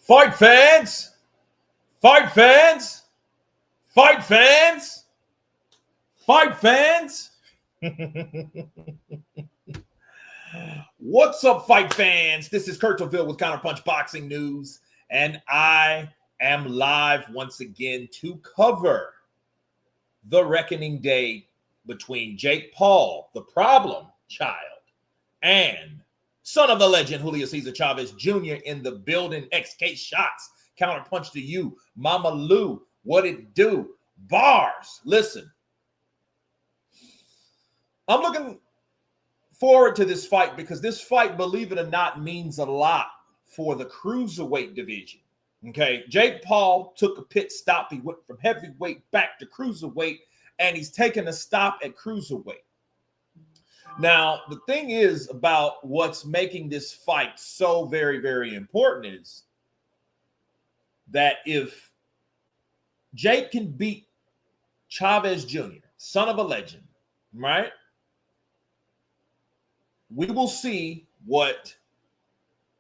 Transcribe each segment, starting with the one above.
Fight fans! Fight fans! Fight fans! Fight fans! What's up, fight fans? This is Kurt Taville with Counterpunch Boxing News, and I am live once again to cover the reckoning day between Jake Paul, the problem child, and son of the legend, Julio Cesar Chavez Jr. in the building. XK Shots, Counterpunch to you. Mama Lou, what it do? Bars. Listen, I'm looking forward to this fight because this fight, believe it or not, means a lot for the Cruiserweight division. Okay, Jake Paul took a pit stop. He went from heavyweight back to Cruiserweight, and he's taking a stop at Cruiserweight. Now, the thing is about what's making this fight so very, very important is that if Jake can beat Chavez Jr., son of a legend, right? We will see what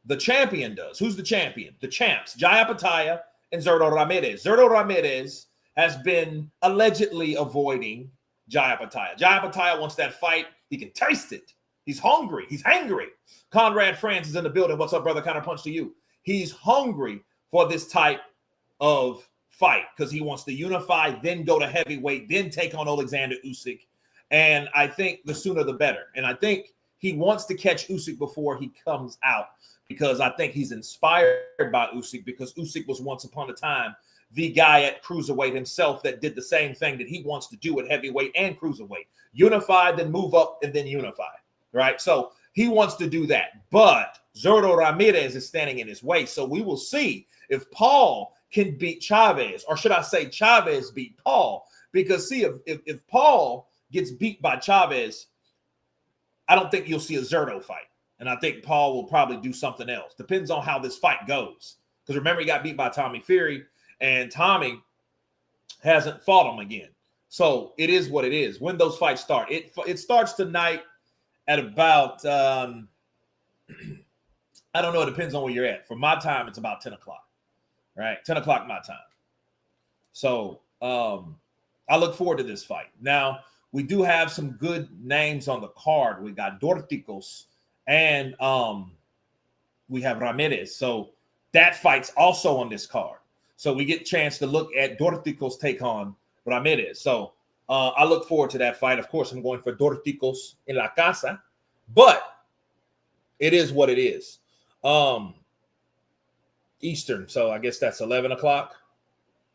the champion does. Who's the champion? The champs, Jaya Pataya and Zordo Ramirez. Zordo Ramirez has been allegedly avoiding Jaya Pataya. Jaya Pataya wants that fight. He can taste it. He's hungry. He's hangry. Conrad France is in the building. What's up, brother? Counterpunch to you. He's hungry for this type of fight because he wants to unify, then go to heavyweight, then take on Alexander Usyk. And I think the sooner the better. And I think he wants to catch Usyk before he comes out because I think he's inspired by Usyk because Usyk was once upon a time the guy at Cruiserweight himself that did the same thing that he wants to do at heavyweight and Cruiserweight. Unify, then move up, and then unify, right? So he wants to do that. But Zordo Ramirez is standing in his way. So we will see if Paul can beat Chavez, or should I say Chavez beat Paul? Because see, if Paul gets beat by Chavez, I don't think you'll see a Zordo fight. And I think Paul will probably do something else. Depends on how this fight goes. Because remember, he got beat by Tommy Fury, and Tommy hasn't fought him again. So it is what it is. When those fights start, it starts tonight at about, I don't know. It depends on where you're at. For my time, it's about 10 o'clock, right? 10 o'clock my time. So I look forward to this fight. Now, we do have some good names on the card. We got Dorticos and we have Ramirez. So that fight's also on this card. So we get a chance to look at Dorticos take on Ramirez. So I look forward to that fight. Of course, I'm going for Dorticos in la casa, but it is what it is. Eastern. So I guess that's 11 o'clock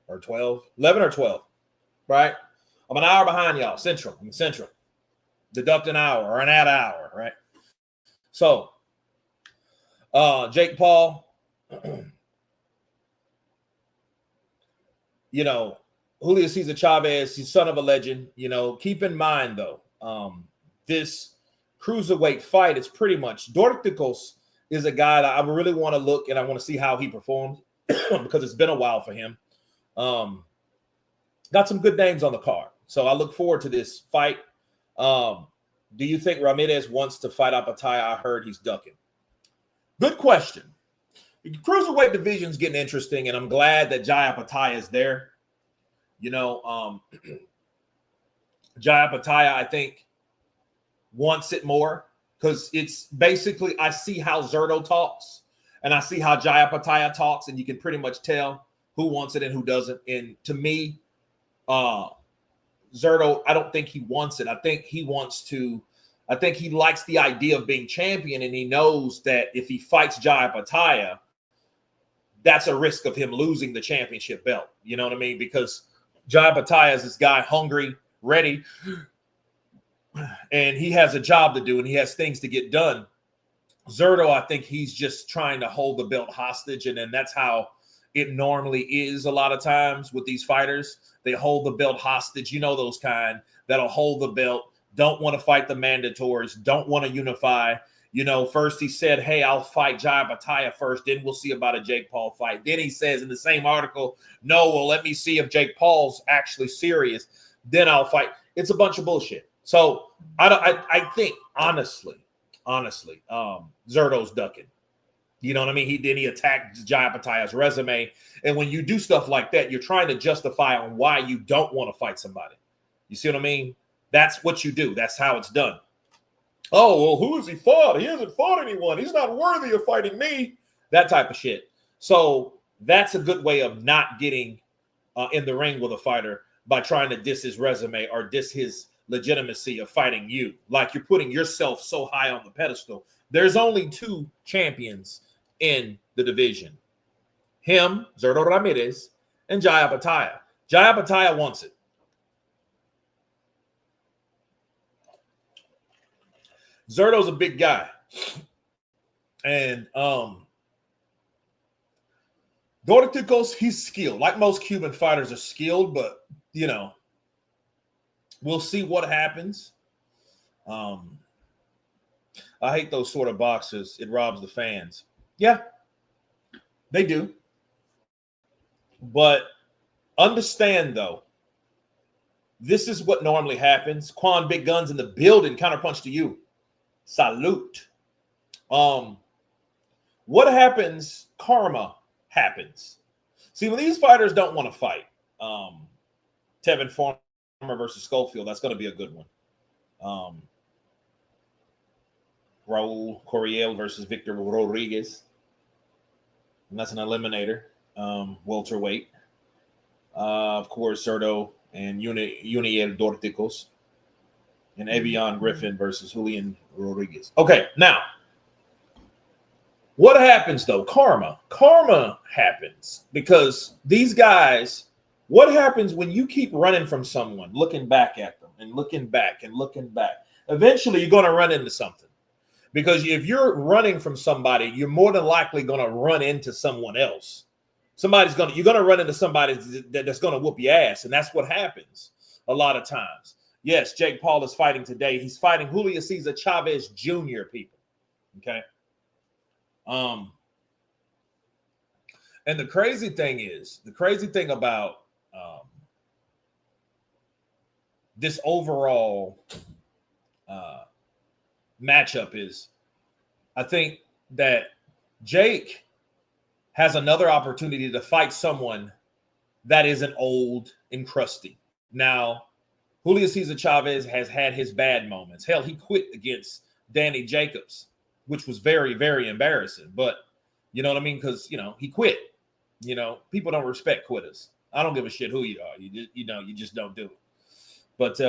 or 12, 11 or 12, right? I'm an hour behind y'all. Central. I'm Central. Deduct an hour or an add hour, right? So Jake Paul, you know, Julio Cesar Chavez, he's son of a legend. You know, keep in mind, though, this Cruiserweight fight is pretty much, Dorticos is a guy that I really want to look and I want to see how he performs because it's been a while for him. Got some good names on the card. So I look forward to this fight. Do you think Ramirez wants to fight Apataya? I heard he's ducking. Good question. The Cruiserweight division is getting interesting, and I'm glad that Jaya Pataya is there. You know, Jaya Pataya, I think, wants it more because it's basically, I see how Zordo talks, and I see how Jaya Pataya talks, and you can pretty much tell who wants it and who doesn't. And to me, Zordo, I don't think he wants it. I think he wants to, I think he likes the idea of being champion, and he knows that if he fights Jaya Pataya, that's a risk of him losing the championship belt. You know what I mean? Because Jaya Pataya is this guy hungry, ready, and he has a job to do, and he has things to get done. Zordo, I think he's just trying to hold the belt hostage, and then that's how it normally is a lot of times with these fighters. They hold the belt hostage. You know those kind that'll hold the belt, don't want to fight the mandatories, don't want to unify. You know, first he said, hey, I'll fight Jaya Pataya first, then we'll see about a Jake Paul fight. Then he says in the same article, no, well, let me see if Jake Paul's actually serious, then I'll fight. It's a bunch of bullshit. So I think, honestly, Zordo's ducking. You know what I mean? He attacked Jai Apataia's resume. And when you do stuff like that, you're trying to justify on why you don't want to fight somebody. You see what I mean? That's what you do. That's how it's done. Oh, well, who has he fought? He hasn't fought anyone. He's not worthy of fighting me. That type of shit. So that's a good way of not getting in the ring with a fighter by trying to diss his resume or diss his legitimacy of fighting you. Like you're putting yourself so high on the pedestal. There's only 2 champions in the division. Him, Zordo Ramirez, and Jai Apataia. Jai Apataia wants it. Zerdo's a big guy. And Dorticos, he's skilled. Like most Cuban fighters are skilled, but, you know, we'll see what happens. I hate those sort of boxes. It robs the fans. Yeah, they do. But understand, though, this is what normally happens. Quan Big Guns in the building, counterpunch to you. Salute. What happens? Karma happens. See, when these fighters don't want to fight, Tevin Farmer versus Schofield, that's going to be a good one. Raul Coriel versus Victor Rodriguez. And that's an eliminator. Welterweight. Of course, Zordo and Uniel Dorticos. And Evian Griffin versus Julian Rodriguez. Okay, now, what happens, though? Karma. Karma happens because these guys, what happens when you keep running from someone, looking back at them and looking back and looking back? Eventually, you're going to run into something. Because if you're running from somebody, you're more than likely going to run into someone else. You're going to run into somebody that's going to whoop your ass. And that's what happens a lot of times. Yes, Jake Paul is fighting today. He's fighting Julio Cesar Chavez Jr. people. Okay. And the crazy thing about this overall matchup is I think that Jake has another opportunity to fight someone that isn't old and crusty. Now, Julio Cesar Chavez has had his bad moments. Hell, he quit against Danny Jacobs, which was very, very embarrassing. But you know what I mean? Because, you know, he quit. You know, people don't respect quitters. I don't give a shit who you are. You just don't do it. But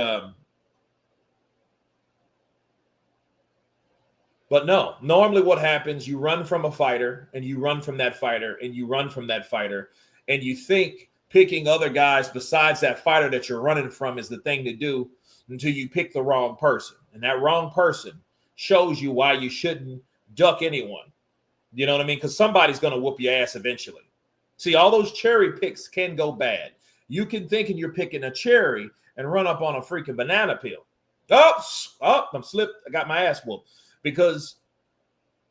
no, normally what happens, you run from a fighter and you run from that fighter and you run from that fighter and you think picking other guys besides that fighter that you're running from is the thing to do until you pick the wrong person. And that wrong person shows you why you shouldn't duck anyone. You know what I mean? Because somebody's going to whoop your ass eventually. See, all those cherry picks can go bad. You can think you're picking a cherry and run up on a freaking banana peel. I'm slipped. I got my ass whooped. Because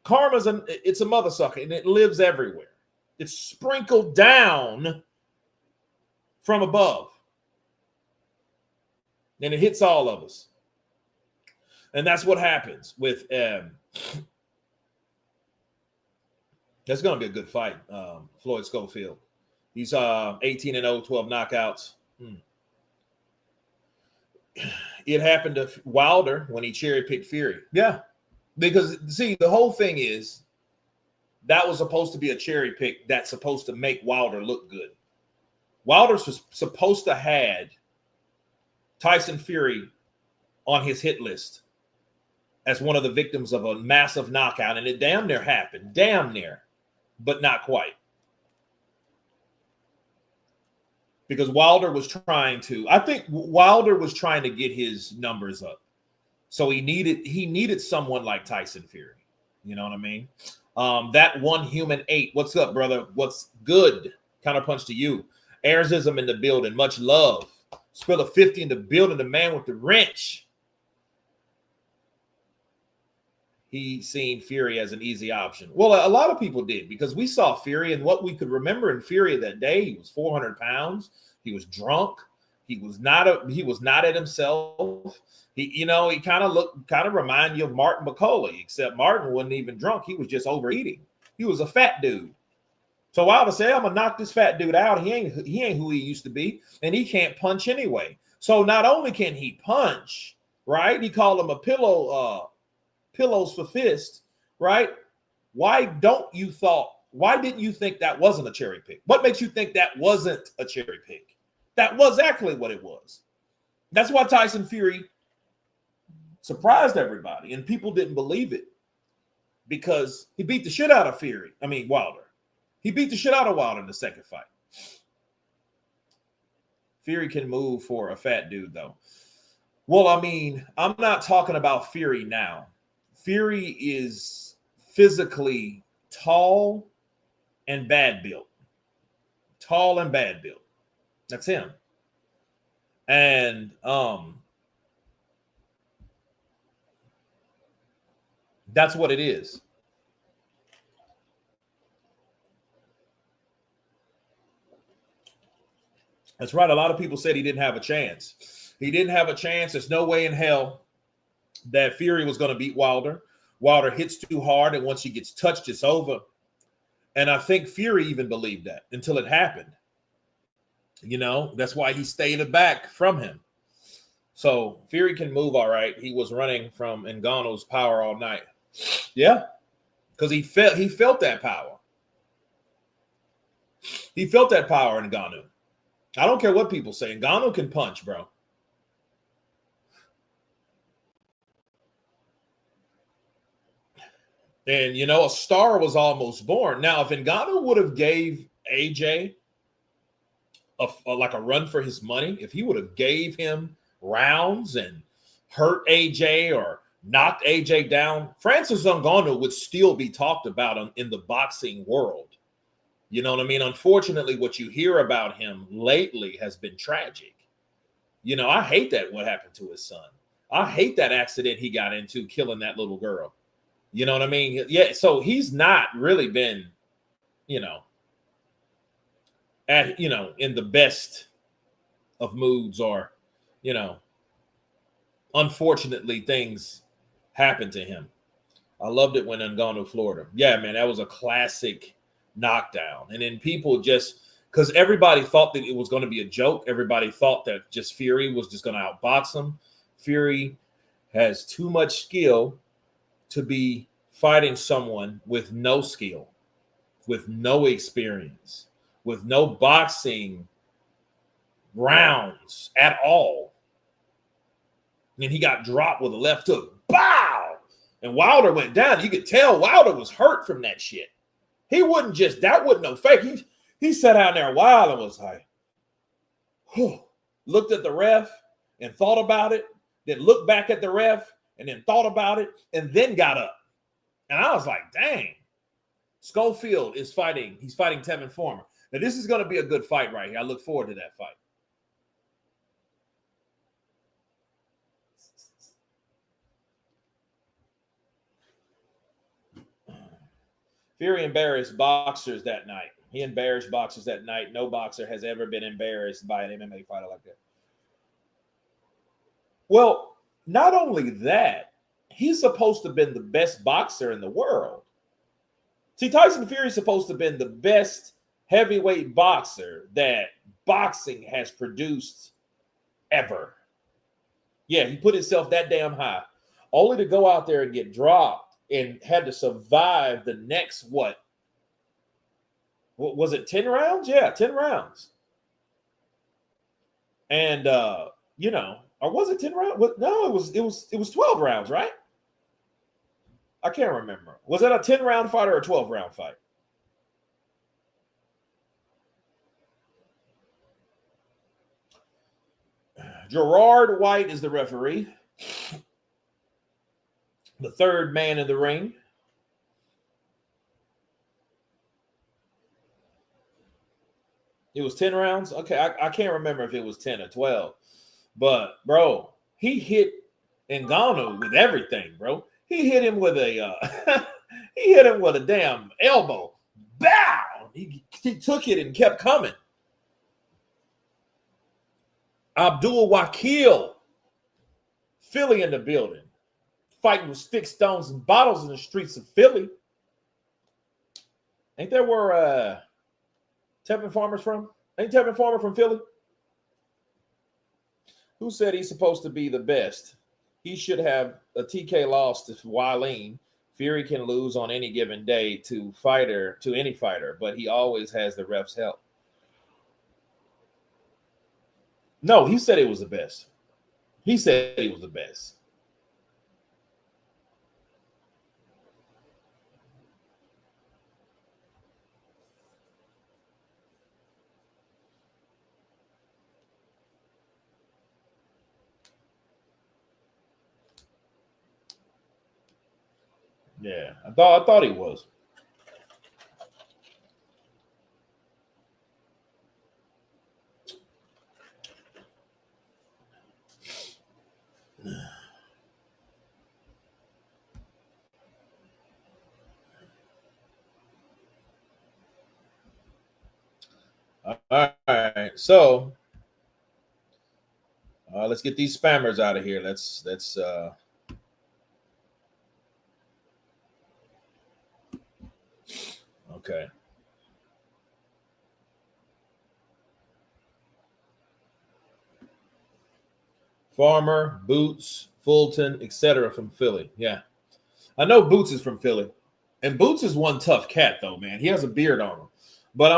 karma's it's a mother sucker and it lives everywhere. It's sprinkled down from above. And it hits all of us. And that's what happens with that's going to be a good fight. Floyd Schofield. He's 18-0, 12 knockouts. It happened to Wilder when he cherry-picked Fury. Yeah. Because, see, the whole thing is that was supposed to be a cherry pick that's supposed to make Wilder look good. Wilder's was supposed to had Tyson Fury on his hit list as one of the victims of a massive knockout, and it damn near happened. Damn near, but not quite. Because Wilder was trying to get his numbers up. So he needed someone like Tyson Fury. You know what I mean? That one human 8. What's up, brother? What's good? Counterpunch to you. Airsism in the building. Much love. Spill a 50 in the building. The man with the wrench. He seen Fury as an easy option. Well, a lot of people did because we saw Fury, and what we could remember in Fury that day, he was 400 pounds. He was drunk. He was not at himself. He kind of reminded you of Martin McCauley, except Martin wasn't even drunk. He was just overeating. He was a fat dude. So Wilder said, I'm gonna knock this fat dude out. He ain't who he used to be, and he can't punch anyway. So not only can he punch, right? He called him a pillows for fists, right? Why didn't you think that wasn't a cherry pick? What makes you think that wasn't a cherry pick? That was exactly what it was. That's why Tyson Fury surprised everybody, and people didn't believe it because he beat the shit out of Wilder. He beat the shit out of Wilder in the second fight. Fury can move for a fat dude, though. Well, I mean, I'm not talking about Fury now. Fury is physically tall and bad built. Tall and bad built. That's him. And that's what it is. That's right. A lot of people said he didn't have a chance. He didn't have a chance. There's no way in hell that Fury was going to beat Wilder. Wilder hits too hard, and once he gets touched, it's over. And I think Fury even believed that until it happened. You know, that's why he stayed back from him. So Fury can move all right. He was running from Ngannou's power all night. Yeah, because he felt that power. He felt that power in Ngannou. I don't care what people say. Ngannou can punch, bro. And, you know, a star was almost born. Now, if Ngannou would have gave AJ like a run for his money, if he would have gave him rounds and hurt AJ or knocked AJ down, Francis Ngannou would still be talked about in the boxing world. You know what I mean? Unfortunately, what you hear about him lately has been tragic. You know, I hate that what happened to his son. I hate that accident he got into killing that little girl. You know what I mean? Yeah, so he's not really been, in the best of moods or, unfortunately things happened to him. I loved it when Ngannou floored him. Yeah, man, that was a classic knockdown. And then people just, because everybody thought that it was going to be a joke. Everybody thought that just Fury was just going to outbox him. Fury has too much skill to be fighting someone with no skill, with no experience, with no boxing rounds at all. And then he got dropped with a left hook. Bow! And Wilder went down. You could tell Wilder was hurt from that shit. He wouldn't that wasn't no fake. He sat down there a while and was like, looked at the ref and thought about it, then looked back at the ref and then thought about it and then got up. And I was like, dang. Schofield is fighting. He's fighting Tevin Former. Now, this is going to be a good fight right here. I look forward to that fight. Fury embarrassed boxers that night. He embarrassed boxers that night. No boxer has ever been embarrassed by an MMA fighter like that. Well, not only that, he's supposed to have been the best boxer in the world. See, Tyson Fury is supposed to have been the best heavyweight boxer that boxing has produced ever. Yeah, he put himself that damn high, only to go out there and get dropped and had to survive the next, what was it, 10 rounds? Yeah, 10 rounds. And, or was it 10 rounds? No, it was 12 rounds, right? I can't remember. Was that a 10-round fight or a 12-round fight? Gerard White is the referee. The third man in the ring. It was 10 rounds? Okay, I can't remember if it was 10 or 12. But, bro, he hit Ngannou with everything, bro. He hit him with a damn elbow. Bow! He took it and kept coming. Abdul Wakil, Philly in the building, fighting with sticks, stones, and bottles in the streets of Philly. Ain't that where Tevin Farmer's from? Ain't Tevin Farmer from Philly? Who said he's supposed to be the best? He should have a TK loss to Wileen. Fury can lose on any given day to any fighter, but he always has the ref's help. No, he said it was the best. He said he was the best. Yeah, I thought he was. All right, so let's get these spammers out of here. Let's okay. Farmer, Boots, Fulton, etc. from Philly. Yeah, I know Boots is from Philly, and Boots is one tough cat though, man. He has a beard on him. But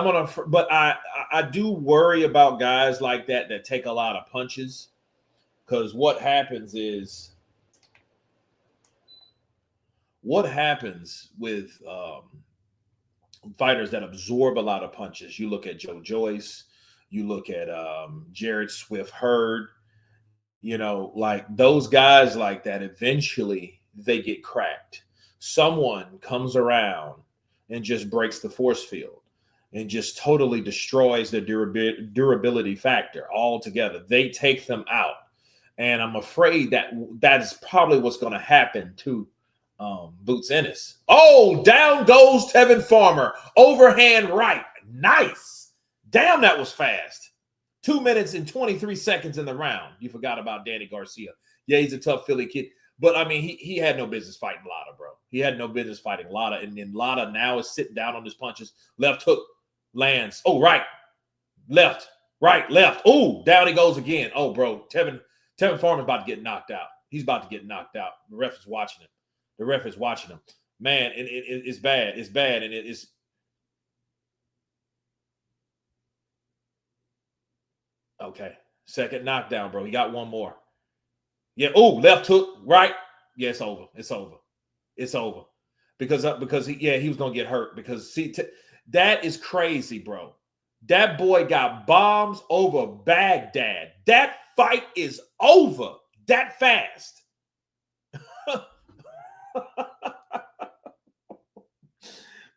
I do worry about guys like that take a lot of punches, because what happens with fighters that absorb a lot of punches. You look at Joe Joyce, you look at Jared Swift Hurd, like those guys like that, eventually they get cracked. Someone comes around and just breaks the force field and just totally destroys the durability factor altogether. They take them out. And I'm afraid that is probably what's going to happen to Boots Ennis. Oh, down goes Tevin Farmer. Overhand right. Nice. Damn, that was fast. 2 minutes and 23 seconds in the round. You forgot about Danny Garcia. Yeah, he's a tough Philly kid. But, I mean, he had no business fighting Lara, bro. He had no business fighting Lara. And then Lara now is sitting down on his punches. Left hook lands. Oh, right. Left. Right. Left. Oh, down he goes again. Oh, bro. Tevin Farmer's about to get knocked out. He's about to get knocked out. The ref is watching him. Man, it's bad. It's bad. And it's. Okay. Second knockdown, bro. He got one more. Yeah. Oh, left hook. Right. Yeah, it's over. It's over. Because he was going to get hurt. Because, that is crazy, bro. That boy got bombs over Baghdad. That fight is over that fast.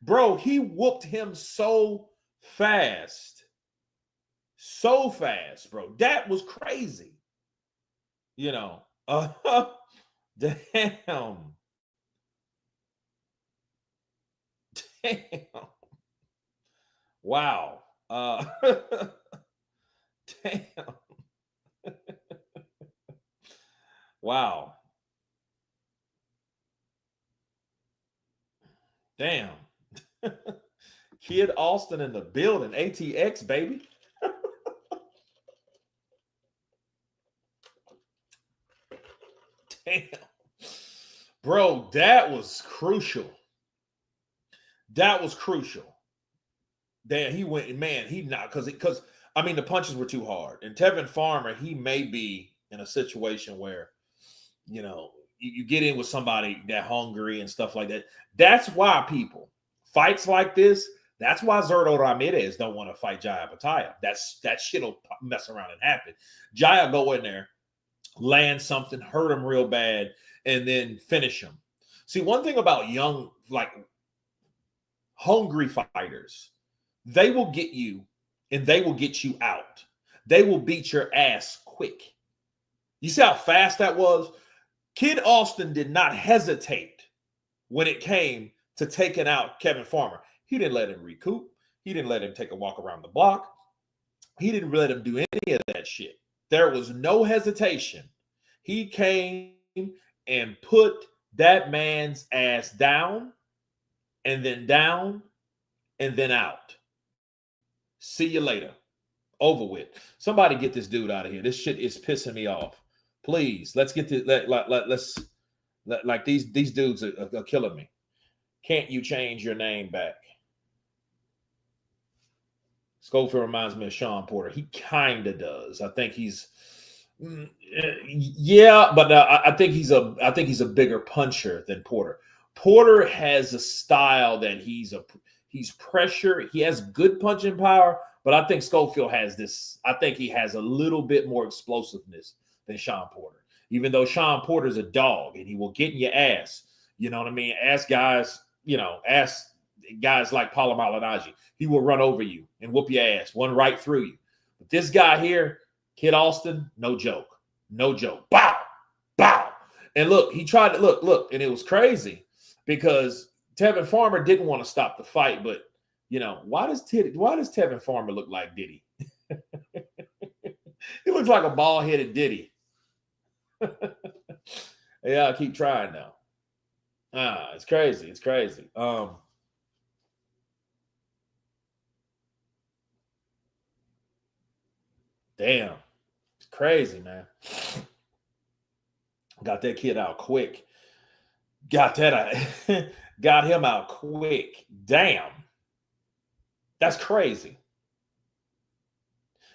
Bro, he whooped him so fast, bro. That was crazy. Damn. Damn. Wow. Damn. Wow. Damn. Kid Austin in the building. ATX, baby. Damn. Bro, that was crucial. Damn, he went, man, he not, because I mean, the punches were too hard. And Tevin Farmer, he may be in a situation where, you get in with somebody that hungry and stuff like that. That's why fights like this, that's why Zordo Ramirez don't want to fight Jaya Pataya. That shit'll mess around and happen. Jaya go in there, land something, hurt him real bad, and then finish him. See, one thing about young, like hungry fighters, they will get you and they will get you out. They will beat your ass quick. You see how fast that was? Kid Austin did not hesitate when it came to taking out Kevin Farmer. He didn't let him recoup. He didn't let him take a walk around the block. He didn't let him do any of that shit. There was no hesitation. He came and put that man's ass down and then down and then out. See you later. Over with. Somebody get this dude out of here. This shit is pissing me off. Please, let's get to like these dudes are killing me. Can't you change your name back? Schofield reminds me of Sean Porter. He kind of does. I think he's, yeah, but I think he's a bigger puncher than Porter. Porter has a style that he's pressure. He has good punching power, but I think Schofield has this. I think he has a little bit more explosiveness than Sean Porter. Even though Sean Porter's a dog and he will get in your ass. You know what I mean? Ask guys like Paulo Malignaggi. He will run over you and whoop your ass, one right through you. But this guy here, Kid Austin, no joke. No joke. Bow, bow. And look, he tried to look, and it was crazy because Tevin Farmer didn't want to stop the fight, but why does Tevin Farmer look like Diddy? He looks like a bald-headed Diddy. Yeah, I'll keep trying now. It's crazy. It's crazy. Damn. It's crazy, man. Got that kid out quick. Got him out quick. Damn. That's crazy.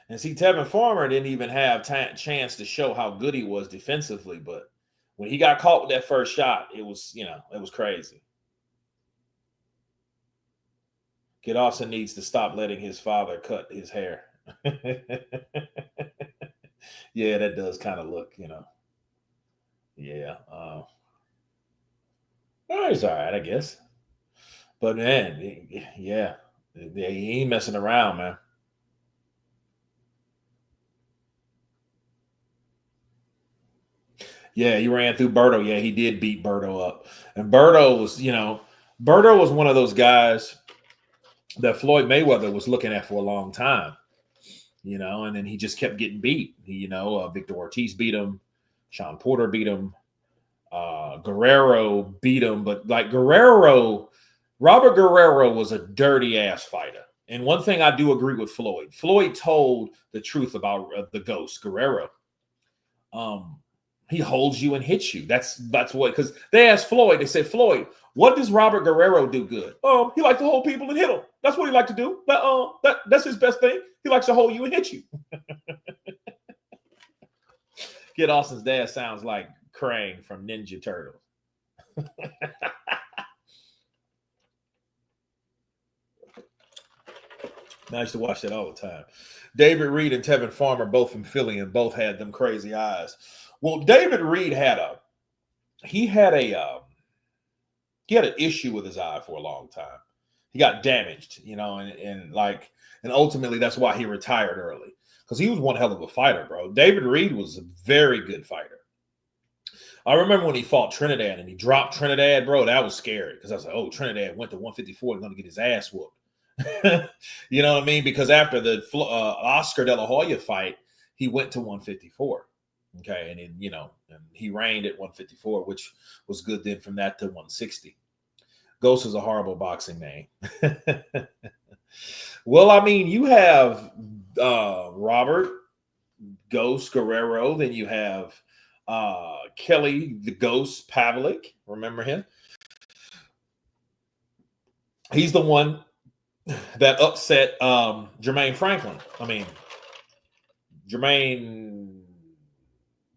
And see, Tevin Farmer didn't even have chance to show how good he was defensively, but when he got caught with that first shot, it was crazy. Kid Austin needs to stop letting his father cut his hair. Yeah, that does kind of look, Yeah. He's all right, I guess. But man, yeah, he ain't messing around, man. Yeah, he ran through Berto. Yeah, he did beat Berto up. And Berto was one of those guys that Floyd Mayweather was looking at for a long time, and then he just kept getting beat. Victor Ortiz beat him. Sean Porter beat him. Guerrero beat him. But like Robert Guerrero was a dirty ass fighter. And one thing I do agree with Floyd. Floyd told the truth about the Ghost, Guerrero. He holds you and hits you. That's what, because they asked Floyd, they said, Floyd, what does Robert Guerrero do good? He likes to hold people and hit them. That's what he likes to do. That's his best thing. He likes to hold you and hit you. Kid Austin's dad sounds like Krang from Ninja Turtles. I used to watch that all the time. David Reed and Tevin Farmer, both from Philly, and both had them crazy eyes. Well, David Reed had an issue with his eye for a long time. He got damaged, and ultimately that's why he retired early, because he was one hell of a fighter, bro. David Reed was a very good fighter. I remember when he fought Trinidad and he dropped Trinidad, bro. That was scary because I was like, oh, Trinidad went to 154 and going to get his ass whooped. You know what I mean? Because after the Oscar De La Hoya fight, he went to 154. Okay, and then and he reigned at 154, which was good. Then from that to 160. Ghost is a horrible boxing name. Well, I mean, you have Robert Ghost Guerrero, then you have Kelly the Ghost Pavlik. Remember him? He's the one that upset Jermaine Franklin. I mean, Jermaine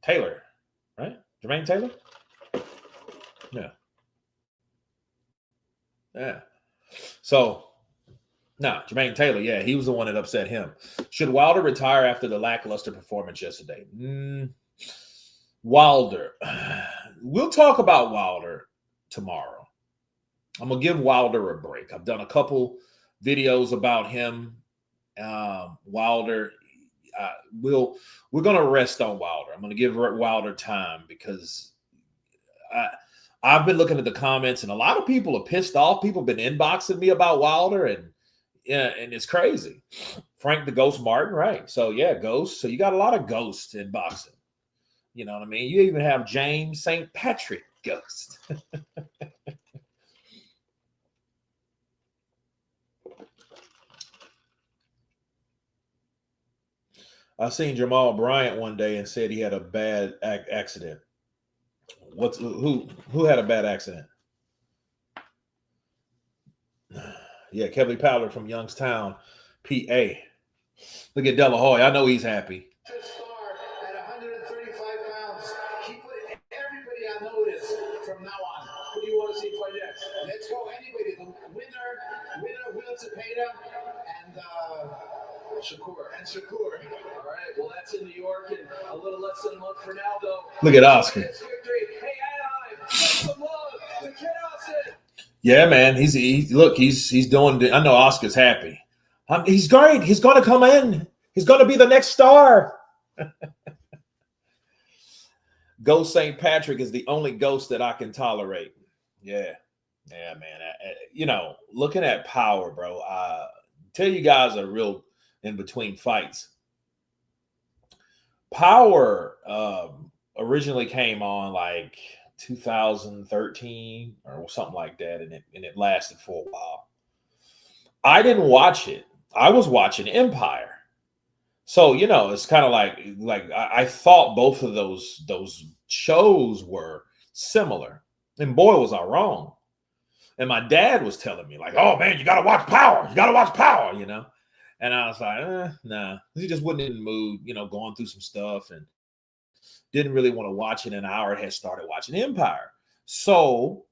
Taylor, right? Jermaine Taylor? Yeah. Yeah. So, Jermaine Taylor, yeah, he was the one that upset him. Should Wilder retire after the lackluster performance yesterday? Wilder. We'll talk about Wilder tomorrow. I'm going to give Wilder a break. I've done a couple videos about him. Wilder. We're going to rest on Wilder. I'm going to give Wilder time because I've been looking at the comments and a lot of people are pissed off. People have been inboxing me about Wilder and it's crazy. Frank the Ghost Martin, right? So yeah, Ghost. So you got a lot of ghosts in boxing. You know what I mean? You even have James St. Patrick Ghost. I seen Jamal Bryant one day and said he had a bad accident. Who had a bad accident? Yeah, Kelly Powder from Youngstown, PA. Look at De La Hoya. I know he's happy. Star at 135 pounds. He put everybody on notice from now on. Who do you want to see fight next? Let's go. Anybody. The winner, Will Cepeda and Shakur. And Shakur. All right. Well, that's in New York in a little less than a month from now, though. Look at Oscar. Hey, Anaheim. Some love to Kid Austin. Yeah, man. He's doing. I know Oscar's happy. He's great. He's going to come in. He's going to be the next star. Ghost St. Patrick is the only ghost that I can tolerate. Yeah, man. Looking at Power, bro. Tell you guys a real in between fights. Power originally came on like 2013 or something like that, and it lasted for a while. I didn't watch it. I was watching Empire. So, it's kind of like I thought both of those shows were similar. And boy, was I wrong. And my dad was telling me, like, oh, man, you got to watch Power. You got to watch Power, And I was like, nah. He just wasn't in the mood, going through some stuff and didn't really want to watch it. And I already had started watching Empire. So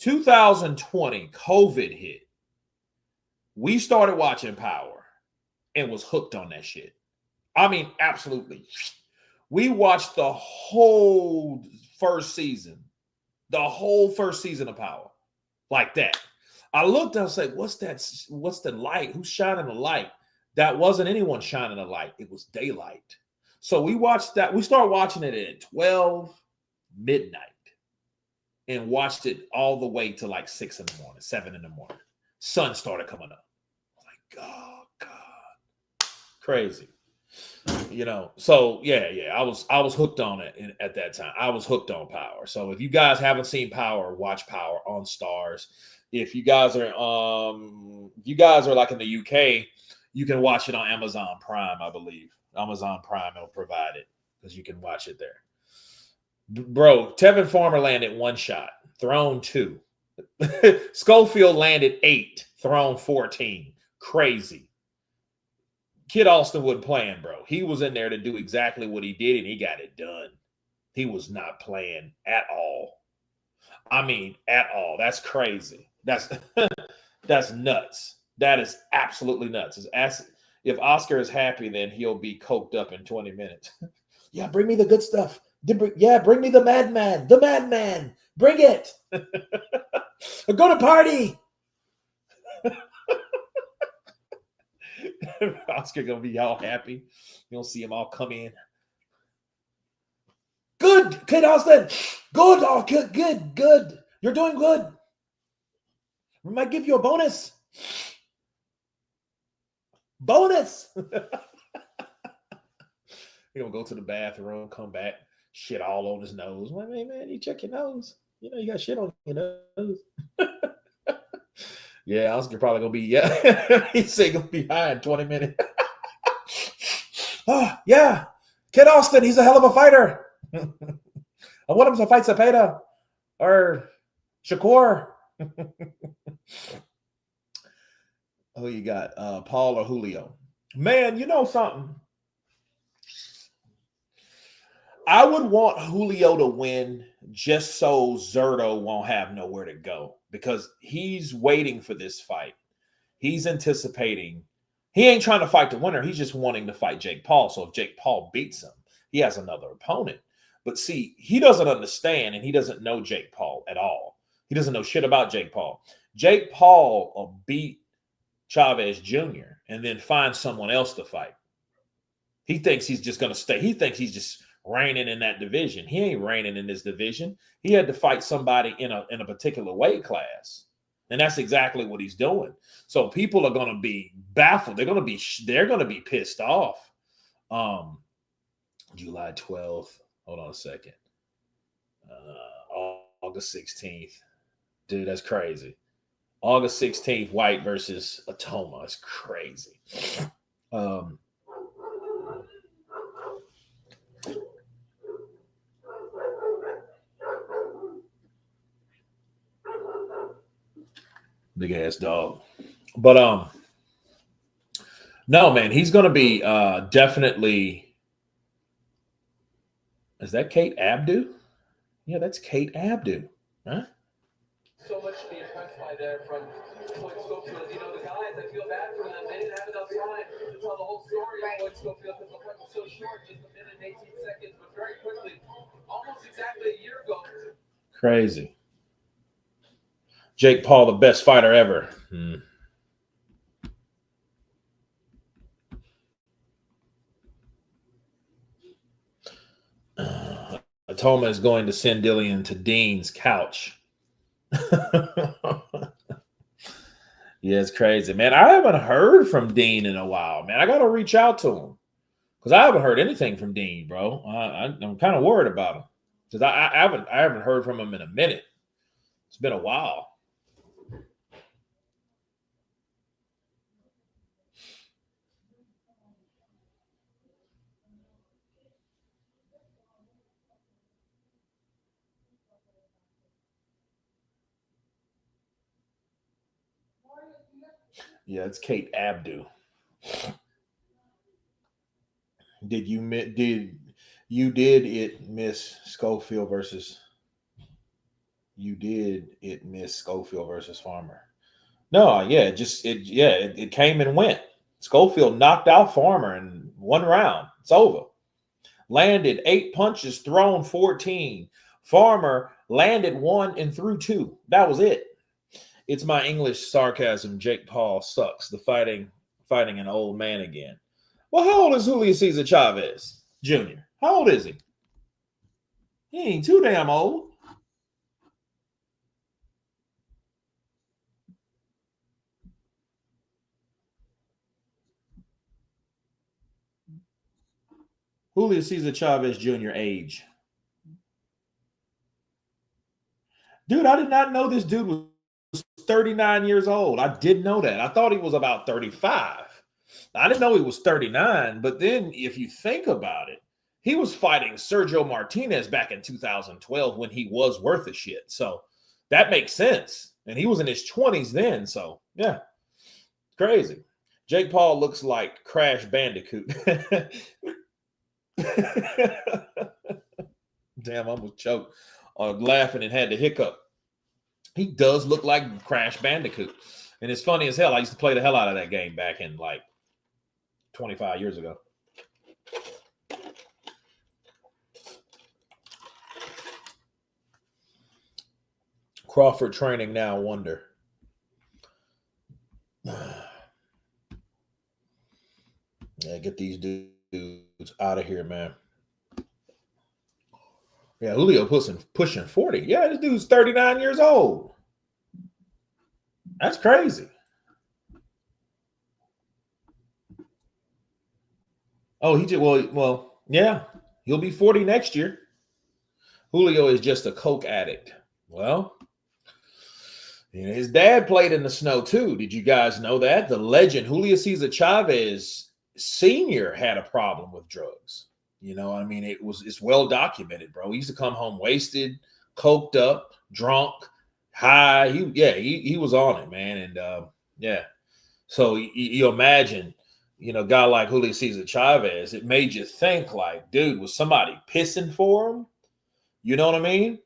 2020, COVID hit. We started watching Power and was hooked on that shit. I mean, absolutely. We watched the whole first season of Power like that. I looked, I was like, what's that? What's the light? Who's shining the light? That wasn't anyone shining a light. It was daylight. So we watched that. We started watching it at 12 midnight and watched it all the way to like 6 in the morning, 7 in the morning. Sun started coming up. Like, oh God, crazy. So yeah, I was hooked on it at that time. I was hooked on Power. So if you guys haven't seen Power, watch Power on Stars. If you guys are like in the UK, you can watch it on Amazon Prime, I believe. Amazon Prime will provide it because you can watch it there. Bro, Tevin Farmer landed 1 shot, thrown 2. Schofield landed 8, thrown 14. Crazy. Kid Austin wasn't playing, bro. He was in there to do exactly what he did, and he got it done. He was not playing at all. I mean, at all. That's crazy. That's nuts. That is absolutely nuts. If Oscar is happy, then he'll be coked up in 20 minutes. Yeah, bring me the good stuff. Yeah, bring me the madman. The madman. Bring it. I'm going to party. Oscar gonna be all happy. You'll see him all come in. Good, Kid Austin. Good, oh, good. You're doing good. We might give you a bonus. Bonus. He'll go to the bathroom, come back, shit all on his nose. Like, hey, man, you check your nose. You got shit on your nose. Yeah, Oscar probably gonna be, he's gonna be high in 20 minutes. Oh, yeah. Kid Austin, he's a hell of a fighter. I want him to fight Cepeda or Shakur. Who you got? Paul or Julio? Man, you know something? I would want Julio to win just so Zordo won't have nowhere to go because he's waiting for this fight. He's anticipating. He ain't trying to fight the winner. He's just wanting to fight Jake Paul. So if Jake Paul beats him, he has another opponent. But see, he doesn't understand and he doesn't know Jake Paul at all. He doesn't know shit about Jake Paul. Jake Paul will beat Chavez Jr. and then find someone else to fight. He thinks he's just going to stay. He thinks he's just reigning in that division. He ain't reigning in this division. He had to fight somebody in a particular weight class. And that's exactly what he's doing. So people are going to be baffled. They're going to be pissed off. July 12th. Hold on a second. August 16th. Dude, that's crazy. August 16th, White versus Atoma. It's crazy. Big ass dog. But no, man, he's gonna be definitely. Is that Kate Abdu? Yeah, that's Kate Abdu. Huh? So much to be impressed by there from Floyd Schofield. You know, the guys, I feel bad for them. They didn't have enough time to tell the whole story of Floyd Schofield because the fight was so short, just a minute and 18 seconds, but very quickly, almost exactly a year ago. Crazy. Jake Paul, the best fighter ever. Atoma is going to send Dillian to Dean's couch. Yeah, it's crazy, man. I haven't heard from Dean in a while, man. I got to reach out to him because I haven't heard anything from Dean, bro. I'm kind of worried about him because I haven't heard from him in a minute. It's been a while. Yeah, it's Kate Abdu. Did it miss Schofield versus? You did it miss Schofield versus Farmer? No, yeah, it came and went. Schofield knocked out Farmer in one round. It's over. Landed 8 punches, thrown 14. Farmer landed 1 and threw 2. That was it. It's my English sarcasm. Jake Paul sucks. The fighting an old man again. Well, how old is Julio Cesar Chavez Jr.? How old is he? He ain't too damn old. Julio Cesar Chavez Jr. age. Dude, I did not know this dude was 39 years old. I didn't know that. I thought he was about 35. I didn't know he was 39, but then if you think about it, he was fighting Sergio Martinez back in 2012 when he was worth a shit. So that makes sense. And he was in his 20s then. So, yeah, crazy. Jake Paul looks like Crash Bandicoot. Damn, I almost choked on laughing and had to hiccup. He does look like Crash Bandicoot. And it's funny as hell. I used to play the hell out of that game back in like 25 years ago. Crawford training now, wonder. Yeah, get these dudes out of here, man. Yeah, Julio pushing 40. Yeah, this dude's 39 years old. That's crazy. Oh, he did well, yeah. He'll be 40 next year. Julio is just a coke addict. Well, you know, his dad played in the snow too. Did you guys know that? The legend Julio Cesar Chavez Sr. had a problem with drugs. You know, I mean, it's well documented, bro. He used to come home wasted, coked up, drunk, high. He was on it, man. And yeah. So you imagine, you know, a guy like Julio Cesar Chavez, it made you think like, dude, was somebody pissing for him? You know what I mean?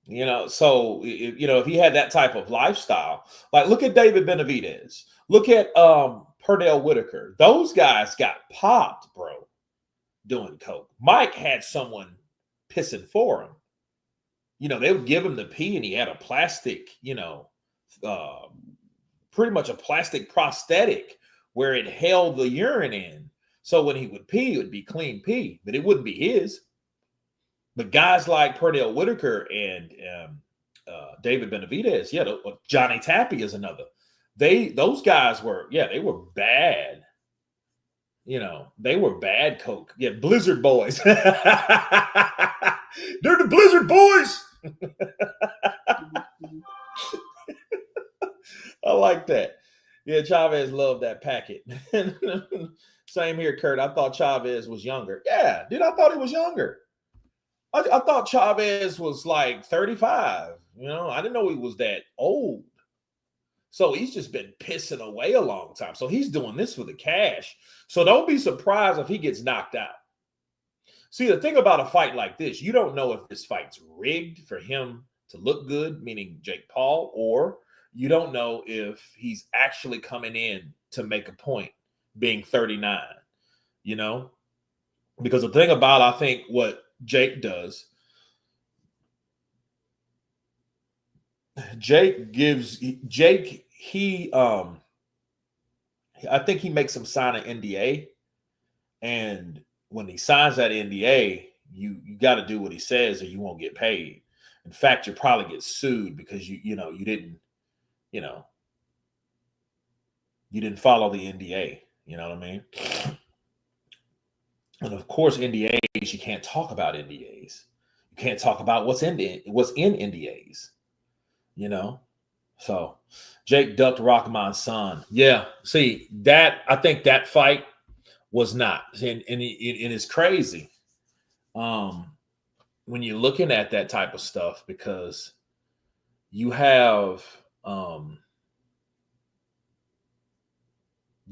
You know, so if he had that type of lifestyle, like look at David Benavidez, look at Perdell Whitaker. Those guys got popped, bro, doing coke. Mike had someone pissing for him. You know, they would give him the pee, and he had a plastic, pretty much a plastic prosthetic where it held the urine in. So when he would pee, it would be clean pee, but it wouldn't be his. But guys like Perdell Whitaker and David Benavidez, Johnny Tappy is another. Those guys were bad. You know, they were bad coke. Yeah, Blizzard boys. They're the Blizzard boys. I like that. Yeah, Chavez loved that packet. Same here, Kurt. I thought Chavez was younger. Yeah, dude, I thought he was younger. I thought Chavez was like 35. You know, I didn't know he was that old. So he's just been pissing away a long time. So he's doing this for the cash. So don't be surprised if he gets knocked out. See, the thing about a fight like this, you don't know if this fight's rigged for him to look good, meaning Jake Paul, or you don't know if he's actually coming in to make a point, being 39, you know? Because the thing about, I think, what Jake does, I think he makes him sign an NDA, and when he signs that NDA, you got to do what he says or you won't get paid. In fact, you probably get sued because you didn't follow the NDA. You know what I mean? And of course, NDAs, you can't talk about NDAs. You can't talk about what's in NDAs. You know? So Jake ducked Rahman's son. Yeah. See, I think that fight was not. And it's crazy. When you're looking at that type of stuff, because you have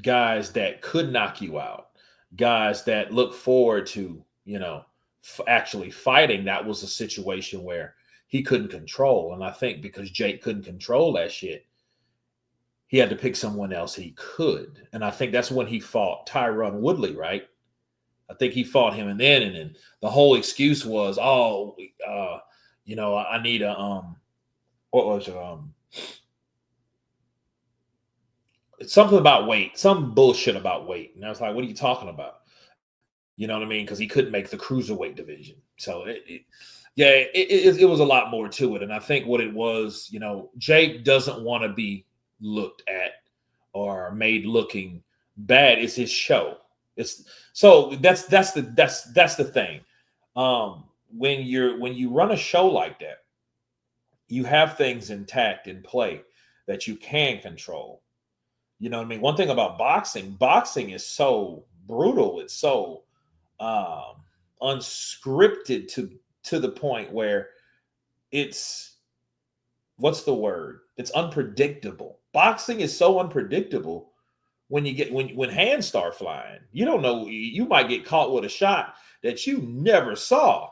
guys that could knock you out, guys that look forward to, actually fighting. That was a situation where he couldn't control. And I think because Jake couldn't control that shit, he had to pick someone else he could. And I think that's when he fought Tyron Woodley, right? I think he fought him, and then the whole excuse was, I need a what was it? It's something about weight, some bullshit about weight. And I was like, what are you talking about? You know what I mean? Because he couldn't make the cruiserweight division. So it was a lot more to it. And I think what it was, Jake doesn't want to be looked at or made looking bad. It's his show. That's the thing. When you run a show like that, you have things intact in play that you can control. You know what I mean? One thing about boxing is so brutal. It's so unscripted to the point where it's, what's the word? It's unpredictable. Boxing is so unpredictable. When hands start flying, you don't know, you might get caught with a shot that you never saw.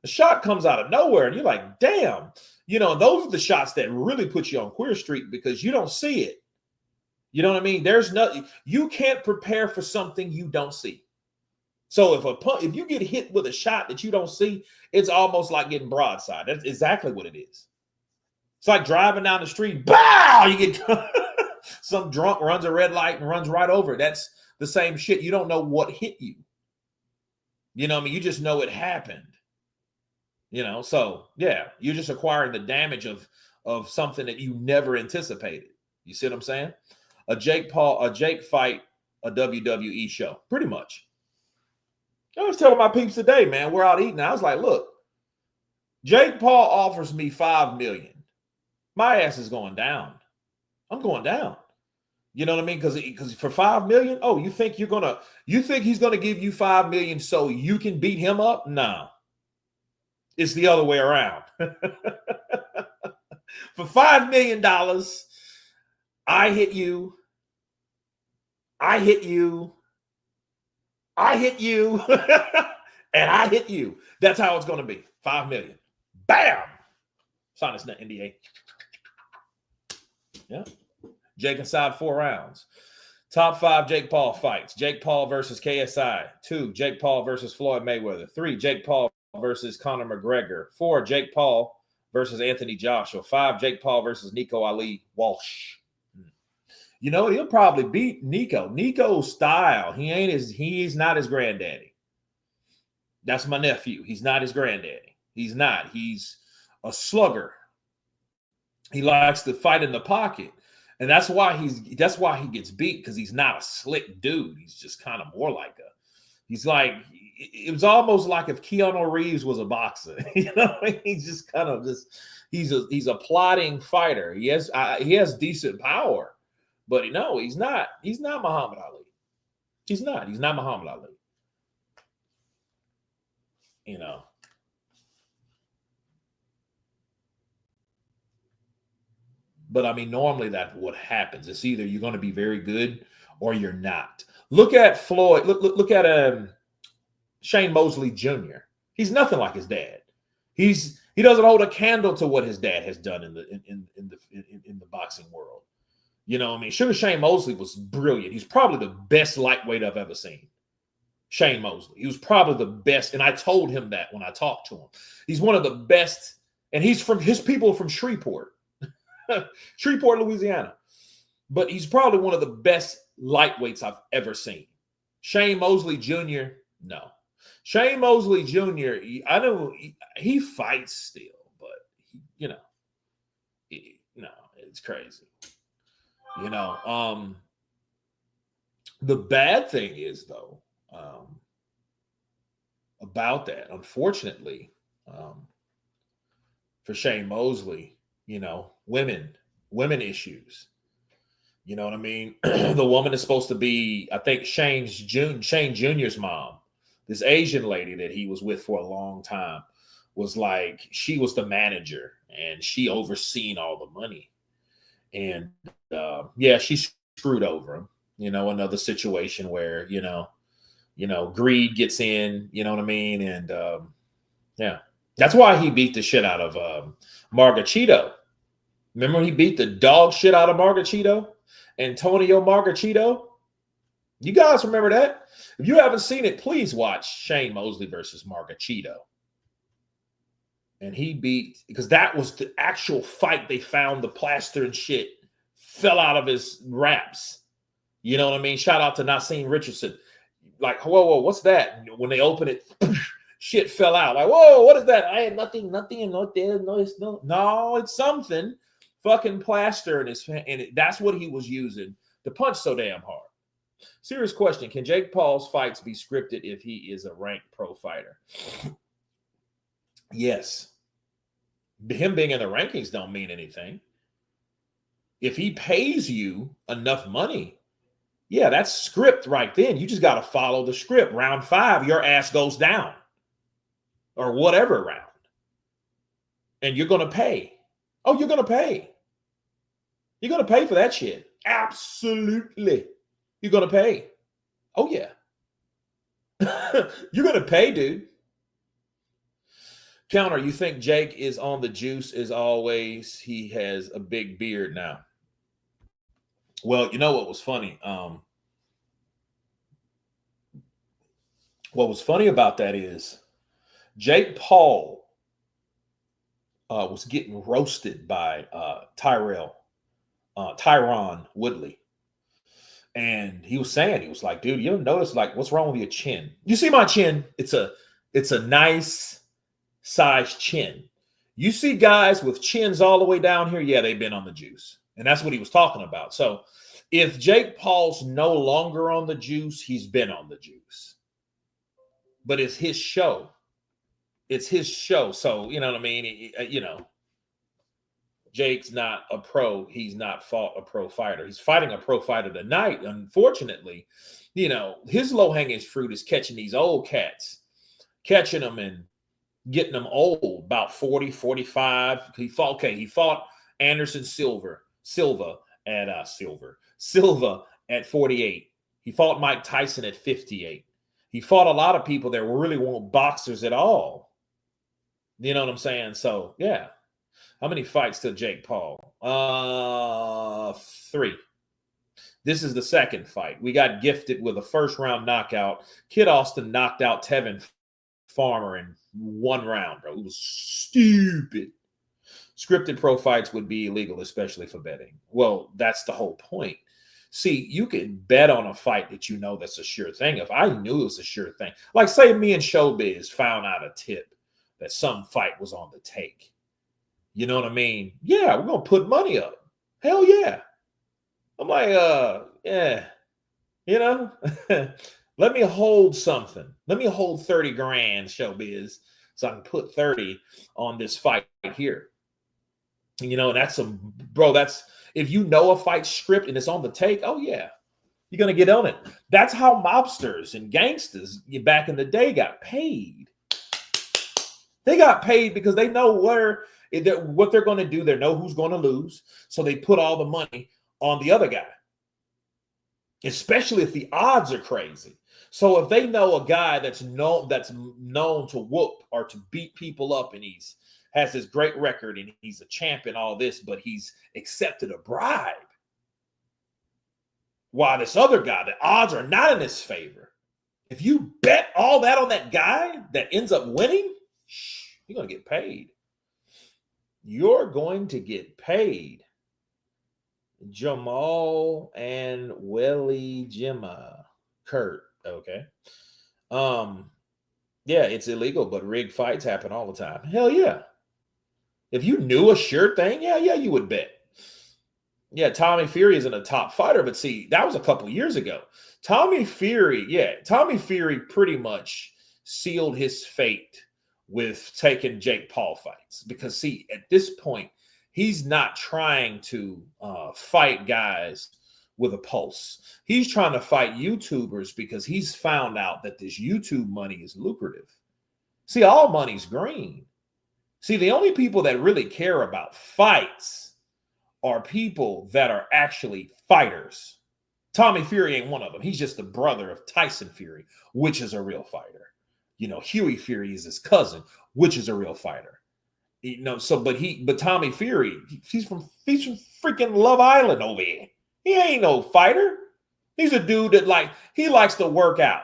A shot comes out of nowhere and you're like, damn, those are the shots that really put you on Queer Street because you don't see it. You know what I mean? You can't prepare for something you don't see. So if you get hit with a shot that you don't see, it's almost like getting broadside. That's exactly what it is. It's like driving down the street, bow, you get some drunk runs a red light and runs right over. That's the same shit. You don't know what hit you. You know what I mean? You just know it happened. So yeah, you're just acquiring the damage of something that you never anticipated. You see what I'm saying? A Jake fight, a WWE show, pretty much. I was telling my peeps today, man, we're out eating. I was like, look, Jake Paul offers me $5 million. My ass is going down. I'm going down. You know what I mean? Because for $5 million, you think he's gonna give you $5 million so you can beat him up? No. It's the other way around. For $5 million, I hit you, and I hit you. That's how it's gonna be. $5 million. Bam! Sign this NDA. Yeah. Jake inside 4 rounds. Top 5 Jake Paul fights. Jake Paul versus KSI. 2, Jake Paul versus Floyd Mayweather. 3, Jake Paul versus Conor McGregor. 4, Jake Paul versus Anthony Joshua. 5, Jake Paul versus Nico Ali Walsh. He'll probably beat Nico. Nico's style. He's not his granddaddy. That's my nephew. He's not his granddaddy. He's not. He's a slugger. He likes to fight in the pocket. And that's why he gets beat, because he's not a slick dude. He's just kind of more like it was almost like if Keanu Reeves was a boxer. He's just kind of he's a plodding fighter. He has decent power, but he's not Muhammad Ali. He's not Muhammad Ali. But I mean, normally that's what happens. It's either you're going to be very good or you're not. Look at Floyd. Look at Shane Mosley Jr. He's nothing like his dad. He doesn't hold a candle to what his dad has done in the boxing world. You know what I mean? Sugar Shane Mosley was brilliant. He's probably the best lightweight I've ever seen. Shane Mosley. He was probably the best, and I told him that when I talked to him. He's one of the best, and his people from Shreveport. Shreveport, Louisiana. But he's probably one of the best lightweights I've ever seen. Shane Mosley Jr., no. Shane Mosley Jr., I know he fights still, but, no, it's crazy. The bad thing is, though, about that, unfortunately, for Shane Mosley, women issues. You know what I mean? The woman is supposed to be, I think, Shane Jr.'s mom, this Asian lady that he was with for a long time, was like, she was the manager and she overseen all the money. And she screwed over him. Another situation where, greed gets in, you know what I mean? And that's why he beat the shit out of Margachito. Remember he beat the dog shit out of Margachito? Antonio Margachito? You guys remember that? If you haven't seen it, please watch Shane Mosley versus Margachito. And he beat, because that was the actual fight. They found the plaster and shit fell out of his wraps. You know what I mean? Shout out to Nassim Richardson. Like, whoa, what's that? When they open it, shit fell out. Like, whoa, what is that? I had nothing, and no, it's something. Fucking plaster in his hand, and that's what he was using to punch so damn hard. Serious question: can Jake Paul's fights be scripted if he is a ranked pro fighter? Yes. Him being in the rankings don't mean anything. If he pays you enough money, yeah, that's script right then. You just got to follow the script. Round 5, your ass goes down, or whatever round, and you're going to pay. Oh, you're going to pay. You're going to pay for that shit. Absolutely. You're going to pay. Oh, yeah. You're going to pay, dude. Counter, you think Jake is on the juice as always? He has a big beard now. Well, you know what was funny? What was funny about that is Jake Paul was getting roasted by Tyron Woodley. And he was saying, he was like, dude, you don't notice, like, what's wrong with your chin? You see my chin? It's a nice size chin. You see guys with chins all the way down here, yeah, they've been on the juice. And that's what he was talking about. So if Jake Paul's no longer on the juice, he's been on the juice. But it's his show. It's his show. So, you know what I mean? Jake's not a pro. He's not fought a pro fighter. He's fighting a pro fighter tonight. Unfortunately, his low-hanging fruit is catching these old cats, catching them and getting them old, about 40, 45. He fought Anderson Silva at 48. He fought Mike Tyson at 58. He fought a lot of people that really weren't boxers at all. You know what I'm saying? So, yeah. How many fights to Jake Paul? 3. This is the second fight. We got gifted with a first-round knockout. Kid Austin knocked out Tevin Farmer in 1 round, bro. It was stupid. Scripted pro fights would be illegal, especially for betting. Well, that's the whole point. See, you can bet on a fight that that's a sure thing. If I knew it was a sure thing, like say me and Showbiz found out a tip that some fight was on the take. You know what I mean? Yeah, we're going to put money up. Hell yeah. I'm like, yeah, let me hold something. Let me hold 30 grand, Showbiz, so I can put 30 on this fight here. That's if you know a fight script and it's on the take, oh yeah, you're going to get on it. That's how mobsters and gangsters back in the day got paid. They got paid because they know where What they're going to do, they know who's going to lose, so they put all the money on the other guy, especially if the odds are crazy. So if they know a guy that's known to whoop or to beat people up, and has this great record and he's a champ and all this, but he's accepted a bribe, while this other guy, the odds are not in his favor. If you bet all that on that guy that ends up winning, you're going to get paid. You're going to get paid. Jamal and Willie Jimma. Kurt. Okay. Yeah, it's illegal, but rigged fights happen all the time. Hell yeah. If you knew a sure thing, yeah, you would bet. Yeah, Tommy Fury isn't a top fighter, but see, that was a couple years ago. Tommy Fury pretty much sealed his fate with taking Jake Paul fights, because see, at this point, he's not trying to fight guys with a pulse. He's trying to fight YouTubers because he's found out that this YouTube money is lucrative. See, all money's green. See, the only people that really care about fights are people that are actually fighters. Tommy Fury ain't one of them. He's just the brother of Tyson Fury, which is a real fighter. Huey Fury is his cousin, which is a real fighter. But Tommy Fury, he's from freaking Love Island over here. He ain't no fighter. He's a dude that he likes to work out.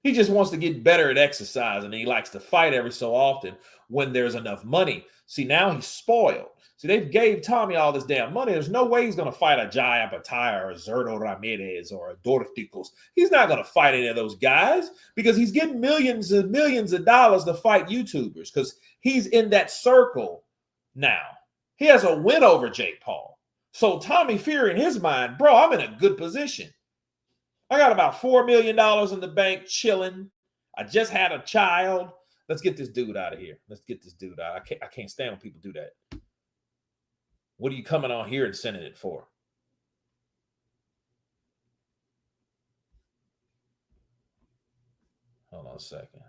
He just wants to get better at exercise, and he likes to fight every so often when there's enough money. See, now he's spoiled. See, they've gave Tommy all this damn money. There's no way he's going to fight a Jai Apataya or a Zordo Ramirez or a Dorticos. He's not going to fight any of those guys because he's getting millions and millions of dollars to fight YouTubers because he's in that circle now. He has a win over Jake Paul. So Tommy Fury, in his mind, bro, I'm in a good position. I got about $4 million in the bank chilling. I just had a child. Let's get this dude out of here. Let's get this dude out. I can't stand when people do that. What are you coming on here and sending it for? Hold on a second.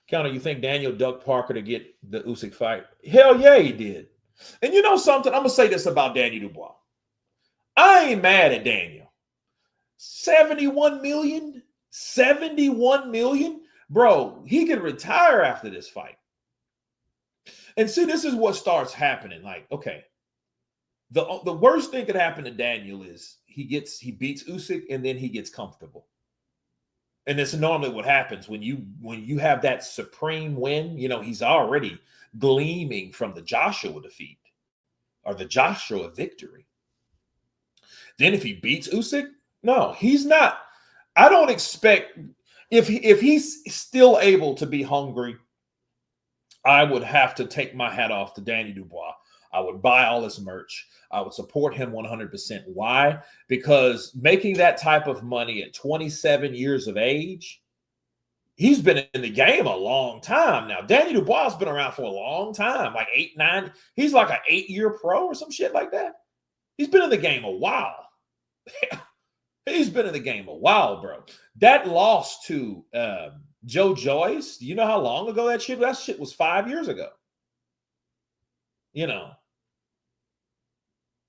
Counter, you think Daniel ducked Parker to get the Usyk fight? Hell yeah, he did. And you know something? I'm going to say this about Daniel Dubois. I ain't mad at Daniel. 71 million? 71 million? Bro, he could retire after this fight. And see, this is what starts happening. Okay, the worst thing could happen to Daniel is he beats Usyk and then he gets comfortable. And that's normally what happens when you have that supreme win. He's already gleaming from the Joshua defeat or the Joshua victory. Then if he beats Usyk, no, he's not. I don't expect if he's still able to be hungry, I would have to take my hat off to Danny Dubois. I would buy all his merch. I would support him 100%. Why? Because making that type of money at 27 years of age, he's been in the game a long time now. Danny Dubois has been around for a long time, like 8, 9. He's like an 8-year pro or some shit like that. He's been in the game a while. He's been in the game a while, bro. That loss to Joe Joyce, do you know how long ago that shit? That shit was 5 years ago.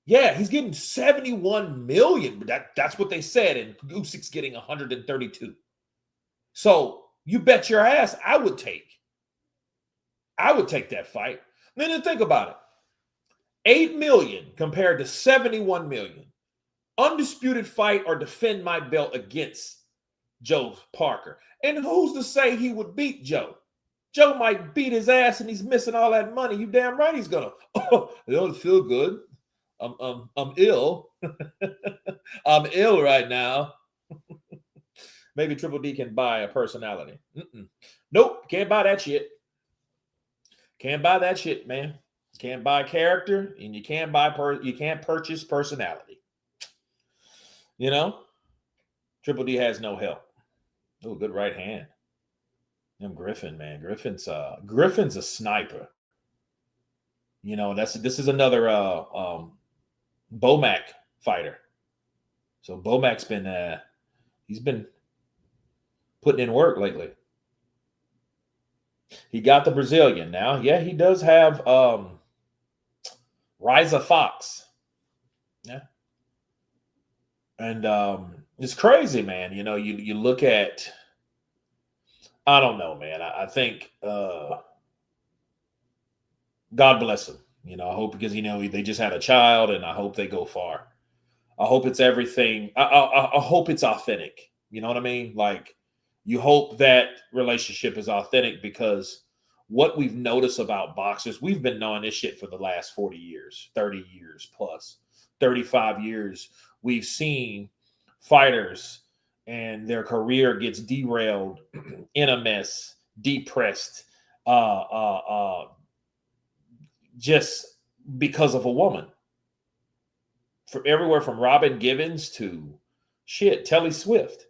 Yeah, he's getting 71 million. That's what they said, and Usyk's getting 132. So you bet your ass I would take that fight. Then think about it. 8 million compared to 71 million. Undisputed fight or defend my belt against Joe Parker. And who's to say he would beat Joe? Joe might beat his ass and he's missing all that money. You damn right he's gonna. Oh, it don't feel good. I'm ill. I'm ill right now. Maybe Triple D can buy a personality. Nope, can't buy that shit. Can't buy that shit, man. You can't buy character, and you can't you can't purchase personality. Triple D has no help. Oh, good right hand. Griffin, man. Griffin's a sniper. This is another Bomac fighter. So Bomac's been He's been putting in work lately. He got the Brazilian now. Yeah, he does have Riza Fox. Yeah. And it's crazy, man. You know, you look at, I don't know, man. I think God bless him. You know, I hope, because, you know, they just had a child, and I hope they go far. I hope it's everything. I hope it's authentic. You know what I mean? Like, you hope that relationship is authentic, because what we've noticed about boxers, we've been knowing this shit for the last 40 years, 30 years plus, 35 years. We've seen fighters and their career gets derailed, in a mess, depressed, just because of a woman. From everywhere from Robin Givens to Telly Swift.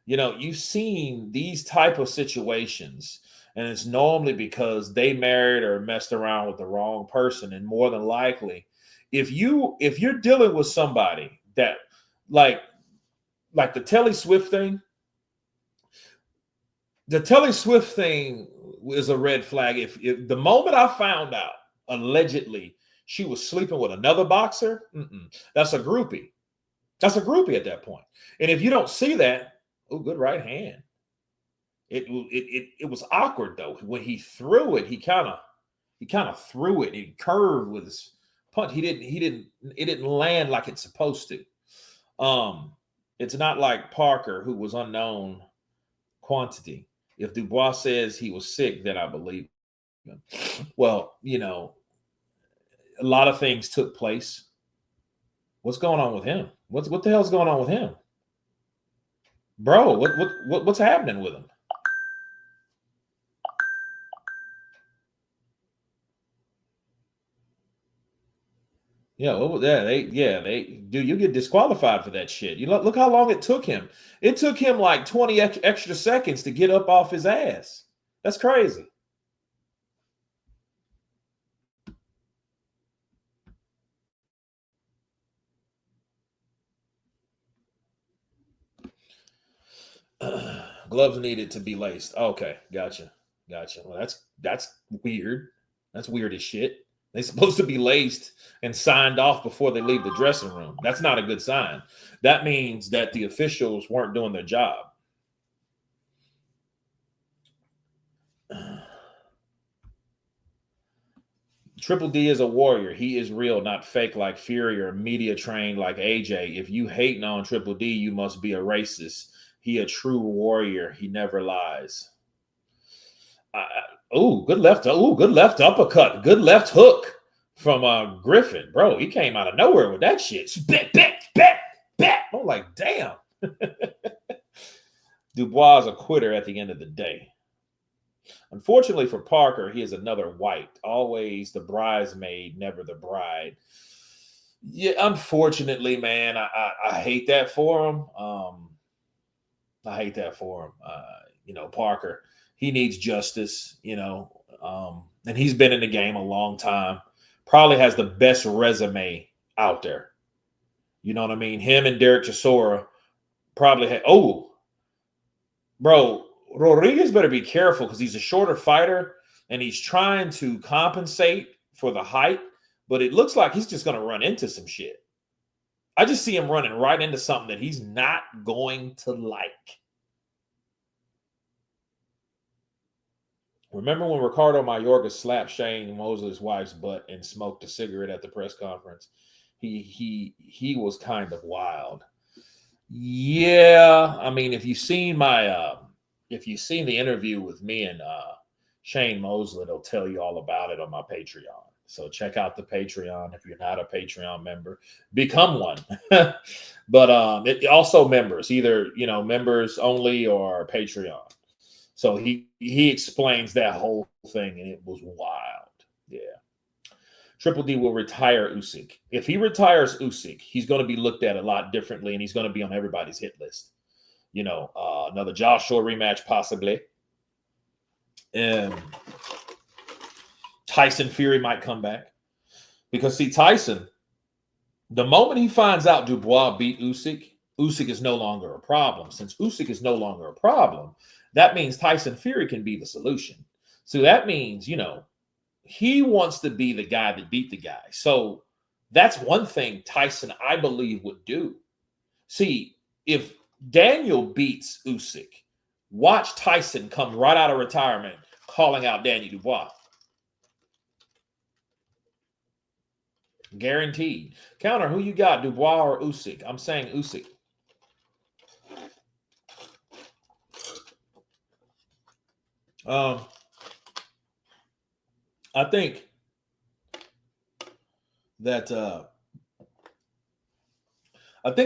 You know, you've seen these type of situations, and it's normally because they married or messed around with the wrong person. And more than likely, if you're dealing with somebody that like the Telly Swift thing, is a red flag. If the moment I found out allegedly she was sleeping with another boxer, that's a groupie. That's a groupie at that point. And if you don't see that, oh, good right hand. It was awkward though. When he threw it, he kind of threw it. He curved with his punch. It didn't land like it's supposed to. It's not like Parker, who was unknown quantity. If Dubois says he was sick, then I believe him. Well, you know, a lot of things took place. What's going on with him? What the hell's going on with him? Bro, what's happening with him? Yeah, what was that? You get disqualified for that shit. You look how long it took him. It took him like 20 extra seconds to get up off his ass. That's crazy. Gloves needed to be laced. Okay, gotcha. Well, that's weird. That's weird as shit. They're supposed to be laced and signed off before they leave the dressing room. That's not a good sign. That means that the officials weren't doing their job. Triple D is a warrior. He is real, not fake like Fury or media trained like AJ. If you hating on Triple D, you must be a racist. He a true warrior. He never lies. Good left uppercut. Good left hook from Griffin. Bro, he came out of nowhere with that shit. Bet. I'm like, damn. Dubois is a quitter at the end of the day. Unfortunately for Parker, he is another white. Always the bridesmaid, never the bride. Yeah, unfortunately, man, I hate that for him. I hate that for him. You know, Parker, he needs justice, you know, and he's been in the game a long time. Probably has the best resume out there. You know what I mean? Him and Derek Chisora probably had, bro, Rodriguez better be careful because he's a shorter fighter and he's trying to compensate for the height, but it looks like he's just going to run into some shit. I just see him running right into something that he's not going to like. Remember when Ricardo Mayorga slapped Shane Mosley's wife's butt and smoked a cigarette at the press conference? He was kind of wild. Yeah, I mean, if you've seen the interview with me and Shane Mosley, it'll tell you all about it on my Patreon. So check out the Patreon. If you're not a Patreon member, become one. But it also members, either, you know, members only or Patreon. So he explains that whole thing, and it was wild. Yeah. Triple D will retire Usyk. If he retires Usyk, he's going to be looked at a lot differently, and he's going to be on everybody's hit list. You know, another Joshua rematch possibly. And Tyson Fury might come back. Because, see, Tyson, the moment he finds out Dubois beat Usyk, Usyk is no longer a problem. Since Usyk is no longer a problem, that means Tyson Fury can be the solution. So that means, he wants to be the guy that beat the guy. So that's one thing Tyson, I believe, would do. See, if Daniel beats Usyk, watch Tyson come right out of retirement calling out Daniel Dubois. Guaranteed. Counter, who you got, Dubois or Usyk? I'm saying Usyk. I think that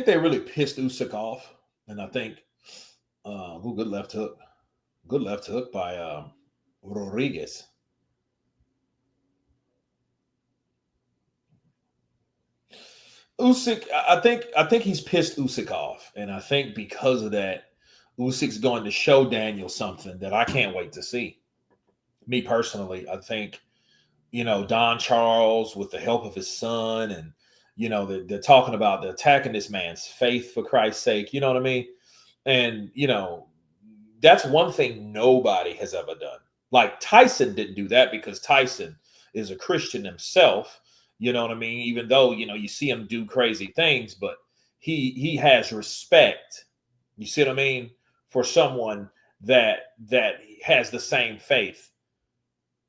they really pissed Usyk off, and I think good left hook by Rodriguez. Usyk, I think he's pissed Usyk off, and I think because of that, Usyk's going to show Daniel something that I can't wait to see. Me personally, I think, Don Charles, with the help of his son, and they're talking about attacking this man's faith, for Christ's sake. You know what I mean? And that's one thing nobody has ever done. Like Tyson didn't do that because Tyson is a Christian himself. You know what I mean? Even though, you see him do crazy things, but he has respect. You see what I mean? For someone that has the same faith.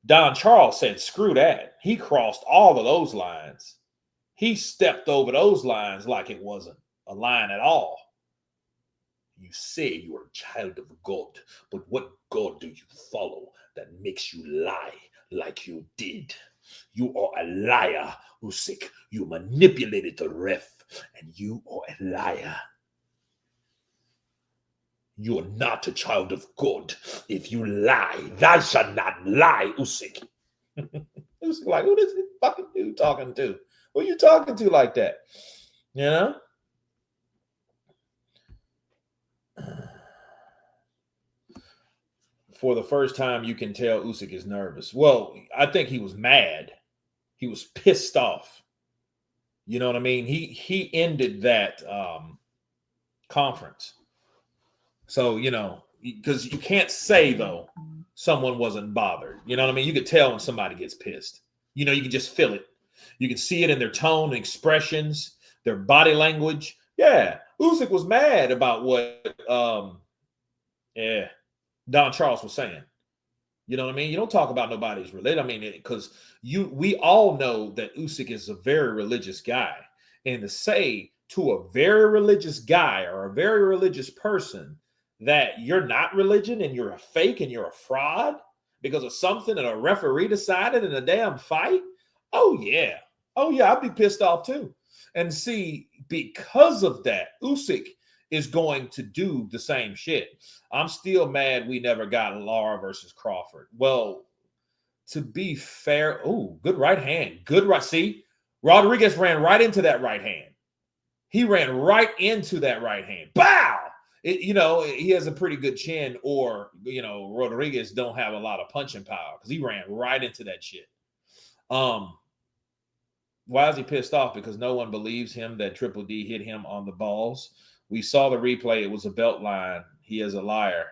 Don Charles said, screw that. He crossed all of those lines. He stepped over those lines like it wasn't a line at all. You say you are a child of God, but what God do you follow that makes you lie like you did? You are a liar, Usyk. You manipulated the ref, and you are a liar. You are not a child of God. If you lie, thou shalt not lie, Usyk. Usyk like, who is this fucking dude talking to? Who are you talking to like that? For the first time, you can tell Usyk is nervous. Well, I think he was mad. He was pissed off. You know what I mean? He ended that conference. So, because you can't say, though, someone wasn't bothered. You know what I mean? You could tell when somebody gets pissed. You can just feel it. You can see it in their tone and expressions, their body language. Yeah, Usyk was mad about what Don Charles was saying. You know what I mean? You don't talk about nobody's religion. I mean, because we all know that Usyk is a very religious guy. And to say to a very religious guy or a very religious person that you're not religion and you're a fake and you're a fraud because of something that a referee decided in a damn fight. Oh yeah, I'd be pissed off too. And see, because of that, Usyk is going to do the same shit. I'm still mad we never got Lara versus Crawford. Well, to be fair, good right hand. Good right. See, Rodriguez ran right into that right hand. He ran right into that right hand. Bow! He has a pretty good chin, or, Rodriguez don't have a lot of punching power because he ran right into that shit. Why is he pissed off? Because no one believes him that Triple D hit him on the balls. We saw the replay. It was a belt line. He is a liar.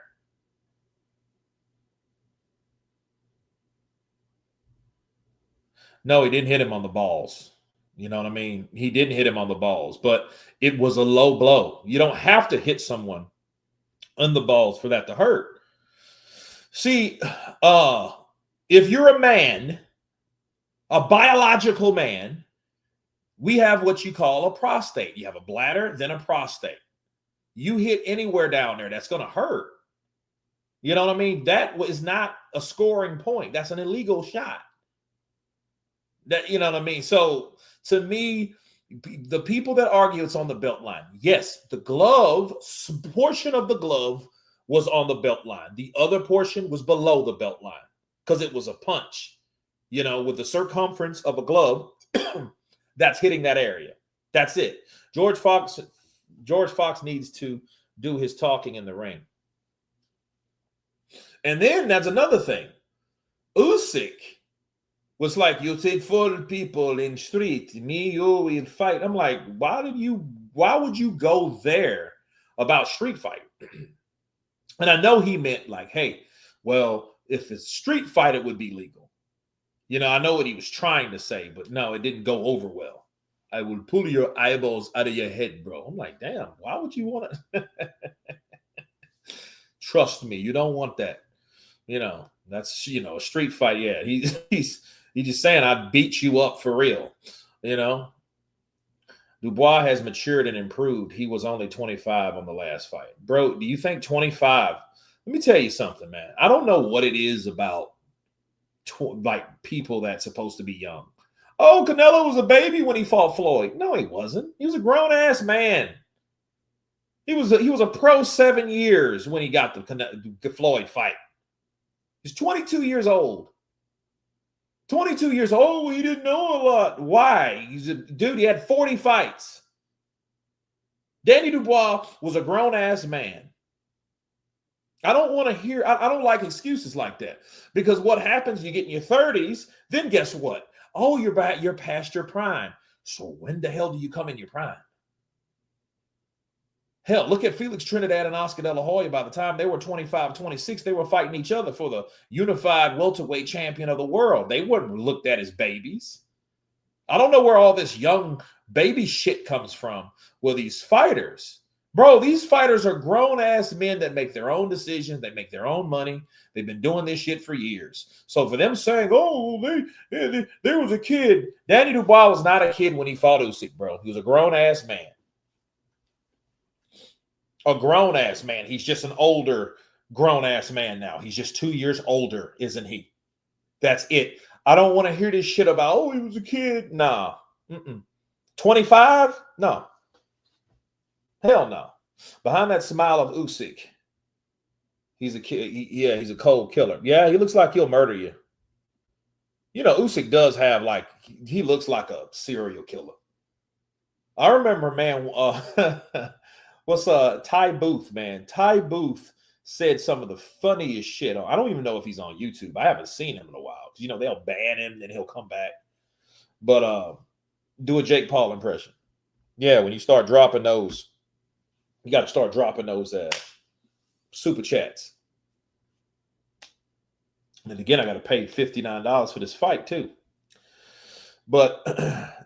No, he didn't hit him on the balls. You know what I mean? He didn't hit him on the balls, but it was a low blow. You don't have to hit someone on the balls for that to hurt. See, if you're a man, a biological man, we have what you call a prostate. You have a bladder, then a prostate. You hit anywhere down there, that's going to hurt. You know what I mean? That is not a scoring point. That's an illegal shot. You know what I mean? So to me, the people that argue it's on the belt line, yes, the glove, portion of the glove was on the belt line. The other portion was below the belt line because it was a punch, with the circumference of a glove that's hitting that area. That's it. George Fox needs to do his talking in the ring. And then that's another thing. Usyk was like, you take 4 people in street, me, you, we'll fight. I'm like, why did you you go there about street fight? And I know he meant like, hey, well, if it's street fight, it would be legal. You know, I know what he was trying to say, but no, it didn't go over well. I will pull your eyeballs out of your head, bro. I'm like, damn, why would you want to? Trust me, you don't want that. You know, that's, you know, a street fight. Yeah, he's just saying, I beat you up for real. You know, Dubois has matured and improved. He was only 25 on the last fight. Bro, do you think 25? Let me tell you something, man. I don't know what it is about like people that's supposed to be young. Oh, Canelo was a baby when he fought Floyd. No, he wasn't. He was a grown-ass man. He was a pro 7 years when he got the Floyd fight. He's 22 years old. 22 years old. He didn't know a lot. Why? Dude, he had 40 fights. Danny Dubois was a grown-ass man. I don't want to hear, I don't like excuses like that. Because what happens, you get in your 30s, then guess what? Oh, you're past your prime. So when the hell do you come in your prime? Hell, look at Felix Trinidad and Oscar De La Hoya. By the time they were 25, 26, they were fighting each other for the unified welterweight champion of the world. They weren't looked at as babies. I don't know where all this young baby shit comes from with these fighters. Bro, these fighters are grown-ass men that make their own decisions. They make their own money. They've been doing this shit for years. So for them saying, oh, there was a kid. Danny Dubois was not a kid when he fought Usyk, bro. He was a grown-ass man. A grown-ass man. He's just an older grown-ass man now. He's just 2 years older, isn't he? That's it. I don't want to hear this shit about, oh, he was a kid. Nah. 25? No. Hell no. Behind that smile of Usyk, he's a kid. He's a cold killer. Yeah, he looks like he'll murder you. You know, Usyk does have like, he looks like a serial killer. I remember, man, what's Ty Booth, man? Ty Booth said some of the funniest shit. I don't even know if he's on YouTube. I haven't seen him in a while. You know, they'll ban him, then he'll come back. But do a Jake Paul impression. Yeah, when you start dropping those, you got to start dropping those super chats. And again, I got to pay $59 for this fight too. But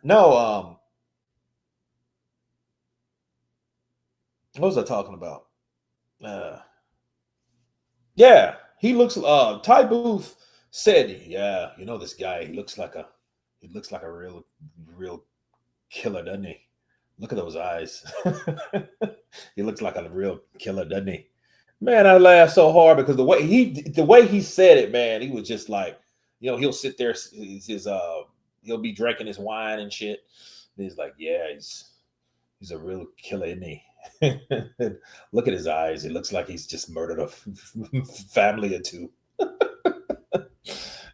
no, what was I talking about? Yeah, he looks. Ty Booth said, "Yeah, you know this guy. He looks like a real killer, doesn't he? Look at those eyes. He looks like a real killer, doesn't he?" Man, I laughed so hard because the way he said it, man, he was just like, you know, he'll sit there, he'll be drinking his wine and shit. And he's like, yeah, he's a real killer, isn't he? Look at his eyes. It looks like he's just murdered a family or two. That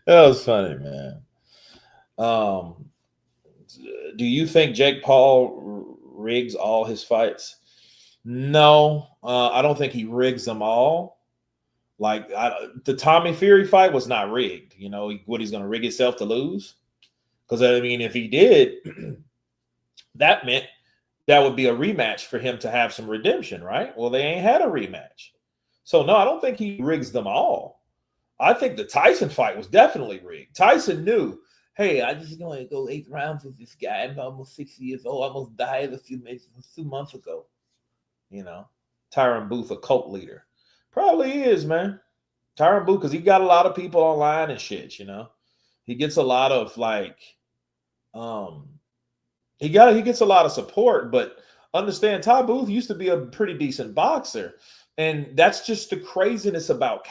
was funny, man. Do you think Jake Paul rigs all his fights? No, I don't think he rigs them all. Like the Tommy Fury fight was not rigged. You know what, he's going to rig himself to lose? Because I mean, if he did, that meant that would be a rematch for him to have some redemption, right? Well, they ain't had a rematch. So no, I don't think he rigs them all. I think the Tyson fight was definitely rigged. Tyson knew, hey, I just going to go 8 rounds with this guy. I'm almost 60 years old. I almost died a few months ago. You know, Tyron Booth, a cult leader. Probably is, man. Tyron Booth, because he got a lot of people online and shit, you know. He gets a lot of like, he gets a lot of support, but understand Ty Booth used to be a pretty decent boxer. And that's just the craziness about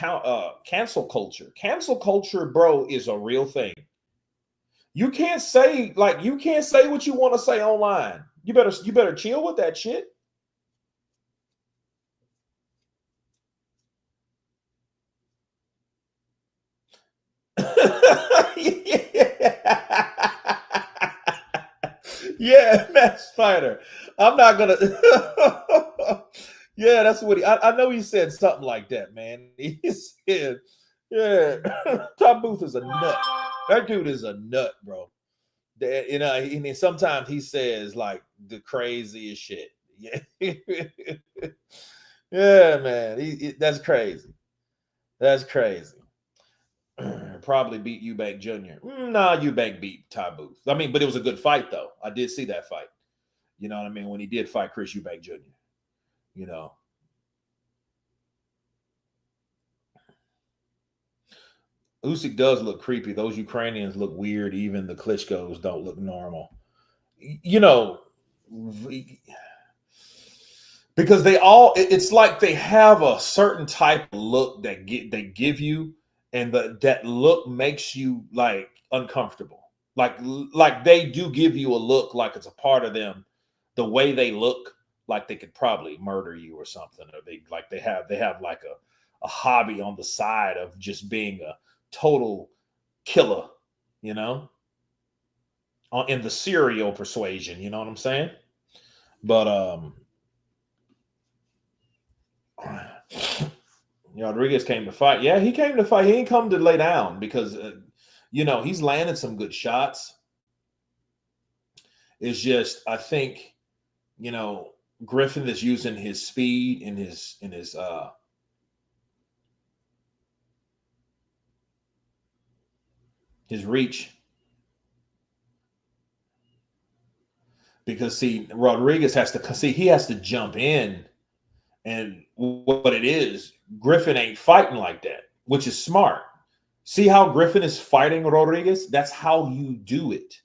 cancel culture. Cancel culture, bro, is a real thing. You can't say what you want to say online. You better chill with that shit. Yeah, match fighter. I'm not gonna. Yeah, that's what I know. He said something like that, man. He said, "Yeah, Tom Booth is a nut. That dude is a nut, bro. You know, and then sometimes he says like the craziest shit. Yeah, yeah, man. That's crazy. That's crazy. Probably beat Eubank Jr. Nah, Eubank beat Ty Booth. I mean, but it was a good fight though. I did see that fight. You know what I mean? When he did fight Chris Eubank Jr. You know. Usyk does look creepy. Those Ukrainians look weird. Even the Klitschko's don't look normal. You know, because they all it's like they have a certain type of look that they give you, and that look makes you like uncomfortable. Like they do give you a look like it's a part of them. The way they look like they could probably murder you or something, or they have like a hobby on the side of just being a total killer, you know, in the serial persuasion, you know what I'm saying? But Rodriguez came to fight. Yeah, he came to fight. He ain't come to lay down because you know, he's landed some good shots. It's just I think, you know, Griffin is using his speed and his reach. Because see, Rodriguez has to jump in, and what it is, Griffin ain't fighting like that, which is smart. See how Griffin is fighting Rodriguez? That's how you do it.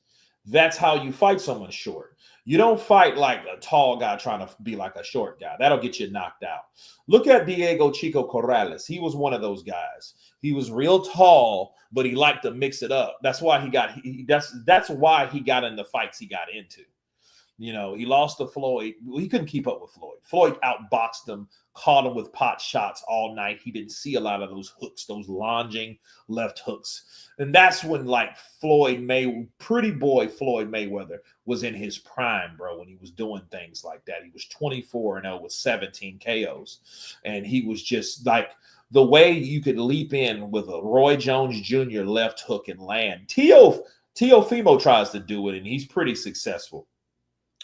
That's how you fight someone short. You don't fight like a tall guy trying to be like a short guy. That'll get you knocked out. Look at Diego Chico Corrales. He was one of those guys. He was real tall, but he liked to mix it up. That's why that's why he got in the fights he got into. You know, he lost to Floyd. He couldn't keep up with Floyd. Floyd outboxed him, caught him with pot shots all night. He didn't see a lot of those hooks, those lunging left hooks. And that's when, like, pretty boy Floyd Mayweather was in his prime, bro, when he was doing things like that. He was 24-0 with 17 KOs. And he was just like the way you could leap in with a Roy Jones Jr. left hook and land. Teofimo tries to do it, and he's pretty successful.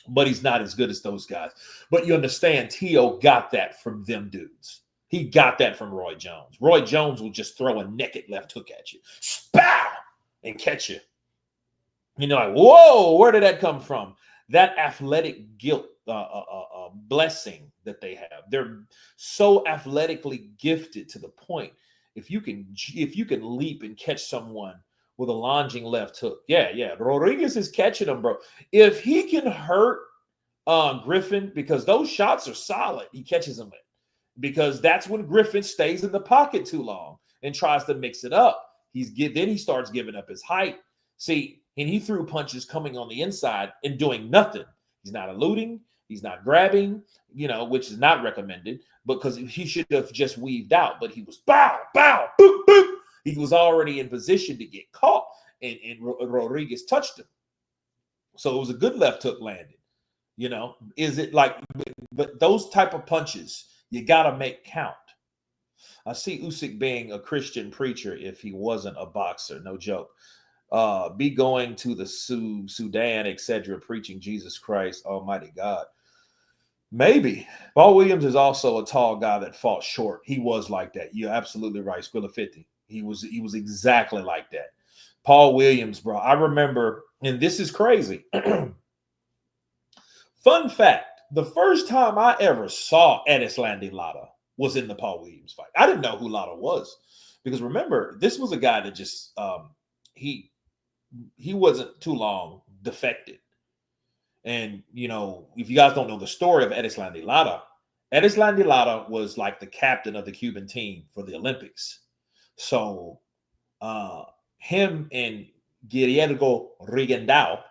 But he's not as good as those guys. But you understand, Tio got that from them dudes. He got that from Roy Jones. Roy Jones will just throw a naked left hook at you. Spow! And catch you. You know, like, whoa, where did that come from? That athletic guilt, blessing that they have. They're so athletically gifted to the point. If you can leap and catch someone with a lunging left hook. Yeah. Rodriguez is catching him, bro. If he can hurt Griffin, because those shots are solid, he catches him in. Because that's when Griffin stays in the pocket too long and tries to mix it up. Then he starts giving up his height. See, and he threw punches coming on the inside and doing nothing. He's not eluding. He's not grabbing, you know, which is not recommended because he should have just weaved out. But he was bow, bow, boop, boop. He was already in position to get caught, and Rodriguez touched him. So it was a good left hook landed. You know, is it like, but those type of punches, you got to make count. I see Usyk being a Christian preacher if he wasn't a boxer. No joke. Be going to the Sudan, etc., preaching Jesus Christ, Almighty God. Maybe. Paul Williams is also a tall guy that fought short. He was like that. You're absolutely right. Squilla 50. He was exactly like that. Paul Williams, bro. I remember, and this is crazy. Fun fact, the first time I ever saw Erislandy Lara was in the Paul Williams fight. I didn't know who Lara was because remember, this was a guy that just, he wasn't too long defected. And, you know, if you guys don't know the story of Erislandy Lara was like the captain of the Cuban team for the Olympics. So him and Guillermo Rigondeaux,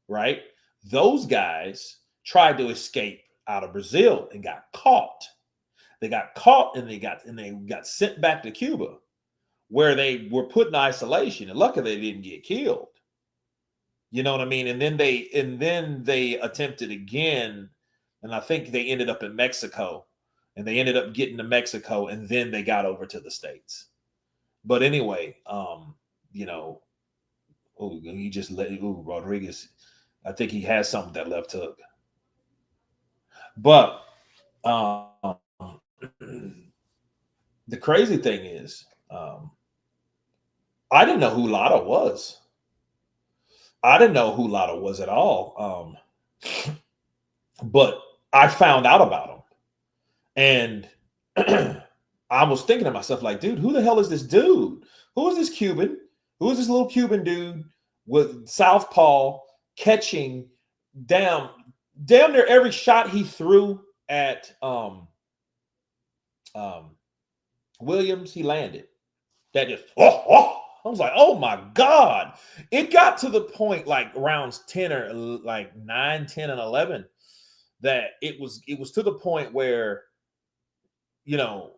right? Those guys tried to escape out of Brazil and got caught. They got caught and they got sent back to Cuba, where they were put in isolation. And luckily they didn't get killed. You know what I mean? And then they attempted again, and I think they ended up in Mexico, and they ended up getting to Mexico, and then they got over to the States. But anyway, you know, Oh, he just let Rodriguez. I think he has something that left hook. But the crazy thing is, I didn't know who Lara was. I didn't know who Lara was at all. But I found out about him. And I was thinking to myself, like, dude, who the hell is this dude? Who is this Cuban? Who is this little Cuban dude with southpaw catching damn near every shot he threw at Williams, he landed. That just I was like, oh my God. It got to the point like rounds 10 or like 9, 10, and 11 that it was to the point where, you know,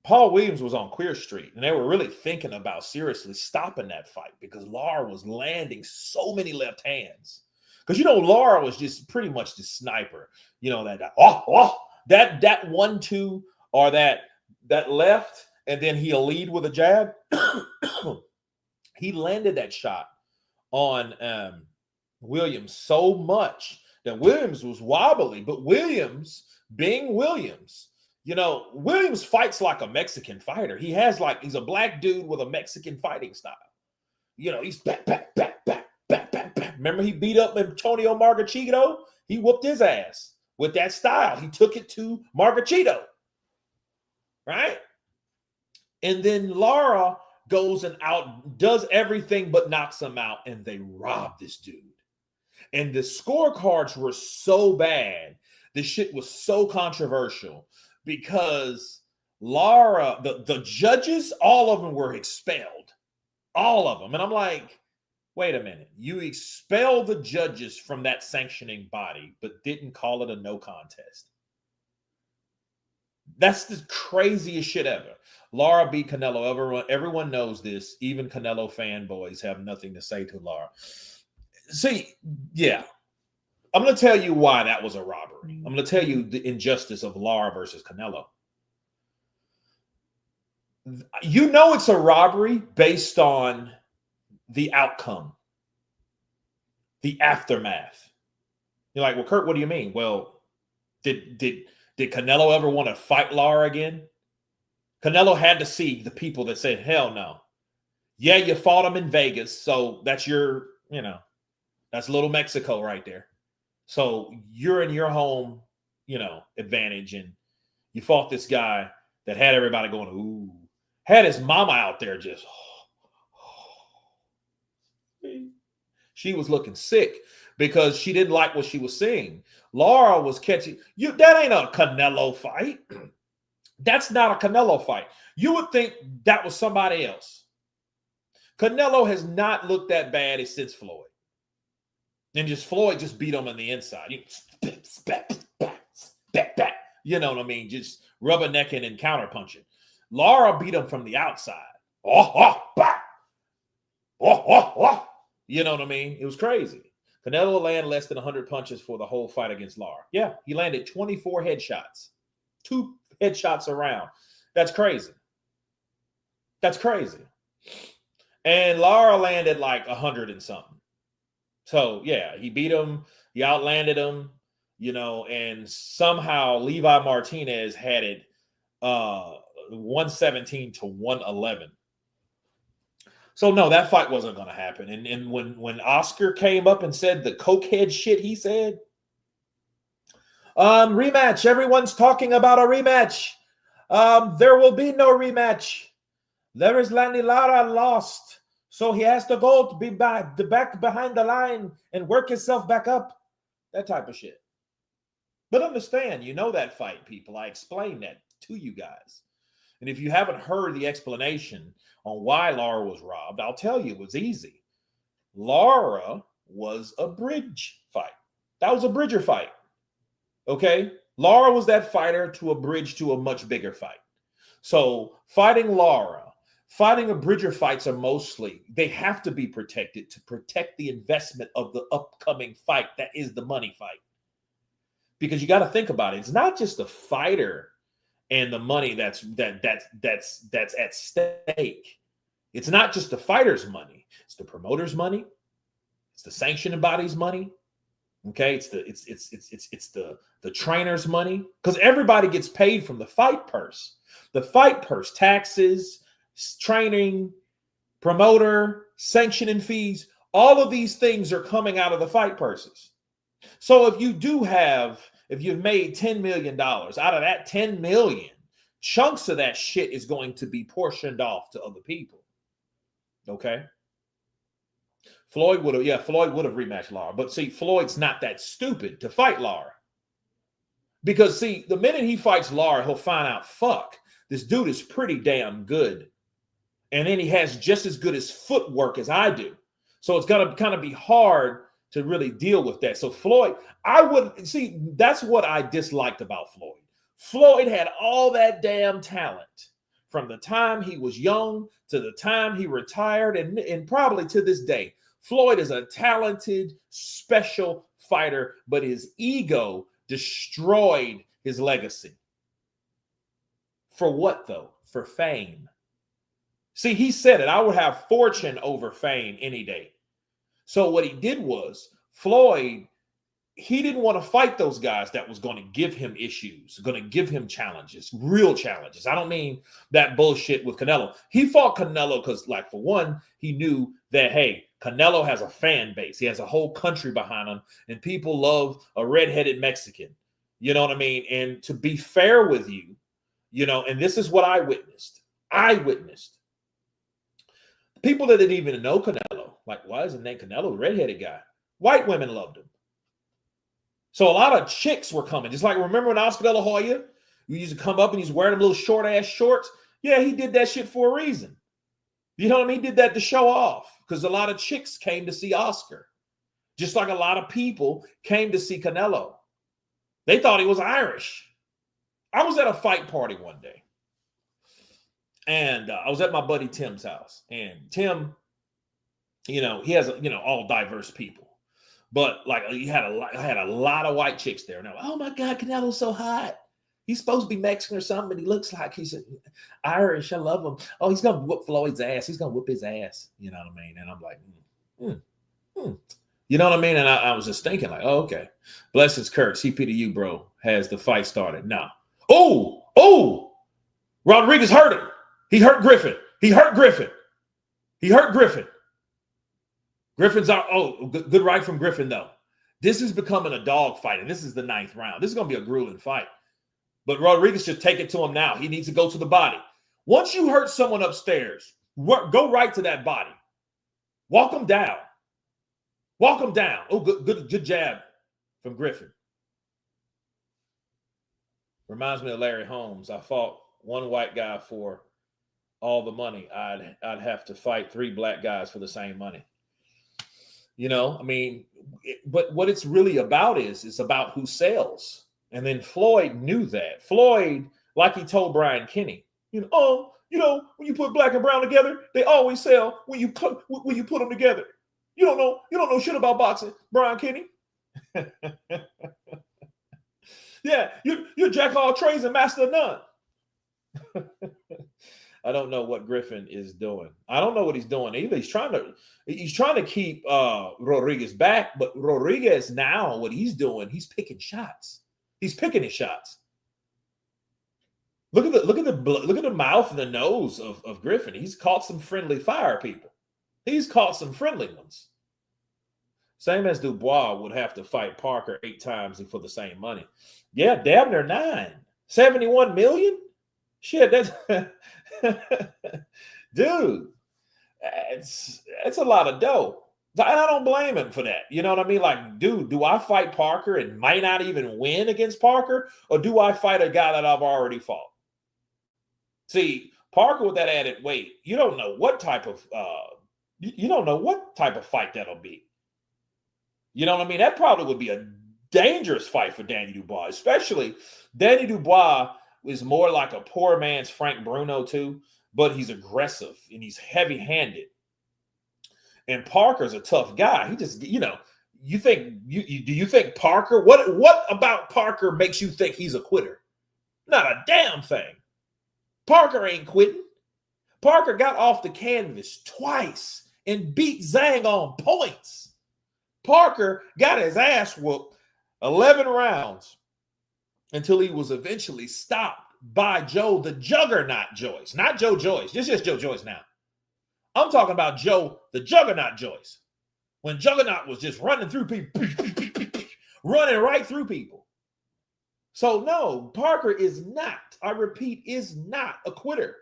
Paul Williams was on Queer Street and they were really thinking about seriously stopping that fight because Lara was landing so many left hands. Because, you know, Lara was just pretty much the sniper. You know, that 1-2 or that left, and then he'll lead with a jab. He landed that shot on Williams so much that Williams was wobbly. But Williams, being Williams, you know, Williams fights like a Mexican fighter. He's a black dude with a Mexican fighting style. You know, he's back. Remember he beat up Antonio Margachito? He whooped his ass with that style. He took it to Margachito, right? And then Lara goes and does everything but knocks him out, and they rob this dude. And the scorecards were so bad. This shit was so controversial because Lara, the judges, all of them were expelled. All of them. And I'm like, wait a minute. You expelled the judges from that sanctioning body, but didn't call it a no contest. That's the craziest shit ever. Lara beat Canelo. Everyone knows this. Even Canelo fanboys have nothing to say to Lara. See, yeah. I'm going to tell you why that was a robbery. I'm going to tell you the injustice of Lara versus Canelo. You know it's a robbery based on the outcome, the aftermath. You're like, well, Kurt, what do you mean? Well, did Canelo ever want to fight Lara again? Canelo had to see the people that said, hell no. Yeah, you fought him in Vegas, so that's your, you know, that's little Mexico right there. So you're in your home, you know, advantage, and you fought this guy that had everybody going, ooh, had his mama out there just, she was looking sick because she didn't like what she was seeing. Lara was catching you. That ain't a Canelo fight. That's not a Canelo fight. You would think that was somebody else. Canelo has not looked that bad since Floyd. And just Floyd just beat him on the inside. You know what I mean? Just rubbernecking and counterpunching. Lara beat him from the outside. You know what I mean? It was crazy. Canelo landed less than 100 punches for the whole fight against Lara. Yeah, he landed 24 headshots. 2 headshots around. That's crazy. That's crazy. And Lara landed like 100 and something. So, yeah, he beat him. He outlanded him, you know, and somehow Levi Martinez had it 117 to 111. So, no, that fight wasn't going to happen. And when Oscar came up and said the cokehead shit he said, rematch. Everyone's talking about a rematch. There will be no rematch. There is Lanny Lara lost. So he has to go to be back behind the line and work himself back up. That type of shit. But understand, you know that fight, people. I explained that to you guys. And if you haven't heard the explanation on why Lara was robbed, I'll tell you, it was easy. Lara was a bridge fight. That was a bridger fight. Okay? Lara was that fighter to a bridge to a much bigger fight. So fighting Lara, fighting a bridger fights are mostly, they have to be protected to protect the investment of the upcoming fight. That is the money fight. Because you got to think about it. It's not just the fighter and the money that's at stake. It's not just the fighter's money. It's the promoter's money. It's the sanctioning body's money. Okay, it's the trainer's money, because everybody gets paid from the fight purse. The fight purse, taxes, training, promoter, sanctioning fees, all of these things are coming out of the fight purses. So if you've made $10 million, out of that 10 million, chunks of that shit is going to be portioned off to other people. Okay. Floyd would have rematched Lara. But see, Floyd's not that stupid to fight Lara. Because see, the minute he fights Lara, he'll find out, fuck, this dude is pretty damn good. And then he has just as good as footwork as I do. So it's going to kind of be hard to really deal with that. So Floyd, that's what I disliked about Floyd. Floyd had all that damn talent from the time he was young to the time he retired, and probably to this day. Floyd is a talented, special fighter, but his ego destroyed his legacy. For what, though? For fame. See, he said it. I would have fortune over fame any day. So what he did was, Floyd, he didn't want to fight those guys that was going to give him issues, going to give him challenges, real challenges. I don't mean that bullshit with Canelo. He fought Canelo because, like, for one, he knew that, hey, Canelo has a fan base. He has a whole country behind him, and people love a redheaded Mexican. You know what I mean? And to be fair with you, and this is what I witnessed. People that didn't even know Canelo, like, why isn't that Canelo, the redheaded guy? White women loved him. So a lot of chicks were coming. Just like, remember when Oscar De La Hoya, you used to come up and he's wearing them little short-ass shorts? Yeah, he did that shit for a reason. You know what I mean? He did that to show off, because a lot of chicks came to see Oscar. Just like a lot of people came to see Canelo. They thought he was Irish. I was at a fight party one day. And I was at my buddy Tim's house. And Tim, he has, all diverse people. But like, I had a lot of white chicks there. And I'm like, oh my God, Canelo's so hot. He's supposed to be Mexican or something, but he looks like he's Irish. I love him. Oh, he's gonna whoop Floyd's ass. He's gonna whoop his ass. You know what I mean? And I'm like, you know what I mean? And I was just thinking, like, oh, okay. Bless his Kurt. CP to you, bro. Has the fight started? Now. Oh, Rodriguez hurt him. He hurt Griffin. Griffin's out. Oh, good right from Griffin, though. This is becoming a dog fight, and this is the 9th round. This is going to be a grueling fight. But Rodriguez should take it to him now. He needs to go to the body. Once you hurt someone upstairs, go right to that body. Walk him down. Oh, good jab from Griffin. Reminds me of Larry Holmes. I fought one white guy for all the money. I'd have to fight 3 black guys for the same money. But what it's really about is about who sells. And then Floyd knew that. Floyd, like he told Brian Kenny, when you put black and brown together, they always sell when you put them together. You don't know shit about boxing, Brian Kenny. Yeah, you're jack of all trades and master of none. I don't know what Griffin is doing. I don't know what he's doing either. He's trying to keep Rodriguez back, but Rodriguez now, what he's doing, he's picking shots. He's picking his shots. Look at the mouth and the nose of Griffin. He's caught some friendly fire people. He's caught some friendly ones. Same as Dubois would have to fight Parker 8 times for the same money. Yeah, damn near 9. 71 million? Shit, that's dude. It's a lot of dough. And I don't blame him for that. You know what I mean? Like, dude, do I fight Parker and might not even win against Parker? Or do I fight a guy that I've already fought? See, Parker with that added weight, you don't know what type of fight that'll be. You know what I mean? That probably would be a dangerous fight for Danny Dubois, especially Danny Dubois is more like a poor man's Frank Bruno too, but he's aggressive and he's heavy-handed. And Parker's a tough guy. He just, do you think Parker, what about Parker makes you think he's a quitter? Not a damn thing. Parker ain't quitting. Parker got off the canvas twice and beat Zhang on points. Parker got his ass whooped 11 rounds until he was eventually stopped by Joe the Juggernaut Joyce. Not Joe Joyce. This is Joe Joyce now. I'm talking about Joe the Juggernaut Joyce. When Juggernaut was just running through people, running right through people. So no, Parker is not, I repeat, is not a quitter.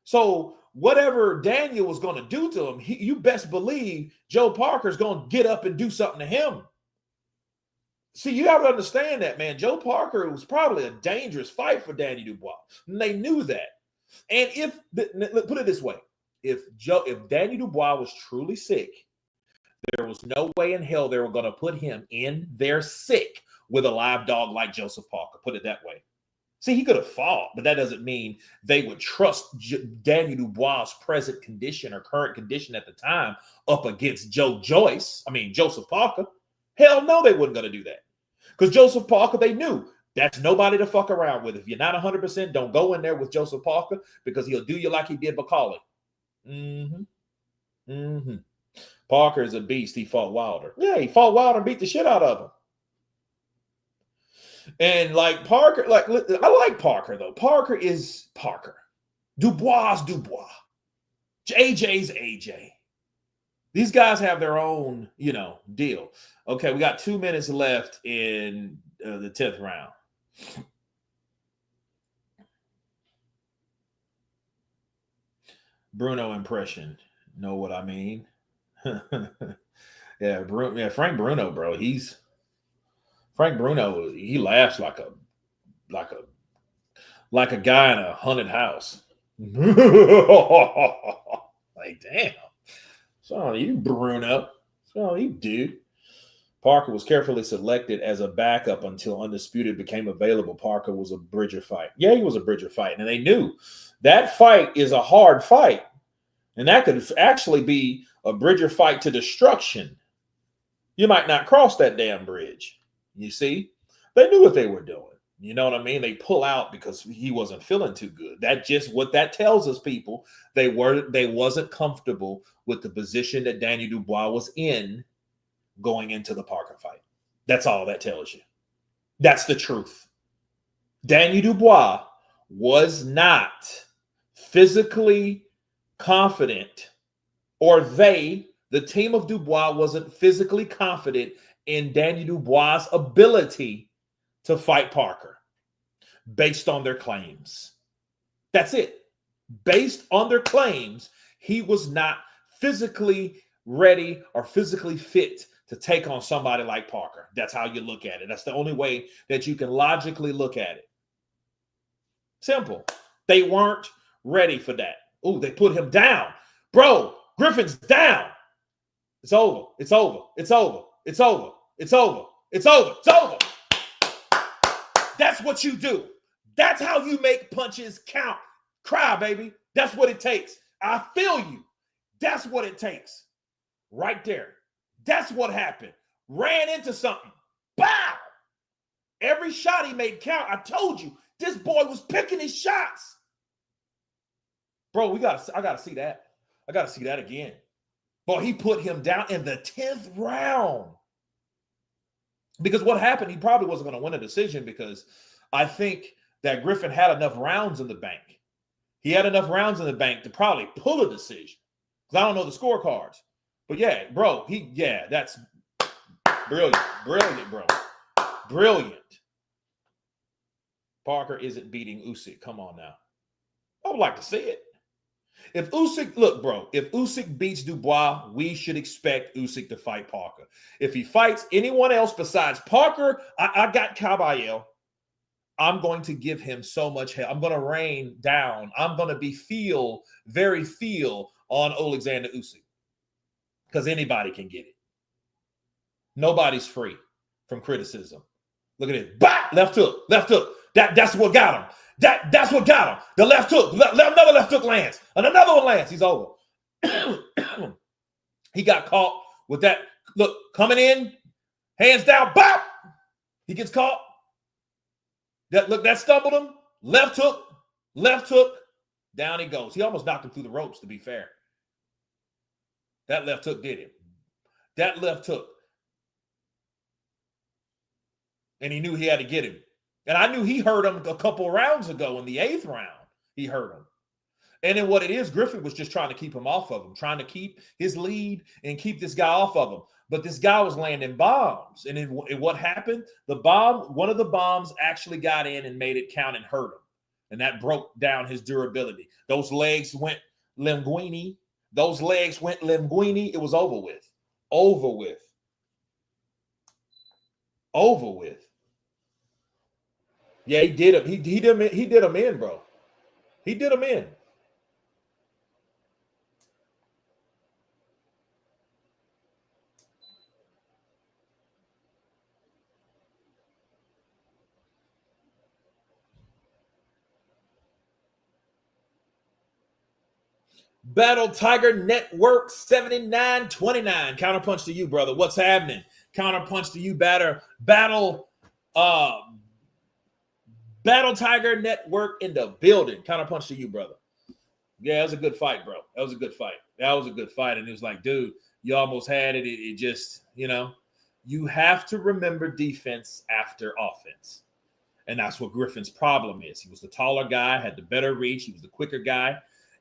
So whatever Daniel was going to do to him, you best believe Joe Parker's going to get up and do something to him. See, you have to understand that, man. Joe Parker was probably a dangerous fight for Danny Dubois. And they knew that. And put it this way, if Danny Dubois was truly sick, there was no way in hell they were going to put him in there sick with a live dog like Joseph Parker. Put it that way. See, he could have fought, but that doesn't mean they would trust Danny Dubois' present condition or current condition at the time up against Joseph Parker. Hell no, they wasn't going to do that. Because Joseph Parker, they knew that's nobody to fuck around with. If you're not 100%, don't go in there with Joseph Parker because he'll do you like he did Macaulay. Parker is a beast. He fought Wilder. Yeah, he fought Wilder and beat the shit out of him. And like Parker, I like Parker though. Parker is Parker. Dubois is Dubois. AJ's AJ. These guys have their own, deal. Okay, we got 2 minutes left in the 10th round. Bruno impression. Know what I mean? Yeah, Frank Bruno, bro. Frank Bruno. He laughs like a guy in a haunted house. Like, damn. So you, Bruno. So you, dude. Parker was carefully selected as a backup until Undisputed became available. Parker was a Bridger fight. Yeah, he was a Bridger fight. And they knew that fight is a hard fight. And that could actually be a Bridger fight to destruction. You might not cross that damn bridge. You see? They knew what they were doing. You know what I mean? They pull out because he wasn't feeling too good. That just what that tells us, people. They wasn't comfortable with the position that Danny Dubois was in going into the Parker fight. That's all that tells you. That's the truth. Danny Dubois was not physically confident, or the team of Dubois wasn't physically confident in Danny Dubois' ability to fight Parker based on their claims. That's it. Based on their claims, he was not physically ready or physically fit to take on somebody like Parker. That's how you look at it. That's the only way that you can logically look at it. Simple. They weren't ready for that. Oh, they put him down. Bro, Griffin's down. It's over. It's over. It's over. It's over. It's over. It's over. It's over. That's what you do. That's how you make punches count. Cry, baby. That's what it takes. I feel you. That's what it takes. Right there. That's what happened. Ran into something. Bow. Every shot he made count. I told you, this boy was picking his shots. Bro, I gotta see that. I gotta see that again. Boy, he put him down in the 10th round. Because what happened, he probably wasn't going to win a decision because I think that Griffin had enough rounds in the bank. He had enough rounds in the bank to probably pull a decision. Because I don't know the scorecards. But yeah, bro, that's brilliant. Brilliant, bro. Brilliant. Parker isn't beating Usyk. Come on now. I would like to see it. If Usyk beats Dubois, we should expect Usyk to fight Parker. If he fights anyone else besides Parker, I got Caballero. I'm going to give him so much hell. I'm going to rain down. I'm going to be very feel on Alexander Usyk. Because anybody can get it. Nobody's free from criticism. Look at this. Bah! Left hook. That's what got him. That's what got him. The left hook. Another left hook lands. And another one lands. He's over. He got caught with that. Look, coming in. Hands down. Bop. He gets caught. That stumbled him. Left hook. Down he goes. He almost knocked him through the ropes, to be fair. That left hook did him. That left hook. And he knew he had to get him. And I knew he hurt him a couple rounds ago in the 8th round. He hurt him. And then what it is, Griffin was just trying to keep him off of him, trying to keep his lead and keep this guy off of him. But this guy was landing bombs. And then what happened? One of the bombs actually got in and made it count and hurt him. And that broke down his durability. Those legs went linguini. It was over with. Over with. Yeah, he did him. He did him in, bro. He did him in. Battle Tiger Network 7929. Counterpunch to you, brother. What's happening? Counterpunch to you, Battle Tiger Network in the building. Counterpunch to you, brother. Yeah, that was a good fight, bro. That was a good fight. And it was like, dude, you almost had it. It just, you have to remember defense after offense. And that's what Griffin's problem is. He was the taller guy, had the better reach. He was the quicker guy.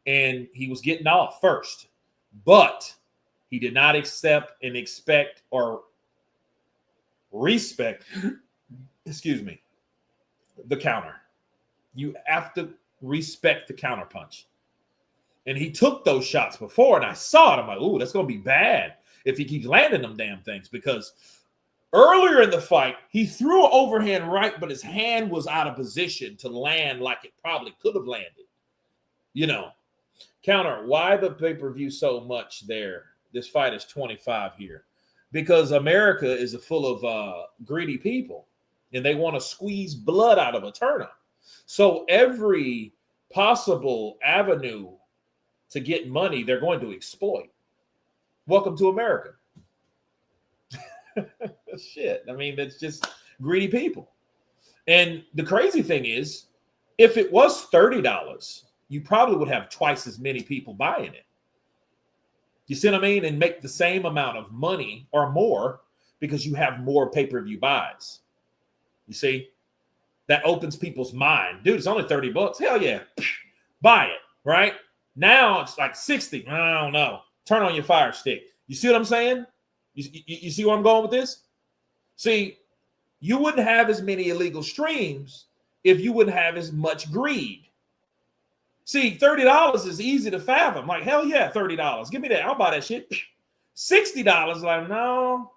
And he was getting off first. But he did not accept and expect or respect, the counter. You have to respect the counter punch. And he took those shots before, and I saw it. I'm like, ooh, that's going to be bad if he keeps landing them damn things. Because earlier in the fight, he threw an overhand right, but his hand was out of position to land like it probably could have landed. Counter, why the pay-per-view so much there? This fight is 25 here. Because America is full of greedy people, and they want to squeeze blood out of a turnip. So every possible avenue to get money, they're going to exploit. Welcome to America. Shit. I mean, that's just greedy people. And the crazy thing is, if it was $30, you probably would have twice as many people buying it. You see what I mean? And make the same amount of money or more because you have more pay-per-view buys. You see? That opens people's mind. Dude, it's only $30. Hell yeah. Buy it, right? Now it's like 60. I don't know. Turn on your fire stick. You see what I'm saying? You see where I'm going with this? See, you wouldn't have as many illegal streams if you wouldn't have as much greed. See, $30 is easy to fathom. Like, hell yeah, $30. Give me that. I'll buy that shit. $60, like, no.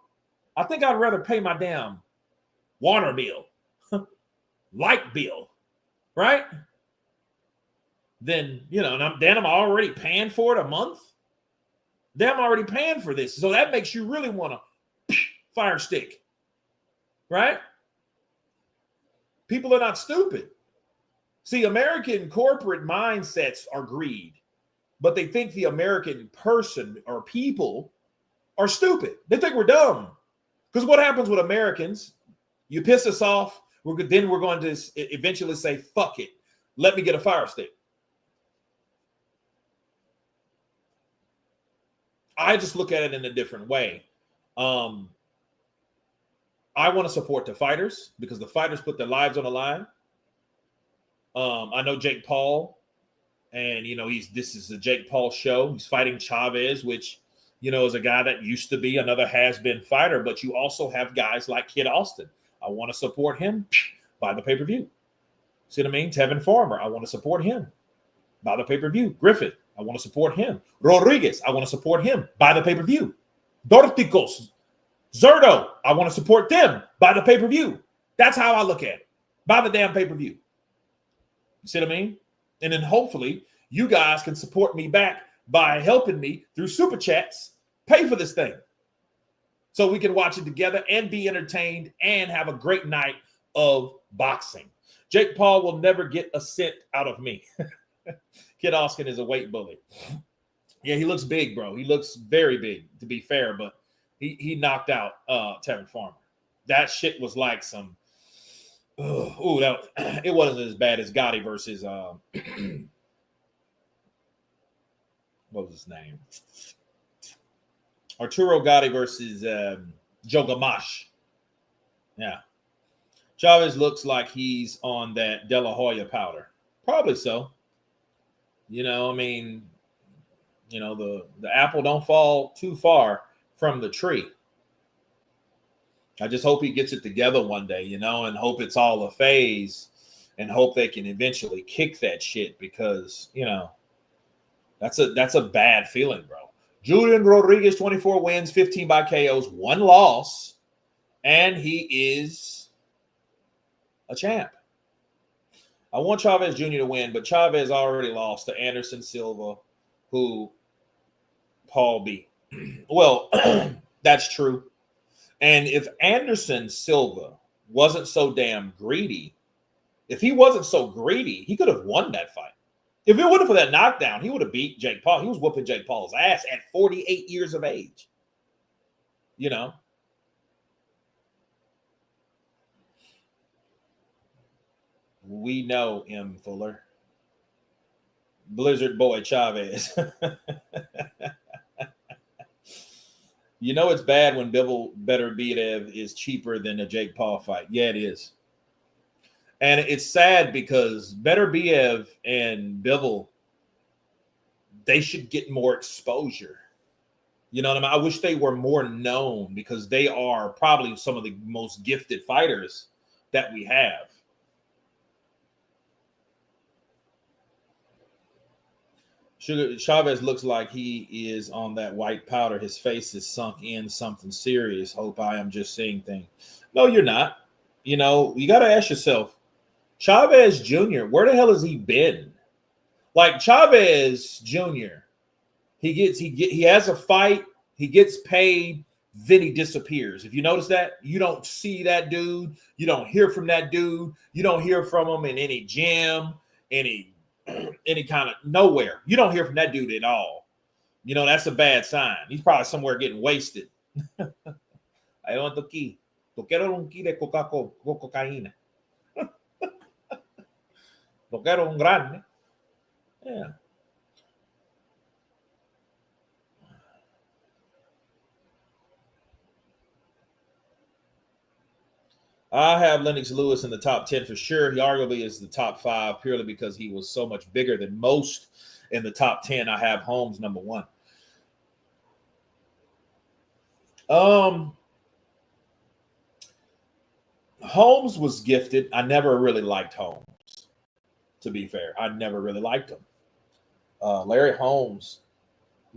I think I'd rather pay my damn water bill, light bill, right? Then, I'm already paying for it a month. Then I'm already paying for this. So that makes you really want to fire stick, right? People are not stupid. See, American corporate mindsets are greed, but they think the American person or people are stupid. They think we're dumb. Because what happens with Americans, you piss us off, then we're going to eventually say, fuck it, let me get a fire stick. I just look at it in a different way. I want to support the fighters because the fighters put their lives on the line. I know Jake Paul, and this is a Jake Paul show. He's fighting Chavez, which is a guy that used to be another has-been fighter. But you also have guys like Kid Austin. I want to support him. Buy the pay-per-view. See what I mean? Tevin Farmer. I want to support him. Buy the pay-per-view. Griffith. I want to support him. Rodriguez. I want to support him. Buy the pay-per-view. Dorticos. Zordo. I want to support them. Buy the pay-per-view. That's how I look at it. Buy the damn pay-per-view. You see what I mean? And then hopefully you guys can support me back by helping me through super chats, pay for this thing so we can watch it together and be entertained and have a great night of boxing. Jake Paul will never get a cent out of me. Kid Austin is a weight bully. Yeah, he looks big, bro. He looks very big, to be fair, but he knocked out Tevin Farmer. That shit was like some it wasn't as bad as Gotti versus what was his name? Arturo Gatti versus Joe Gamache. Yeah. Chavez looks like he's on that De La Hoya powder. Probably so. You know, I mean, you know, the apple don't fall too far from the tree. I just hope he gets it together one day, you know, and hope it's all a phase and hope they can eventually kick that shit because, you know, that's a bad feeling, bro. Julian Rodriguez, 24 wins, 15 by KOs, 1 loss, and he is a champ. I want Chavez Jr. to win, but Chavez already lost to Anderson Silva, who Paul beat. Well, that's true. And if Anderson Silva wasn't so damn greedy, if he wasn't so greedy, he could have won that fight. If it wasn't for that knockdown, he would have beat Jake Paul. He was whooping Jake Paul's ass at 48 years of age. You know? We know M. Fuller. Blizzard Boy Chavez. You know it's bad when Bivol Beterbiev is cheaper than a Jake Paul fight. Yeah, it is. And it's sad because Beterbiev and Bivol, they should get more exposure. You know what I mean? I wish they were more known because they are probably some of the most gifted fighters that we have. Chavez looks like he is on that white powder. His face is sunk in something serious. Hope I am just seeing things. No, you're not. You know, you got to ask yourself, Chavez Jr., where the hell has he been? Like Chavez Jr., he has a fight, he gets paid, then he disappears. If you notice that, you don't see that dude. You don't hear from that dude. You don't hear from him in any gym, any kind of nowhere. You don't hear from that dude at all. You know, that's a bad sign. He's probably somewhere getting wasted. I want the key. Quiero un key de cocaína. Quiero un grande. Yeah. I have Lennox Lewis in the top 10 for sure. He arguably is the top 5 purely because he was so much bigger than most in the top 10. I have Holmes number 1. Holmes was gifted. I never really liked Holmes, to be fair. I never really liked him. Larry Holmes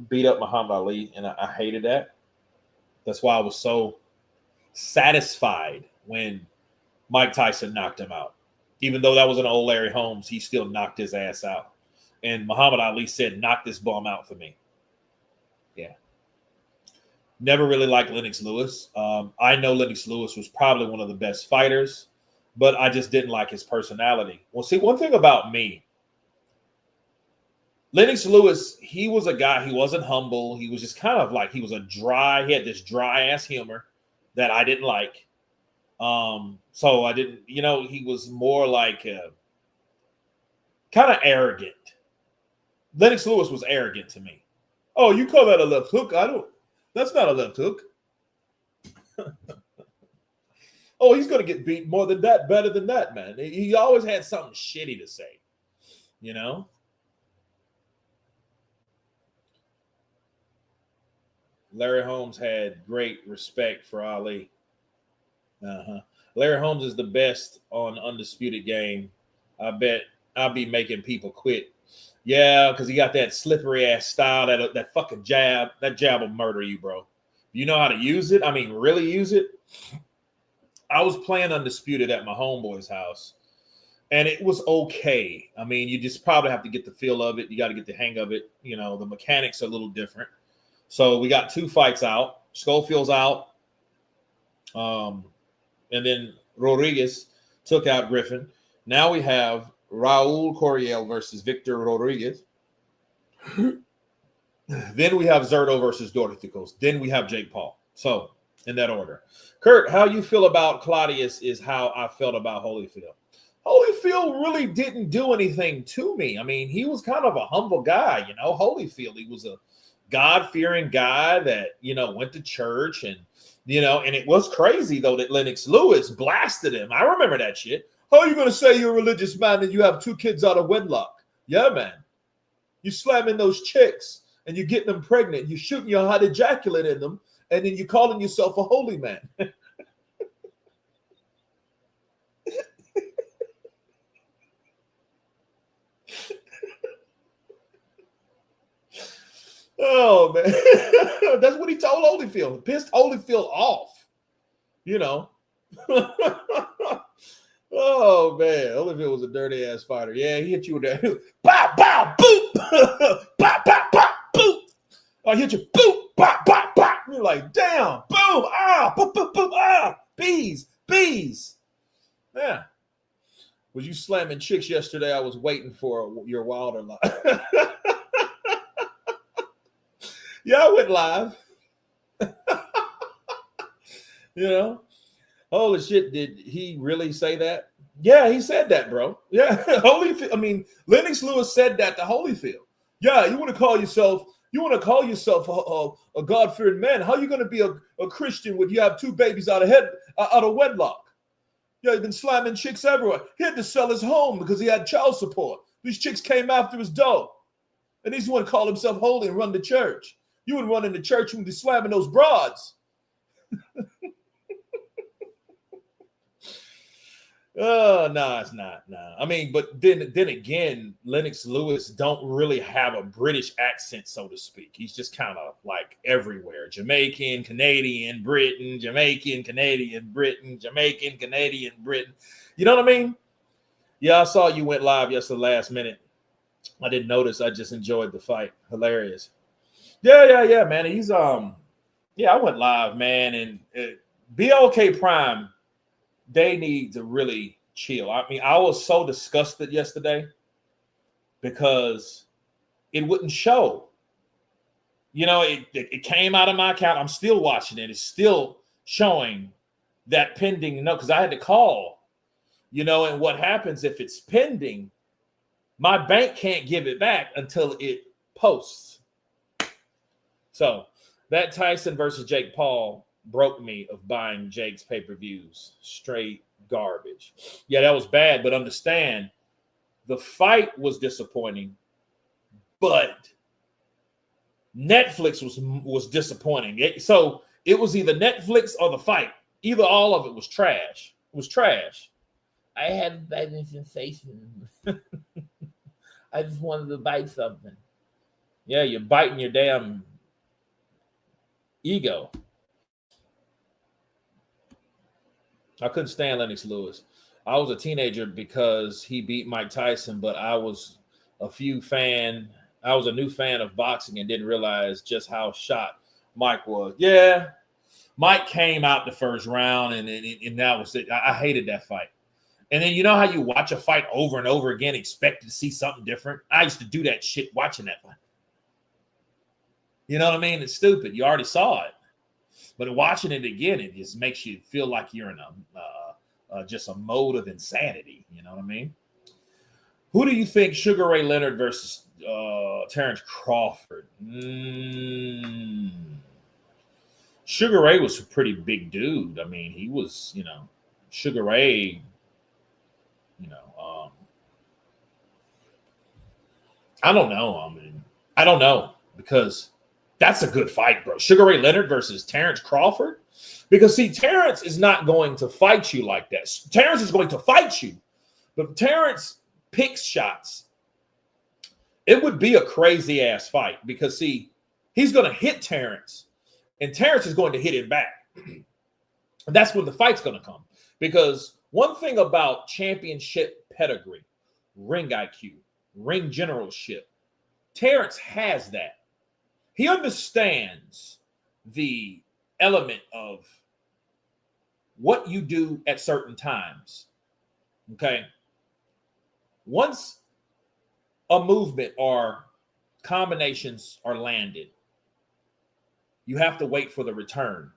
beat up Muhammad Ali, and I hated that. That's why I was so satisfied when Mike Tyson knocked him out. Even though that was an old Larry Holmes, he still knocked his ass out. And Muhammad Ali said, knock this bum out for me. Yeah. Never really liked Lennox Lewis. I know Lennox Lewis was probably one of the best fighters, but I just didn't like his personality. Well, see, one thing about me, Lennox Lewis, he was a guy, he wasn't humble. He was just kind of like, he had this dry ass humor that I didn't like. So I didn't, you know, he was more like kind of arrogant. Lennox Lewis was arrogant to me. Oh, you call that a left hook? That's not a left hook. Oh, he's going to get beat more than that, better than that, man. He always had something shitty to say, you know? Larry Holmes had great respect for Ali. Larry Holmes is the best on Undisputed Game. I bet I'll be making people quit. Yeah, because he got that slippery ass style, that fucking jab. That jab will murder you, bro. You know how to use it? I mean, really use it? I was playing Undisputed at my homeboy's house, and it was okay. I mean, you just probably have to get the feel of it. You got to get the hang of it. You know, the mechanics are a little different. So we got 2 fights out. Schofield's out. And then Rodriguez took out Griffin. Now we have Raul Coriel versus Victor Rodriguez. Then we have Zordo versus Dorticos. Then we have Jake Paul. So, in that order. Kurt, how you feel about Claudius is how I felt about Holyfield. Holyfield really didn't do anything to me. I mean, he was kind of a humble guy, you know. Holyfield, he was a God-fearing guy that, you know, went to church and, you know, and it was crazy, though, that Lennox Lewis blasted him. I remember that shit. How are you going to say you're a religious man and you have 2 kids out of wedlock? Yeah, man. You slamming those chicks and you're getting them pregnant. You're shooting your hot ejaculate in them, and then you're calling yourself a holy man. Oh, man. That's what he told Holyfield. It pissed Holyfield off, you know. Oh, man. Holyfield was a dirty-ass fighter. Yeah, he hit you with that. Bow, bow, boop. Bow, bow, bow, boop. I hit you. Boop, bow, bow, bow. You're like, damn. Boom. Ah, boop, boop, boop. Ah, bees, bees. Yeah. Was you slamming chicks yesterday? I was waiting for your Wilder live. Yeah, I went live. You know, holy shit, did he really say that? Yeah, he said that, bro. Yeah, Holyfield. I mean, Lennox Lewis said that to Holyfield. Yeah, you want to call yourself a God-fearing man? How are you going to be a Christian when you have 2 babies out of wedlock? Yeah, he's been slamming chicks everywhere. He had to sell his home because he had child support. These chicks came after his dough, and he's want to call himself holy and run the church. You would run in the church and be slamming those broads. Oh, no, it's not. No. I mean, but then again, Lennox Lewis don't really have a British accent, so to speak. He's just kind of like everywhere. Jamaican, Canadian, Britain, Jamaican, Canadian, Britain, Jamaican, Canadian, Britain. You know what I mean? Yeah, I saw you went live yesterday last minute. I didn't notice. I just enjoyed the fight. Hilarious. Yeah, man. He's I went live, man, and BLK Prime, they need to really chill. I mean, I was so disgusted yesterday because it wouldn't show. You know, it came out of my account. I'm still watching it. It's still showing that pending. No, because I had to call. You know, and what happens if it's pending? My bank can't give it back until it posts. So that Tyson versus Jake Paul broke me of buying Jake's pay-per-views. Straight garbage. Yeah, that was bad, but understand the fight was disappointing, but Netflix was disappointing. So it was either Netflix or the fight. Either all of it was trash. It was trash. I had a biting sensation. I just wanted to bite something. Yeah, you're biting your damn ego. I couldn't stand Lennox Lewis. I was a teenager because he beat Mike Tyson, but I was a new fan of boxing and didn't realize just how shot Mike was. Yeah, Mike came out the first round, and that was it. I hated that fight. And then you know how you watch a fight over and over again, expecting to see something different? I used to do that shit watching that fight. You know what I mean? It's stupid. You already saw it. But watching it again, it just makes you feel like you're in just a mode of insanity. You know what I mean? Who do you think Sugar Ray Leonard versus Terrence Crawford? Sugar Ray was a pretty big dude. I mean, he was, Sugar Ray, I don't know. I don't know because that's a good fight, bro. Sugar Ray Leonard versus Terrence Crawford. Because, see, Terrence is not going to fight you like that. Terrence is going to fight you. But Terrence picks shots. It would be a crazy-ass fight because, see, he's going to hit Terrence, and Terrence is going to hit him back. And that's when the fight's going to come. Because one thing about championship pedigree, ring IQ, ring generalship, Terrence has that. He understands the element of what you do at certain times. Okay. Once a movement or combinations are landed, you have to wait for the return.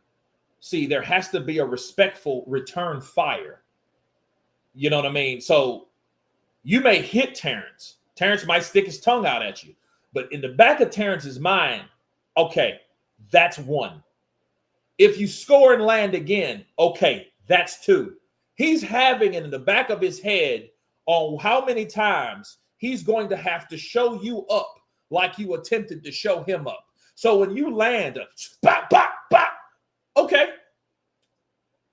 See, there has to be a respectful return fire. You know what I mean? So you may hit Terrence. Terrence might stick his tongue out at you. But in the back of Terrence's mind, okay, that's one. If you score and land again, okay, that's two. He's having it in the back of his head on how many times he's going to have to show you up like you attempted to show him up. So when you land a bop, bop, bop, okay,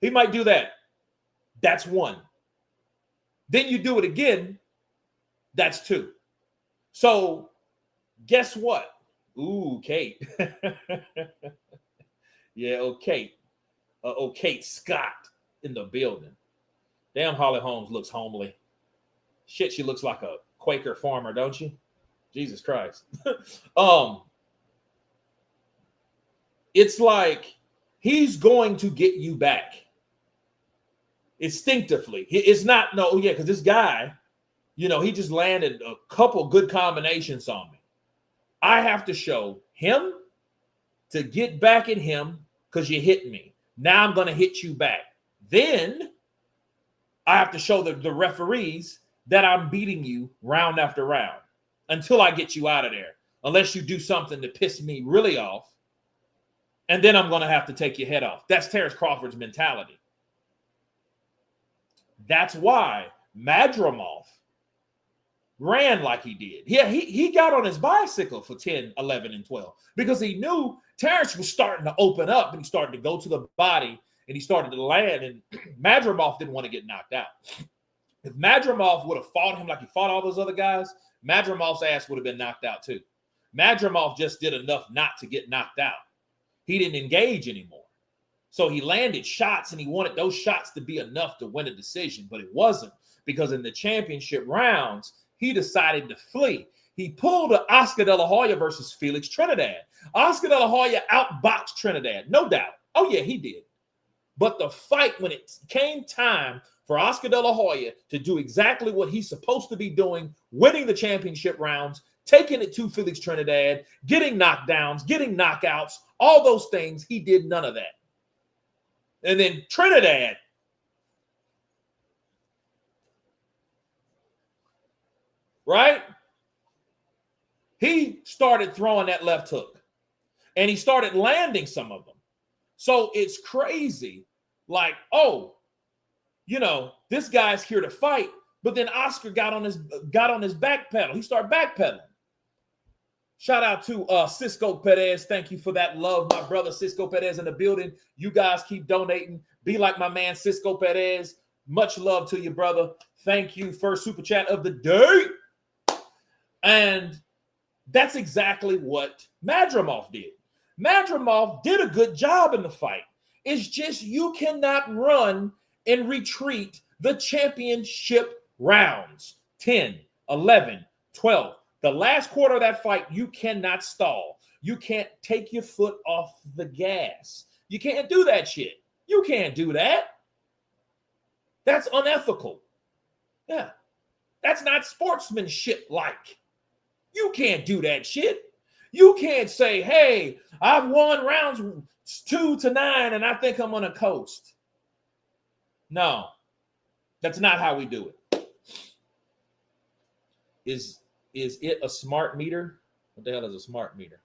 he might do that. That's one. Then you do it again, that's two. So guess what? Ooh, Kate. Yeah, okay. Kate Scott in the building. Damn, Holly Holmes looks homely. Shit, she looks like a Quaker farmer, don't she? Jesus Christ. It's like he's going to get you back instinctively. It's not, because this guy, he just landed a couple good combinations on me. I have to show him to get back at him because you hit me. Now I'm going to hit you back. Then I have to show the referees that I'm beating you round after round until I get you out of there, unless you do something to piss me really off. And then I'm going to have to take your head off. That's Terrence Crawford's mentality. That's why Madrimov ran like he did. Yeah, he got on his bicycle for 10, 11, and 12 because he knew Terrence was starting to open up and he started to go to the body and he started to land, and Madrimov didn't want to get knocked out. If Madrimov would have fought him like he fought all those other guys, Madrimov's ass would have been knocked out too. Madrimov just did enough not to get knocked out. He didn't engage anymore. So he landed shots and he wanted those shots to be enough to win a decision, but it wasn't, because in the championship rounds, he decided to flee. He pulled an Oscar De La Hoya versus Felix Trinidad. Oscar De La Hoya outboxed Trinidad, no doubt. Oh, yeah, he did. But the fight, when it came time for Oscar De La Hoya to do exactly what he's supposed to be doing, winning the championship rounds, taking it to Felix Trinidad, getting knockdowns, getting knockouts, all those things, he did none of that. And then Trinidad, right? He started throwing that left hook and he started landing some of them. So it's crazy. Like, this guy's here to fight, but then Oscar got on his back pedal. He started backpedaling. Shout out to Cisco Perez. Thank you for that love, my brother Cisco Perez in the building. You guys keep donating. Be like my man Cisco Perez. Much love to you, brother. Thank you. First super chat of the day. And that's exactly what Madrimov did. Madrimov did a good job in the fight. It's just you cannot run and retreat the championship rounds. 10, 11, 12. The last quarter of that fight, you cannot stall. You can't take your foot off the gas. You can't do that shit. You can't do that. That's unethical. Yeah. That's not sportsmanship like. You can't do that shit. You can't say, hey, I've won rounds 2-9 and I think I'm on a coast. No, that's not how we do it. Is it a smart meter? What the hell is a smart meter?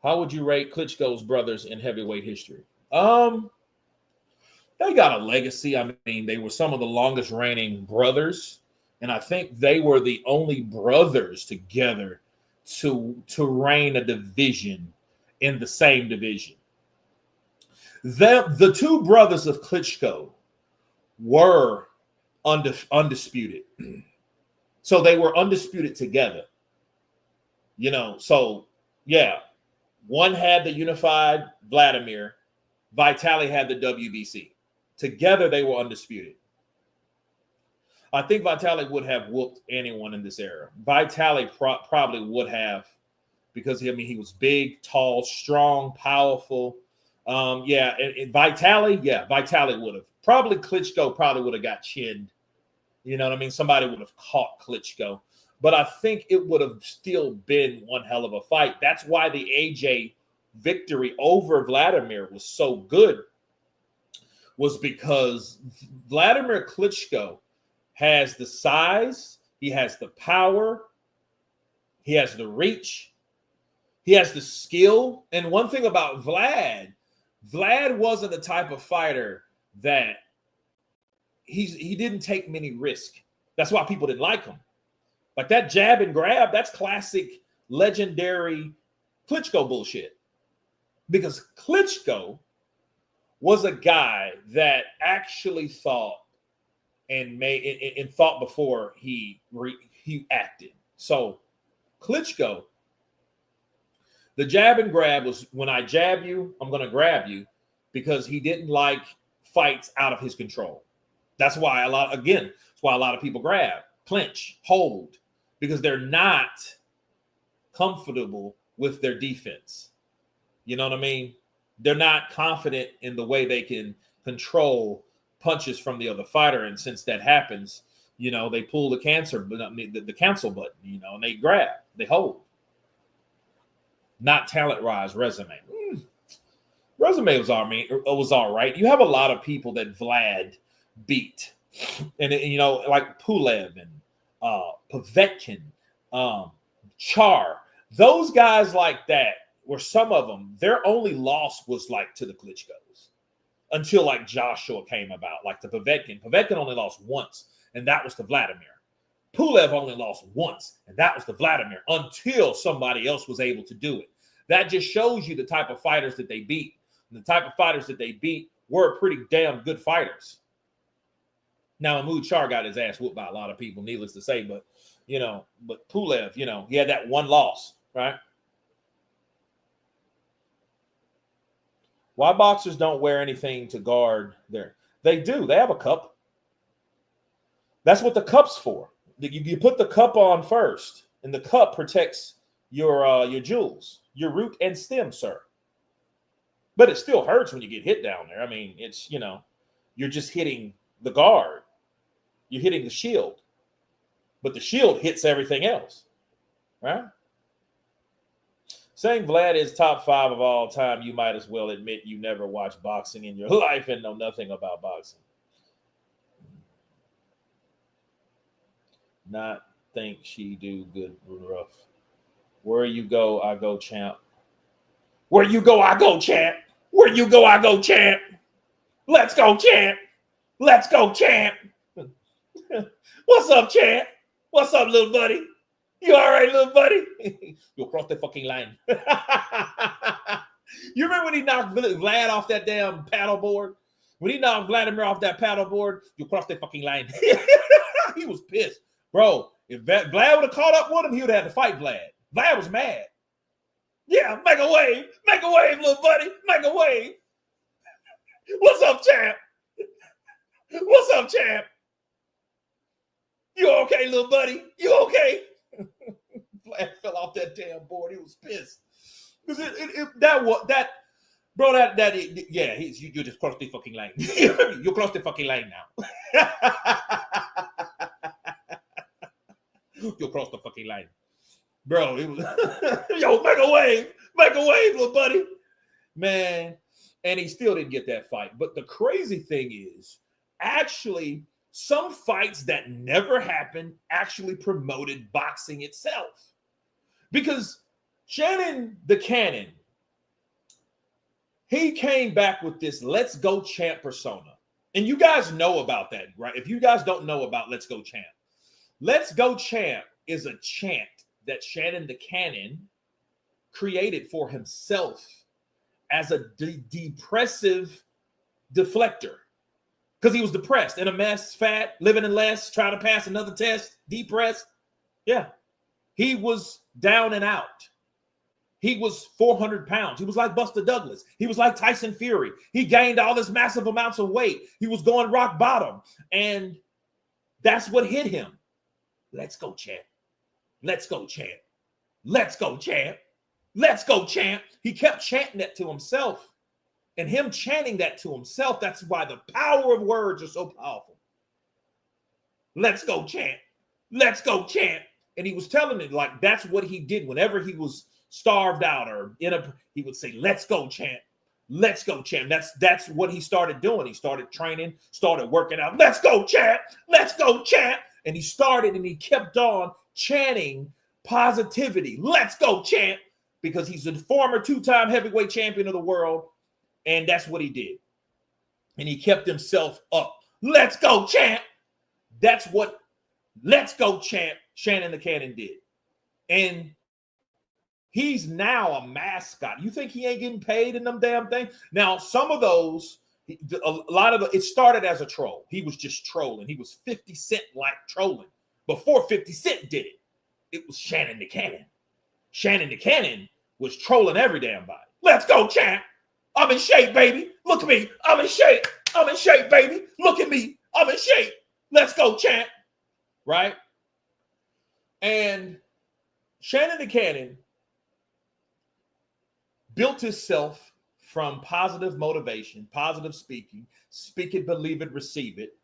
How would you rate Klitschko's brothers in heavyweight history? They got a legacy. I mean, they were some of the longest reigning brothers, and I think they were the only brothers together to reign a division in the same division. The two brothers of Klitschko were undisputed. So they were undisputed together. So yeah, one had the unified Vladimir, Vitaly had the WBC. Together they were undisputed. I think Vitaly would have whooped anyone in this era. Vitaly probably would have, because he was big, tall, strong, powerful. And Vitaly would have. Probably Klitschko probably would have got chinned. You know what I mean? Somebody would have caught Klitschko. But I think it would have still been one hell of a fight. That's why the AJ victory over Vladimir was so good, was because Vladimir Klitschko has the size, he has the power, he has the reach, he has the skill. And one thing about Vlad wasn't the type of fighter that he didn't take many risks. That's why people didn't like him. Like that jab and grab, that's classic, legendary Klitschko bullshit. Because Klitschko was a guy that actually thought and thought before he acted. So Klitschko, the jab and grab was, when I jab you, I'm going to grab you, because he didn't like fights out of his control. That's why a lot of people grab, clinch, hold, because they're not comfortable with their defense. You know what I mean? They're not confident in the way they can control punches from the other fighter. And since that happens, you know, they pull the cancel button, you know, and they grab, they hold. Not talent-wise, resume. Resume was all right. You have a lot of people that Vlad beat. And, you know, like Pulev and Povetkin, Char. Those guys like that, were some of them, their only loss was like to the Klitschkos until like Joshua came about, like the Povetkin. Povetkin only lost once, and that was to Vladimir. Pulev only lost once, and that was to Vladimir, until somebody else was able to do it. That just shows you the type of fighters that they beat. And the type of fighters that they beat were pretty damn good fighters. Now, Mahmoud Char got his ass whooped by a lot of people, needless to say, but Pulev, you know, he had that one loss, right? Why boxers don't wear anything to guard there? They do. They have a cup. That's what the cup's for. You put the cup on first, and the cup protects your jewels, your root and stem, sir. But it still hurts when you get hit down there. I mean, it's, you know, you're just hitting the guard. You're hitting the shield. But the shield hits everything else, right? Saying Vlad is top 5 of all time, you might as well admit you never watched boxing in your life and know nothing about boxing. Not think she do good rough. Where you go, I go champ. Where you go, I go champ. Where you go, I go champ. Let's go champ. Let's go champ. What's up, champ? What's up, little buddy? You all right, little buddy? You'll cross the fucking line. You remember when he knocked Vlad off that damn paddleboard? When he knocked Vladimir off that paddleboard, you'll cross the fucking line. He was pissed. Bro, if Vlad would have caught up with him, he would have had to fight Vlad. Vlad was mad. Yeah, make a wave. Make a wave, little buddy. Make a wave. What's up, champ? What's up, champ? You okay, little buddy? You okay? Vlad fell off that damn board. He was pissed. Because you just crossed the fucking line. You crossed the fucking line now. You crossed the fucking line. Bro, it was yo, make a wave, little buddy. Man, and he still didn't get that fight. But the crazy thing is, actually, some fights that never happened actually promoted boxing itself. Because Shannon the Cannon, he came back with this Let's Go Champ persona. And you guys know about that, right? If you guys don't know about Let's Go Champ, Let's Go Champ is a chant that Shannon the Cannon created for himself as a depressive deflector. Because he was depressed, in a mess, fat, living in less, trying to pass another test, depressed. Yeah. He was down and out. He was 400 pounds. He was like Buster Douglas. He was like Tyson Fury. He gained all this massive amounts of weight. He was going rock bottom. And that's what hit him. Let's go, champ. Let's go, champ. Let's go, champ. Let's go, champ. He kept chanting that to himself. And him chanting that to himself, that's why the power of words are so powerful. Let's go, champ. Let's go, champ. And he was telling it like that's what he did whenever he was starved out or he would say, let's go, champ. Let's go, champ. That's what he started doing. He started training, started working out. Let's go, champ. Let's go, champ. And he started and he kept on chanting positivity. Let's go, champ. Because he's a former 2-time heavyweight champion of the world. And that's what he did. And he kept himself up. Let's go, champ. That's what let's go, champ Shannon the Cannon did. And he's now a mascot. You think he ain't getting paid in them damn things? Now, some of those, a lot of it started as a troll. He was just trolling. He was 50 Cent like trolling. Before 50 Cent did it, it was Shannon the Cannon. Shannon the Cannon was trolling every damn body. Let's go, champ. I'm in shape, baby. Look at me. I'm in shape. I'm in shape, baby. Look at me. I'm in shape. Let's go, champ. Right? And Shannon the Cannon built himself from positive motivation, positive speaking, speak it, believe it, receive it,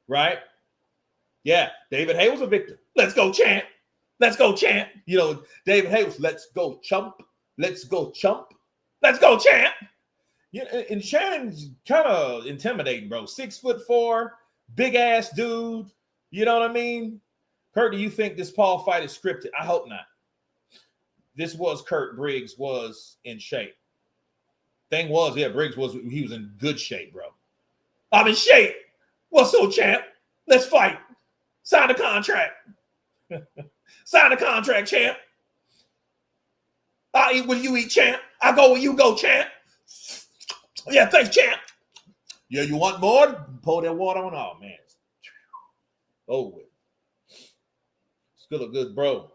right? Yeah, David Hay was a victim. Let's go, champ. Let's go, champ. You know, David Hay was, let's go, chump. Let's go, chump. Let's go, champ. Yeah, and Shannon's kind of intimidating, bro. 6'4", big ass dude. You know what I mean? Kurt, do you think this Paul fight is scripted? I hope not. This was Kurt Briggs was in shape. Thing was, yeah, Briggs was in good shape, bro. I'm in shape. What's up, champ? Let's fight. Sign the contract. Sign the contract, champ. I eat when you eat, champ. I go when you go, champ. Yeah, thanks, champ. Yeah, you want more? Pour that water on. Oh, man. Oh, it's gonna look good, bro.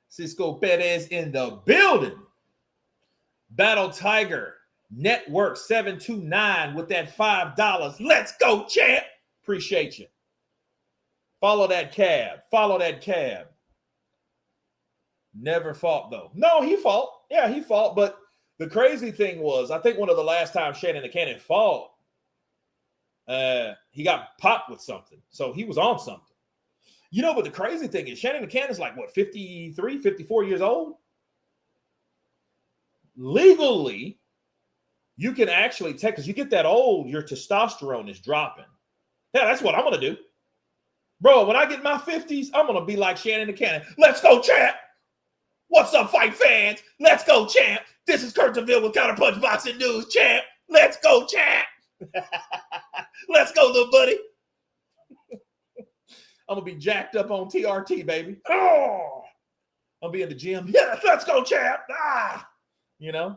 Cisco Perez in the building. Battle Tiger Network 729 with that $5. Let's go, champ. Appreciate you. Follow that cab. Follow that cab. Never fought, though. No, he fought. Yeah, he fought. But the crazy thing was, I think one of the last times Shannon the Cannon fought, he got popped with something. So he was on something. You know, but the crazy thing is Shannon the Cannon's like, what, 53, 54 years old? Legally, you can actually take, because you get that old, your testosterone is dropping. Yeah, that's what I'm going to do. Bro, when I get my 50s, I'm going to be like Shannon the Cannon. Let's go, champ. What's up, fight fans? Let's go, champ. This is Kurt DeVille with Counterpunch Boxing News, champ. Let's go, champ. Let's go, little buddy. I'm going to be jacked up on TRT, baby. Oh, I'll be in the gym. Yeah, let's go, champ. Ah, you know.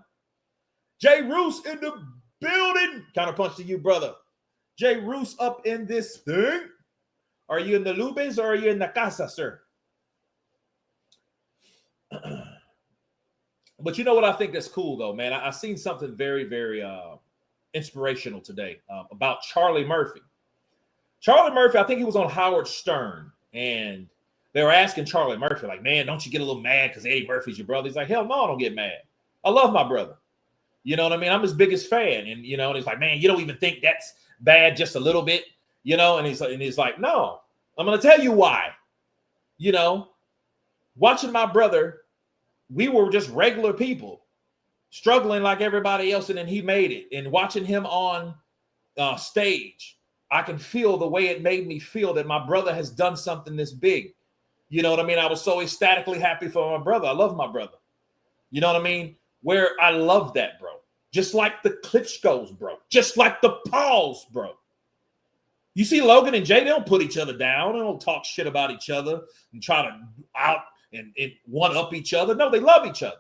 Jay Roos in the building. Counterpunch to you, brother. Jay Roos up in this thing. Are you in the Lubes or are you in the Casa, sir? But you know what I think that's cool, though, man? I seen something very, very inspirational today about Charlie Murphy. Charlie Murphy, I think he was on Howard Stern, and they were asking Charlie Murphy, like, man, don't you get a little mad because Eddie Murphy's your brother? He's like, hell no, I don't get mad. I love my brother. You know what I mean? I'm his biggest fan. And, you know, and he's like, man, you don't even think that's bad just a little bit, you know? And he's like, no, I'm going to tell you why. You know, watching my brother, we were just regular people struggling like everybody else, and then he made it. And watching him on stage, I can feel the way it made me feel that my brother has done something this big. You know what I mean? I was so ecstatically happy for my brother. I love my brother. You know what I mean? Where I love that, bro. Just like the Klitschko's, bro. Just like the Pauls, bro. You see Logan and Jay, they don't put each other down. They don't talk shit about each other and try to out and one-up each other. No, they love each other.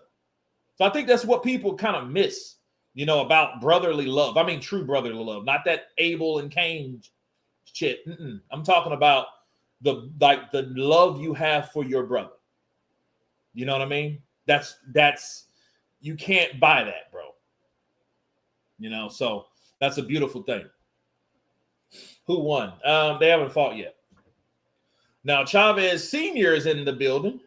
So I think that's what people kind of miss, you know, about brotherly love. I mean, true brotherly love, not that Abel and Cain shit. I'm talking about the love you have for your brother. You know what I mean? That's you can't buy that, bro. You know, so that's a beautiful thing. Who won? They haven't fought yet. Now Chavez Sr. is in the building.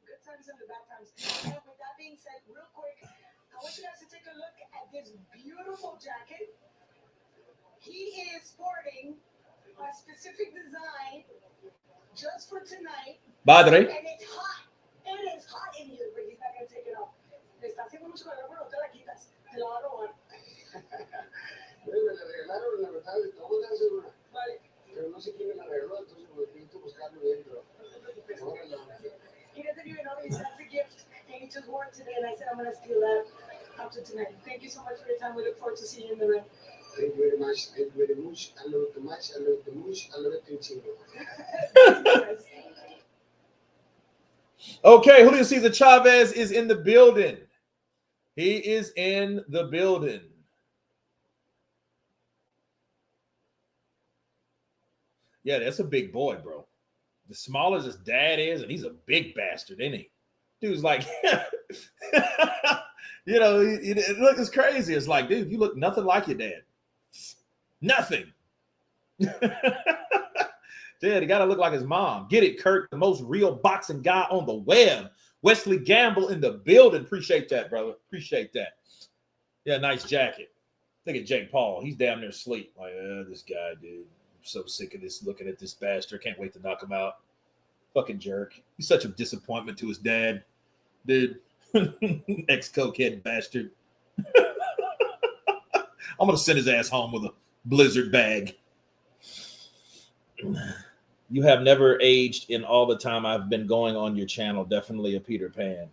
Good times and the bad times. And with that being said, real quick, I want you guys to take a look at this beautiful jacket. He is sporting a specific design just for tonight. Padre. And it's hot. It is hot in here, but he's not going to take it off. Está haciendo mucho calor, pero te la quitas. Te Claro. Me la regalaron, la verdad, de todo de hacer una. Vale. Pero no sé quién me la regaló, entonces me necesito buscarlo bien, pero ahora la... He doesn't even know that's a gift, and he just wore it today, and I said I'm going to steal that after tonight. Thank you so much for your time. We look forward to seeing you in the ring. Thank you very much. Thank you very much. I love it too much. I love it too much. I love it too chingo. Okay, Julio Cesar Chavez is in the building. He is in the building. Yeah, that's a big boy, bro. The smaller his dad is, and he's a big bastard, isn't he? Dude's like, you know, it looks crazy. It's like, dude, you look nothing like your dad. Nothing. Dad, he got to look like his mom. Get it, Kurt, the most real boxing guy on the web. Wesley Gamble in the building. Appreciate that, brother. Appreciate that. Yeah, nice jacket. Look at Jake Paul. He's down there asleep. Like, this guy, dude. I'm so sick of this, looking at this bastard. Can't wait to knock him out. Fucking jerk. He's such a disappointment to his dad. Dude. Ex-cokehead bastard. I'm going to send his ass home with a blizzard bag. You have never aged in all the time I've been going on your channel. Definitely a Peter Pan.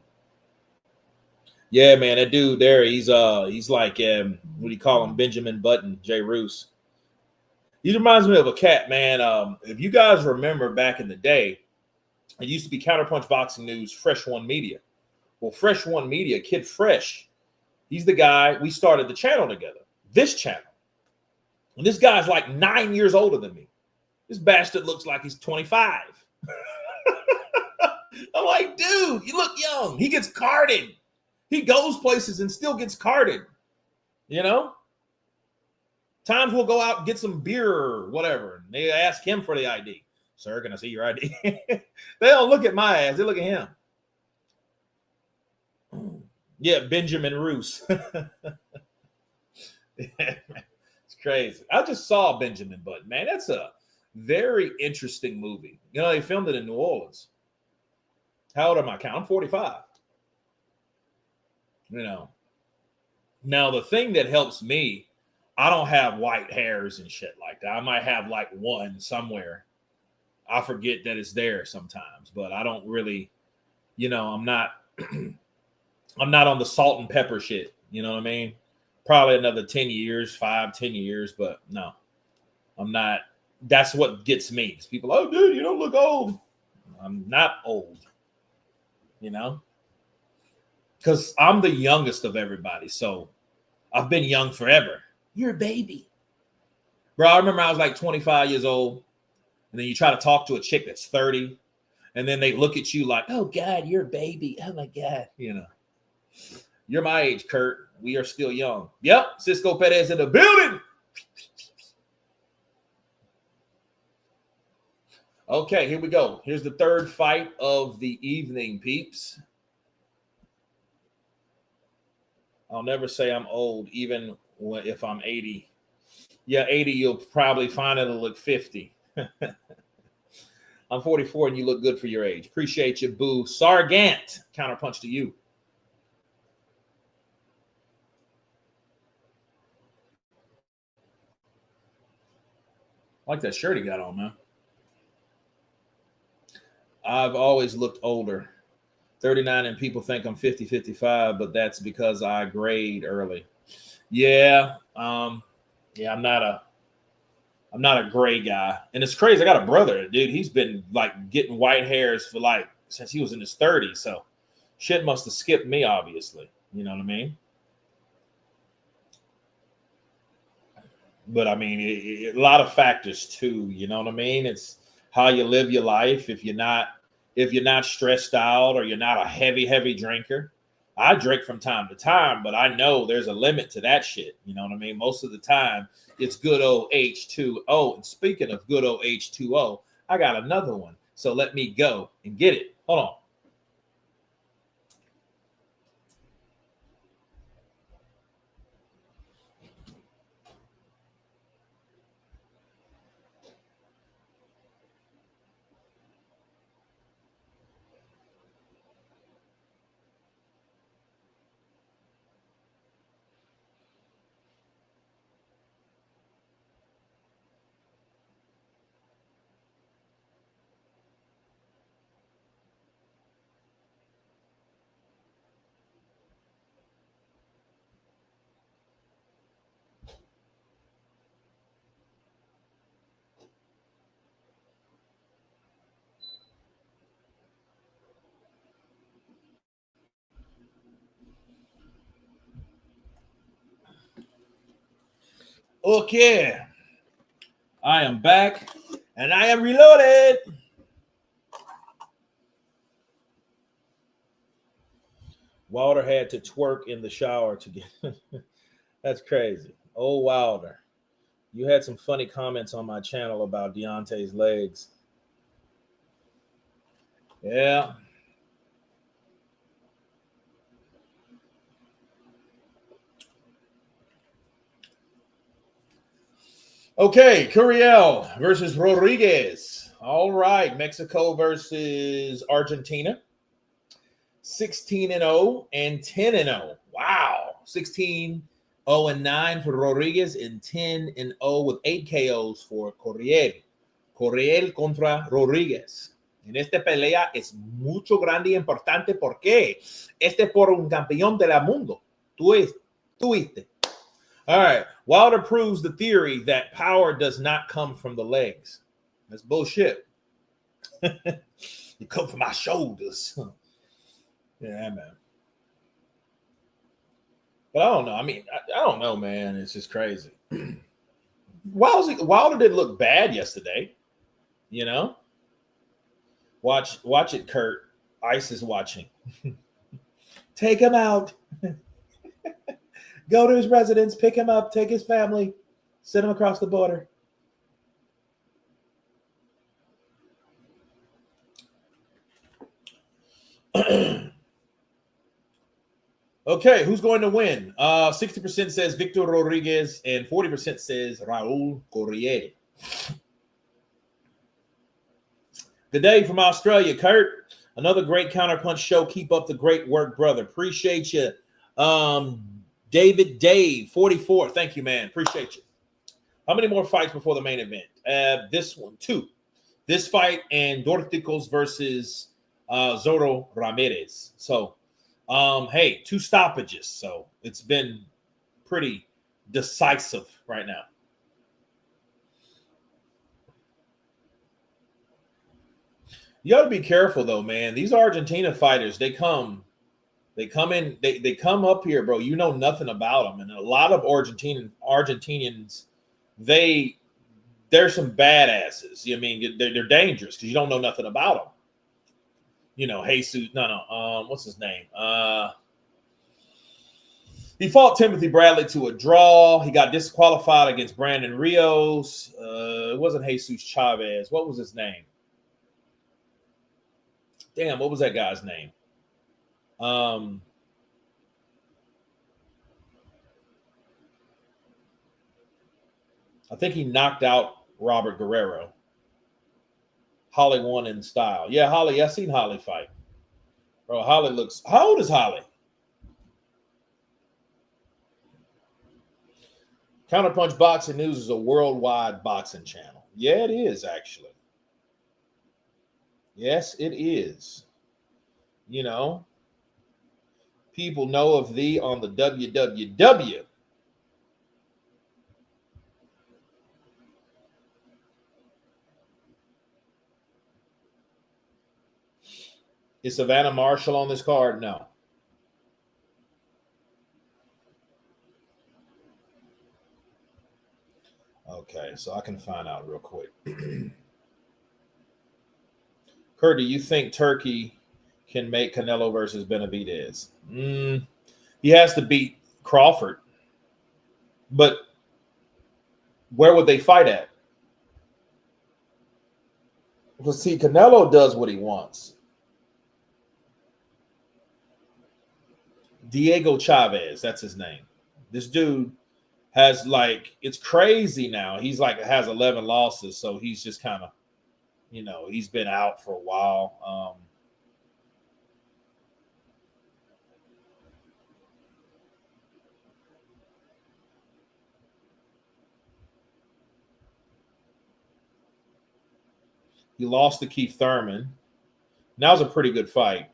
Yeah, man, that dude there, he's like, what do you call him? Benjamin Button, Jay Roos. He reminds me of a cat, man. If you guys remember back in the day, it used to be Counterpunch Boxing News, Fresh One Media. Well, Fresh One Media, Kid Fresh, he's the guy, we started the channel together, this channel. And this guy's like 9 years older than me. This bastard looks like he's 25. I'm like, dude, you look young. He gets carded. He goes places and still gets carded. You know? Times we'll go out and get some beer or whatever. And they ask him for the ID. Sir, can I see your ID? They don't look at my ass. They look at him. Yeah, Benjamin Roos. It's crazy. I just saw Benjamin Button, man. That's a very interesting movie. You know, they filmed it in New Orleans. How old am I? I'm 45. You know. Now, the thing that helps me, I don't have white hairs and shit like that. I might have like one somewhere. I forget that it's there sometimes, but I don't really, you know, I'm not I'm not on the salt and pepper shit. You know what I mean? Probably another 10 years, 5-10 years, but no, I'm not. That's what gets me. Because people, oh, dude, you don't look old. I'm not old, you know, because I'm the youngest of everybody. So I've been young forever. You're a baby. Bro, I remember I was like 25 years old. And then you try to talk to a chick that's 30. And then they look at you like, oh, God, you're a baby. Oh, my God. You know, you're my age, Kurt. We are still young. Yep. Cisco Perez in the building. Okay, here we go. Here's the third fight of the evening, peeps. I'll never say I'm old, even if I'm 80. Yeah, 80, you'll probably find it'll look 50. I'm 44 and you look good for your age. Appreciate you, boo. Sargant. Counterpunch to you. I like that shirt he got on, man. I've always looked older. 39 and people think I'm 50, 55, but that's because I grade early. Yeah. Yeah, I'm not a gray guy. And it's crazy. I got a brother, dude. He's been like getting white hairs for like since he was in his 30s. So shit must have skipped me, obviously. You know what I mean? But I mean, a lot of factors too. You know what I mean? It's how you live your life. If you're not stressed out or you're not a heavy drinker. I drink from time to time, but I know there's a limit to that shit. You know what I mean? Most of the time, it's good old H2O. And speaking of good old H2O, I got another one. So let me go and get it. Hold on. Okay. I am back and I am reloaded. Wilder had to twerk in the shower to get. That's crazy. Oh, Wilder. You had some funny comments on my channel about Deontay's legs. Yeah. Okay, Curiel versus Rodriguez. All right, Mexico versus Argentina. 16-0 and 10-0. Wow. 16-0 and 9 for Rodriguez and 10-0 with 8 KOs for Curiel. Curiel contra Rodriguez. En esta pelea es mucho grande y importante porque este es por un campeón del mundo. Tú viste. All right. Wilder proves the theory that power does not come from the legs. That's bullshit. You come from my shoulders. Yeah, man. But I don't know. I mean, I don't know, man. It's just crazy. Wilder didn't look bad yesterday. You know? Watch it, Kurt. Ice is watching. Take him out. Go to his residence, pick him up, take his family, send him across the border. Okay, who's going to win? 60% says Victor Rodriguez and 40% says Raul Curiel. Good day from Australia, Kurt. Another great counterpunch show. Keep up the great work, brother. Appreciate you. David Dave, 44. Thank you, man. Appreciate you. How many more fights before the main event? This one, 2. This fight and Dorticos versus Zordo Ramirez. So, hey, 2 stoppages. So it's been pretty decisive right now. You got to be careful though, man. These Argentina fighters, they come in, they come up here, bro. You know nothing about them, and a lot of Argentinians, they're some badasses. I mean, they're dangerous because you don't know nothing about them. You know, Jesus. What's his name? He fought Timothy Bradley to a draw. He got disqualified against Brandon Rios. It wasn't Jesus Chavez. What was his name? Damn, what was that guy's name? I think he knocked out Robert Guerrero. Holly won in style. Yeah, Holly. I seen Holly fight. Bro, Holly looks. How old is Holly? Counterpunch Boxing News is a worldwide boxing channel. Yeah, it is actually. Yes, it is. You know, people know of thee on the WWW. Is Savannah Marshall on this card? No. Okay, so I can find out real quick. Kurt, do you think Turkey can make Canelo versus Benavidez? He has to beat Crawford. But where would they fight at? Because, see, Canelo does what he wants. Diego Chavez, that's his name. This dude has it's crazy now. He's has 11 losses, so he's just kind of, he's been out for a while. He lost to Keith Thurman. That was a pretty good fight.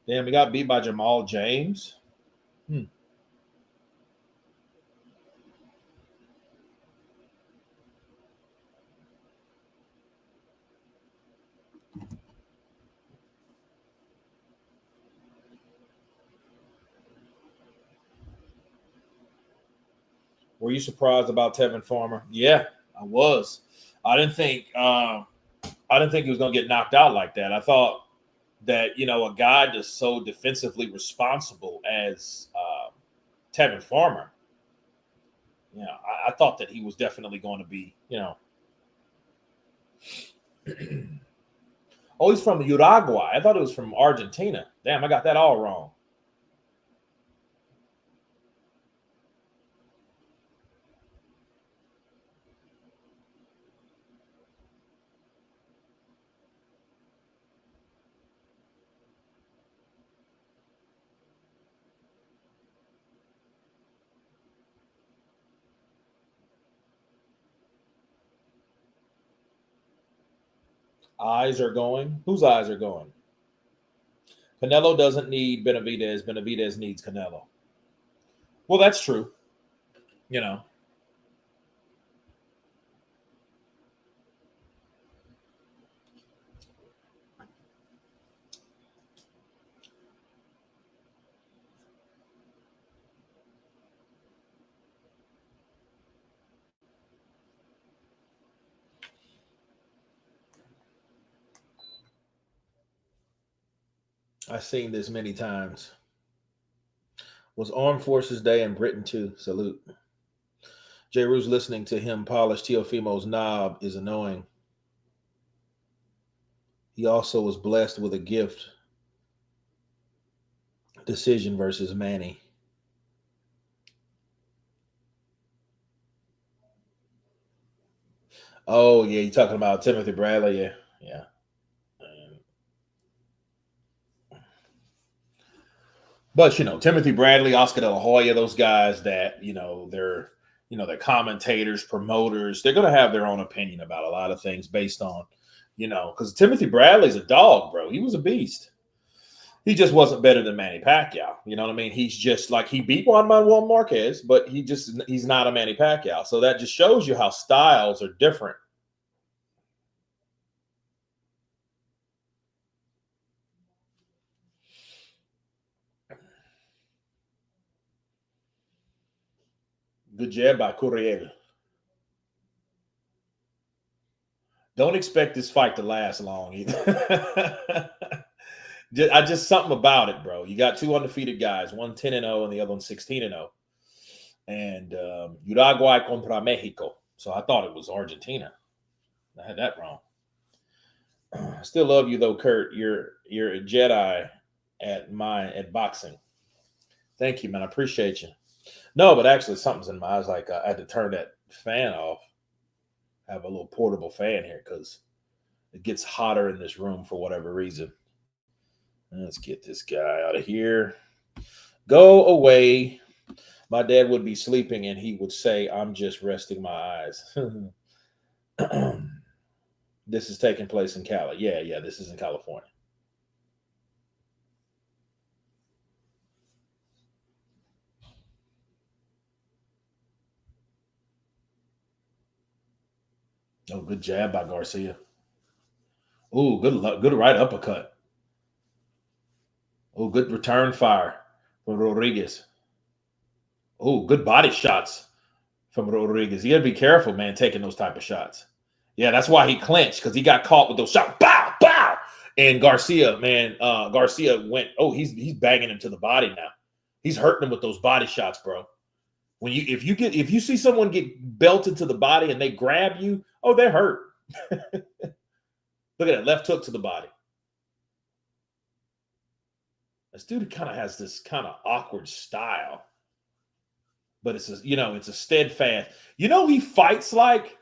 Damn, he got beat by Jamal James. Were you surprised about Tevin Farmer? Yeah, I was. I didn't think he was going to get knocked out like that. I thought that a guy just so defensively responsible as Tevin Farmer. I thought that he was definitely going to be. Oh, he's from Uruguay. I thought it was from Argentina. Damn, I got that all wrong. Eyes are going. Whose eyes are going? Canelo doesn't need Benavidez. Benavidez needs Canelo. Well, that's true. I've seen this many times. Was Armed Forces Day in Britain too. Salute. J. Rue's listening to him polish Teofimo's knob is annoying. He also was blessed with a gift. Decision versus Manny. Oh, yeah, you're talking about Timothy Bradley. Yeah. But Timothy Bradley, Oscar De La Hoya, those guys that they're commentators, promoters. They're going to have their own opinion about a lot of things based on because Timothy Bradley's a dog, bro. He was a beast. He just wasn't better than Manny Pacquiao. You know what I mean? He's just like he beat Juan Manuel Marquez, but he's not a Manny Pacquiao. So that just shows you how styles are different. Good jab by Curiel. Don't expect this fight to last long either. Just something about it, bro. You got two undefeated guys, one 10-0 and the other one 16-0. And Uruguay contra Mexico. So I thought it was Argentina. I had that wrong. I still love you though, Kurt. You're a Jedi at boxing. Thank you, man. I appreciate you. No, but actually something's in my eyes. Like I had to turn that fan off. I have a little portable fan here because it gets hotter in this room for whatever reason. Let's get this guy out of here. Go away. My dad would be sleeping and he would say, I'm just resting my eyes. This is taking place in Cali. Yeah, this is in California. Oh, good jab by Garcia. Oh, good right uppercut. Oh, good return fire from Rodriguez. Oh, good body shots from Rodriguez. You got to be careful, man, taking those type of shots. Yeah, that's why he clinched, because he got caught with those shots. Bow, bow. And Garcia, man, Garcia went, he's banging him to the body now. He's hurting him with those body shots, bro. If you see someone get belted to the body and they grab you, they're hurt. Look at that left hook to the body. This dude kind of has this kind of awkward style, but it's a steadfast. He fights like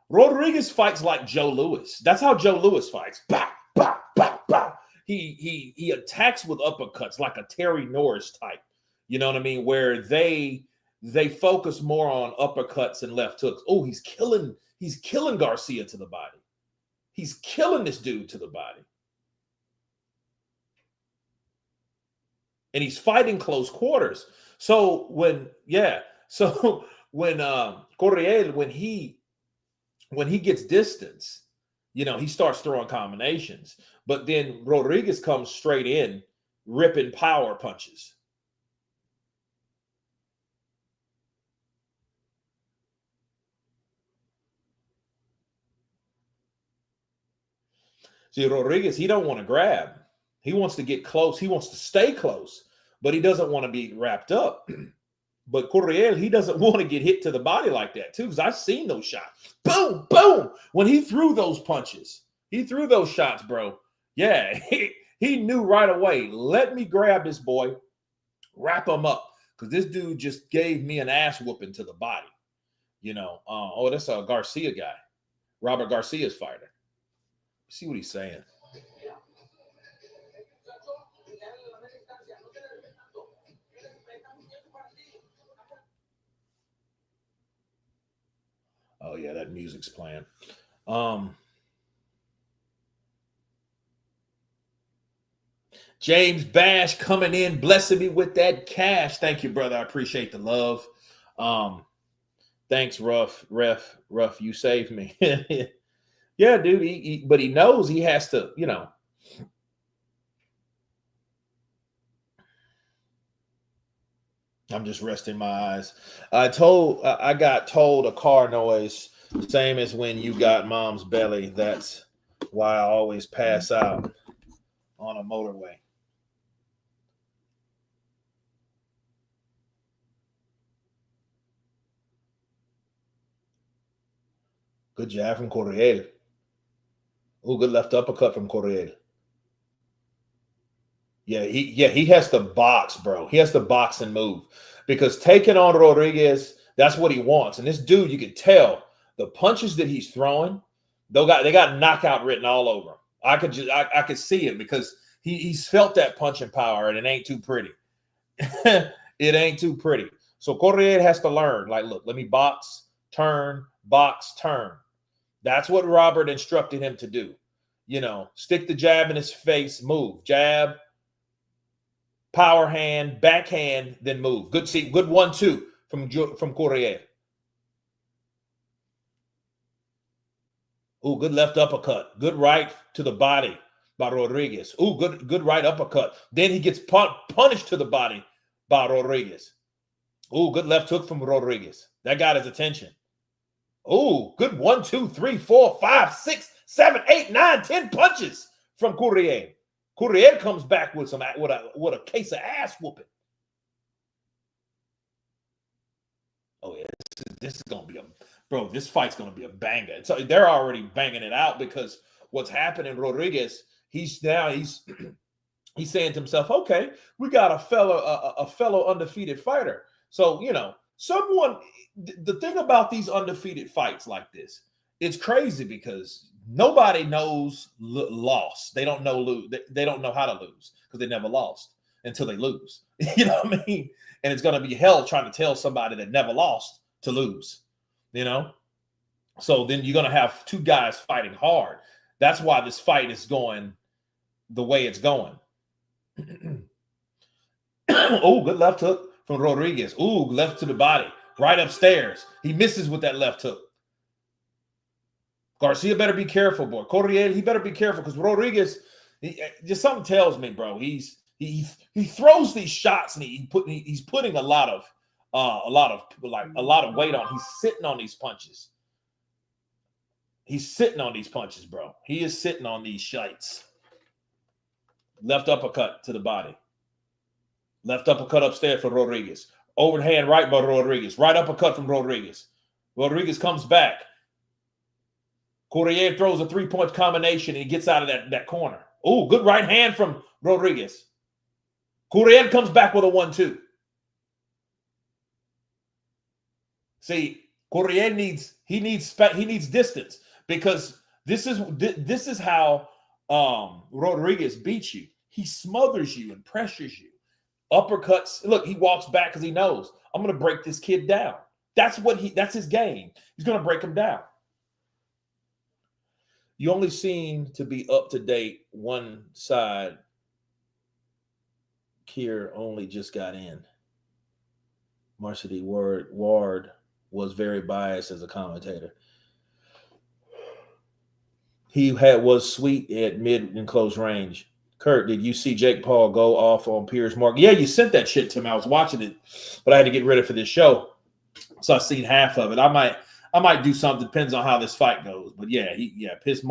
Rodriguez fights like Joe Louis. That's how Joe Louis fights. Bah, bah, bah, bah. He attacks with uppercuts like a Terry Norris type. You know what I mean? Where they focus more on uppercuts and left hooks. Oh, he's killing Garcia to the body. He's killing this dude to the body. and he's fighting close quarters. So when Correal, when he gets distance, he starts throwing combinations. But then Rodriguez comes straight in, ripping power punches. See, Rodriguez, he don't want to grab. He wants to get close. He wants to stay close, but he doesn't want to be wrapped up. But Correal, he doesn't want to get hit to the body like that, too, because I've seen those shots. Boom, boom. When he threw those punches, he threw those shots, bro. Yeah, he knew right away, let me grab this boy, wrap him up, because this dude just gave me an ass whooping to the body. That's a Garcia guy, Robert Garcia's fighter. See what he's saying. Oh yeah, that music's playing. James Bash coming in, blessing me with that cash. Thank you, brother. I appreciate the love. Thanks, Ruff. You saved me. Yeah, dude. But he knows he has to, I'm just resting my eyes. I got told a car noise, same as when you got mom's belly. That's why I always pass out on a motorway. Good jab from Correal. Oh, good left uppercut from Correal. Yeah, he has to box, bro. He has to box and move, because taking on Rodriguez, that's what he wants. And this dude, you could tell the punches that he's throwing, they got knockout written all over him. I could see it, because he's felt that punching power, and it ain't too pretty. It ain't too pretty. So Correal has to learn. Like, look, let me box, turn, box, turn. That's what Robert instructed him to do. Stick the jab in his face, move, jab, power hand, backhand, then move. Good 1-2 from Correal. Ooh, good left uppercut. Good right to the body by Rodriguez. Ooh, good right uppercut. Then he gets punished to the body by Rodriguez. Ooh, good left hook from Rodriguez. That got his attention. Ooh, good 1, 2, 3, 4, 5, 6, 7, 8, 9, 10 punches from Correal. Correal comes back with a case of ass whooping. Oh yeah, this is gonna be this fight's gonna be a banger. So they're already banging it out, because what's happening, Rodriguez, he's he's saying to himself, okay, we got a fellow undefeated fighter. So the thing about these undefeated fights like this, it's crazy, because nobody knows loss. They don't know lose. They don't know how to lose, because they never lost until they lose. You know what I mean? And it's going to be hell trying to tell somebody that never lost to lose. So then you're going to have two guys fighting hard. That's why this fight is going the way it's going. Oh, good left hook from Rodriguez. Ooh, left to the body, right upstairs. He misses with that left hook. Garcia better be careful, boy. Correal, he better be careful, because Rodriguez, just something tells me, bro. He throws these shots, and he's putting a lot of weight on. He's sitting on these punches. He's sitting on these punches, bro. He is sitting on these shites. Left uppercut to the body. Left uppercut upstairs for Rodriguez. Overhand right by Rodriguez. Right uppercut from Rodriguez. Rodriguez comes back. Correal throws a 3-punch combination, and he gets out of that corner. Oh, good right hand from Rodriguez. Correal comes back with a 1-2. See, Correal needs distance, because this is how Rodriguez beats you. He smothers you and pressures you. Uppercuts. Look, he walks back because he knows, I'm going to break this kid down. That's his game. He's going to break him down. You only seem to be up to date one side. Kier only just got in. Marcy Ward was very biased as a commentator. He was sweet at mid and close range. Kurt, did you see Jake Paul go off on Piers Morgan? Yeah, you sent that shit to me. I was watching it, but I had to get rid of it for this show, so I seen half of it. I might do something. Depends on how this fight goes. But yeah, Piers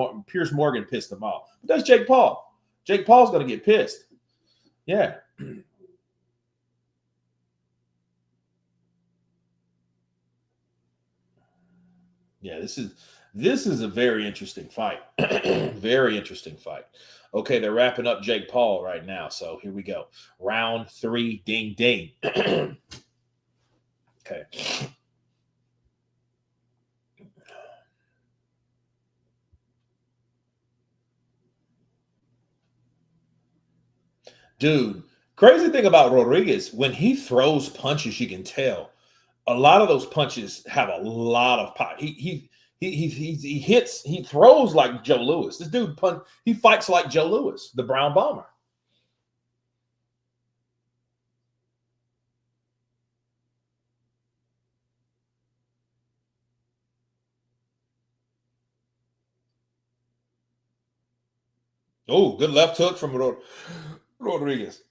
Morgan pissed him off. But that's Jake Paul. Jake Paul's gonna get pissed. Yeah. Yeah, this is a very interesting fight. Very interesting fight. Okay, they're wrapping up Jake Paul right now. So here we go. Round 3, ding, ding. Okay. Dude, crazy thing about Rodriguez, when he throws punches, you can tell a lot of those punches have a lot of power. He hits, he throws like Joe Louis. This dude he fights like Joe Louis, the Brown Bomber. Oh, good left hook from Rodriguez.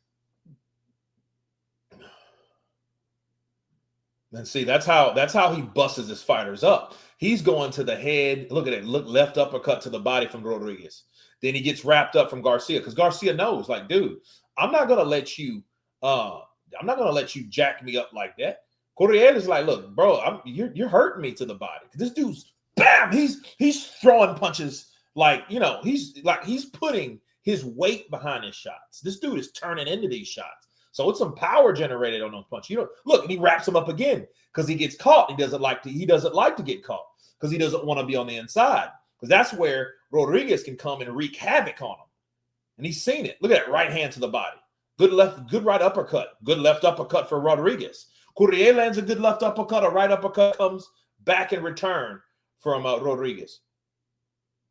And see, that's how he busts his fighters up. He's going to the head. Look at it. Look, left uppercut to the body from Rodriguez. Then he gets wrapped up from Garcia because Garcia knows, like, dude, I'm not gonna let you jack me up like that. Correa is like, look, bro, you're hurting me to the body. This dude's bam, he's throwing punches like, he's putting his weight behind his shots. This dude is turning into these shots. So it's some power generated on those punches. Look, and he wraps him up again because he gets caught. He doesn't like to get caught because he doesn't want to be on the inside. Because that's where Rodriguez can come and wreak havoc on him. And he's seen it. Look at that right hand to the body. Good right uppercut. Good left uppercut for Rodriguez. Courrier lands a good left uppercut. A right uppercut comes back in return from Rodriguez.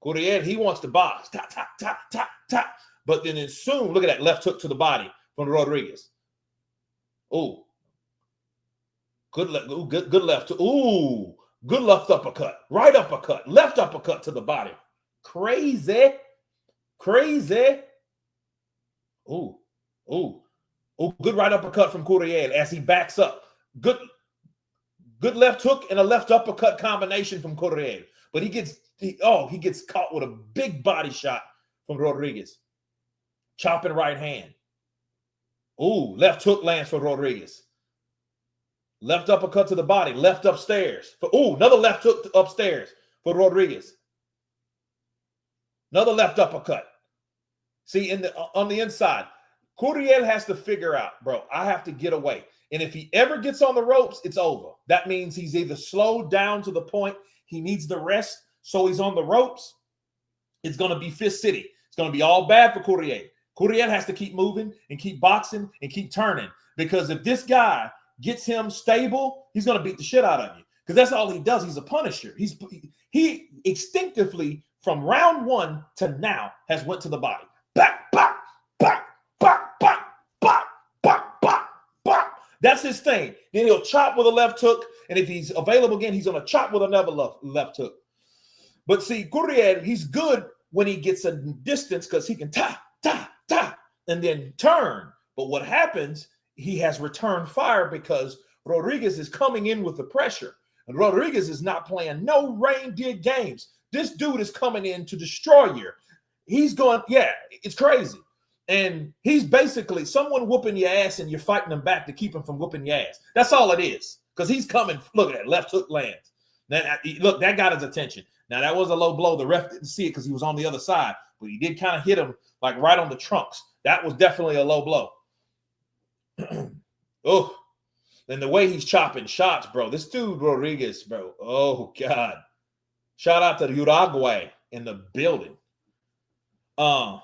Courrier, he wants to box. Tap, tap, tap, tap, tap. But then soon, look at that left hook to the body from Rodriguez. Oh, good left. Ooh, good left uppercut. Right uppercut. Left uppercut to the body. Crazy. Ooh. Good right uppercut from Courrier as he backs up. Good left hook and a left uppercut combination from Courrier. But he gets caught with a big body shot from Rodriguez. Chopping right hand. Ooh, left hook lands for Rodriguez. Left uppercut to the body. Left upstairs. Another left hook upstairs for Rodriguez. Another left uppercut. See, on the inside, Courrier has to figure out, bro, I have to get away. And if he ever gets on the ropes, it's over. That means he's either slowed down to the point he needs the rest, so he's on the ropes. It's going to be Fist City. It's going to be all bad for Courrier. Courrier has to keep moving and keep boxing and keep turning, because if this guy gets him stable, he's going to beat the shit out of you, because that's all he does. He's a punisher. He instinctively from round 1 to now has went to the body. Back, back, back, back, back, back, back, back, back. That's his thing. Then he'll chop with a left hook, and if he's available again, he's going to chop with another left hook. But see, Courrier, he's good when he gets a distance because he can ta, and then turn. But what happens, he has returned fire because Rodriguez is coming in with the pressure. And Rodriguez is not playing no reindeer games. This dude is coming in to destroy you. He's going, it's crazy. And he's basically someone whooping your ass and you're fighting him back to keep him from whooping your ass. That's all it is. Because he's coming. Look at that. Left hook lands. Look, that got his attention. Now, that was a low blow. The ref didn't see it because he was on the other side. But he did kind of hit him like right on the trunks. That was definitely a low blow. Oh, and the way he's chopping shots, bro. This dude, Rodriguez, bro. Oh, God. Shout out to Uruguay in the building. I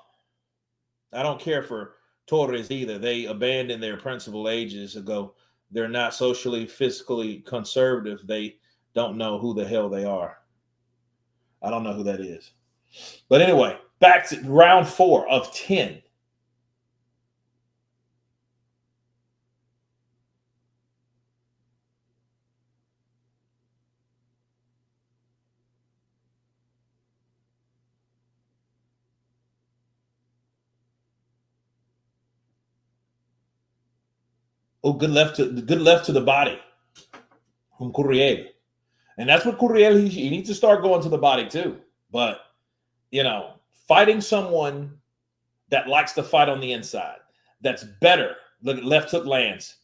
don't care for Torres either. They abandoned their principle ages ago. They're not socially, fiscally conservative. They don't know who the hell they are. I don't know who that is. But anyway, back to round 4 of 10. Oh, good left to the body from Curiel. And that's what Curiel, he needs to start going to the body too. But, fighting someone that likes to fight on the inside, that's better. Look at left hook lands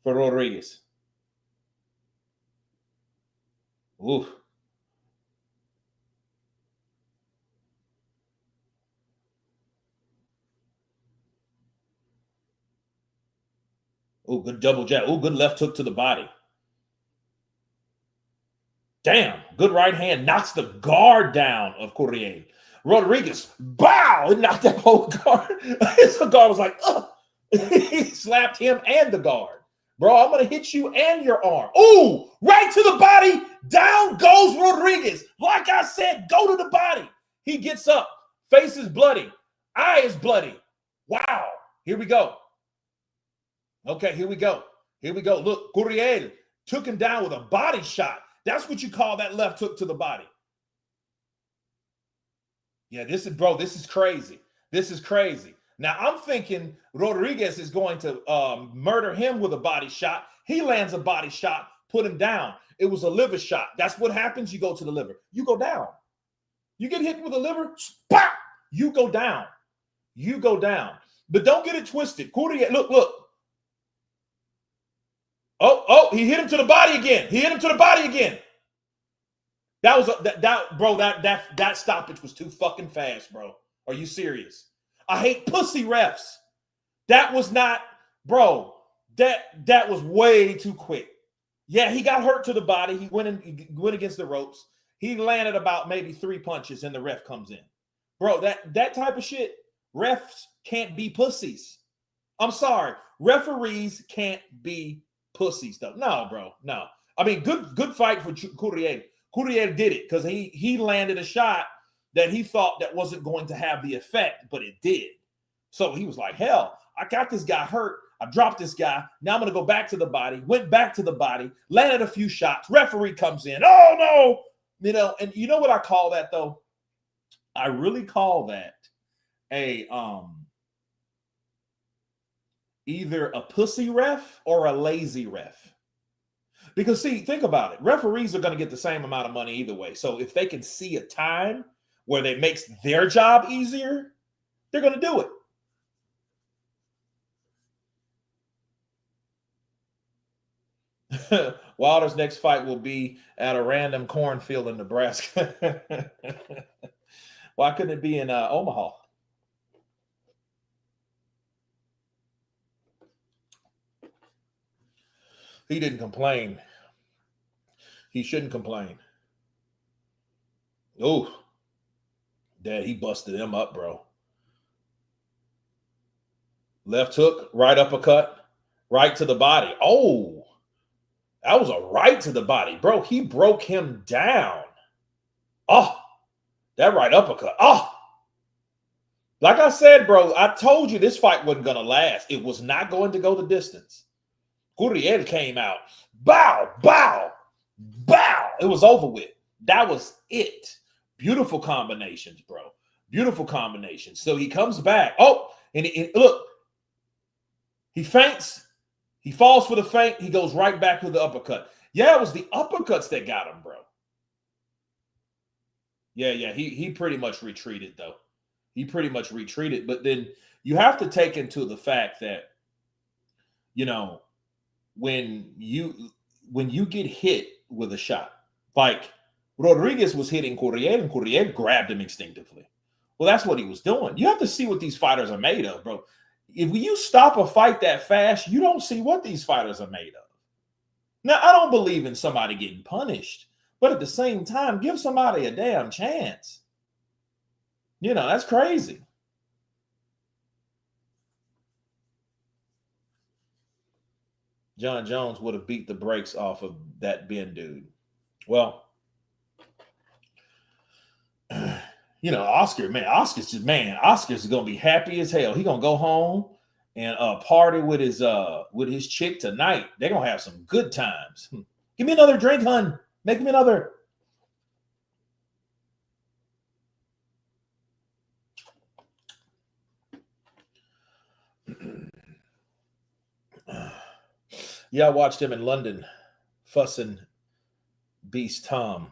for Rodriguez. Ooh. Oh, good double jab. Oh, good left hook to the body. Damn, good right hand. Knocks the guard down of Curiel. Rodriguez, bow, and knocked that whole guard. His guard was like, ugh. He slapped him and the guard. Bro, I'm going to hit you and your arm. Ooh, right to the body. Down goes Rodriguez. Like I said, go to the body. He gets up. Face is bloody. Eye is bloody. Wow. Here we go. Okay, here we go. Here we go. Look, Curiel took him down with a body shot. That's what you call that left hook to the body. Yeah, this is crazy. This is crazy. Now, I'm thinking Rodriguez is going to murder him with a body shot. He lands a body shot, put him down. It was a liver shot. That's what happens. You go to the liver. You go down. You get hit with a liver, spot. You go down. You go down. But don't get it twisted. Curiel, look. Oh, he hit him to the body again. He hit him to the body again. That was that stoppage was too fucking fast, bro. Are you serious? I hate pussy refs. That was not, bro. That was way too quick. Yeah, he got hurt to the body. He went against the ropes. He landed about maybe 3 punches, and the ref comes in. Bro, that type of shit, refs can't be pussies. I'm sorry. Referees can't be pussies, though. No, bro. No. I mean, good fight for Curiel. Curiel did it because he landed a shot that he thought that wasn't going to have the effect, but it did. So he was like, hell, I got this guy hurt. I dropped this guy. Now I'm going to go back to the body. Went back to the body, landed a few shots. Referee comes in. Oh, no. And you know what I call that, though? I really call that either a pussy ref or a lazy ref. Because, see, think about it. Referees are going to get the same amount of money either way. So if they can see a time where it makes their job easier, they're going to do it. Wilder's next fight will be at a random cornfield in Nebraska. Why couldn't it be in Omaha? He didn't complain. He shouldn't complain. Oh, Dad, he busted him up, bro. Left hook, right uppercut, right to the body. Oh, that was a right to the body, bro. He broke him down. Oh, that right uppercut. Oh, like I said, bro, I told you this fight wasn't going to last. It was not going to go the distance. Curiel came out. Bow, bow, bow. It was over with. That was it. Beautiful combinations, bro. Beautiful combinations. So he comes back. Oh, and look. He feints. He falls for the feint. He goes right back to the uppercut. Yeah, it was the uppercuts that got him, bro. Yeah. He pretty much retreated, though. He pretty much retreated. But then you have to take into the fact that, when you get hit with a shot, like Rodriguez was hitting Curiel, and Curiel grabbed him instinctively. Well, that's what he was doing. You have to see what these fighters are made of, bro. If you stop a fight that fast, you don't see what these fighters are made of. Now, I don't believe in somebody getting punished, but at the same time, give somebody a damn chance. That's crazy. John Jones would have beat the brakes off of that Ben dude. Well, Oscar's going to be happy as hell. He's going to go home and party with his chick tonight. They're going to have some good times. Give me another drink, hun. Make me another. Yeah, I watched him in London, fussing Beast Tom.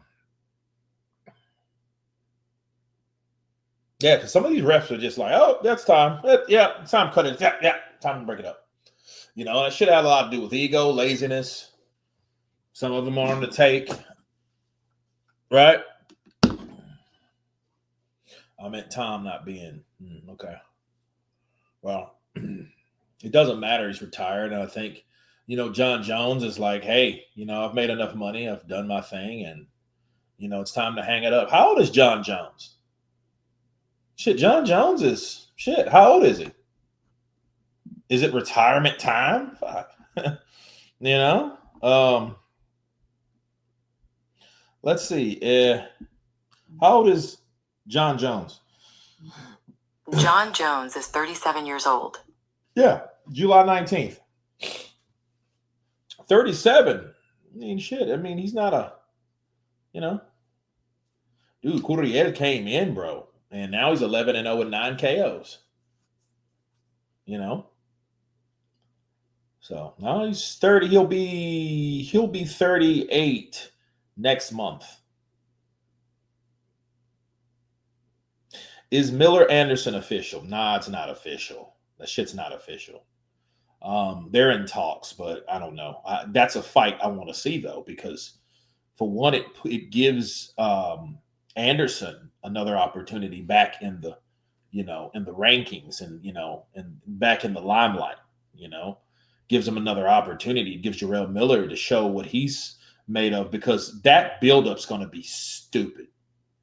Yeah, because some of these refs are just like, oh, that's time. Yeah, it's time to cut it. Yeah, time to break it up. You know, that should have a lot to do with ego, laziness. Some of them are on the take. Right? I meant Tom not being. Okay. Well, it doesn't matter. He's retired. And I think, John Jones is like, hey, I've made enough money. I've done my thing. And, it's time to hang it up. How old is John Jones? Shit, John Jones is, how old is he? Is it retirement time? Fuck. Let's see. How old is John Jones? John Jones is 37 years old. Yeah, July 19th. 37. I mean, he's not a, Dude, Curiel came in, bro. And now he's 11-0 with 9 KOs. So now he's 30. He'll be 38 next month. Is Miller Anderson official? Nah, it's not official. That shit's not official. They're in talks, but I don't know. That's a fight I want to see though, because for one, it gives Anderson another opportunity back in the, in the rankings and and back in the limelight. Gives him another opportunity. It gives Jarrell Miller to show what he's made of, because that buildup's going to be stupid.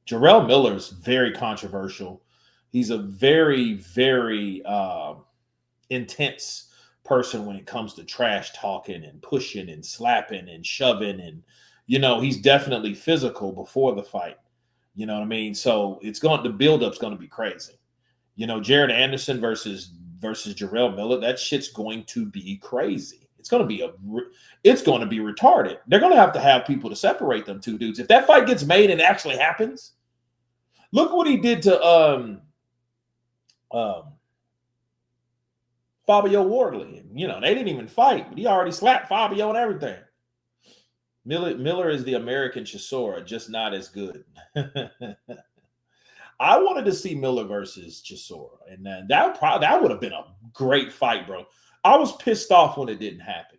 Jarrell Miller is very controversial. He's a very, very intense person when it comes to trash talking and pushing and slapping and shoving. And, he's definitely physical before the fight. You know what I mean? So the buildup's going to be crazy. Jared Anderson versus Jarrell Miller, that shit's going to be crazy. It's going to be retarded. They're going to have people to separate them two dudes. If that fight gets made and it actually happens, look what he did to Fabio Wardley. They didn't even fight, but he already slapped Fabio and everything. Miller is the American Chisora, just not as good. I wanted to see Miller versus Chisora, and that would have been a great fight, bro. I was pissed off when it didn't happen.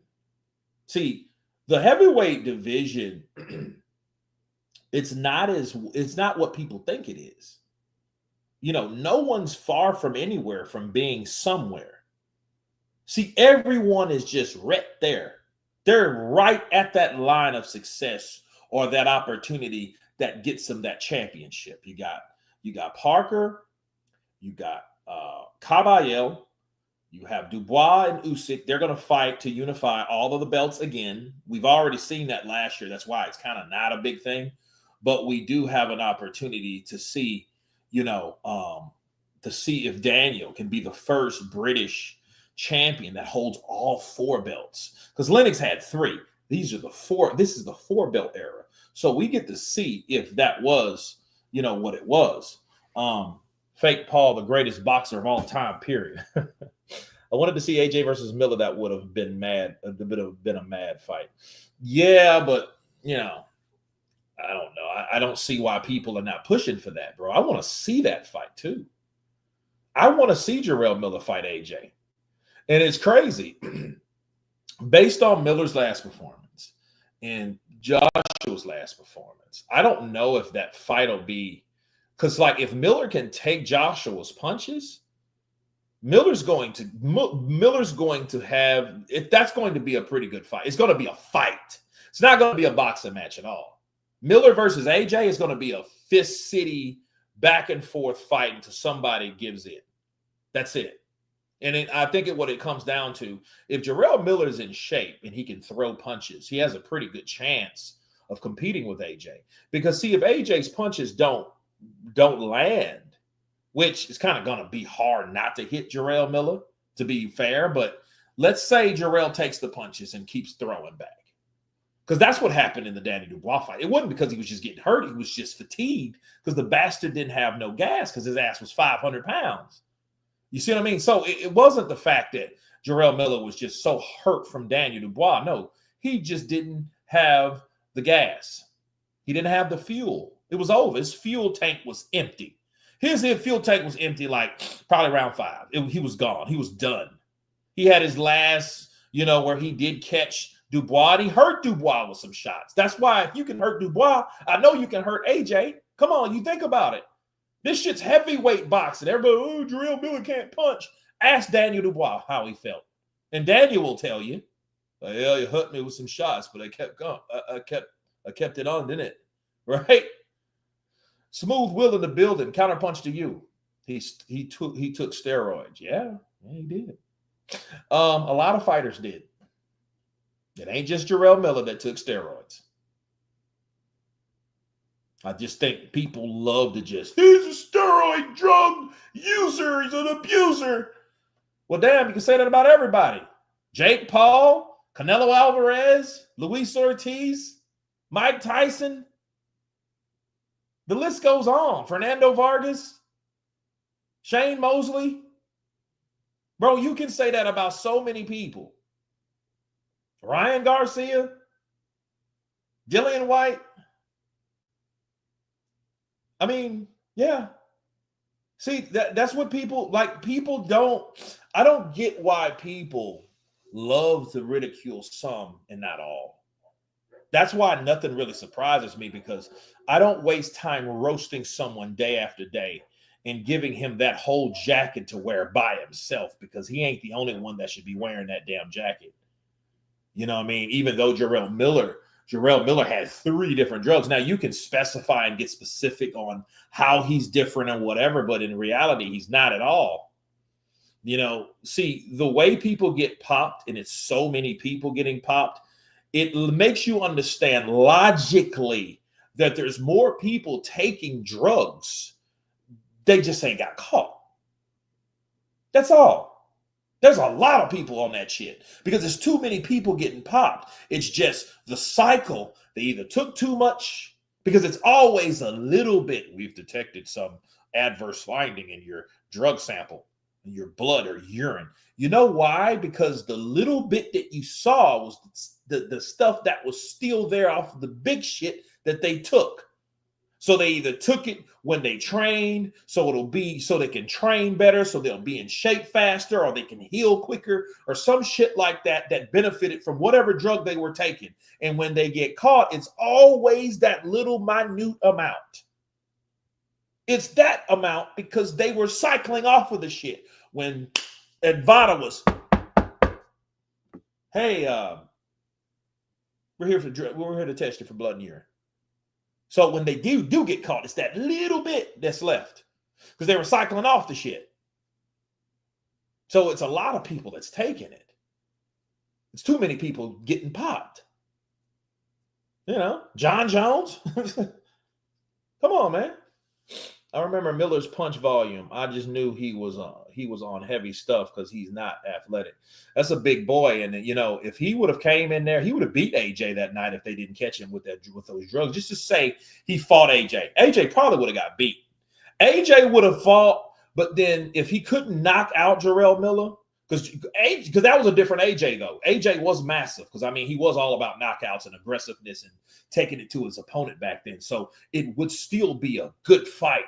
See, the heavyweight division, it's not what people think it is. No one's far from anywhere from being somewhere. See, everyone is just right there. They're right at that line of success or that opportunity that gets them that championship. You got Parker, you got Caballero, you have Dubois and Usyk. They're going to fight to unify all of the belts again. We've already seen that last year. That's why it's kind of not a big thing. But we do have an opportunity to see, to see if Daniel can be the first British champion that holds all 4 belts. Because Lennox had 3. These are the 4. This is the 4-belt era. So we get to see if that was, what it was. Fake Paul, the greatest boxer of all time, period. I wanted to see AJ versus Miller. That would have been mad. It would have been a mad fight. Yeah, but, I don't know. I don't see why people are not pushing for that, bro. I want to see that fight, too. I want to see Jarrell Miller fight AJ. And it's crazy. Based on Miller's last performance and Joshua's last performance, I don't know if that fight will be, because if Miller can take Joshua's punches, Miller's going to have, if that's going to be a pretty good fight. It's going to be a fight. It's not going to be a boxing match at all. Miller versus AJ is going to be a Fist City back and forth fight until somebody gives in. That's it. And I think what it comes down to, if Jarrell Miller's in shape and he can throw punches, he has a pretty good chance of competing with AJ. Because, see, if AJ's punches don't land, which is kind of going to be hard not to hit Jarrell Miller, to be fair. But let's say Jarrell takes the punches and keeps throwing back. Because that's what happened in the Danny Dubois fight. It wasn't because he was just getting hurt. He was just fatigued because the bastard didn't have no gas because his ass was 500 pounds. You see what I mean? So it wasn't the fact that Jarrell Miller was just so hurt from Daniel Dubois. No, he just didn't have the gas. He didn't have the fuel. It was over. His fuel tank was empty. His fuel tank was empty like probably round 5. He was gone. He was done. He had his last, where he did catch Dubois. He hurt Dubois with some shots. That's why if you can hurt Dubois, I know you can hurt AJ. Come on, you think about it. This shit's heavyweight boxing. Everybody, Jarrell Miller can't punch. Ask Daniel Dubois how he felt. And Daniel will tell you, well, you hurt me with some shots, but I kept going. I kept it on, didn't it? Right? Smooth Will in the building. Counterpunch to you. He took steroids. Yeah, he did. A lot of fighters did. It ain't just Jarrell Miller that took steroids. I just think people love to he's a steroid drug user. He's an abuser. Well, damn, you can say that about everybody. Jake Paul, Canelo Alvarez, Luis Ortiz, Mike Tyson. The list goes on. Fernando Vargas, Shane Mosley. Bro, you can say that about so many people. Ryan Garcia, Dillian White. I mean, yeah. See, that's what people like. I don't get why people love to ridicule some and not all. That's why nothing really surprises me, because I don't waste time roasting someone day after day and giving him that whole jacket to wear by himself, because he ain't the only one that should be wearing that damn jacket. You know what I mean? Even though Jarrell Miller had 3 different drugs. Now, you can specify and get specific on how he's different and whatever, but in reality, he's not at all. See, the way people get popped, and it's so many people getting popped, it makes you understand logically that there's more people taking drugs. They just ain't got caught. That's all. There's a lot of people on that shit because there's too many people getting popped. It's just the cycle. They either took too much, because it's always a little bit. We've detected some adverse finding in your drug sample, in your blood or urine. You know why? Because the little bit that you saw was the stuff that was still there off of the big shit that they took. So they either took it when they trained, so they can train better, so they'll be in shape faster, or they can heal quicker, or some shit like that benefited from whatever drug they were taking. And when they get caught, it's always that little minute amount. It's that amount because they were cycling off of the shit. When Advada was, hey, we're here to test you for blood and urine. So when they do get caught, it's that little bit that's left because they were cycling off the shit. So it's a lot of people that's taking it. It's too many people getting popped. John Jones. Come on, man. I remember Miller's punch volume. I just knew he was on heavy stuff because he's not athletic. That's a big boy, and if he would have came in there, he would have beat AJ that night if they didn't catch him with those drugs. Just to say he fought AJ. AJ probably would have got beat. AJ would have fought, but then if he couldn't knock out Jarrell Miller, because that was a different AJ though. AJ was massive because he was all about knockouts and aggressiveness and taking it to his opponent back then. So it would still be a good fight.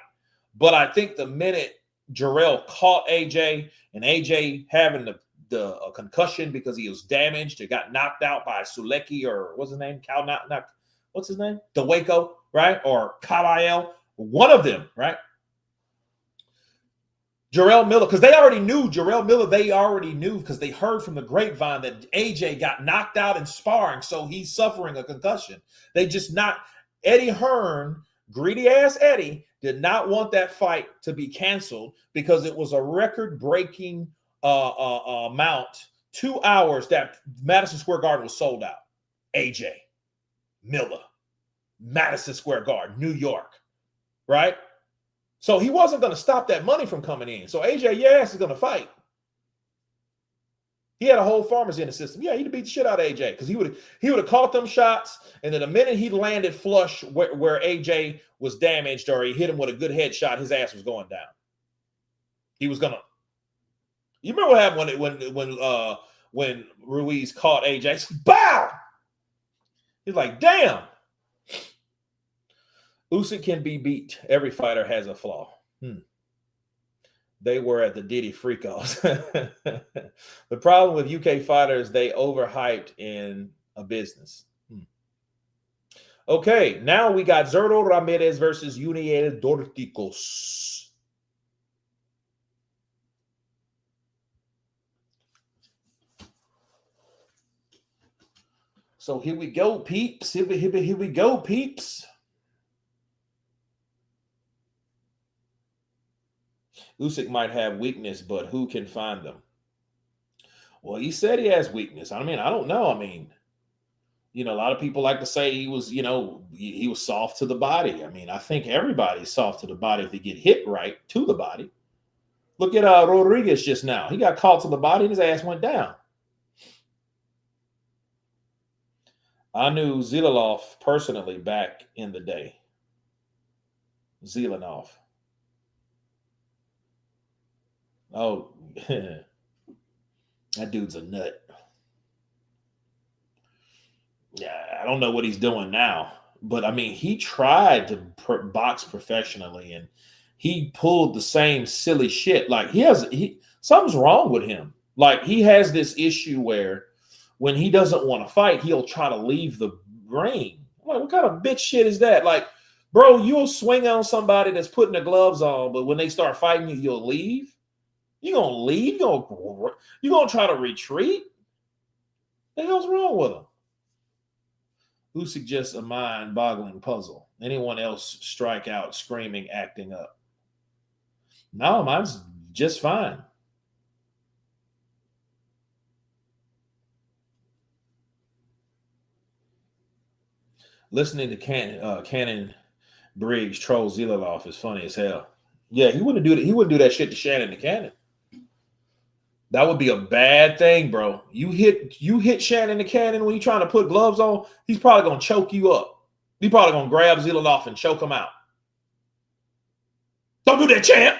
But I think the minute Jarrell caught AJ and AJ having the concussion because he was damaged, it got knocked out by Sulecki, or what's his name? What's his name? DeWaco, right? Or Kabayel, one of them, right? Jarrell Miller, because they already knew Jarrell Miller, because they heard from the grapevine that AJ got knocked out in sparring, so he's suffering a concussion. They just not, Eddie Hearn, greedy ass Eddie, did not want that fight to be canceled because it was a record-breaking amount, 2 hours that Madison Square Garden was sold out. AJ Miller, Madison Square Garden, New York, right? So he wasn't going to stop that money from coming in. So AJ, your ass is going to fight. He had a whole pharmacy in the system. Yeah, he'd beat the shit out of AJ because he would have caught them shots, and then the minute he landed flush where AJ was damaged or he hit him with a good headshot, his ass was going down. He was gonna. You remember what happened when Ruiz caught AJ? Bow! He's like, damn. Usyk can be beat. Every fighter has a flaw. They were at the Diddy Freak-Offs. The problem with UK fighters, they overhyped in a business. Okay, now we got Zordo Ramirez versus Uniel Dorticos. So here we go, peeps. Here we go, peeps. Usyk might have weakness, but who can find them? Well, he said he has weakness. I mean, I don't know. I mean, a lot of people like to say he was, he was soft to the body. I mean, I think everybody's soft to the body if they get hit right to the body. Look at Rodriguez just now. He got caught to the body and his ass went down. I knew Zelenov personally back in the day. Zelenov. Oh, that dude's a nut. Yeah, I don't know what he's doing now, but I mean, he tried to box professionally, and he pulled the same silly shit. Like something's wrong with him. Like he has this issue where when he doesn't want to fight, he'll try to leave the ring. I'm like, what kind of bitch shit is that? Like, bro, you'll swing on somebody that's putting the gloves on, but when they start fighting you, you'll leave. You gonna leave? You gonna try to retreat? The hell's wrong with him? Usyk just a mind-boggling puzzle. Anyone else strike out screaming, acting up? No, mine's just fine. Listening to Shannon Briggs troll Zelenov is funny as hell. Yeah, he wouldn't do that shit to Shannon the Cannon. That would be a bad thing, bro. You hit Shannon the Cannon when you're trying to put gloves on, he's probably gonna choke you up. He's probably gonna grab Zelenov and choke him out. Don't do that, champ.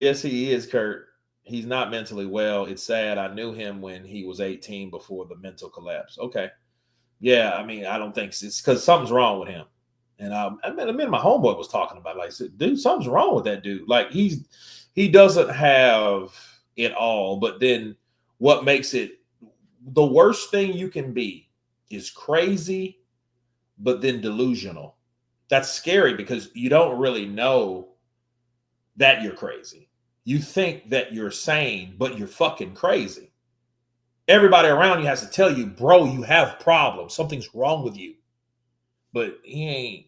Yes, he is, Kurt. He's not mentally well. It's sad. I knew him when he was 18 before the mental collapse. Okay. Yeah, I mean, I don't think it's because something's wrong with him. And I mean, my homeboy was talking about, like, dude, something's wrong with that dude. Like, he doesn't have it all. But then what makes it the worst thing you can be is crazy, but then delusional. That's scary because you don't really know that you're crazy. You think that you're sane, but you're fucking crazy. Everybody around you has to tell you, bro, you have problems. Something's wrong with you. But he ain't,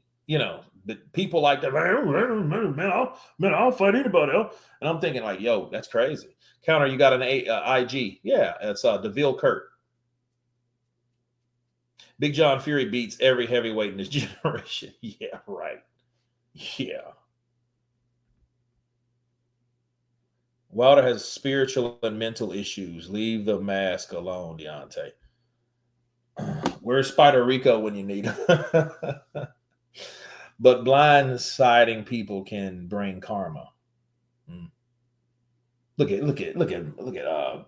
but people like that, man, I'll fight anybody else. And I'm thinking like, yo, that's crazy. Counter, you got an IG. Yeah, it's DeVille Kurt. Big John Fury beats every heavyweight in this generation. Yeah, right. Yeah. Wilder has spiritual and mental issues. Leave the mask alone, Deontay. Where's Spider Rico when you need him? But blindsiding people can bring karma. Look at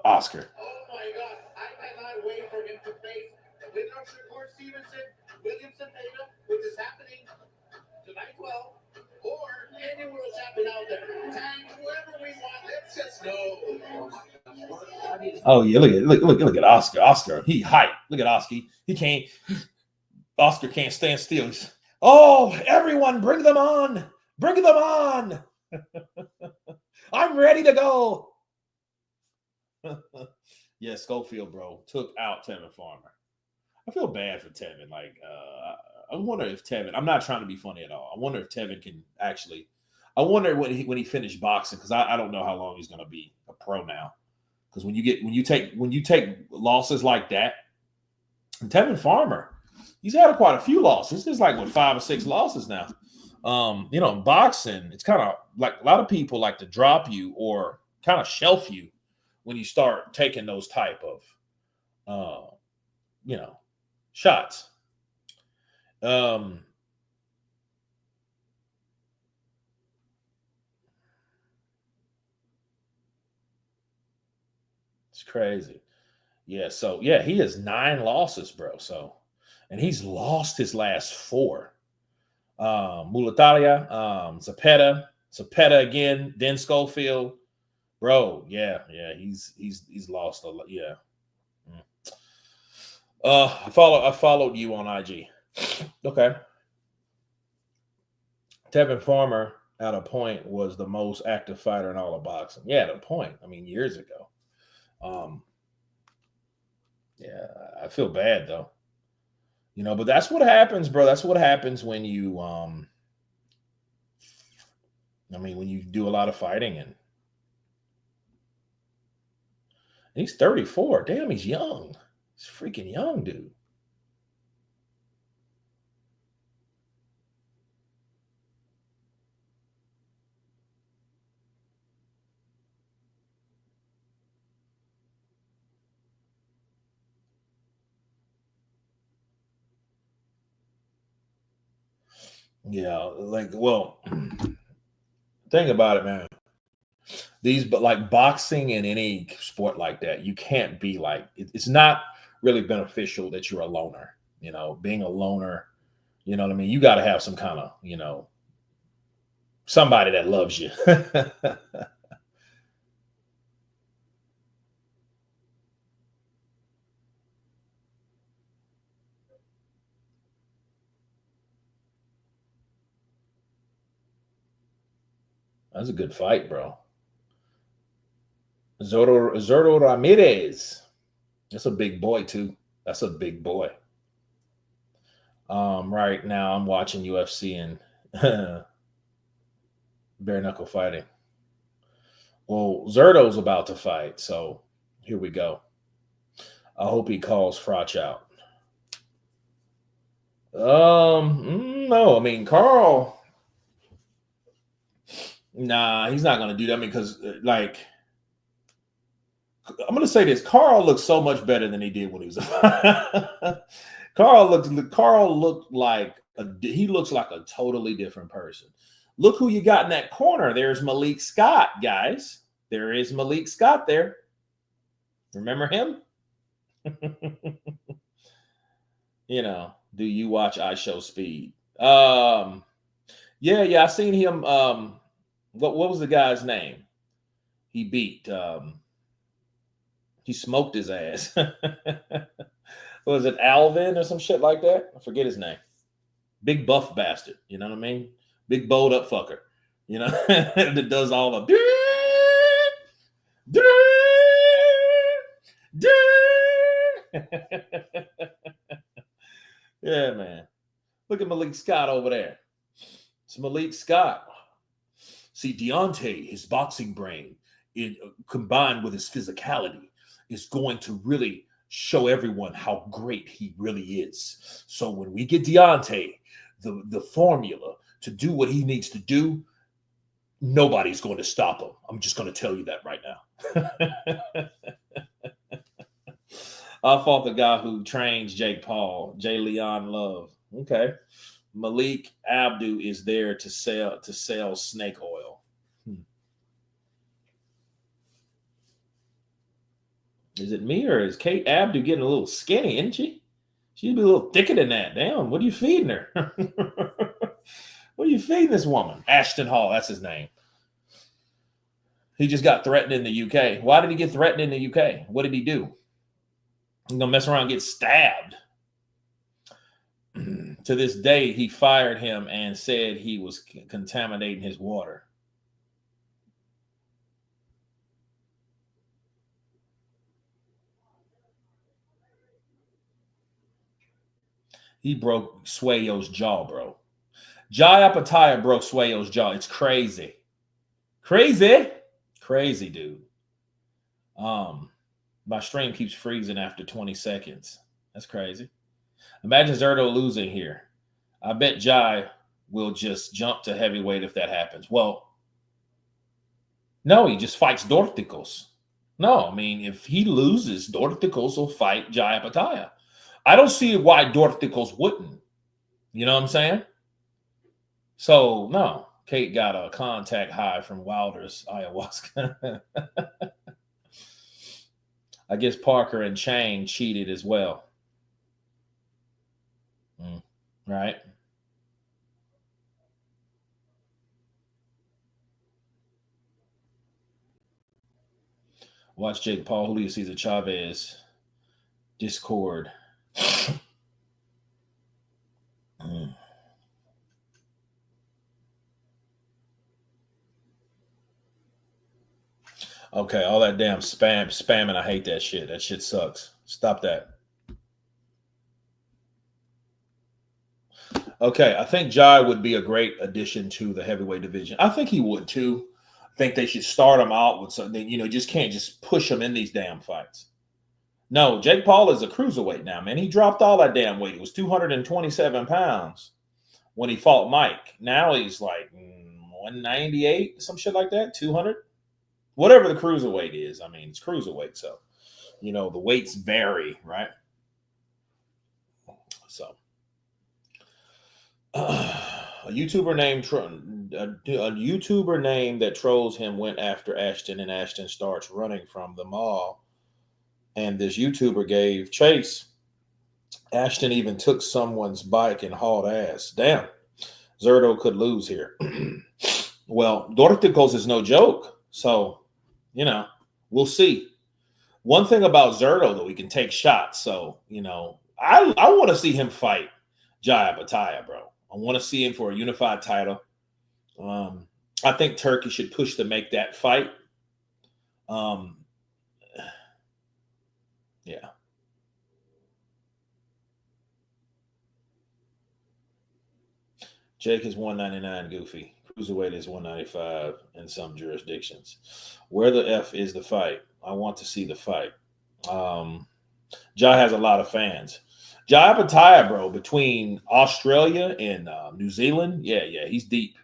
Oscar. Oh my God! I cannot wait for him to face winner Shakur Stevenson, Williamson Beta, which is happening tonight 12, or any world champion out there. Tag whoever we want. Let's just go. Oh yeah, look at Oscar. Oscar, he hype. Look at Oscar. Oscar can't stand still. Oh, everyone, bring them on. Bring them on. I'm ready to go. Yeah, Schofield, bro, took out Tevin Farmer. I feel bad for Tevin. Like, I wonder if Tevin, I'm not trying to be funny at all. I wonder if Tevin can actually, I wonder when he finished boxing, because I don't know how long he's going to be a pro now. Because when you take losses like that, and Tevin Farmer, he's had quite a few losses. It's like 5 or 6 losses now. In boxing, it's kind of like a lot of people like to drop you or kind of shelf you when you start taking those type of, shots. crazy. Yeah, so yeah, he has 9 losses, bro. So, and he's lost his last 4. Mulatalia, Zapeta again, then Schofield. Bro, yeah, he's lost a lot. Yeah. I followed you on IG. Okay. Tevin Farmer at a point was the most active fighter in all of boxing. Yeah, at a point. I mean, years ago. Yeah, I feel bad though. But that's what happens, bro. That's what happens when you when you do a lot of fighting and he's 34. Damn, he's young. He's freaking young, dude. Yeah, think about it, man. But like boxing and any sport like that, you can't be like, it's not really beneficial that you're a loner. Being a loner, you know what I mean? You got to have some kind of, somebody that loves you. That's a good fight, bro. Zordo Ramirez. That's a big boy too. That's a big boy. Right now I'm watching UFC and bare knuckle fighting. Well, Zerdo's about to fight, so here we go. I hope he calls Frotch out. No, I mean Carl. Nah, he's not gonna do that. I mean, because I'm gonna say this: Carl looks so much better than he did when he was. Carl looked like he looks like a totally different person. Look who you got in that corner. There's Malik Scott, guys. There is Malik Scott there. Remember him? Do you watch I Show Speed? Yeah, I seen him. What was the guy's name? He beat. He smoked his ass. Was it Alvin or some shit like that? I forget his name. Big buff bastard. You know what I mean? Big bowed up fucker. That does all the. Yeah, man. Look at Malik Scott over there. It's Malik Scott. See, Deontay, his boxing brain, combined with his physicality, is going to really show everyone how great he really is. So when we get Deontay, the formula to do what he needs to do, nobody's going to stop him. I'm just going to tell you that right now. I fought the guy who trains Jake Paul, J. Leon Love. Okay. Malik Abdu is there to sell snake oil. Is it me or is Kate Abdu getting a little skinny, isn't she? She'd be a little thicker than that. Damn, what are you feeding her? What are you feeding this woman? Ashton Hall, that's his name. He just got threatened in the UK. Why did he get threatened in the UK? What did he do? He's going to mess around and get stabbed. To this day, he fired him and said he was contaminating his water. He broke Sueyo's jaw, bro. Jai Apataya broke Sueyo's jaw. It's crazy. Crazy, dude. My stream keeps freezing after 20 seconds. That's crazy. Imagine Zerdo losing here. I bet Jai will just jump to heavyweight if that happens. Well, no, he just fights Dorticos. No, I mean, if he loses, Dorticos will fight Jai Apataya. I don't see why Dorticos wouldn't. You know what I'm saying? So, no. Kate got a contact high from Wilder's ayahuasca. I guess Parker and Chang cheated as well. Right? Watch Jake Paul, Julio Cesar Chavez, Discord. Okay, all that damn spamming. I hate that shit. That shit sucks. Stop that. Okay, I think Jai would be a great addition to the heavyweight division. I think he would too. I think they should start him out with something. You just can't just push him in these damn fights. No, Jake Paul is a cruiserweight now, man. He dropped all that damn weight. It was 227 pounds when he fought Mike. Now he's like 198, some shit like that, 200. Whatever the cruiserweight is. I mean, it's cruiserweight, so the weights vary, right? So a YouTuber name that trolls him went after Ashton, and Ashton starts running from them all. And this YouTuber gave chase. Ashton even took someone's bike and hauled ass. Damn, Zordo could lose here. Well, Dorticos is no joke, so we'll see. One thing about Zordo, though, he can take shots. So I want to see him fight Jai Apataya, bro. I want to see him for a unified title. I think Turkey should push to make that fight. Yeah. Jake is 199 goofy. Cruiserweight is 195 in some jurisdictions. Where the F is the fight? I want to see the fight. Jai has a lot of fans. Jai Apataya, bro, between Australia and New Zealand, yeah, he's deep.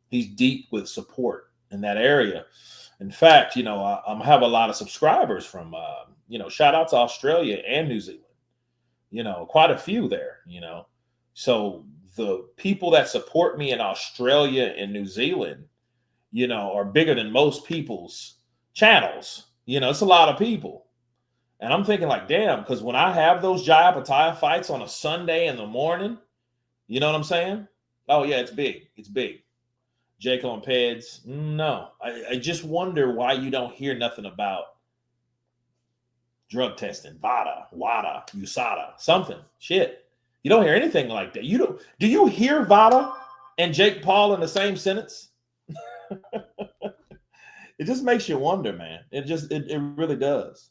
He's deep with support in that area. In fact, I have a lot of subscribers from, shout out to Australia and New Zealand. Quite a few there, So the people that support me in Australia and New Zealand, are bigger than most people's channels. It's a lot of people. And I'm thinking like, damn, because when I have those Jai Apataya fights on a Sunday in the morning, you know what I'm saying? Oh, yeah, it's big. It's big. Jake on Peds. No, I just wonder why you don't hear nothing about drug testing, WADA, USADA, something. Shit. You don't hear anything like that. Do you hear VADA and Jake Paul in the same sentence? It just makes you wonder, man. It really does.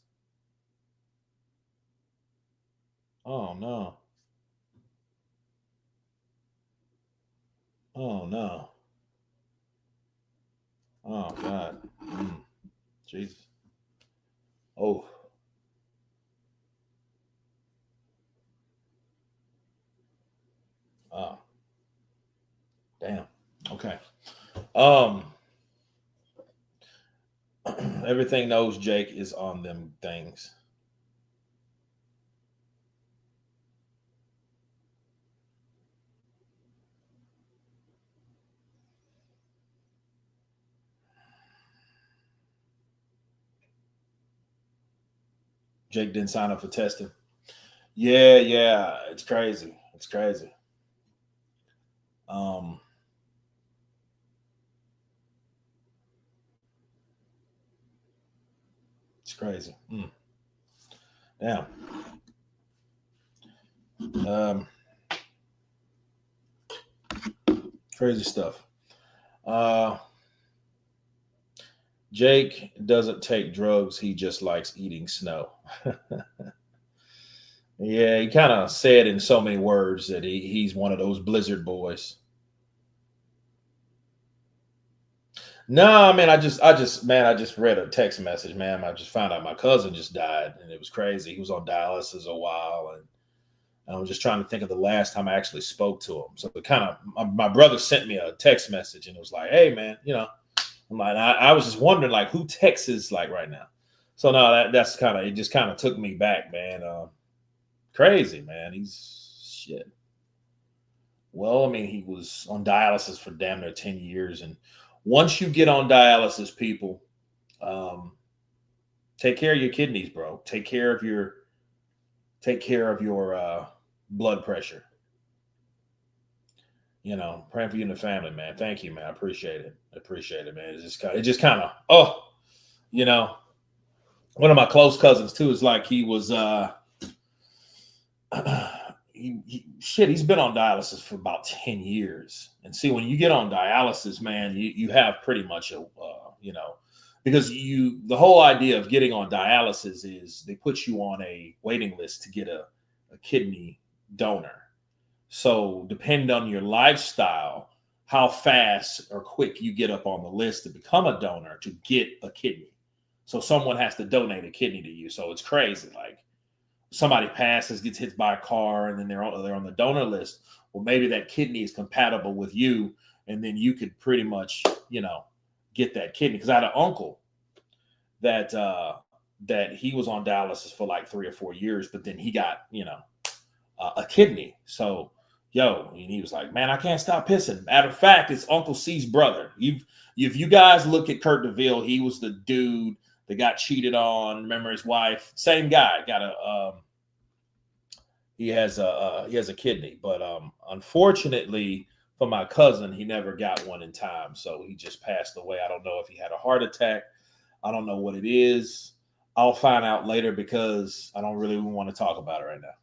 Oh no. Oh no. Oh God. Jesus. Oh. Oh. Damn. Okay. Everything knows Jake is on them things. Jake didn't sign up for testing. Yeah. It's crazy. It's crazy. It's crazy. Damn. Crazy stuff. Jake doesn't take drugs. He just likes eating snow. Yeah, he kind of said in so many words that he's one of those blizzard boys. No, man, I just read a text message, man. I just found out my cousin just died, and it was crazy. He was on dialysis a while, and I was just trying to think of the last time I actually spoke to him. So it kind of, my brother sent me a text message, and it was like, "Hey, man, I'm like, I was just wondering, like, who texts like right now." So no, that's kind of, it just kind of took me back, man. Crazy, man. He's shit. Well, I mean, he was on dialysis for damn near 10 years. And once you get on dialysis, people, Take care of your kidneys, bro. Take care of your blood pressure. You know, praying for you and the family, man. Thank you, man. I appreciate it. Man. It just kind of, you know, one of my close cousins too is like he was he's been on dialysis for about 10 years. And see, when you get on dialysis, man, you have pretty much a you know, because the whole idea of getting on dialysis is they put you on a waiting list to get a kidney donor. So depending on your lifestyle, how fast or quick you get up on the list to become a donor to get a kidney. So someone has to donate a kidney to you. So it's crazy. Like somebody passes, gets hit by a car, and then they're on the donor list. Well, maybe that kidney is compatible with you, and then you could pretty much, you know, get that kidney. Because I had an uncle that he was on dialysis for like 3 or 4 years, but then he got, you know, a kidney. So, and he was like, man, I can't stop pissing. Matter of fact, it's Uncle C's brother. If you guys look at Kurt DeVille, he was the dude that got cheated on. Remember his wife? Same guy. He has a kidney, but unfortunately for my cousin, he never got one in time, so he just passed away. I don't know if he had a heart attack. I don't know what it is. I'll find out later because I don't really want to talk about it right now.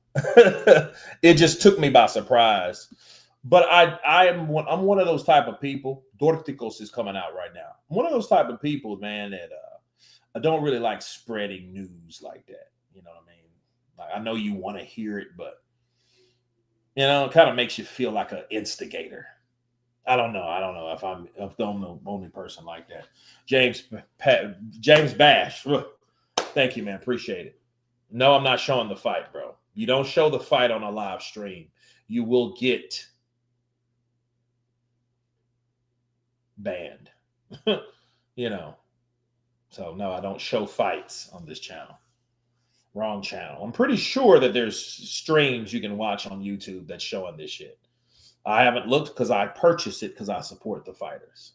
It just took me by surprise. But I'm one of those type of people. Dorticos is coming out right now. I'm one of those type of people, man, that I don't really like spreading news like that. You know what I mean? Like, I know you want to hear it, but you know, it kind of makes you feel like an instigator. I don't know if I'm the only person like that. James Bash. Thank you, man. Appreciate it. No, I'm not showing the fight, bro. You don't show the fight on a live stream. You will get banned. You know. So, no, I don't show fights on this channel. Wrong channel. I'm pretty sure that there's streams you can watch on YouTube that's showing this shit. I haven't looked because I purchased it because I support the fighters.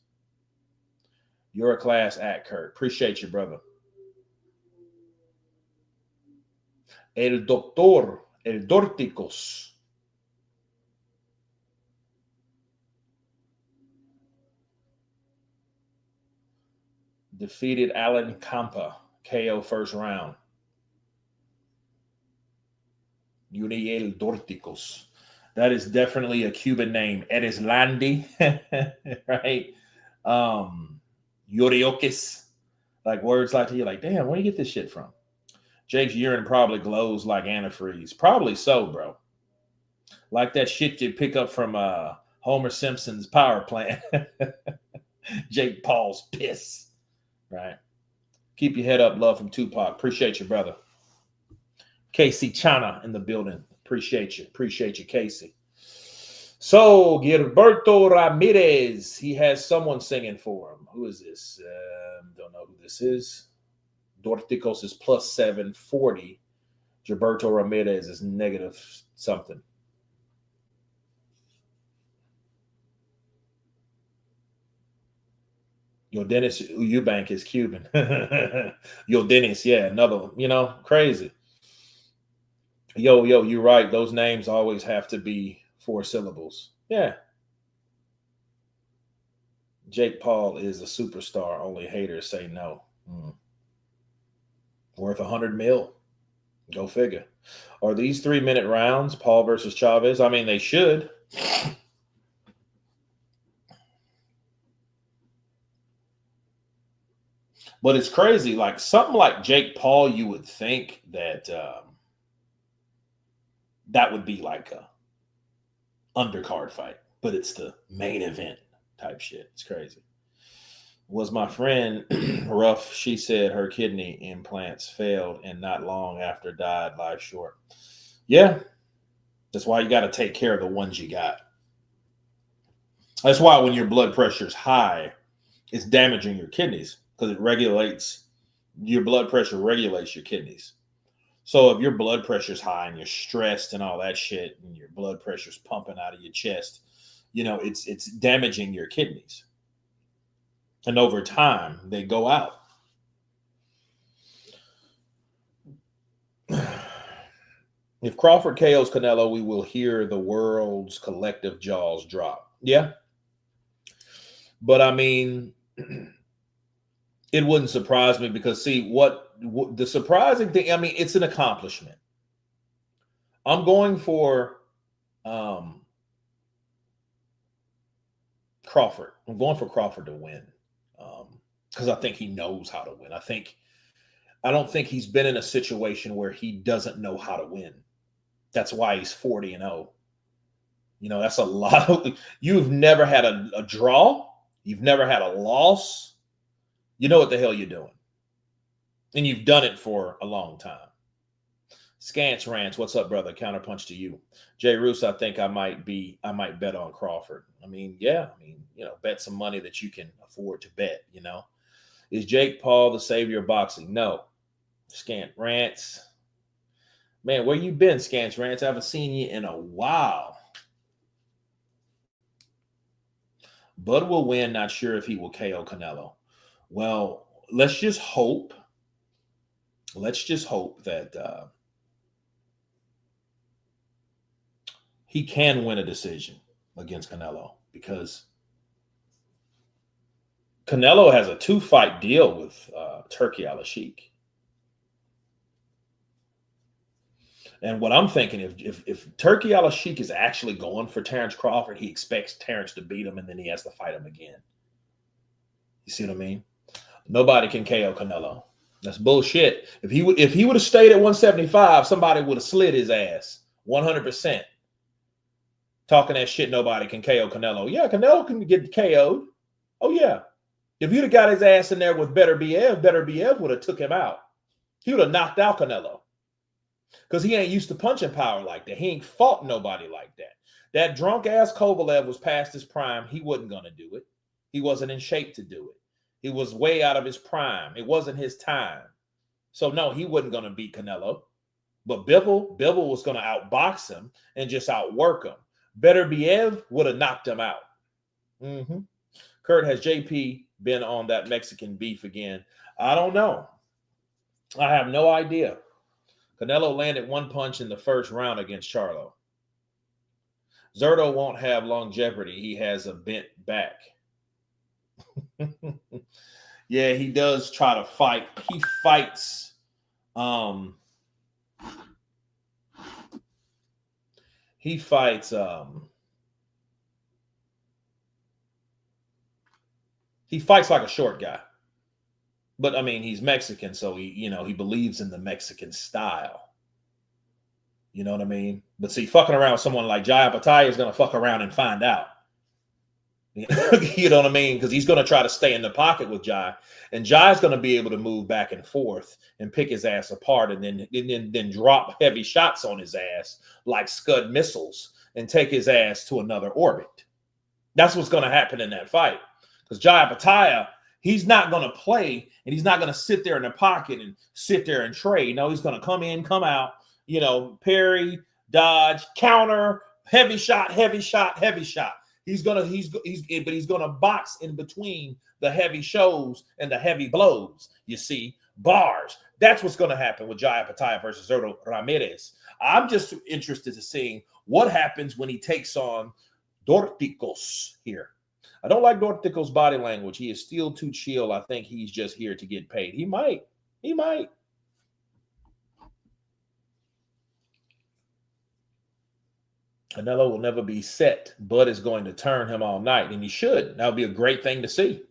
You're a class act, Kurt. Appreciate you, brother. El Doctor, El Dorticos. Defeated Alan Campa, KO first round. Uriel Dorticos. That is definitely a Cuban name. Ereslandi, right? Yuriokis. Like words like that. You're like, damn, where do you get this shit from? Jake's urine probably glows like antifreeze. Probably so, bro. Like that shit you pick up from Homer Simpson's power plant. Jake Paul's piss. Right? Keep your head up. Love from Tupac. Appreciate you, brother. Casey Chana in the building. Appreciate you, Casey. So, Gilberto Ramirez. He has someone singing for him. Who is this? Don't know who this is. Dorticos is plus 740. Gilberto Ramirez is negative something. Yo, Dennis Eubank is Cuban. Yo, Dennis, yeah, another, crazy. Yo, you're right. Those names always have to be 4 syllables. Yeah. Jake Paul is a superstar. Only haters say no. Worth $100 million. Go figure. Are these 3-minute rounds, Paul versus Chavez? I mean, they should. But it's crazy. Like something like Jake Paul, you would think that that would be like a undercard fight, but it's the main event type shit. It's crazy. Was my friend rough? She said her kidney implants failed and not long after died. Life short. Yeah. That's why you got to take care of the ones you got. That's why when your blood pressure is high, it's damaging your kidneys because your blood pressure regulates your kidneys. So if your blood pressure is high and you're stressed and all that shit and your blood pressure is pumping out of your chest, it's damaging your kidneys. And over time, they go out. If Crawford KOs Canelo, we will hear the world's collective jaws drop. Yeah. But I mean, it wouldn't surprise me because, see, what the surprising thing, I mean, it's an accomplishment. I'm going for Crawford. I'm going for Crawford to win because I think he knows how to win. I don't think he's been in a situation where he doesn't know how to win. That's why he's 40-0. You know, that's a lot of, you've never had a draw. You've never had a loss. You know what the hell you're doing. And you've done it for a long time. Scance Rants, what's up, brother? Counterpunch to you. Jay Roos, I think I might bet on Crawford. I mean, yeah. I mean, you know, bet some money that you can afford to bet, you know. Is Jake Paul the savior of boxing? No. Scant Rants. Man, where you been, Scance Rants? I haven't seen you in a while. Bud will win. Not sure if he will KO Canelo. Well, let's just hope. Let's just hope that he can win a decision against Canelo, because Canelo has a 2-fight deal with Turki Al-Sheikh. And what I'm thinking, if Turki Al-Sheikh is actually going for Terrence Crawford, he expects Terrence to beat him, and then he has to fight him again. You see what I mean? Nobody can KO Canelo. That's bullshit. If he would have stayed at 175, somebody would have slid his ass 100%. Talking that shit, nobody can KO Canelo. Yeah, Canelo can get KO'd. Oh yeah. If you'd have got his ass in there with Better BF would have took him out. He would have knocked out Canelo. Because he ain't used to punching power like that. He ain't fought nobody like that. That drunk-ass Kovalev was past his prime. He wasn't going to do it. He wasn't in shape to do it. He was way out of his prime. It wasn't his time. So, no, he wasn't going to beat Canelo. But Bivol was going to outbox him and just outwork him. Better BF would have knocked him out. Mm-hmm. Kurt, has JP been on that Mexican beef again? I don't know. I have no idea. Canelo landed one punch in the first round against Charlo. Zordo won't have longevity. He has a bent back. Yeah, he does try to fight. He fights. He fights like a short guy. But I mean, he's Mexican, so he believes in the Mexican style. You know what I mean? But see, fucking around with someone like Jai Apataya is gonna fuck around and find out. You know what I mean? Because he's gonna try to stay in the pocket with Jai, and Jai's gonna be able to move back and forth and pick his ass apart, and then drop heavy shots on his ass like Scud missiles and take his ass to another orbit. That's what's gonna happen in that fight. Because Jai Apataya, he's not going to play, and he's not going to sit there in the pocket and sit there and trade. No, he's going to come in, come out, parry, dodge, counter, heavy shot, heavy shot, heavy shot. He's going to box in between the heavy shows and the heavy blows. You see, bars. That's what's going to happen with Jai Apataya versus Zordo Ramirez. I'm just interested in seeing what happens when he takes on Dorticos here. I don't like Dorticos' body language. He is still too chill. I think he's just here to get paid. He might. Canelo will never be set. Bud is going to turn him all night, and he should. That would be a great thing to see.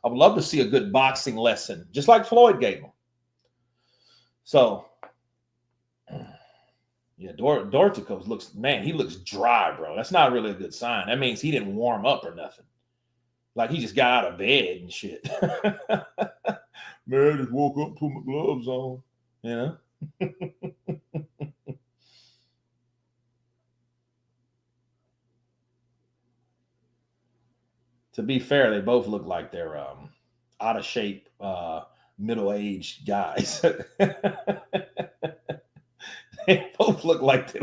I would love to see a good boxing lesson, just like Floyd gave him. So, yeah, Dorticos looks dry, bro. That's not really a good sign. That means he didn't warm up or nothing. Like he just got out of bed and shit. Man, I just woke up, put my gloves on, To be fair, they both look like they're out of shape, middle-aged guys. They both look like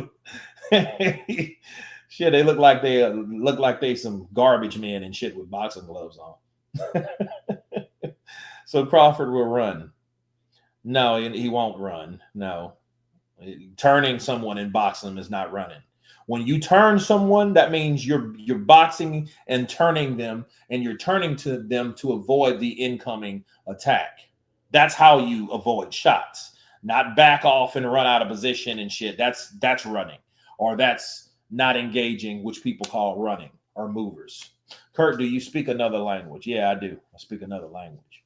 they shit, they look like they some garbage men and shit with boxing gloves on. So Crawford will run. No, he won't run. No. Turning someone in boxing is not running. When you turn someone, that means you're boxing and turning them, and you're turning to them to avoid the incoming attack. That's how you avoid shots, not back off and run out of position and shit. That's running, or that's not engaging, which people call running or movers. Kurt, do you speak another language? Yeah, I do. I speak another language.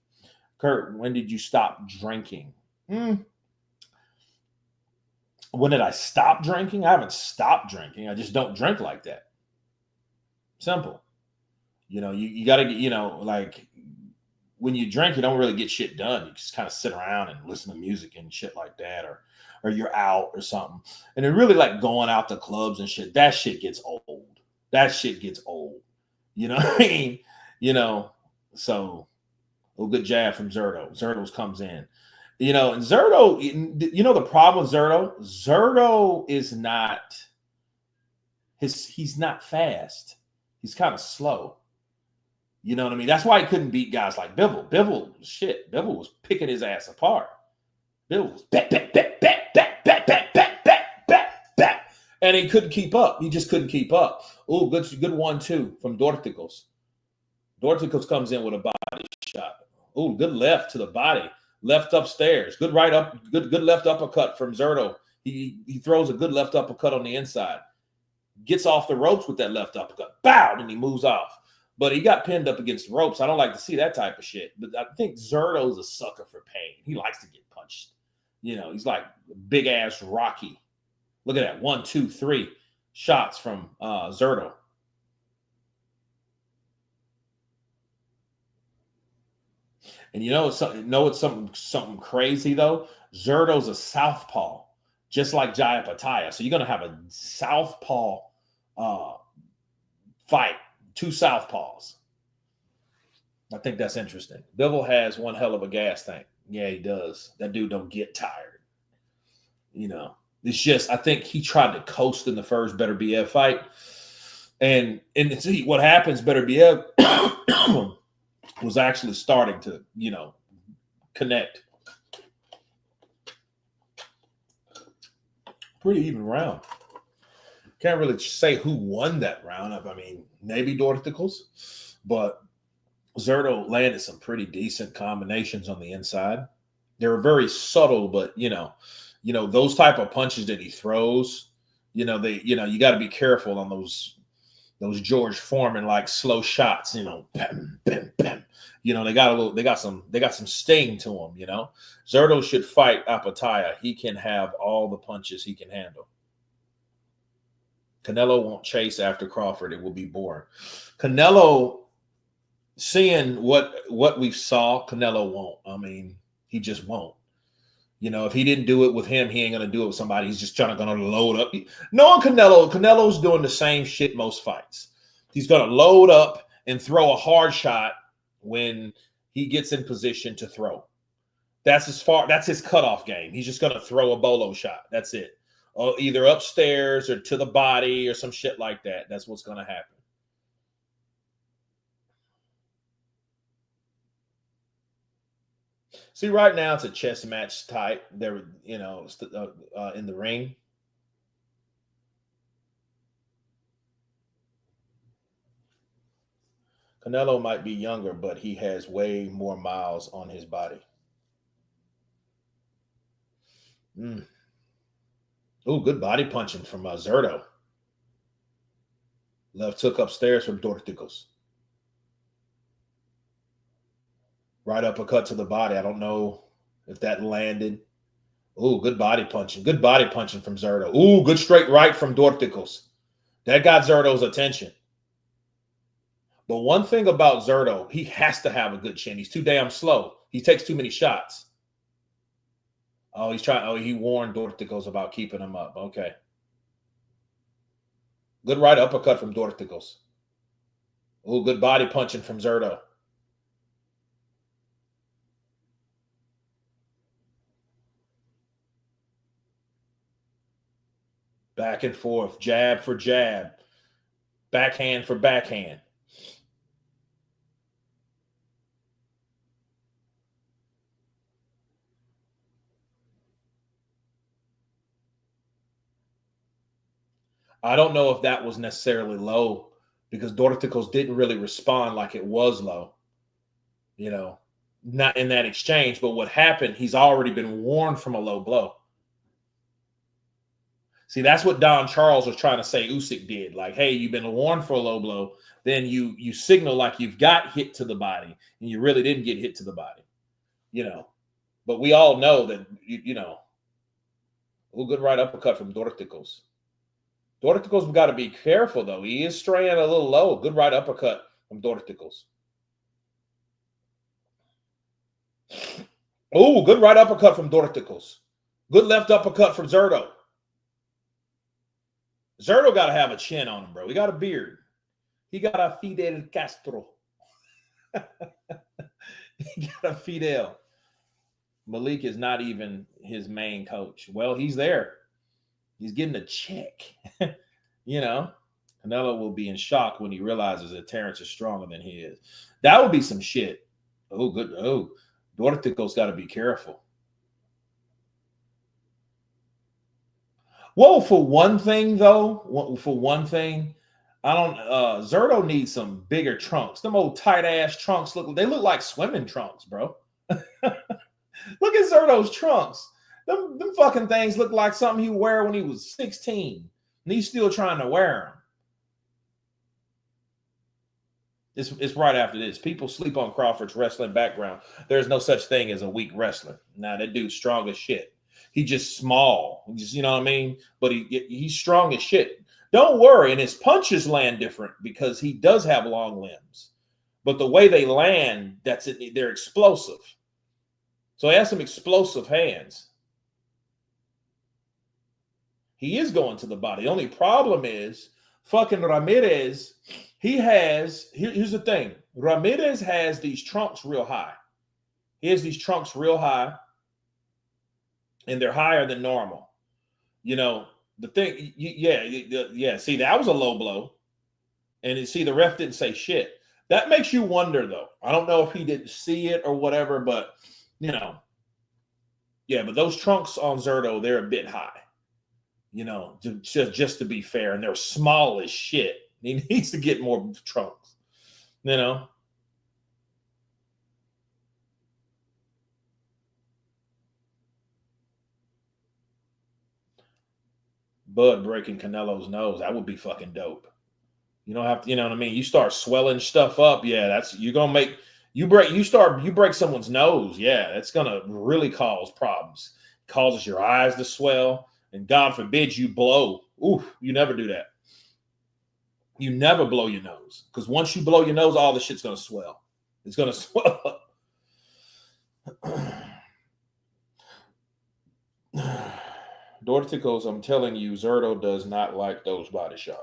Kurt, when did you stop drinking? When did I stop drinking? I haven't stopped drinking. I just don't drink like that. Simple. You know, you got to get, you know, like when you drink, you don't really get shit done. You just kind of sit around and listen to music and shit like that, or you're out or something. And it really like going out to clubs and shit. That shit gets old. That shit gets old. You know what I mean? You know, so a good jab from Zordo. Zordo's comes in. You know, and Zordo, you know the problem with Zordo? Zordo is not he's not fast. He's kind of slow. You know what I mean? That's why he couldn't beat guys like Bivol. Bivol was picking his ass apart. Bivol was back. And he couldn't keep up. He just couldn't keep up. Oh, good 1-2 from Dorticos. Dorticos comes in with a body shot. Oh, good left to the body. Left upstairs. Good right up. Good left uppercut from Zordo. He throws a good left uppercut on the inside. Gets off the ropes with that left uppercut. Bow! And he moves off. But he got pinned up against the ropes. I don't like to see that type of shit. But I think Zordo's a sucker for pain. He likes to get punched. You know, he's like big ass Rocky. Look at that. 1, 2, 3 shots from Zordo. And you know it's something crazy though? Zordo's a southpaw, just like Jayapataya. So you're gonna have a southpaw fight, 2 southpaws. I think that's interesting. Bivol has one hell of a gas tank. Yeah, he does. That dude don't get tired. You know, it's just I think he tried to coast in the first Better BF fight, and see what happens. Better BF was actually starting to, you know, connect. Pretty even round. Can't really say who won that round. I mean, maybe Dorticos, but Zordo landed some pretty decent combinations on the inside. They were very subtle, but you know, those type of punches that he throws, you got to be careful on those George Foreman like slow shots, you know, bam, bam, bam. You know, they got some sting to them, you know. Zordo should fight Apataya. He can have all the punches he can handle. Canelo won't chase after Crawford. It will be boring. Canelo, seeing what we saw, Canelo won't. I mean, he just won't. You know, if he didn't do it with him, he ain't going to do it with somebody. He's just gonna load up. Knowing Canelo's doing the same shit most fights. He's going to load up and throw a hard shot when he gets in position to throw. That's his cutoff game. He's just going to throw a bolo shot. That's it. Either upstairs or to the body or some shit like that. That's what's going to happen. See, right now it's a chess match type. They're, you know, in the ring. Canelo might be younger, but he has way more miles on his body. Oh, good body punching from Zordo. Left hook upstairs from Dorticos. Right uppercut to the body. I don't know if that landed. Oh, good body punching. Good body punching from Zordo. Oh, good straight right from Dorticos. That got Zordo's attention. But one thing about Zordo, he has to have a good chin. He's too damn slow. He takes too many shots. Oh, he warned Dorticos about keeping him up. Okay. Good right uppercut from Dorticos. Oh, good body punching from Zordo. Back and forth, jab for jab, backhand for backhand. I don't know if that was necessarily low because Dorticos didn't really respond like it was low. You know, not in that exchange. But what happened, he's already been warned from a low blow. See, that's what Don Charles was trying to say Usyk did. Like, hey, you've been warned for a low blow. Then you signal like you've got hit to the body, and you really didn't get hit to the body. You know, but we all know that, you know, a good right uppercut from Dorticos. Dorticos, we got to be careful, though. He is straying a little low. Good right uppercut from Dorticos. Oh, good right uppercut from Dorticos. Good left uppercut from Zordo. Zordo got to have a chin on him, bro. He got a beard. He got a Fidel Castro. He got a Fidel. Malik is not even his main coach. Well, he's there. He's getting a check. You know, Canelo will be in shock when he realizes that Terrence is stronger than he is. That would be some shit. Oh, good. Oh, Dorticos got to be careful. Well, for one thing, though, I don't. Zordo needs some bigger trunks. Them old tight ass trunks look like swimming trunks, bro. Look at Zordo's trunks. Them fucking things look like something he would wear when he was 16, and he's still trying to wear them. It's right after this. People sleep on Crawford's wrestling background. There's no such thing as a weak wrestler. Now that dude's strong as shit. He's just small. You know what I mean? But he's strong as shit. Don't worry, and his punches land different because he does have long limbs. But the way they land, that's it. They're explosive. So he has some explosive hands. He is going to the body. The only problem is fucking Ramirez. Here's the thing. Ramirez has these trunks real high. He has these trunks real high, and they're higher than normal. You know, the thing, yeah. See, that was a low blow. And you see, the ref didn't say shit. That makes you wonder, though. I don't know if he didn't see it or whatever, but, you know. Yeah, but those trunks on Zordo, they're a bit high. You know, just to be fair. And they're small as shit. He needs to get more trunks, you know. Bud breaking Canelo's nose. That would be fucking dope. You don't have to, you know what I mean? You start swelling stuff up. Yeah, you break someone's nose. Yeah, that's going to really cause problems. It causes your eyes to swell. And God forbid you blow. Ooh, you never do that. You never blow your nose. Because once you blow your nose, all the shit's going to swell. It's going to swell up. Dorticos, I'm telling you, Zordo does not like those body shots.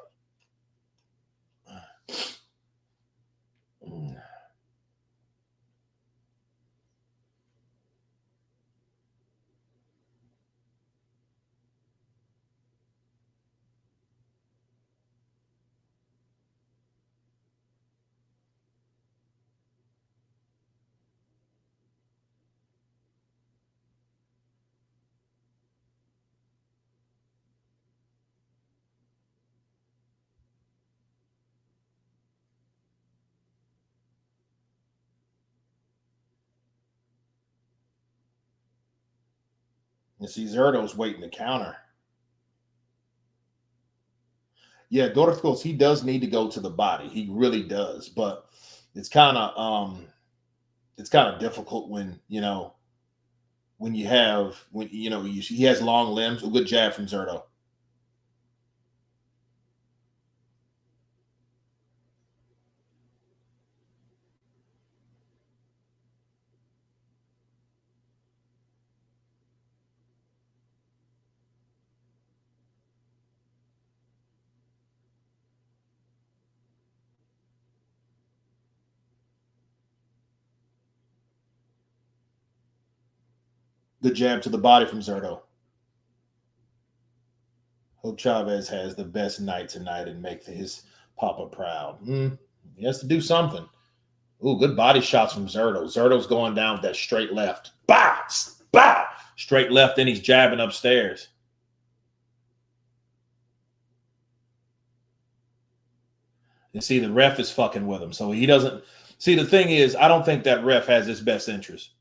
And see, Zordo's waiting to counter. Yeah, Dorticos, he does need to go to the body. He really does. But it's kind of difficult when, you know, he has long limbs. A good jab from Zordo. Good jab to the body from Zordo. Hope Chavez has the best night tonight and make his papa proud. He has to do something. Ooh, good body shots from Zordo. Zordo's going down with that straight left. Bow! Bow! Straight left, then he's jabbing upstairs. And see, the ref is fucking with him. So he doesn't see. The thing is, I don't think that ref has his best interest.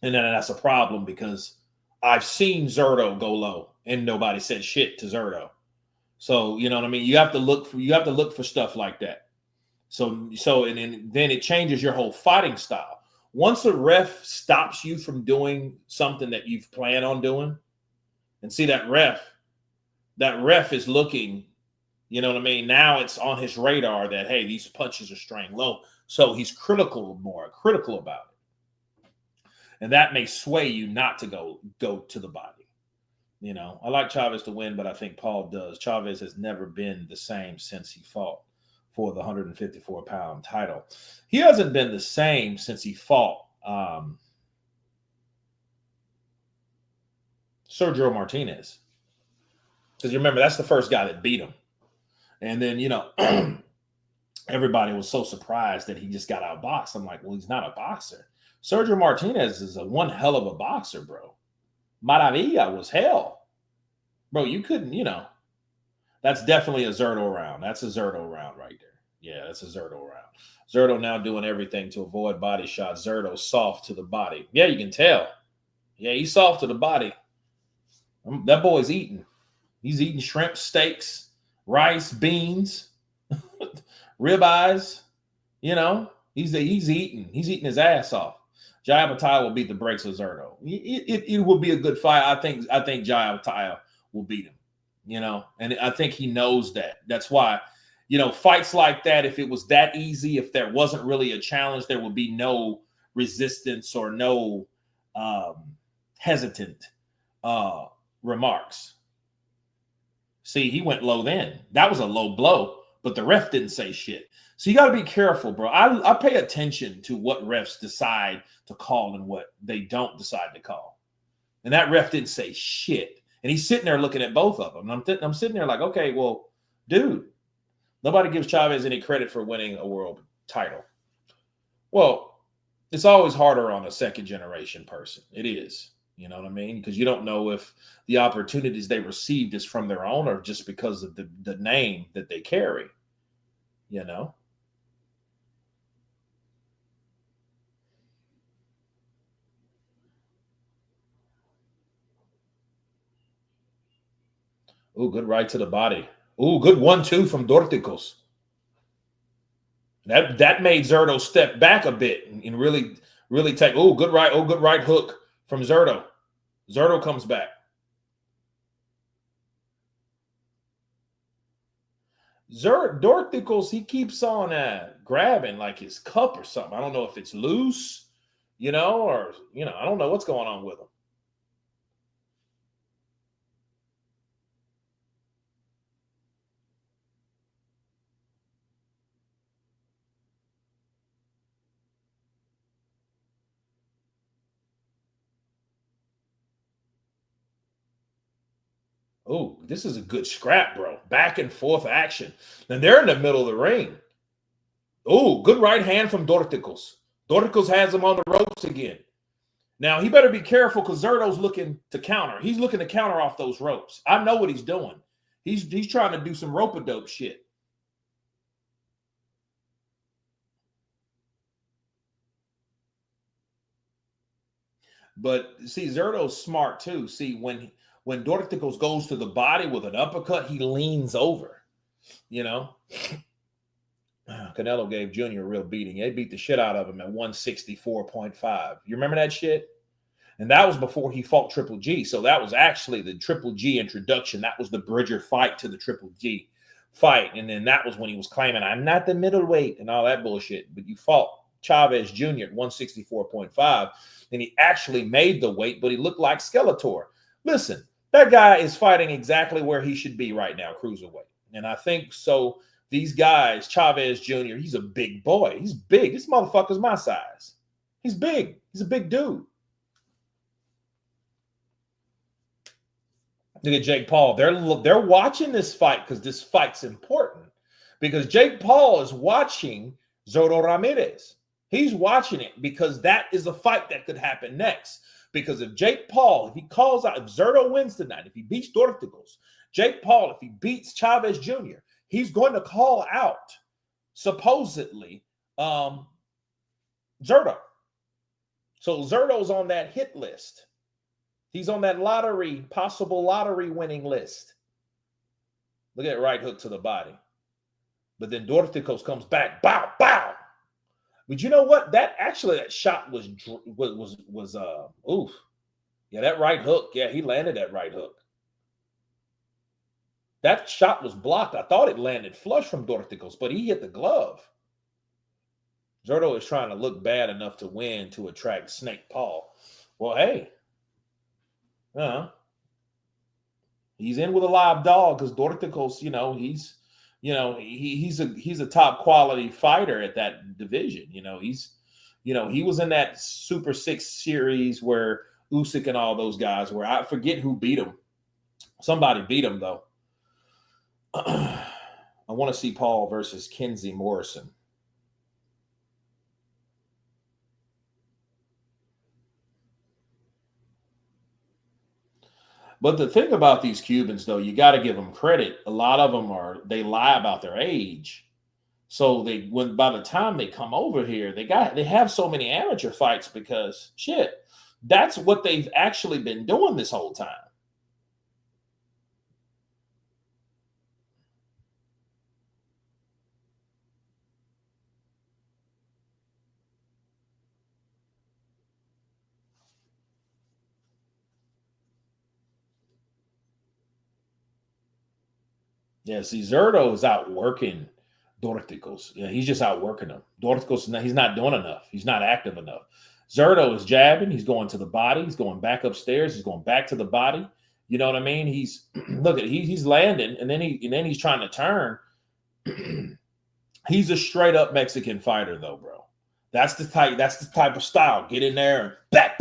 And then that's a problem because I've seen Zordo go low and nobody said shit to Zordo. So, you know what I mean? You have to look for stuff like that. So and then it changes your whole fighting style. Once a ref stops you from doing something that you've planned on doing, and see that ref is looking, you know what I mean? Now it's on his radar that, hey, these punches are straying low. So he's more critical about it. And that may sway you not to go to the body. You know, I like Chavez to win, but I think Paul does. Chavez has never been the same since he fought for the 154-pound title. He hasn't been the same since he fought Sergio Martinez. Because you remember, that's the first guy that beat him. And then, you know, everybody was so surprised that he just got outboxed. I'm like, well, he's not a boxer. Sergio Martinez is one hell of a boxer, bro. Maravilla was hell. Bro, you couldn't, you know. That's definitely a Zordo round. That's a Zordo round right there. Yeah, that's a Zordo round. Zordo now doing everything to avoid body shots. Zordo soft to the body. Yeah, you can tell. Yeah, he's soft to the body. That boy's eating. He's eating shrimp, steaks, rice, beans, ribeyes. You know, he's eating. He's eating his ass off. Jai Apataya will beat the brakes of Zordo. It will be a good fight. I think Jai Apataya will beat him. You know, and I think he knows that. That's why, you know, fights like that, if it was that easy, if there wasn't really a challenge, there would be no resistance or no hesitant remarks. See, he went low then. That was a low blow, but the ref didn't say shit. So you got to be careful, bro. I pay attention to what refs decide to call and what they don't decide to call. And that ref didn't say shit. And he's sitting there looking at both of them. And I'm sitting there like, okay, well, dude, nobody gives Chavez any credit for winning a world title. Well, it's always harder on a second-generation person. It is. You know what I mean? Because you don't know if the opportunities they received is from their own or just because of the name that they carry. You know? Ooh, good right to the body. Ooh, good 1-2 from Dorticos. That made Zordo step back a bit and really take. Oh, good right hook from Zordo. Zordo comes back. Dorticos, he keeps on grabbing like his cup or something. I don't know if it's loose, you know, or, you know, I don't know what's going on with him. Oh, this is a good scrap, bro. Back and forth action. And they're in the middle of the ring. Oh, good right hand from Dorticos. Dorticos has him on the ropes again. Now, he better be careful because Zordo's looking to counter. He's looking to counter off those ropes. I know what he's doing. He's trying to do some rope-a-dope shit. But, see, Zordo's smart, too. See, when Dorticos goes to the body with an uppercut, he leans over, you know. Canelo gave Jr. a real beating. They beat the shit out of him at 164.5. You remember that shit? And that was before he fought Triple G. So that was actually the Triple G introduction. That was the Bridger fight to the Triple G fight. And then that was when he was claiming, I'm not the middleweight and all that bullshit. But you fought Chavez Jr. at 164.5. And he actually made the weight, but he looked like Skeletor. Listen, that guy is fighting exactly where he should be right now, cruiserweight. And I think so. These guys, Chavez Jr., he's a big boy. He's big. This motherfucker's my size. He's big. He's a big dude. Look at Jake Paul. They're watching this fight because this fight's important. Because Jake Paul is watching Zordo Ramirez. He's watching it because that is a fight that could happen next. Because if Jake Paul, if he calls out, if Zordo wins tonight, if he beats Dorticos, Jake Paul, if he beats Chavez Jr., he's going to call out supposedly Zerdo. So Zerdo's on that hit list. He's on that possible lottery winning list. Look at that right hook to the body. But then Dorticos comes back, bow, bow. But you know what? That shot was oof. Yeah, that right hook. Yeah, he landed that right hook. That shot was blocked. I thought it landed flush from Dorticos, but he hit the glove. Zordo is trying to look bad enough to win to attract Snake Paul. Well, hey. He's in with a live dog because Dorticos, he's a top quality fighter at that division. He was in that Super 6 series where Usyk and all those guys were. I forget who beat him. Somebody beat him though. I want to see Paul versus Kenzie Morrison. But the thing about these Cubans, though, you got to give them credit. A lot of them they lie about their age. So by the time they come over here, they have so many amateur fights because that's what they've actually been doing this whole time. Yeah, see, Zordo is outworking Dorticos. Yeah, he's just outworking him. Dorticos, he's not doing enough. He's not active enough. Zordo is jabbing. He's going to the body. He's going back upstairs. He's going back to the body. You know what I mean? He's landing, and then he's trying to turn. He's a straight up Mexican fighter, though, bro. That's the type of style. Get in there and back,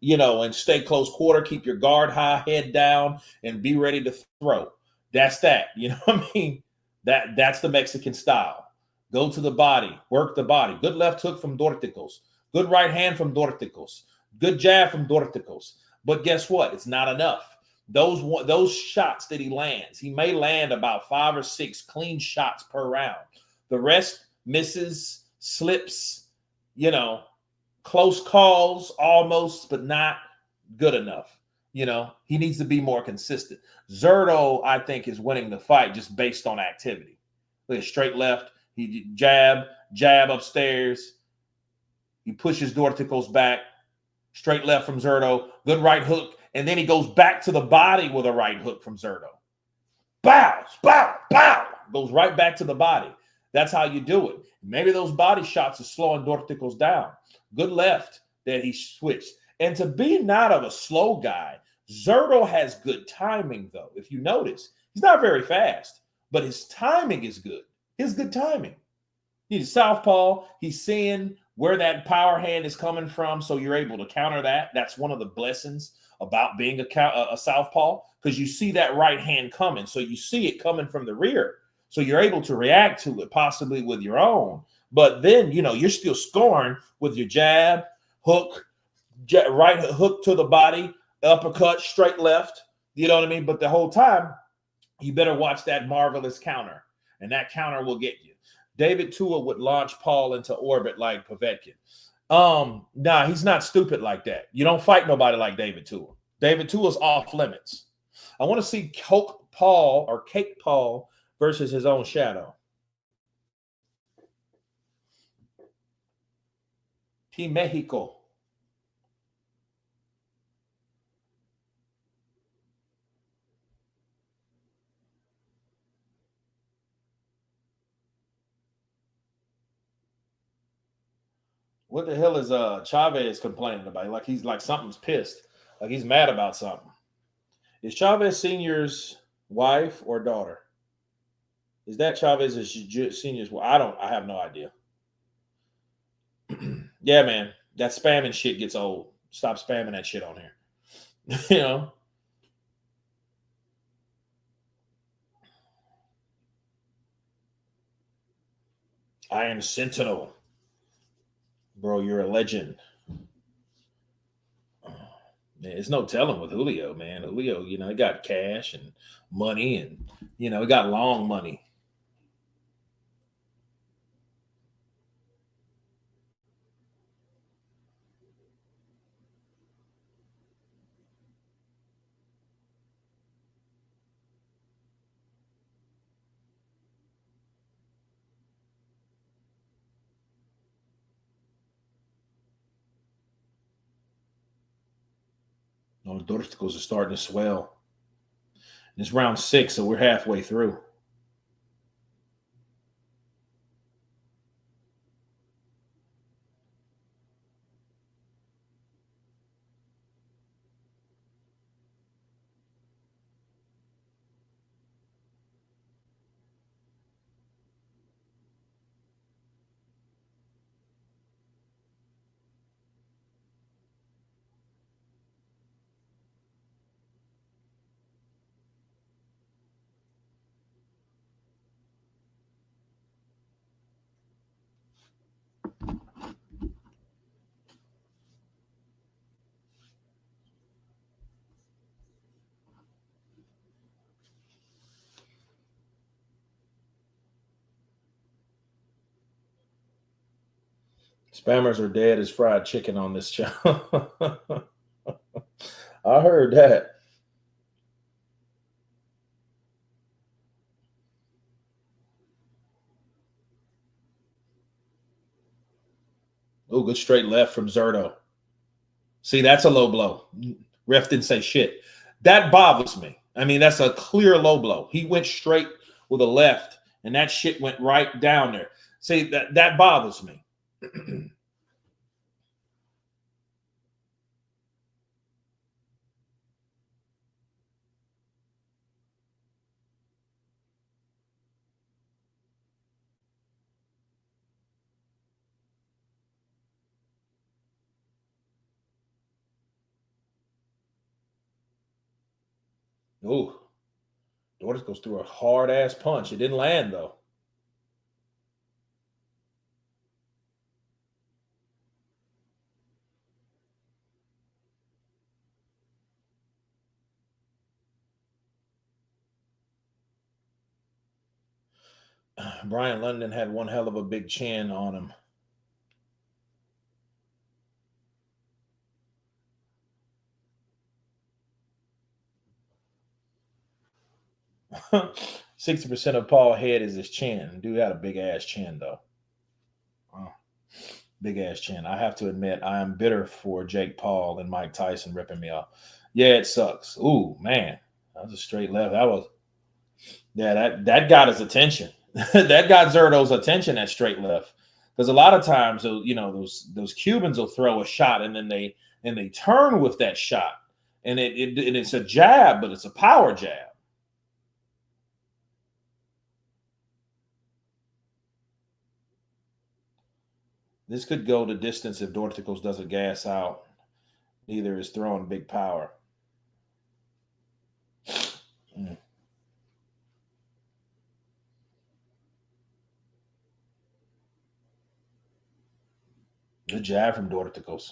and stay close quarter, keep your guard high, head down, and be ready to throw. That's that. You know what I mean? That's the Mexican style. Go to the body, work the body. Good left hook from Dorticos. Good right hand from Dorticos. Good jab from Dorticos. But guess what? It's not enough. Those shots that he lands, he may land about 5 or 6 clean shots per round. The rest misses, slips, close calls almost, but not good enough. He needs to be more consistent. Zordo, I think, is winning the fight just based on activity. Look at straight left. He jab upstairs. He pushes Dorticos back. Straight left from Zordo. Good right hook. And then he goes back to the body with a right hook from Zordo. Bow, bow, bow. Goes right back to the body. That's how you do it. Maybe those body shots are slowing Dorticos down. Good left that he switched. And to be not of a slow guy, Zordo has good timing, though. If you notice, he's not very fast, but his timing is good. His good timing. He's southpaw. He's seeing where that power hand is coming from, so you're able to counter that. That's one of the blessings about being a southpaw, because you see that right hand coming, so you see it coming from the rear, so you're able to react to it, possibly with your own. But then, you're still scoring with your jab, hook, right hook to the body, uppercut, straight left. You know what I mean? But the whole time, you better watch that marvelous counter, and that counter will get you. David Tua would launch Paul into orbit like Povetkin. Nah, he's not stupid like that. You don't fight nobody like David Tua. David Tua's off limits. I want to see Cake Paul versus his own shadow. Team Mexico. What the hell is Chavez complaining about? Like he's like something's pissed. Like he's mad about something. Is Chavez Sr.'s wife or daughter? Is that Chavez Sr.'s wife? I have no idea. Yeah, man. That spamming shit gets old. Stop spamming that shit on here. Iron Sentinel. Bro, you're a legend. There's no telling with Julio, man. Julio, he got cash and money and, he got long money. Oh, Dorticos is starting to swell. It's round 6, so we're halfway through. Spammers are dead as fried chicken on this channel. I heard that. Oh, good straight left from Zordo. See, that's a low blow. Ref didn't say shit. That bothers me. I mean, that's a clear low blow. He went straight with a left, and that shit went right down there. See, that bothers me. Ooh, Dorticos threw a hard ass punch. It didn't land though. Brian London had one hell of a big chin on him. %60 of Paul's head is his chin. Dude had a big ass chin though. Oh, big ass chin. I have to admit, I am bitter for Jake Paul and Mike Tyson ripping me off. Yeah, it sucks. Ooh, man. That was a straight left. That got his attention. That got Zordo's attention, that straight left. Because a lot of times, those Cubans will throw a shot and then they turn with that shot. And it's a jab, but it's a power jab. This could go the distance if Dorticos doesn't gas out. Neither is throwing big power. Mm. Good jab from Dorticos.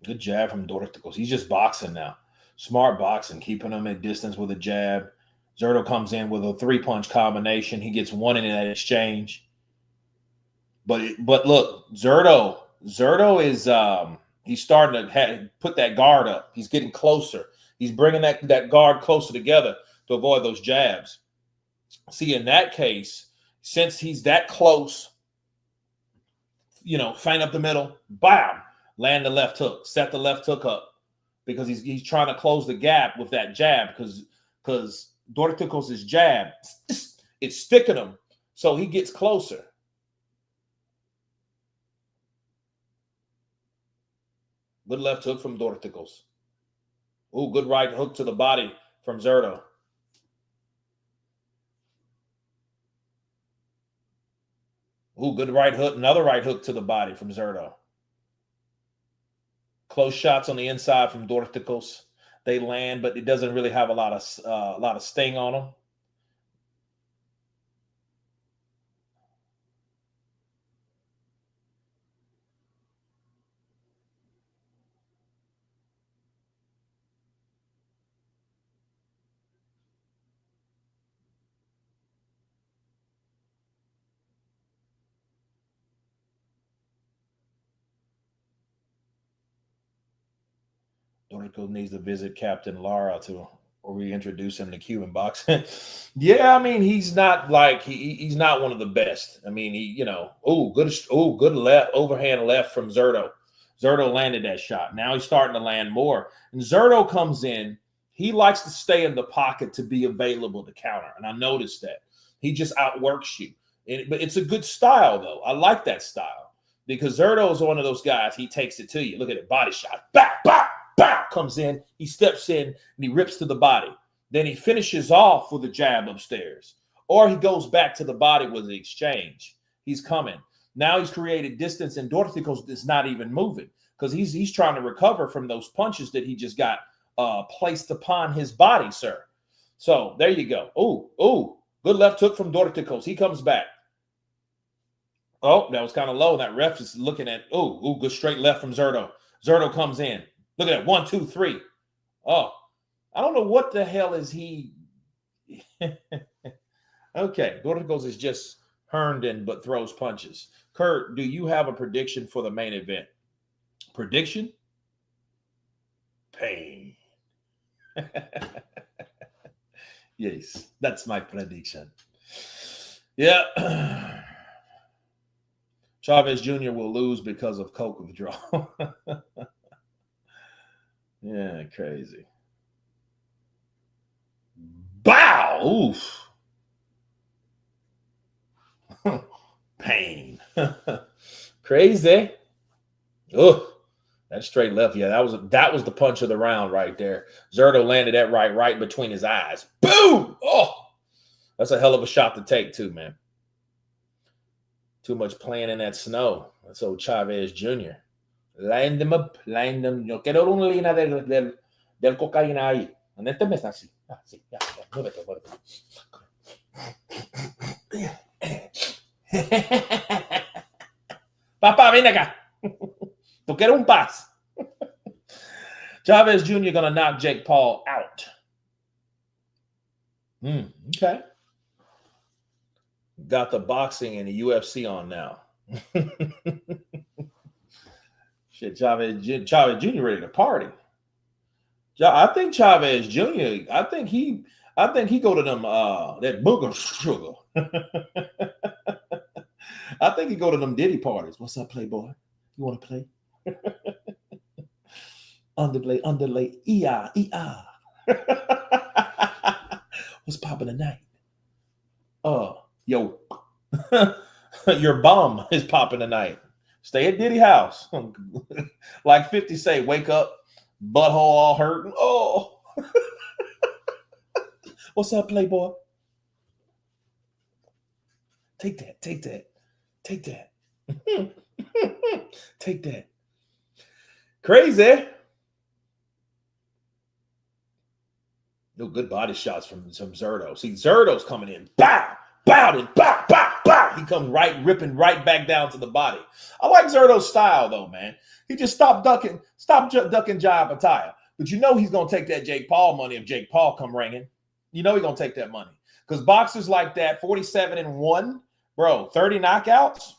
Good jab from Dorticos. He's just boxing now. Smart boxing, keeping him at distance with a jab. Zordo comes in with a 3-punch combination. He gets one in that exchange. But look, Zordo is he's starting to put that guard up. He's getting closer. He's bringing that guard closer together to avoid those jabs. See, in that case, since he's that close, feint up the middle, bam, land the left hook, set the left hook up because he's trying to close the gap with that jab because Dorticos' jab, it's sticking him, so he gets closer. Good left hook from Dorticos. Ooh, good right hook to the body from Zordo. Ooh, good right hook. Another right hook to the body from Zordo. Close shots on the inside from Dorticos. They land, but it doesn't really have a lot of sting on them. Dorticos needs to visit Captain Lara to reintroduce him to Cuban boxing. Yeah, I mean, he's not like he's not one of the best. I mean, good left overhand left from Zordo. Zordo landed that shot. Now he's starting to land more. And Zordo comes in. He likes to stay in the pocket to be available to counter. And I noticed that. He just outworks you. But it's a good style, though. I like that style because Zordo is one of those guys. He takes it to you. Look at it. Body shot. Back, back. Bow, comes in, he steps in, and he rips to the body. Then he finishes off with a jab upstairs. Or he goes back to the body with the exchange. He's coming. Now he's created distance, and Dorticos is not even moving because he's trying to recover from those punches that he just got placed upon his body, sir. So there you go. Oh, good left hook from Dorticos. He comes back. Oh, that was kind of low. That ref is looking at, good straight left from Zordo. Zordo comes in. Look at that. 1, 2, 3. Oh, I don't know what the hell is he. Okay. Dorticos is just Herndon, but throws punches. Kurt, do you have a prediction for the main event? Prediction? Pain. Yes, that's my prediction. Yeah. Chavez Jr. will lose because of coke withdrawal. Yeah, crazy. Bow! Oof. Pain. Crazy. Oh, that straight left. Yeah, that was the punch of the round right there. Zordo landed that right between his eyes. Boom! Oh, that's a hell of a shot to take too, man. Too much playing in that snow. That's old Chavez Jr. Line them up, line them. Yo quiero una línea del cocaína ahí. En este mes así. Así, ya, muévete. Papá, ven acá. Tú quieres un paz. Chavez Jr. gonna knock Jake Paul out. Okay. Got the boxing and the UFC on now. Shit, Chavez Jr. ready to party. I think Chavez Jr. I think he go to them that booger sugar. I think he go to them Diddy parties. What's up, Playboy? You want to play? Underlay, ER. What's popping tonight? Yo, your bum is popping tonight. Stay at Diddy house. Like 50 say, wake up, butthole all hurting. Oh. What's up, Playboy? Take that. Take that. Crazy. No good body shots from some Zordo. See, Zordo's coming in. Bow, and bow. He comes ripping right back down to the body. I like Zordo's style, though, man. He just stopped ducking Jai Pataya. But you know he's going to take that Jake Paul money if Jake Paul come ringing. You know he's going to take that money. Because boxers like that, 47-1, bro, 30 knockouts?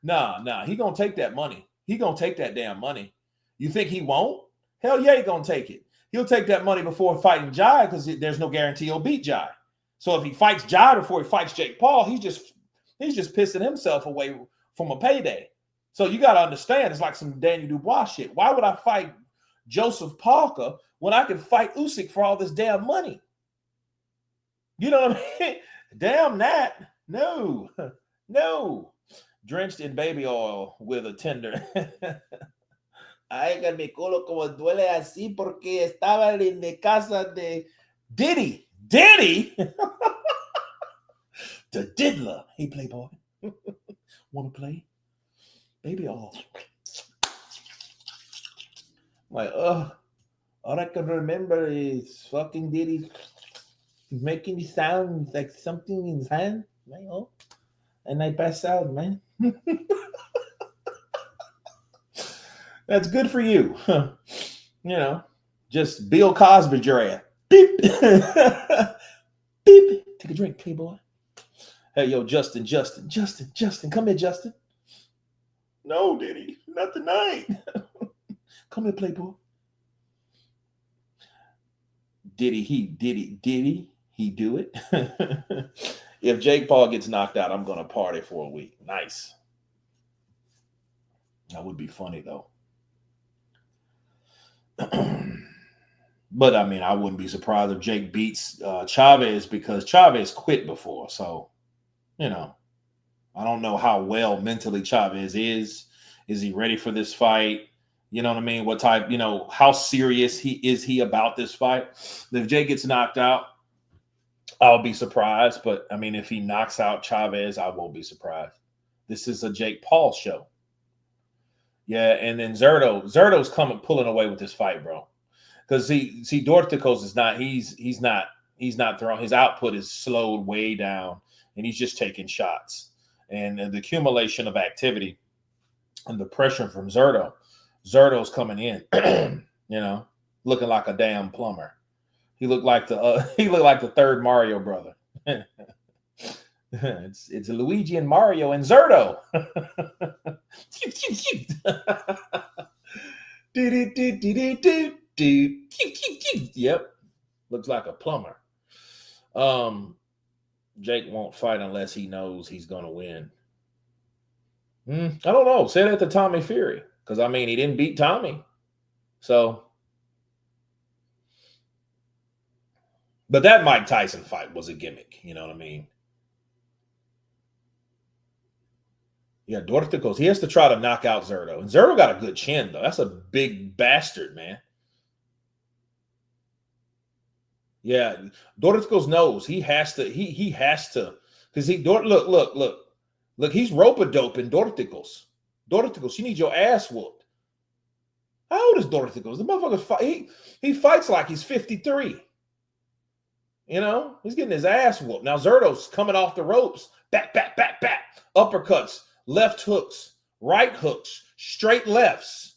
Nah. He going to take that money. He going to take that damn money. You think he won't? Hell yeah, he going to take it. He'll take that money before fighting Jai because there's no guarantee he'll beat Jai. So if he fights Jai before he fights Jake Paul, he's just pissing himself away from a payday. So you got to understand, it's like some Daniel Dubois shit. Why would I fight Joseph Parker when I can fight Usyk for all this damn money? You know what I mean? Damn that. No. Drenched in baby oil with a tender. Ay, que mi culo como duele así porque estaba en la casa de Diddy. The diddler. Hey, Playboy. Want to play? Baby oil. Like, all I can remember is fucking Diddy making it sound like something in his hand. Like, and I pass out, man. That's good for you. You know, just Bill Cosby your ass. Beep. Beep. Take a drink, Playboy. Hey, yo, Justin. Come here, Justin. No, Diddy. Not tonight. Come here, Playboy. Did he do it? If Jake Paul gets knocked out, I'm going to party for a week. Nice. That would be funny, though. But, I mean, I wouldn't be surprised if Jake beats Chavez because Chavez quit before. So, you know, I don't know how well mentally Chavez is. Is he ready for this fight? You know what I mean? What type, you know, how serious is he about this fight? If Jake gets knocked out, I'll be surprised. But, I mean, if he knocks out Chavez, I won't be surprised. This is a Jake Paul show. Yeah, and then Zurdo's pulling away with this fight, bro. Because Dorticos is not, he's not throwing, his output is slowed way down, and he's just taking shots. And the accumulation of activity and the pressure from Zurdo's coming in, you know, looking like a damn plumber. He looked like the third Mario brother. It's Luigi and Mario and Zordo. Yep, looks like a plumber. Jake won't fight unless he knows he's gonna win. I don't know. Say that to Tommy Fury, because I mean he didn't beat Tommy, so. But that Mike Tyson fight was a gimmick. You know what I mean? Yeah, Dorticos. He has to try to knock out Zordo. And Zordo got a good chin, though. That's a big bastard, man. Yeah, Dorticos knows he has to. He has to, because look. He's rope-a-doping Dorticos. Dorticos, you need your ass whooped. How old is Dorticos? The motherfucker fight. He fights like he's 53. You know, he's getting his ass whooped. Now Zurdo's coming off the ropes. Back. Uppercuts, left hooks, right hooks, straight lefts.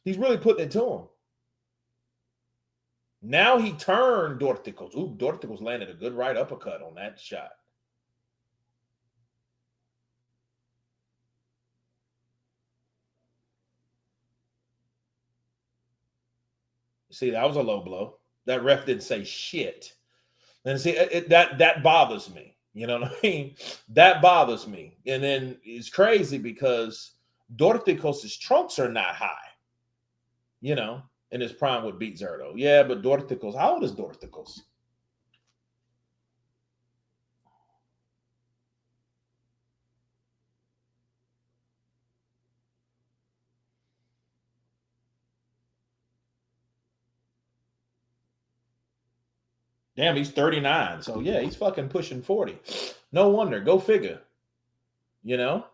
He's really putting it to him. Now he turned Dorticos. Ooh, Dorticos landed a good right uppercut on that shot. See, that was a low blow. That ref didn't say shit. And see, that bothers me. You know what I mean? That bothers me. And then it's crazy because Dorticos' trunks are not high. You know, and his prime would beat Zordo. Yeah, but Dorticos, how old is Dorticos? Damn, he's 39. So, yeah, he's fucking pushing 40. No wonder. Go figure. You know?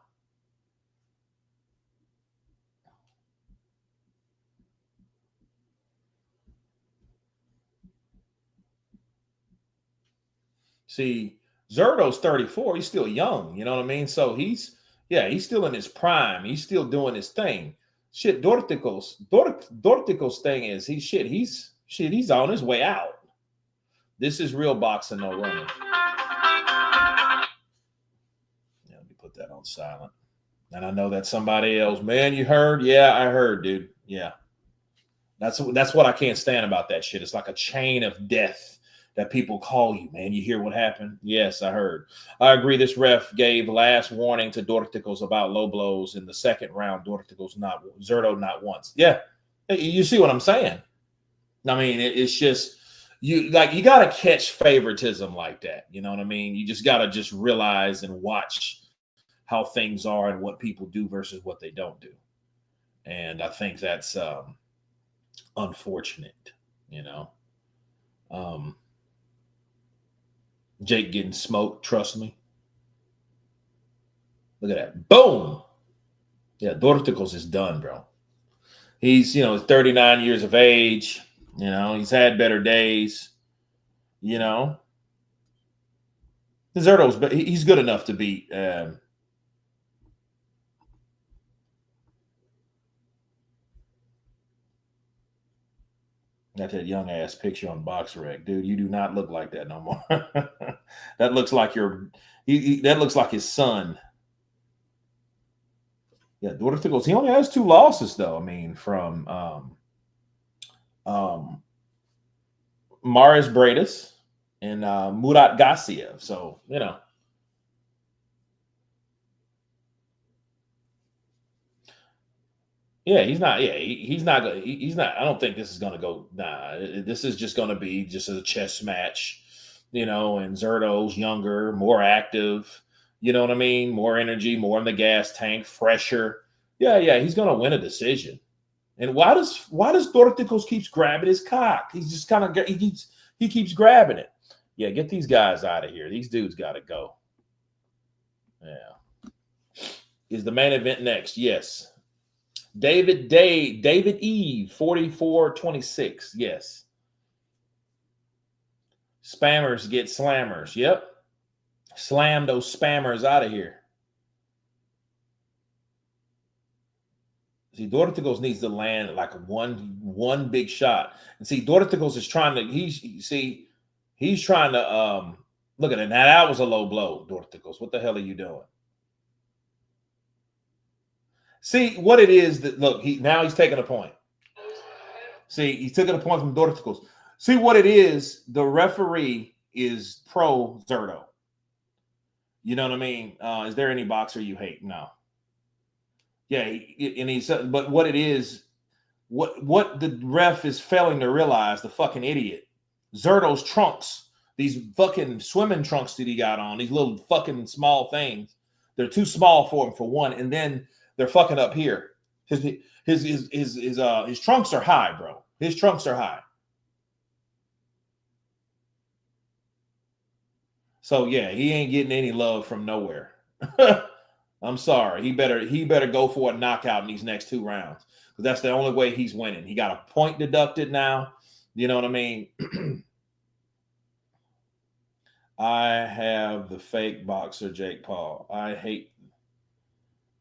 See, Zordo's 34. He's still young. You know what I mean? So, he's still in his prime. He's still doing his thing. Shit, Dorticos thing is, he's on his way out. This is real boxing, no running. Yeah, let me put that on silent. And I know that somebody else, man, you heard? Yeah, I heard, dude. Yeah. That's what I can't stand about that shit. It's like a chain of death that people call you, man. You hear what happened? Yes, I heard. I agree. This ref gave last warning to Dorticos about low blows in the second round. Zordo not once. Yeah. You see what I'm saying? I mean, it's just, you got to catch favoritism like that. You know what I mean? You just got to just realize and watch how things are and what people do versus what they don't do. And I think that's unfortunate, you know. Jake getting smoked, trust me. Look at that. Boom. Yeah, Dorticos is done, bro. He's, 39 years of age. You know, he's had better days. You know, Zordo's, but he's good enough to beat. Got that young ass picture on BoxRec, dude. You do not look like that no more. That looks like that looks like his son. Yeah, Dorticos. He only has 2 losses though. I mean, from Maris Bradis and Murat Gassiev. So, you know. Yeah, he's not. Yeah, he's not. He's not. I don't think this is going to go. Nah, this is just going to be just a chess match, you know. And Zerdo's younger, more active. You know what I mean? More energy, more in the gas tank, fresher. Yeah. He's going to win a decision. And why does Dorticos keeps grabbing his cock? He's just kind of he keeps grabbing it. Yeah, get these guys out of here. These dudes got to go. Yeah. Is the main event next? Yes. David Eve, 44-26. Yes. Spammers get slammers. Yep. Slam those spammers out of here. See, Dorticos needs to land like one big shot. And see, Dorticos is trying to, he's trying to look at it. Now that was a low blow, Dorticos. What the hell are you doing? See what it is that look, now he's taking a point. See, he's taking a point from Dorticos. See what it is. The referee is pro Zordo. You know what I mean? Is there any boxer you hate? No. Yeah, and he said, but what it is, what the ref is failing to realize, the fucking idiot, Zerdo's trunks, these fucking swimming trunks that he got on, these little fucking small things, they're too small for him for one, and then they're fucking up here. His trunks are high, bro. His trunks are high. So yeah, he ain't getting any love from nowhere. I'm sorry. He better go for a knockout in these next 2 rounds, because that's the only way he's winning. He got a point deducted now. You know what I mean? I have the fake boxer Jake Paul. I hate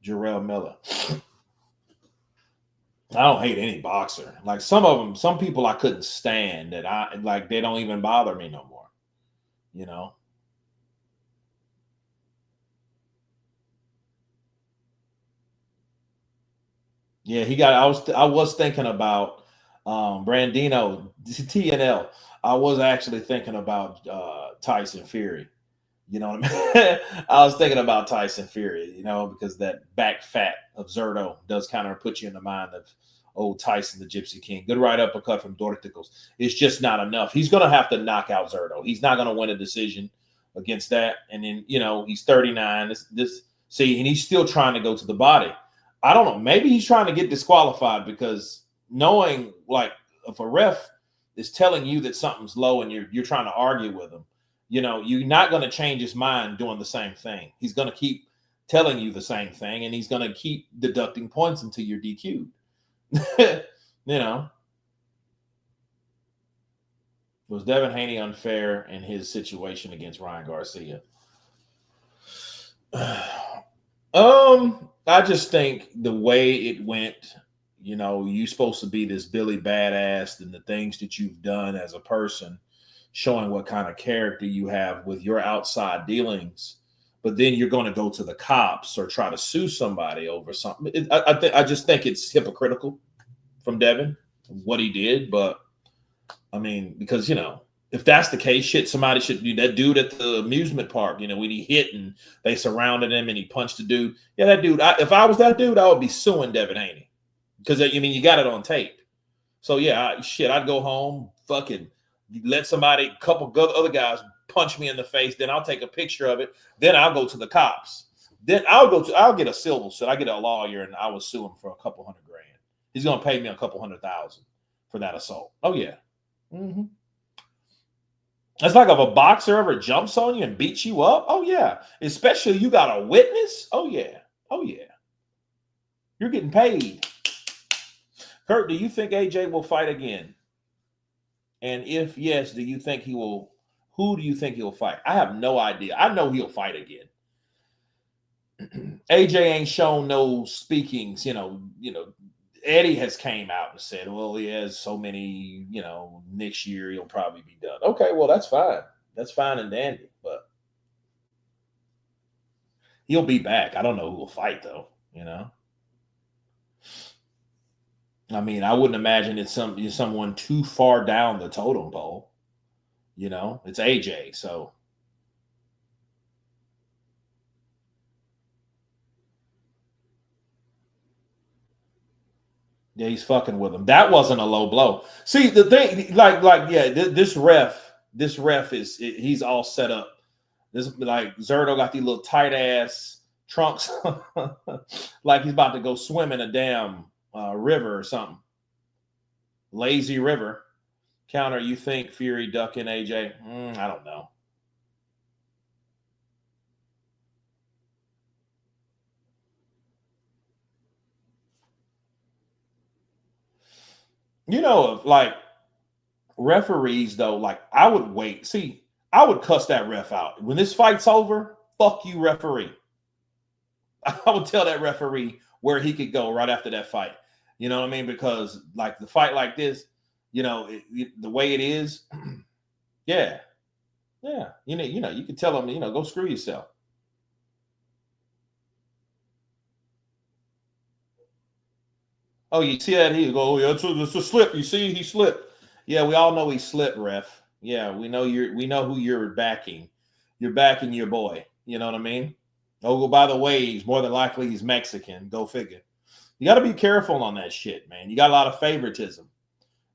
Jarrell Miller. I don't hate any boxer. Like some people I couldn't stand that they don't even bother me no more. You know? Yeah, I was thinking about Brandino TNL. I was actually thinking about Tyson Fury. You know what I mean? I was thinking about Tyson Fury, you know, because that back fat of Zordo does kind of put you in the mind of old Tyson, the Gypsy King. Good right uppercut from Dorticos. It's just not enough. He's going to have to knock out Zordo. He's not going to win a decision against that. And then, you know, he's 39. And he's still trying to go to the body. I don't know. Maybe he's trying to get disqualified, because knowing, like, if a ref is telling you that something's low and you're trying to argue with him, you know, you're not going to change his mind doing the same thing. He's going to keep telling you the same thing, and he's going to keep deducting points until you're DQ'd. You know, was Devin Haney unfair in his situation against Ryan Garcia? I just think the way it went, you know, you're supposed to be this Billy Badass, and the things that you've done as a person, showing what kind of character you have with your outside dealings, but then you're going to go to the cops or try to sue somebody over something. I just think it's hypocritical from Devin, what he did. But I mean, because, you know, if that's the case, somebody should do that. Dude at the amusement park, you know, when he hit and they surrounded him and he punched the dude. Yeah, that dude. If I was that dude, I would be suing Devin Haney, because I mean, you got it on tape. So yeah, I'd go home, fucking let a couple other guys punch me in the face. Then I'll take a picture of it. Then I'll go to the cops. Then I'll get a civil suit. I get a lawyer and I will sue him for a couple $100,000. He's going to pay me a couple $100,000 for that assault. Oh yeah. Mm-hmm. It's like if a boxer ever jumps on you and beats you up. Oh yeah. Especially you got a witness. Oh yeah. Oh yeah. You're getting paid. Kurt, do you think AJ will fight again? And if yes, do you think he will? Who do you think he'll fight? I have no idea. I know he'll fight again. AJ ain't shown no speakings. You know, Eddie has came out and said, well, he has so many, you know, next year he'll probably be done. Okay, well, that's fine. That's fine and dandy. But he'll be back. I don't know who will fight, though, you know. I mean, I wouldn't imagine it's someone too far down the totem pole. You know, it's AJ. So yeah, he's fucking with him. That wasn't a low blow. See, the thing, yeah, this ref he's all set up. This like Zordo got these little tight ass trunks, like he's about to go swim in a damn river or something. Lazy river. Counter, you think Fury ducking AJ? I don't know. You know, like referees though, like I would wait. See, I would cuss that ref out. When this fight's over, fuck you, referee. I would tell that referee where he could go right after that fight. You know what I mean? Because like the fight like this, you know, the way it is, yeah. You know, you can tell him, you know, go screw yourself. Oh, you see that? He go, oh, yeah, it's a slip. You see, he slipped. Yeah, we all know he slipped, ref. Yeah, we know who you're backing. You're backing your boy. You know what I mean? Oh, by the way, he's more than likely he's Mexican. Go figure. You got to be careful on that shit, man. You got a lot of favoritism.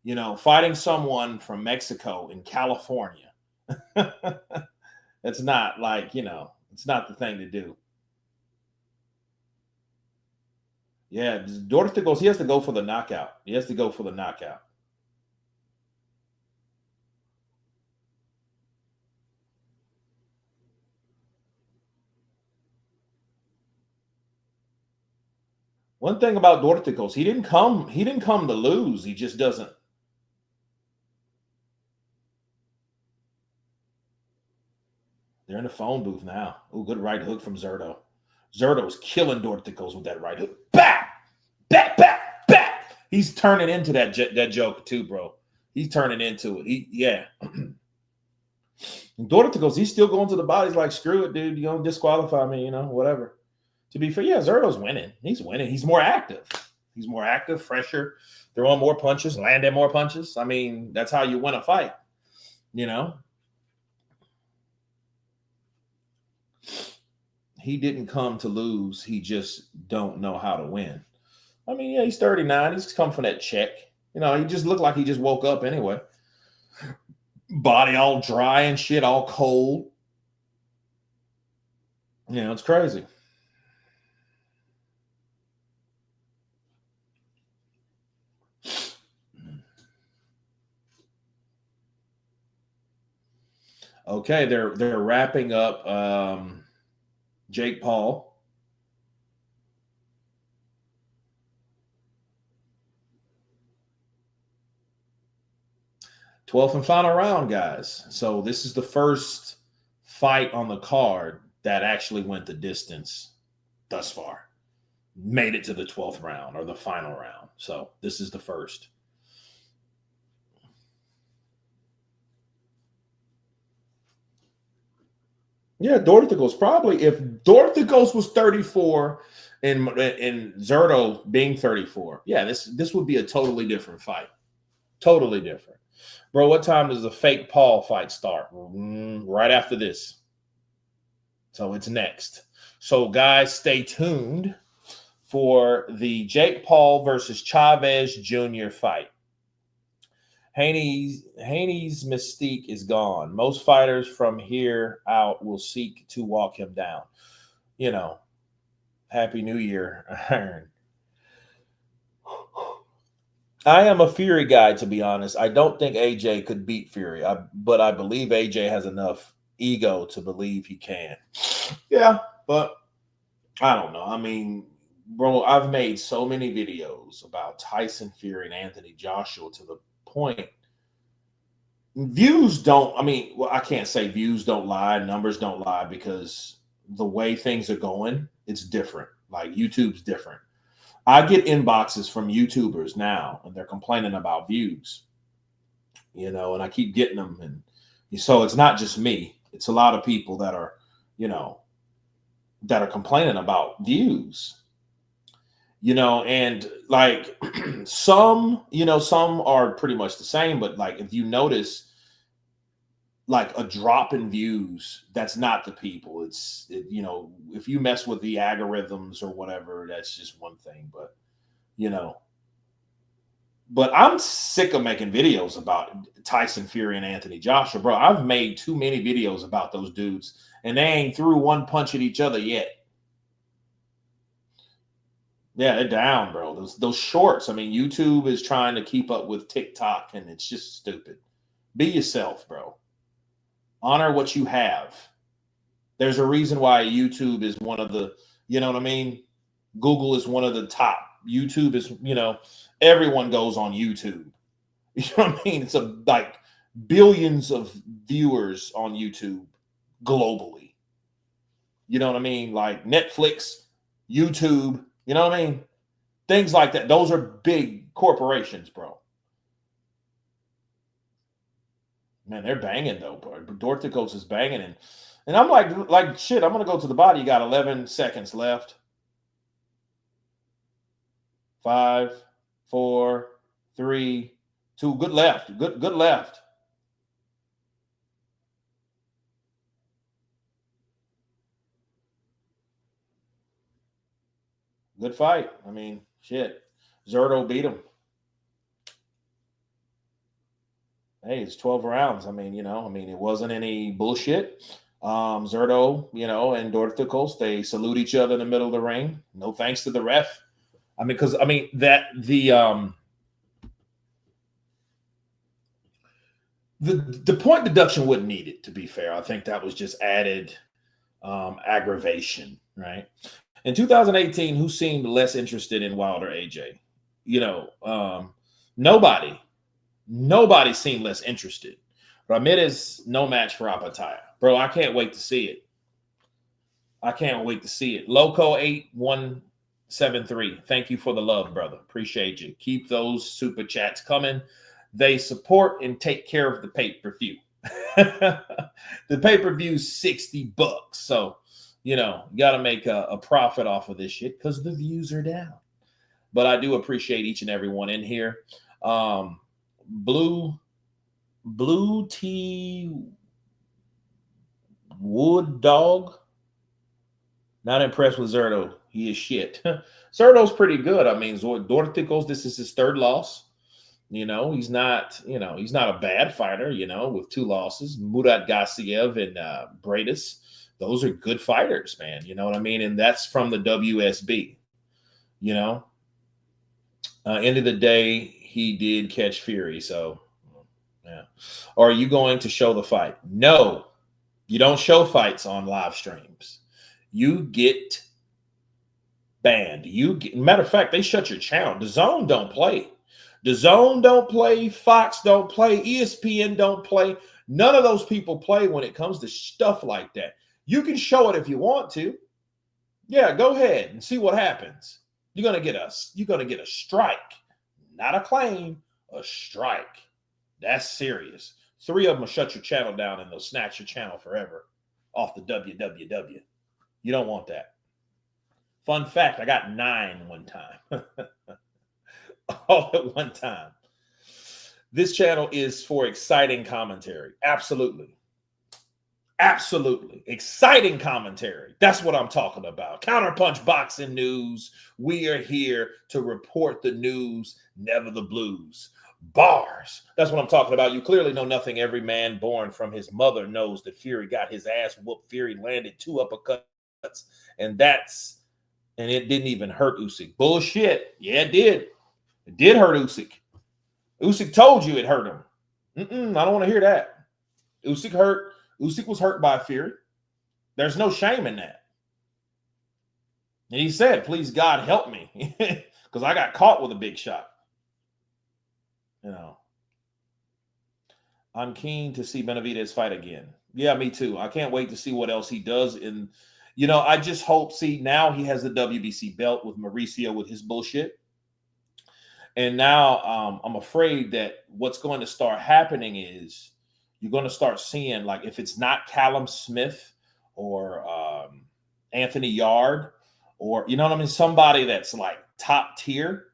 You know, fighting someone from Mexico in California. It's not like, you know, it's not the thing to do. Yeah, Dorticos, he has to go for the knockout. He has to go for the knockout. One thing about Dorticos, he didn't come to lose. He just doesn't. They're in the phone booth now. Oh, good right hook from Zordo. Zordo's killing Dorticos with that right hook. Back! He's turning into that joke too, bro. He's turning into it. Yeah. Dorticos, he's still going to the body. He's like, screw it, dude. You don't disqualify me, you know, whatever. To be fair, yeah, Zordo's winning. He's winning. He's more active. He's more active, fresher, throwing more punches, landing more punches. I mean, that's how you win a fight, you know? He didn't come to lose. He just don't know how to win. I mean, yeah, he's 39. He's come from that check. You know, he just looked like he just woke up anyway. Body all dry and shit, all cold. You know, it's crazy. Okay, they're wrapping up Jake Paul. 12th and final round, guys. So this is the first fight on the card that actually went the distance thus far. Made it to the 12th round or the final round. So this is the first. Yeah, Dorticos probably. If Dorticos was 34 and Zordo being 34, yeah, this would be a totally different fight. Totally different. Bro, what time does the fake Paul fight start? Right after this. So it's next. So guys, stay tuned for the Jake Paul versus Chavez Jr. fight. Haney's mystique is gone. Most fighters from here out will seek to walk him down. You know, Happy New Year. I am a Fury guy, to be honest. I don't think AJ could beat Fury, but I believe AJ has enough ego to believe he can. Yeah, but I don't know. I mean, bro, I've made so many videos about Tyson Fury and Anthony Joshua to the point. Views don't, I mean, well, I can't say views don't lie, numbers don't lie, because the way things are going, it's different. Like YouTube's different. I get inboxes from YouTubers now, and they're complaining about views, you know, and I keep getting them. And so it's not just me. It's a lot of people that are, you know, that are complaining about views, you know, and like some, you know, some are pretty much the same. But like, if you notice, like a drop in views, that's not the people. It's you know, if you mess with the algorithms or whatever, that's just one thing. But you know, but I'm sick of making videos about Tyson Fury and Anthony Joshua, bro. I've made too many videos about those dudes, and they ain't threw one punch at each other yet. Yeah, they're down, bro. Those shorts. I mean, YouTube is trying to keep up with TikTok, and it's just stupid. Be yourself, bro. Honor what you have. There's a reason why YouTube is one of the, you know what I mean? Google is one of the top. YouTube is, you know, everyone goes on YouTube. You know what I mean? It's like billions of viewers on YouTube globally. You know what I mean? Like Netflix, YouTube, you know what I mean? Things like that. Those are big corporations, bro. Man, they're banging though, bro. Dorticos is banging, and I'm like shit. I'm gonna go to the body. You got 11 seconds left. 5, 4, 3, 2. Good left. Good left. Good fight. I mean, shit. Zordo beat him. Hey, it's 12 rounds. I mean, you know, it wasn't any bullshit. Zordo, you know, and Dorticos, they salute each other in the middle of the ring. No thanks to the ref. I mean, because the point deduction wouldn't need it, to be fair. I think that was just added aggravation, right? In 2018, who seemed less interested in Wilder AJ? You know, nobody seemed less interested. Ramirez, no match for Apataya. Bro, I can't wait to see it. I can't wait to see it. Loco 8173. Thank you for the love, brother. Appreciate you. Keep those super chats coming. They support and take care of the pay-per-view. The pay-per-view is $60. So, you know, you got to make a profit off of this shit because the views are down. But I do appreciate each and every one in here. Blue Tea Wood Dog. Not impressed with Zordo. He is shit. Zerdo's pretty good. I mean, Dorticos, this is his third loss. You know, he's not a bad fighter, you know, with 2 losses. Murat Gassiev and Bradis. Those are good fighters, man. You know what I mean? And that's from the WSB. You know? End of the day, he did catch Fury. So, yeah. Are you going to show the fight? No. You don't show fights on live streams. You get banned. Matter of fact, they shut your channel. DAZN don't play. DAZN don't play. Fox don't play. ESPN don't play. None of those people play when it comes to stuff like that. You can show it if you want to. Yeah, go ahead and see what happens. You're gonna get a strike, not a claim, a strike. That's serious. 3 of them will shut your channel down and they'll snatch your channel forever off the WWW. You don't want that. Fun fact, I got 9 one time. All at one time. This channel is for exciting commentary. Absolutely. Absolutely. Exciting commentary. That's what I'm talking about. Counterpunch Boxing News. We are here to report the news, never the blues. Bars. That's what I'm talking about. You clearly know nothing. Every man born from his mother knows that Fury got his ass whooped. Fury landed 2 uppercuts. And it didn't even hurt Usyk. Bullshit. Yeah, it did. It did hurt Usyk. Usyk told you it hurt him. I don't want to hear that. Usyk was hurt by Fury. There's no shame in that. And he said, please, God, help me. Because I got caught with a big shot. You know. I'm keen to see Benavidez fight again. Yeah, me too. I can't wait to see what else he does. You know, I just hope, now he has the WBC belt with Mauricio with his bullshit. And now I'm afraid that what's going to start happening is you're going to start seeing, like, if it's not Callum Smith or Anthony Yard or, you know what I mean, somebody that's like top tier,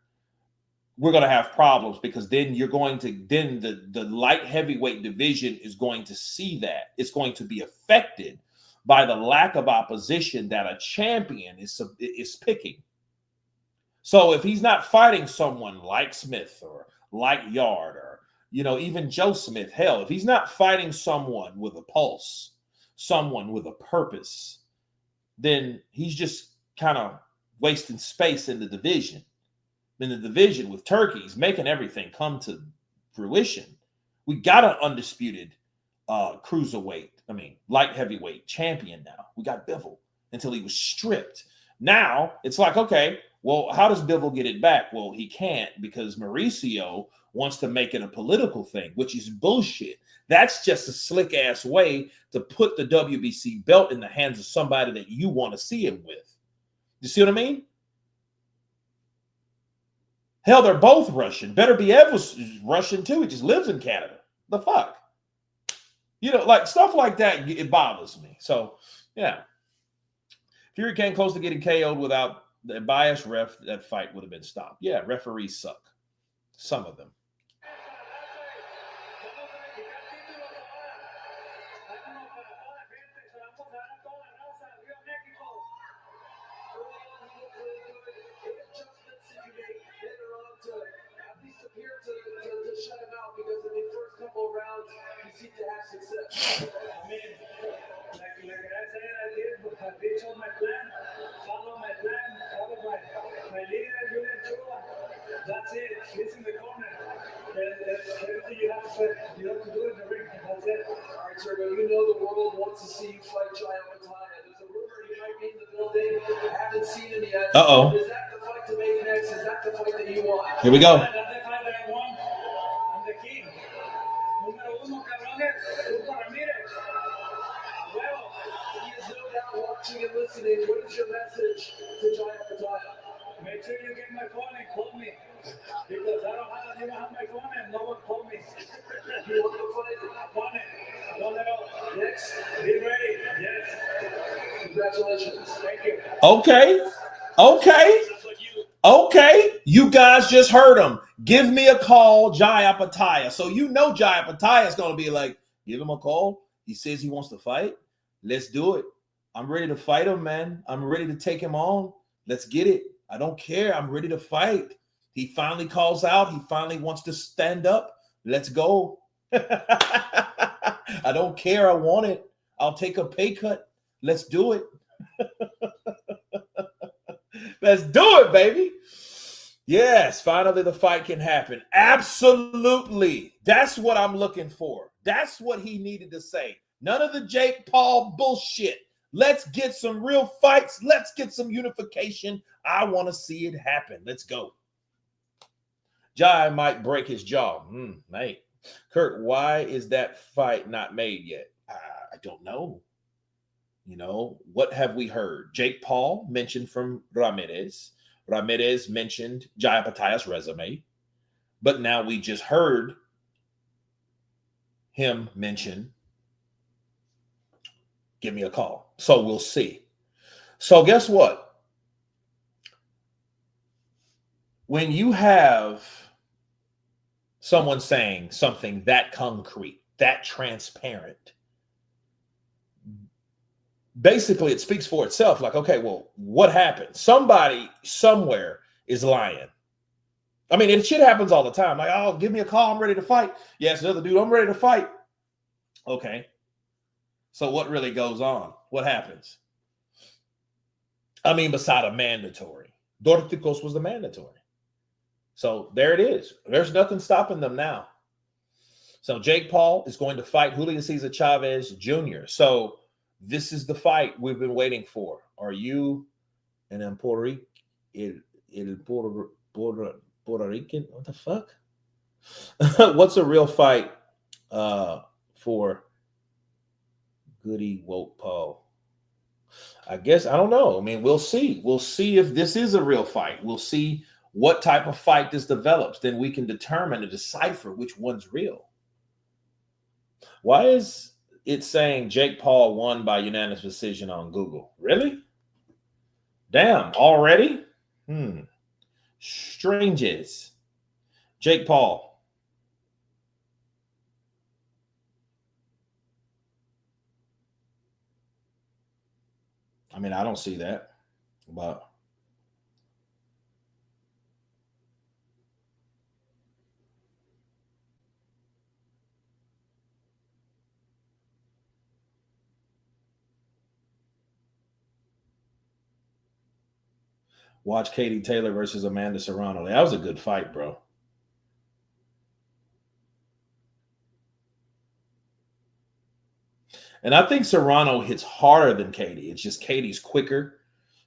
we're going to have problems, because then the light heavyweight division is going to see that. It's going to be affected by the lack of opposition that a champion is picking. So if he's not fighting someone like Smith or like Yard or, even Joe Smith, hell, if he's not fighting someone with a pulse, someone with a purpose, then he's just kind of wasting space in the division. In the division with turkeys, making everything come to fruition. We got an undisputed light heavyweight champion now. We got Bivol until he was stripped. Now it's like, okay, well, how does Bivol get it back? Well, he can't, because Mauricio wants to make it a political thing, which is bullshit. That's just a slick ass way to put the WBC belt in the hands of somebody that you want to see him with. You see what I mean? Hell, they're both Russian. Beterbiev was Russian too. He just lives in Canada. The fuck? Like stuff like that, it bothers me. So, yeah. Fury came close to getting KO'd without the biased ref. That fight would have been stopped. Yeah, referees suck. Some of them. To shut him out, because in the first couple of rounds he seemed to have success. I mean, like I said, I did, but they told my plan, follow my leader, Julio. That's it. He's in the corner. That's everything you have to say. You have to do it in the ring. That's it. All right, sir, but the world wants to see you fight Giannattaglia. There's a rumor he might be in the building. I haven't seen him yet. Uh-oh. Is that the fight to make next? Is that the fight that you want? Here we go. That's the fight that I want. I'm the king. Número uno, cabrones. Zordo Ramirez. Well, he is no doubt watching and listening. What is your message to Giannattaglia? Make sure you get my phone and call me. Because I don't have my phone and no one called me. You want to fight? I want it. Don't let up. Next. Be ready. Yes. Congratulations. Thank you. Okay. You guys just heard him. Give me a call, Giannattaglia. So Giannattaglia is going to be like, give him a call. He says he wants to fight. Let's do it. I'm ready to fight him, man. I'm ready to take him on. Let's get it. I don't care. I'm ready to fight. He finally calls out. He finally wants to stand up. Let's go. I don't care. I want it. I'll take a pay cut. Let's do it. Let's do it, baby. Yes, finally the fight can happen. Absolutely. That's what I'm looking for. That's what he needed to say. None of the Jake Paul bullshit. Let's get some real fights. Let's get some unification. I want to see it happen. Let's go. Jai might break his jaw. Mate. Kurt, why is that fight not made yet? I don't know. What have we heard? Jake Paul mentioned from Ramirez. Ramirez mentioned Giannattaglia's resume. But now we just heard him mention, give me a call. So we'll see. So guess what? When you have someone saying something that concrete, that transparent, basically it speaks for itself. Like, okay, well, what happened? Somebody somewhere is lying. I mean, shit happens all the time. Like, oh, give me a call. I'm ready to fight. Yes, the other dude, I'm ready to fight. Okay. So what really goes on? What happens? I mean, beside a mandatory. Dorticos was the mandatory. So there it is. There's nothing stopping them now. So Jake Paul is going to fight Julio Cesar Chavez Jr. So this is the fight we've been waiting for. Are you an Puerto Rican? What the fuck? What's a real fight for Goody Woke Paul? I guess, I don't know. I mean, we'll see. We'll see if this is a real fight. We'll see what type of fight this develops. Then we can determine and decipher which one's real. Why is it saying Jake Paul won by unanimous decision on Google? Really? Damn, already? Stranges. Jake Paul. I mean, I don't see that, but watch Katie Taylor versus Amanda Serrano. That was a good fight, bro. And I think Serrano hits harder than Katie. It's just Katie's quicker.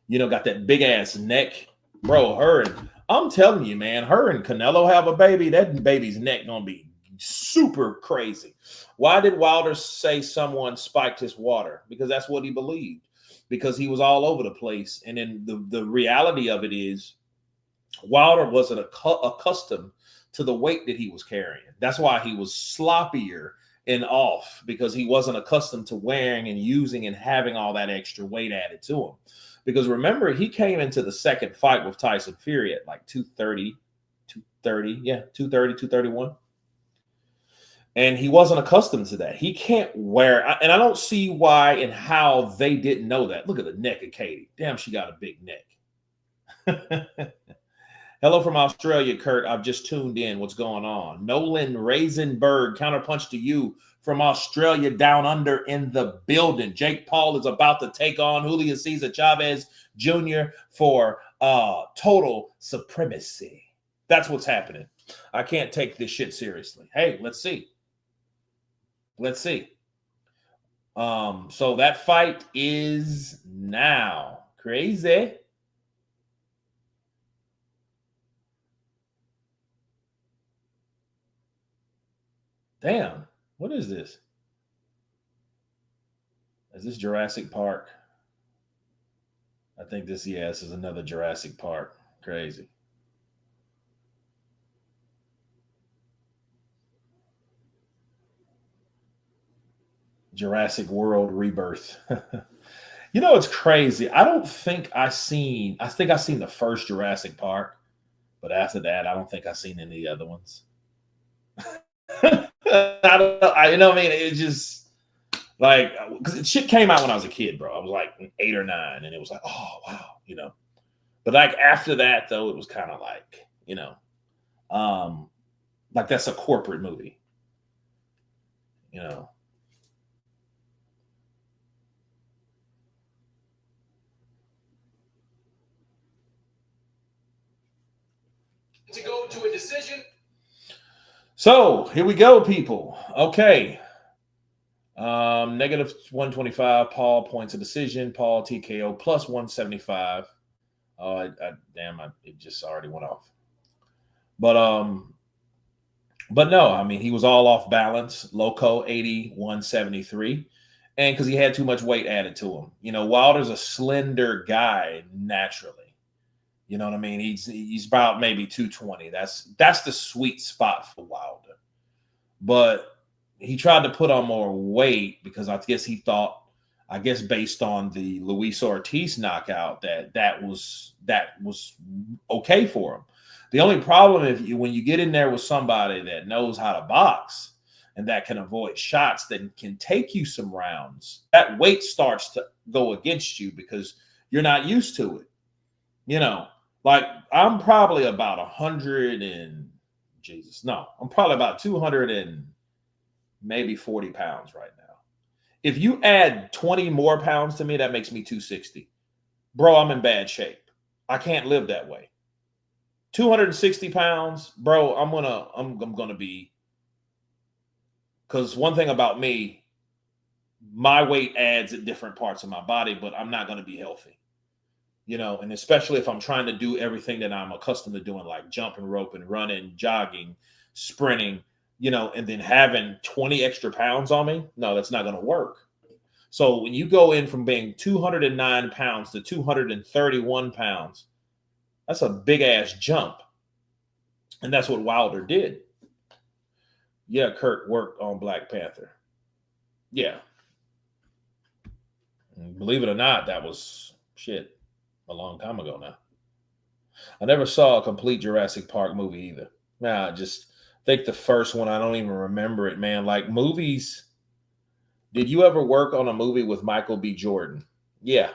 Got that big ass neck. Bro, I'm telling you, man, her and Canelo have a baby. That baby's neck gonna be super crazy. Why did Wilder say someone spiked his water? Because that's what he believed. Because he was all over the place. And then the reality of it is Wilder wasn't accustomed to the weight that he was carrying. That's why he was sloppier and off, because he wasn't accustomed to wearing and using and having all that extra weight added to him. Because remember, he came into the second fight with Tyson Fury at like 230, 231. And he wasn't accustomed to that. He can't wear, and I don't see why and how they didn't know that. Look at the neck of Katie. Damn, she got a big neck. Hello from Australia, Kurt. I've just tuned in. What's going on? Nolan Raisenberg, counterpunch to you from Australia down under in the building. Jake Paul is about to take on Julio Cesar Chavez Jr. for total supremacy. That's what's happening. I can't take this shit seriously. Hey, let's see. Let's see. So that fight is now. Crazy. Damn, what is this? Is this Jurassic Park? I think this is another Jurassic Park. Crazy. Jurassic World Rebirth. It's crazy. I think I seen the first Jurassic Park, but after that, I don't think I've seen any other ones. I don't know. I mean, it's just like, because shit came out when I was a kid, bro. I was like 8 or 9, and it was like, oh wow, But like after that, though, it was kind of like, like that's a corporate movie, To go to a decision. So here we go, people. Okay. Negative 125. Paul points a decision. Paul TKO plus 175. It just already went off. But no, I mean, he was all off balance. Loco 80, 173. And because he had too much weight added to him. Wilder's a slender guy naturally. You know what I mean? He's about maybe 220. That's the sweet spot for Wilder. But he tried to put on more weight because I guess he thought, based on the Luis Ortiz knockout, that was okay for him. The only problem when you get in there with somebody that knows how to box and that can avoid shots, that can take you some rounds, that weight starts to go against you because you're not used to it. Like I'm probably about 100 and I'm probably about 200 and maybe 40 pounds right now. If you add 20 more pounds to me, that makes me 260. Bro, I'm in bad shape. I can't live that way. 260 pounds, bro, I'm gonna be, because one thing about me, my weight adds at different parts of my body, but I'm not gonna be healthy. And especially if I'm trying to do everything that I'm accustomed to doing, like jumping rope and running, jogging, sprinting, and then having 20 extra pounds on me, no, that's not going to work. So when you go in from being 209 pounds to 231 pounds, that's a big ass jump. And that's what Wilder did. Yeah, Kurt worked on Black Panther. Yeah. And believe it or not, that was shit a long time ago now. I never saw a complete Jurassic Park movie either. Nah, just think the first one, I don't even remember it, man. Like movies. Did you ever work on a movie with Michael B. Jordan? Yeah.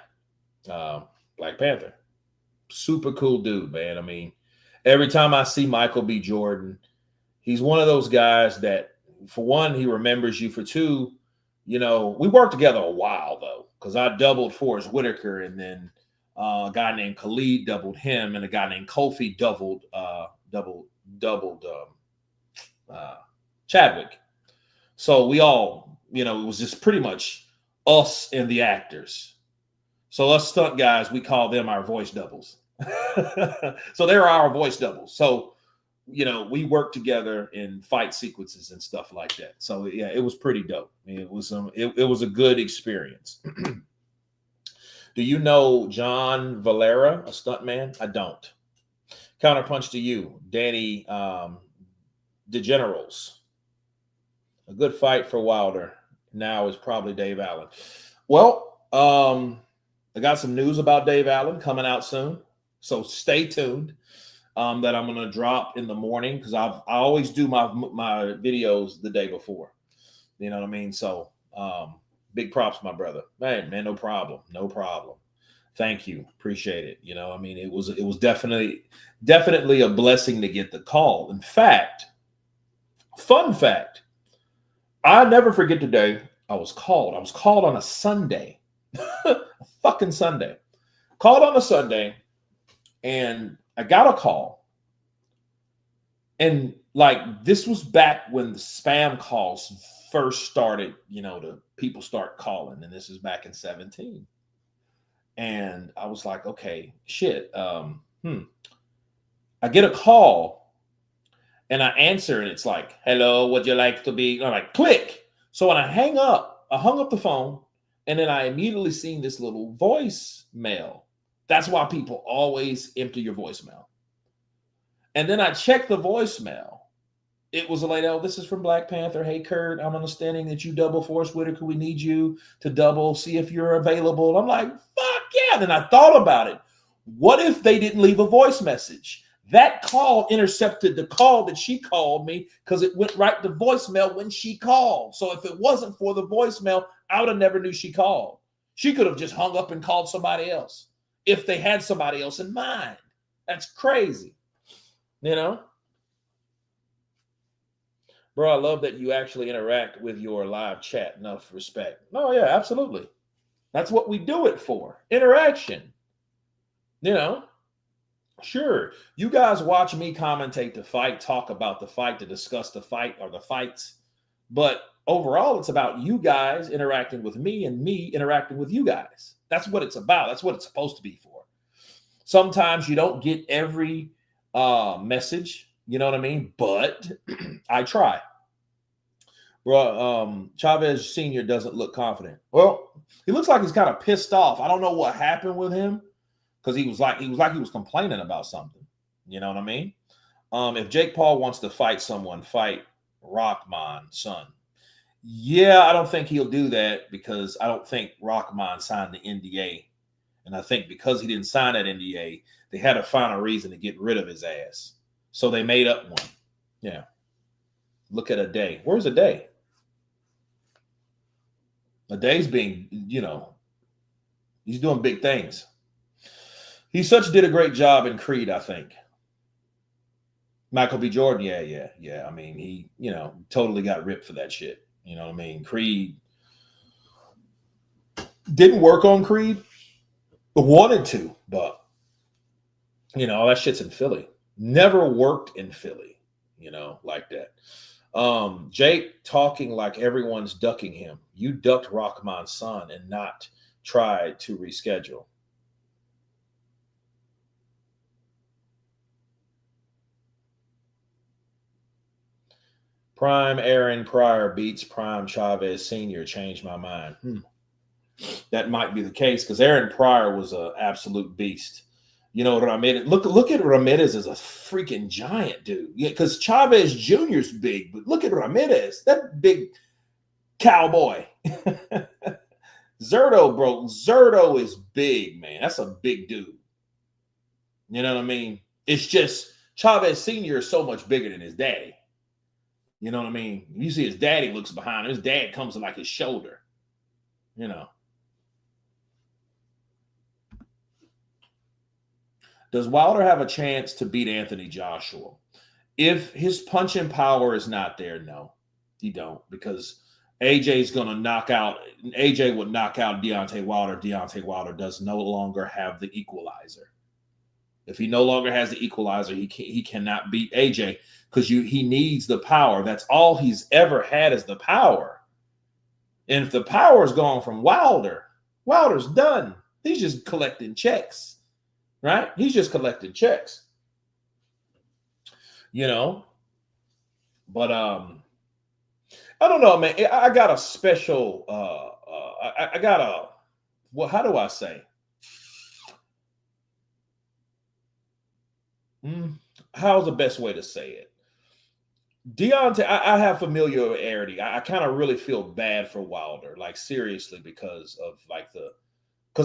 Black Panther. Super cool dude, man. I mean, every time I see Michael B. Jordan, he's one of those guys that, for one, he remembers you. For two, we worked together a while though, because I doubled Forrest Whitaker, and then a guy named Khalid doubled him, and a guy named Kofi doubled Chadwick. So we all, it was just pretty much us and the actors. So us stunt guys, we call them our voice doubles. So they're our voice doubles. So, we work together in fight sequences and stuff like that. So yeah, it was pretty dope. I mean, it was a good experience. Do you know John Valera, a stuntman? I don't. Counterpunch to you, Danny DeGeneres. A good fight for Wilder now is probably Dave Allen. Well, I got some news about Dave Allen coming out soon, so stay tuned. That I'm going to drop in the morning, because I always do my videos the day before. You know what I mean? So big props, my brother. Man, no problem. Thank you. Appreciate it. I mean, it was definitely a blessing to get the call. In fact, fun fact, I never forget the day I was called. I was called on a Sunday, a fucking Sunday. Called on a Sunday, and I got a call. And like, this was back when the spam calls first started, the people start calling. And this is back in 2017. And I was like, okay, shit. I get a call, and I answer, and it's like, hello, would you like to be? And I'm like, click. So when I hung up the phone, and then I immediately seen this little voicemail. That's why people always empty your voicemail. And then I checked the voicemail. It was a lady, oh, this is from Black Panther. Hey, Kurt, I'm understanding that you double Forrest Whitaker. We need you to double, see if you're available. I'm like, fuck yeah. Then I thought about it. What if they didn't leave a voice message? That call intercepted the call that she called me, because it went right to voicemail when she called. So if it wasn't for the voicemail, I would have never knew she called. She could have just hung up and called somebody else if they had somebody else in mind. That's crazy. Bro, I love that you actually interact with your live chat. Enough respect. No, yeah, absolutely. That's what we do it for. Interaction. Sure. You guys watch me commentate the fight, talk about the fight, to discuss the fight or the fights. But overall, it's about you guys interacting with me and me interacting with you guys. That's what it's about. That's what it's supposed to be for. Sometimes you don't get every message, you know what I mean? But I try. Bro, Chavez Jr. doesn't look confident. Well, he looks like he's kind of pissed off. I don't know what happened with him, because he was complaining about something. You know what I mean? If Jake Paul wants to fight someone, fight Rahman's son. Yeah, I don't think he'll do that, because I don't think Rahman signed the NDA. And I think because he didn't sign that NDA, they had to find a reason to get rid of his ass. So they made up one. Yeah. Look at a day. Where's a day? A day's being, he's doing big things. He did a great job in Creed, I think. Michael B. Jordan, yeah. I mean, he, totally got ripped for that shit. You know what I mean? Creed didn't work on Creed. Wanted to, but, all that shit's in Philly. Never worked in Philly, like that. Jake talking like everyone's ducking him. You ducked Rahman's son and not tried to reschedule. Prime Aaron Pryor beats Prime Chavez Sr. Changed my mind. That might be the case, because Aaron Pryor was an absolute beast. Ramirez. Look at Ramirez as a freaking giant, dude. Yeah, because Chavez Jr.'s big, but look at Ramirez, that big cowboy. Zordo, bro. Zordo is big, man. That's a big dude. You know what I mean? It's just Chavez Sr. is so much bigger than his daddy. You know what I mean? You see his daddy looks behind him. His dad comes to like his shoulder. You know. Does Wilder have a chance to beat Anthony Joshua? If his punching power is not there, no, he don't, because AJ would knock out Deontay Wilder if Deontay Wilder does no longer have the equalizer. If he no longer has the equalizer, he cannot beat AJ because he needs the power. That's all he's ever had is the power. And if the power is gone from Wilder's done. He's just collecting checks, right? He's just collecting checks. You know, but I don't know, man. I got a special. I got a. Well, how do I say? How's the best way to say it? Deontay, I have familiarity. I kind of really feel bad for Wilder, like seriously, because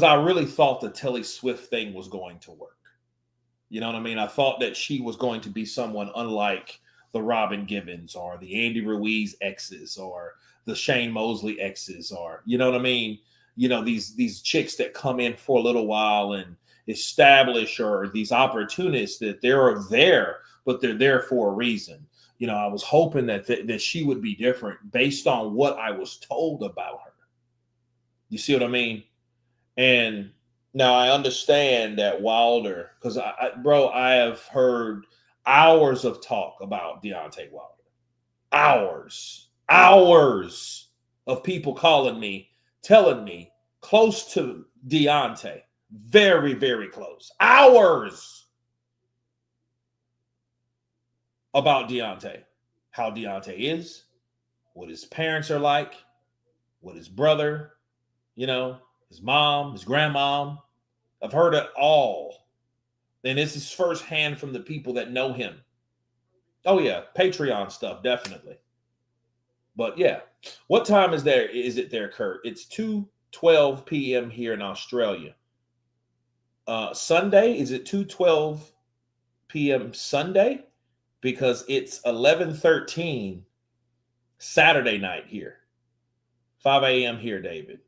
I really thought the Telly Swift thing was going to work. You know what I mean? I thought that she was going to be someone unlike the Robin Givens or the Andy Ruiz exes or the Shane Mosley exes, or, you know what I mean? You know, these chicks that come in for a little while and establish, or these opportunists that they're there, but they're there for a reason. You know, I was hoping that she would be different based on what I was told about her. You see what I mean? And now I understand that Wilder, because I have heard hours of talk about Deontay Wilder. Hours of people calling me, telling me close to Deontay, very, very close. Hours about Deontay, how Deontay is, what his parents are like, what his brother, you know, his mom, his grandmom. I've heard it all. And this is firsthand from the people that know him. Oh, yeah. Patreon stuff, definitely. But, yeah. What time is it there, Kurt? It's 2:12 p.m. here in Australia. Sunday, is it 2:12 p.m. Sunday? Because it's 11:13 Saturday night here. 5 a.m. here, David.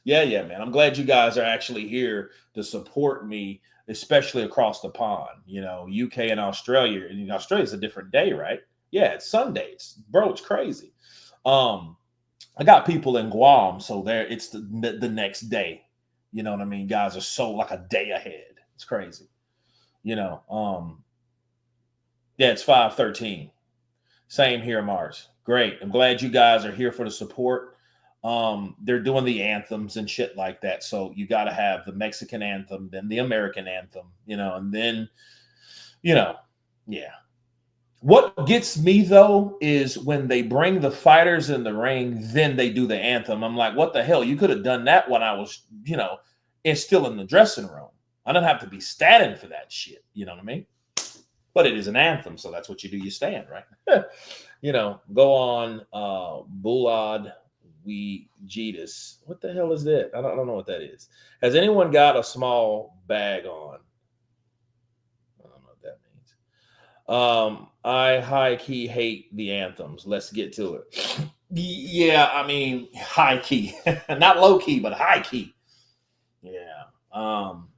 Yeah, man. I'm glad you guys are actually here to support me, especially across the pond. You know, UK and Australia. And Australia's a different day, right? Yeah, it's Sunday. It's crazy. I got people in Guam, so it's the next day. You know what I mean? Guys are so like a day ahead. It's crazy. You know, yeah, it's 5:13. Same here, Mars. Great. I'm glad you guys are here for the support. They're doing the anthems and shit like that. So you got to have the Mexican anthem, then the American anthem, you know, and then, you know, yeah. What gets me, though, is when they bring the fighters in the ring, then they do the anthem. I'm like, what the hell? You could have done that when I was, you know, still in the dressing room. I don't have to be standing for that shit. You know what I mean? But it is an anthem, so that's what you do. You stand, right? You know, go on Bulad Weejitis. What the hell is that? I don't know what that is. Has anyone got a small bag on? I don't know what that means. I high-key hate the anthems. Let's get to it. Yeah, I mean, high-key. Not low-key, but high-key. Yeah.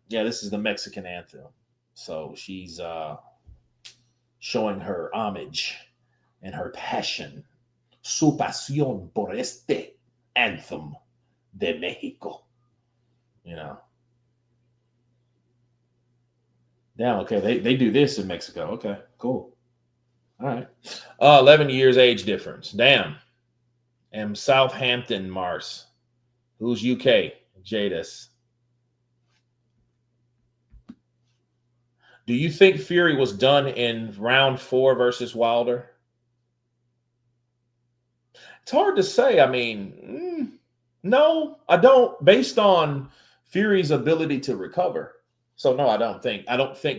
Yeah, this is the Mexican anthem. So she's showing her homage and her passion, su pasión por este anthem de Mexico. You know. Damn, okay, they do this in Mexico. Okay, cool. All right. 11 years age difference. Damn. And Southampton, Mars. Who's UK? Jadis. Do you think Fury was done in round 4 versus Wilder? It's hard to say. I mean, no, I don't, based on Fury's ability to recover. So, no, I don't think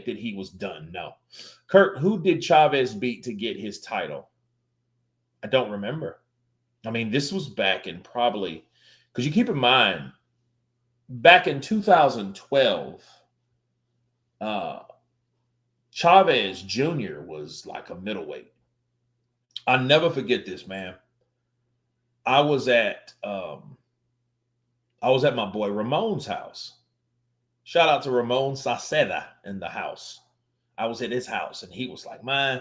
that he was done. No. Kurt, who did Chavez beat to get his title? I don't remember. I mean, this was back in probably, because you keep in mind, back in 2012, Chavez Jr. was like a middleweight. I'll never forget this, man. I was at my boy Ramon's house. Shout out to Ramon Saceda in the house. I was at his house, and he was like, man,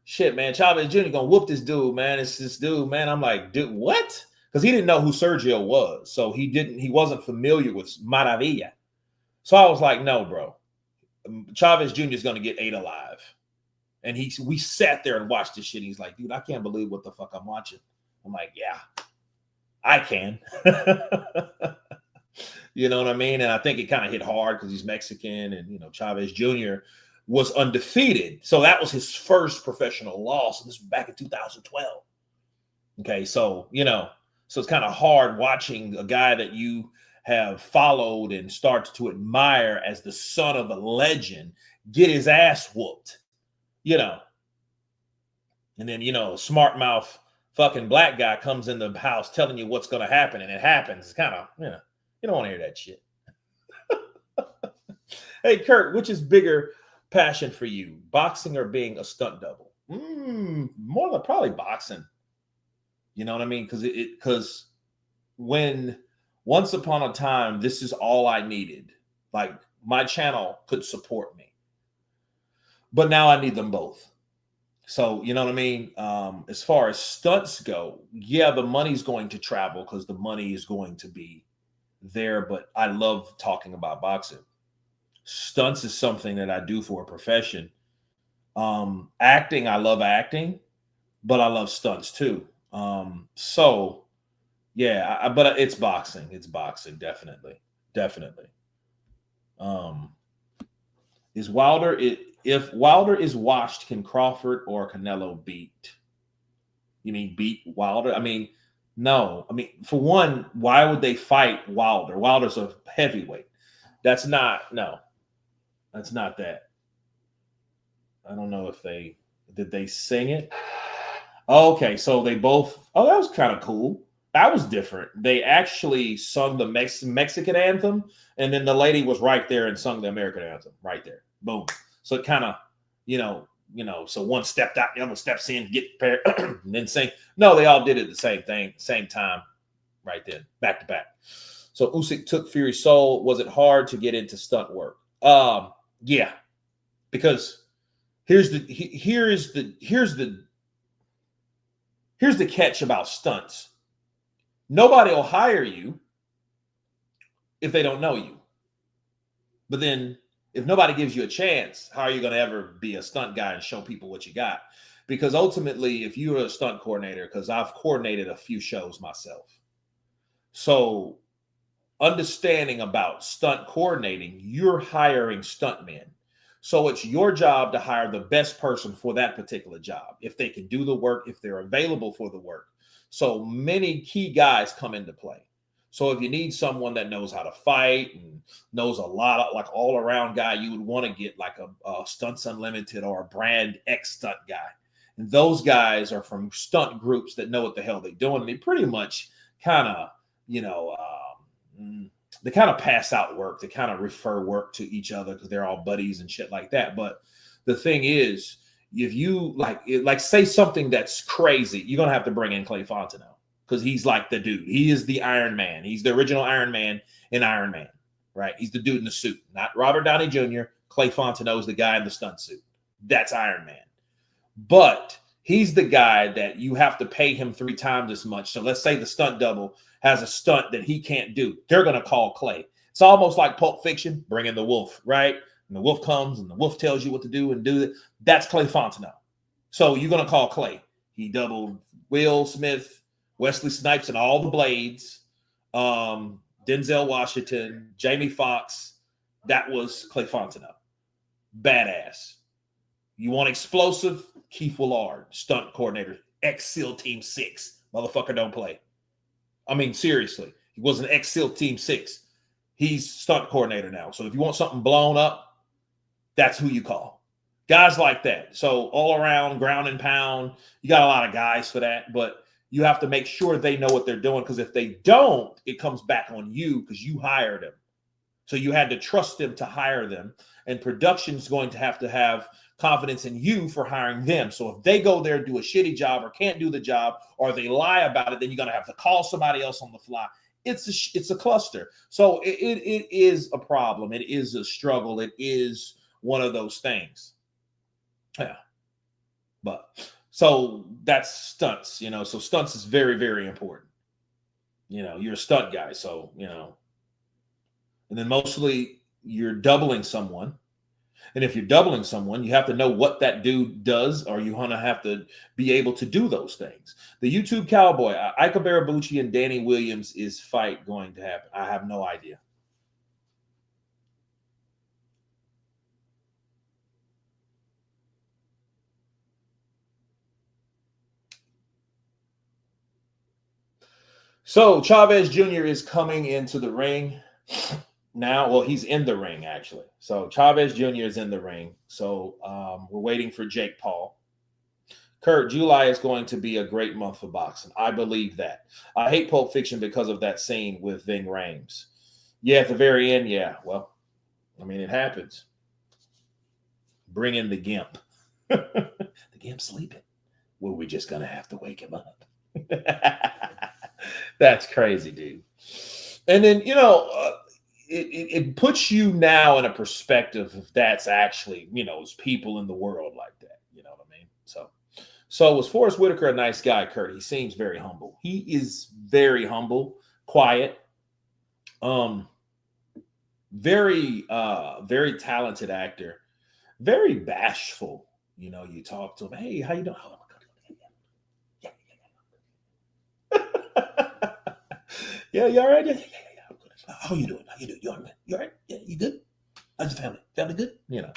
shit, man, Chavez Jr. gonna whoop this dude, man. It's this dude, man. I'm like, dude, what? Because he didn't know who Sergio was. So he wasn't familiar with Maravilla. So I was like, no, bro. Chavez Jr. is gonna get ate alive. And we sat there and watched this shit. He's like, dude, I can't believe what the fuck I'm watching. I'm like, yeah, I can. You know what I mean? And I think it kind of hit hard because he's Mexican, and Chavez Jr. was undefeated. So that was his first professional loss. And this was back in 2012. Okay, so so it's kind of hard watching a guy that you have followed and start to admire as the son of a legend get his ass whooped. And then, smart mouth fucking black guy comes in the house telling you what's going to happen, and it happens. It's kind of, you don't want to hear that shit. Hey, Kurt, which is bigger passion for you, boxing or being a stunt double? More than probably boxing. You know what I mean? Because when once upon a time, this is all I needed. Like, my channel could support me. But now I need them both. So, you know what I mean? As far as stunts go, yeah, the money's going to travel because the money is going to be there. But I love talking about boxing. Stunts is something that I do for a profession. Acting, I love acting, but I love stunts too. So, yeah, but it's boxing. It's boxing, definitely. Definitely. Is Wilder... If Wilder is washed, can Crawford or Canelo beat? You mean beat Wilder? I mean, no. I mean, for one, why would they fight Wilder? Wilder's a heavyweight. That's not that. I don't know if did they sing it? Okay, so they both, that was kind of cool. That was different. They actually sung the Mexican anthem, and then the lady was right there and sung the American anthem right there. Boom. So it kind of, so one stepped out, the other steps in, get prepared, and then sing. No, they all did it the same thing, same time, right then, back to back. So Usyk took Fury's soul. Was it hard to get into stunt work? Yeah, because here's the catch about stunts. Nobody will hire you if they don't know you. But then, if nobody gives you a chance, how are you going to ever be a stunt guy and show people what you got? Because ultimately, if you're a stunt coordinator, because I've coordinated a few shows myself. So understanding about stunt coordinating, you're hiring stuntmen. So it's your job to hire the best person for that particular job. If they can do the work, if they're available for the work. So many key guys come into play. So if you need someone that knows how to fight and knows a lot of, like, all around guy, you would want to get like a Stunts Unlimited or a Brand X stunt guy. And those guys are from stunt groups that know what the hell they're doing. And they pretty much kind of, they kind of pass out work. They kind of refer work to each other because they're all buddies and shit like that. But the thing is, if you like say something that's crazy, you're going to have to bring in Clay Fontenot. Because he's like the dude. He is the Iron Man. He's the original Iron Man in Iron Man, right? He's the dude in the suit. Not Robert Downey Jr. Clay Fontenot is the guy in the stunt suit. That's Iron Man. But he's the guy that you have to pay him 3 times as much. So let's say the stunt double has a stunt that he can't do. They're going to call Clay. It's almost like Pulp Fiction, bring in the wolf, right? And the wolf comes and the wolf tells you what to do and do it. That's Clay Fontenot. So you're going to call Clay. He doubled Will Smith, Wesley Snipes, and all the Blades, Denzel Washington, Jamie Foxx. That was Clay Fontenot. Badass. You want explosive? Keith Willard, stunt coordinator, ex-SEAL Team 6. Motherfucker don't play. I mean, seriously. He was an ex-SEAL Team 6. He's stunt coordinator now. So if you want something blown up, that's who you call. Guys like that. So all around, ground and pound, you got a lot of guys for that, but you have to make sure they know what they're doing, because if they don't, it comes back on you because you hired them. So you had to trust them to hire them, and production's going to have confidence in you for hiring them. So if they go there and do a shitty job or can't do the job, or they lie about it, then you're going to have to call somebody else on the fly. It's a cluster. So it is a problem. It is a struggle. It is one of those things. Yeah. But so that's stunts, you know. So stunts is very, very important. You know, you're a stunt guy. So, you know, and then mostly you're doubling someone. And if you're doubling someone, you have to know what that dude does, or you're going to have to be able to do those things. The YouTube Cowboy, Ika Barabucci and Danny Williams is fight going to happen? I have no idea. So Chavez Jr. is coming into the ring now. Well, he's in the ring, actually. So Chavez Jr. is in the ring. So we're waiting for Jake Paul. Kurt, July is going to be a great month for boxing. I believe that. I hate Pulp Fiction because of that scene with Ving Rhames. Yeah, at the very end, yeah. Well, I mean, it happens. Bring in the Gimp. The Gimp's sleeping. Well, we're just going to have to wake him up. That's crazy, dude. And then, you know, it puts you now in a perspective if that's actually, you know, it's people in the world like that. You know what I mean? So was Forrest Whitaker a nice guy, Kurt? He seems very humble. He is very humble, quiet, very talented actor, very bashful. You know, you talk to him, hey, how you doing? Oh, yeah, you all right? Yeah. How you doing? You all right? You all right? Yeah, you good? How's your family? Family good? You know.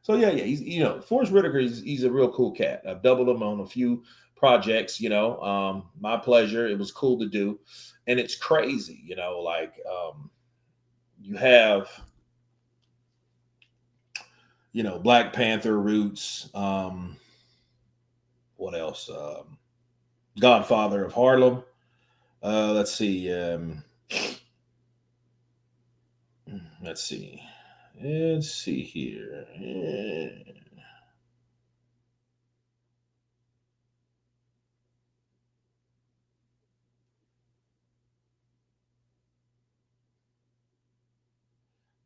So yeah, he's, you know, Forrest Whitaker he's a real cool cat. I've doubled him on a few projects, you know. My pleasure. It was cool to do. And it's crazy, you know, like you have, you know, Black Panther roots, what else? Godfather of Harlem. Let's see. Let's see here.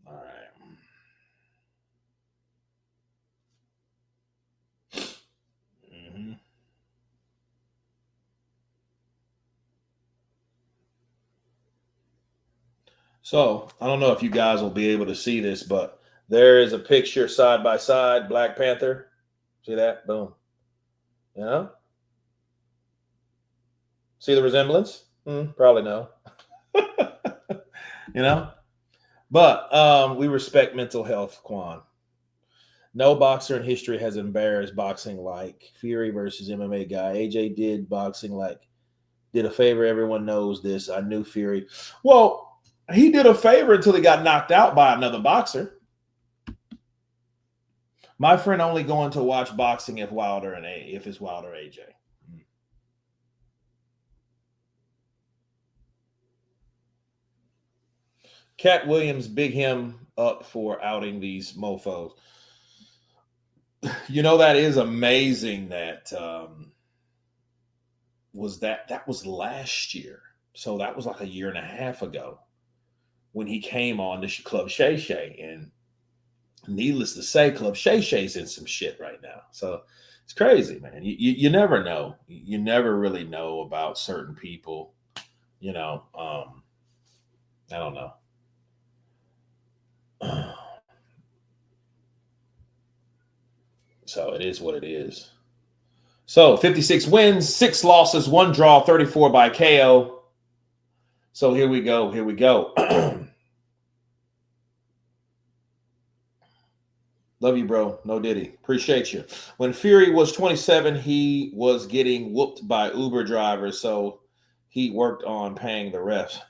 All right. Mm-hmm. So I don't know if you guys will be able to see this, but there is a picture side by side, Black Panther. See that? Boom. You know? See the resemblance? Probably no. You know? But we respect mental health, Quan. No boxer in history has embarrassed boxing like Fury versus MMA guy. AJ did boxing like did a favor. Everyone knows this. I knew Fury. Well, he did a favor until he got knocked out by another boxer. My friend only going to watch boxing if it's Wilder AJ. Cat Williams, big him up for outing these mofos. You know, that is amazing. That was last year. So that was like a year and a half ago when he came on to Club Shay Shay. And needless to say, Club Shay Shay's in some shit right now. So it's crazy, man. You never know. You never really know about certain people. You know, I don't know. So it is what it is. So 56 wins, 6 losses, 1 draw, 34 by KO. So here we go. Love you, bro. No Diddy. Appreciate you. When Fury was 27, he was getting whooped by Uber drivers, so he worked on paying the refs.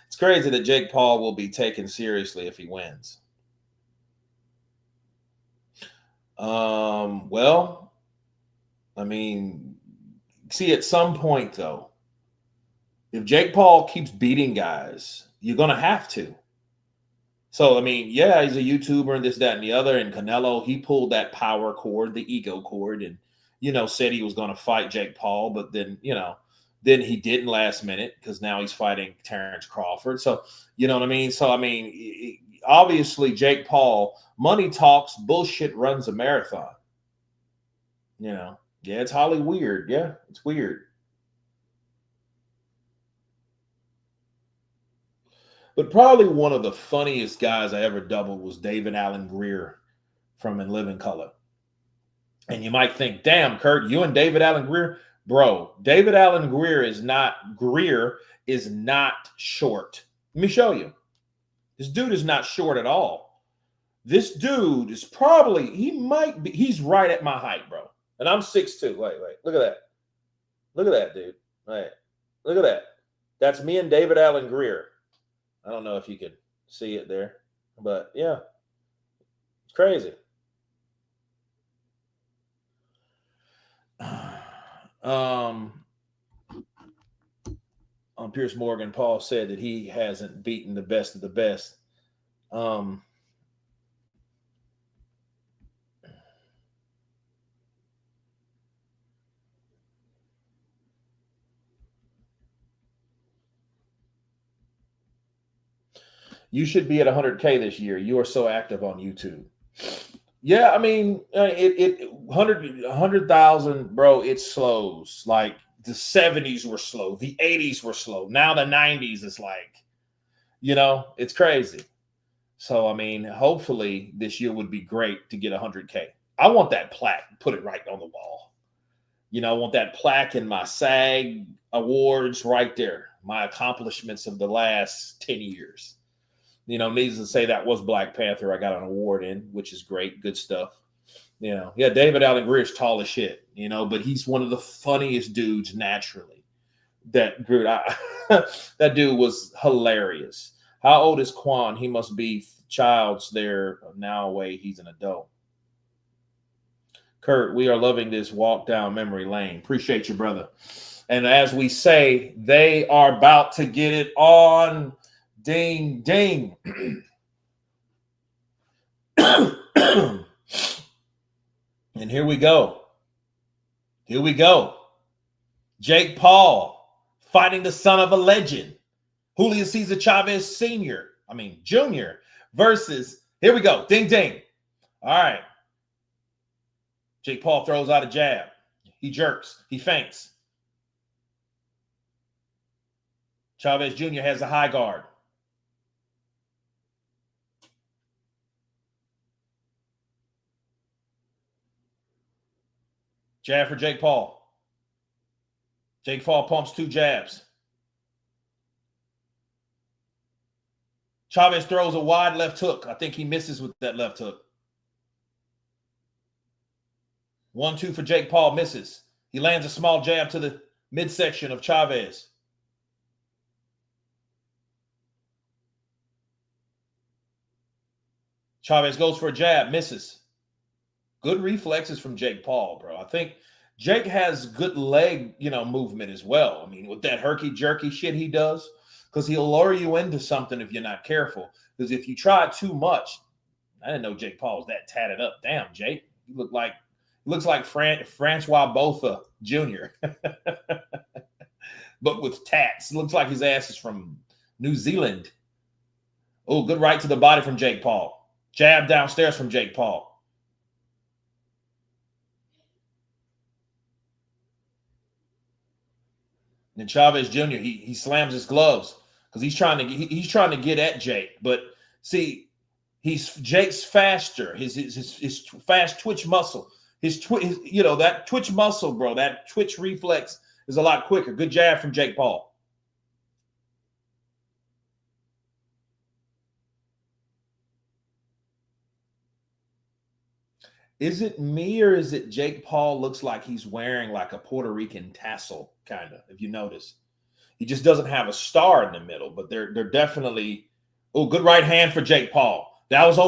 It's crazy that Jake Paul will be taken seriously if he wins. Well, I mean, see, at some point, though, if Jake Paul keeps beating guys, you're going to have to. So, I mean, yeah, he's a YouTuber and this, that, and the other. And Canelo, he pulled that power cord, the ego cord, and, said he was going to fight Jake Paul. But then, then he didn't last minute because now he's fighting Terrence Crawford. So, you know what I mean? So, I mean, obviously, Jake Paul, money talks, bullshit runs a marathon. Yeah, it's highly weird. Yeah, it's weird. But probably one of the funniest guys I ever doubled was David Allen Greer from In Living Color. And you might think, damn, Kurt, you and David Allen Greer? Bro, David Allen Greer is not short. Let me show you. This dude is not short at all. This dude is he's right at my height, bro. And I'm 6'2". Wait, look at that. Look at that, dude. Right. Look at that. That's me and David Allen Greer. I don't know if you can see it there, but yeah, it's crazy. Pierce Morgan, Paul said that he hasn't beaten the best of the best. You should be at 100K this year. You are so active on YouTube. Yeah, I mean, 100,000, bro, it slows. Like the 70s were slow. The 80s were slow. Now the 90s is like, it's crazy. So, I mean, hopefully this year would be great to get 100K. I want that plaque, put it right on the wall. I want that plaque in my SAG awards right there. My accomplishments of the last 10 years. Needless to say, that was Black Panther. I got an award in, which is great. Good stuff. Yeah, David Allen Greer is tall as shit, but he's one of the funniest dudes naturally. That dude was hilarious. How old is Quan? He must be child's there now away. He's an adult. Kurt, we are loving this walk down memory lane. Appreciate you, brother. And as we say, they are about to get it on. Ding, ding. And here we go. Here we go. Jake Paul fighting the son of a legend. Julio Cesar Chavez Jr. versus, here we go. Ding, ding. All right. Jake Paul throws out a jab. He jerks. He feints. Chavez Jr. has a high guard. Jab for Jake Paul. Jake Paul pumps 2 jabs. Chavez throws a wide left hook. I think he misses with that left hook. 1-2 for Jake Paul, misses. He lands a small jab to the midsection of Chavez. Chavez goes for a jab, misses. Good reflexes from Jake Paul, bro. I think Jake has good leg, movement as well. I mean, with that herky-jerky shit he does, because he'll lure you into something if you're not careful. Because if you try too much, I didn't know Jake Paul was that tatted up. Damn, Jake, you looks like Francois Botha Jr. but with tats. Looks like his ass is from New Zealand. Oh, good right to the body from Jake Paul. Jab downstairs from Jake Paul. And Chavez Jr. he slams his gloves because he's trying to get at Jake. But see, Jake's faster. His fast twitch muscle. That twitch muscle, bro. That twitch reflex is a lot quicker. Good jab from Jake Paul. Is it me or is it Jake Paul looks like he's wearing like a Puerto Rican tassel, kind of, if you notice? He just doesn't have a star in the middle, but they're definitely. Oh, good right hand for Jake Paul. That was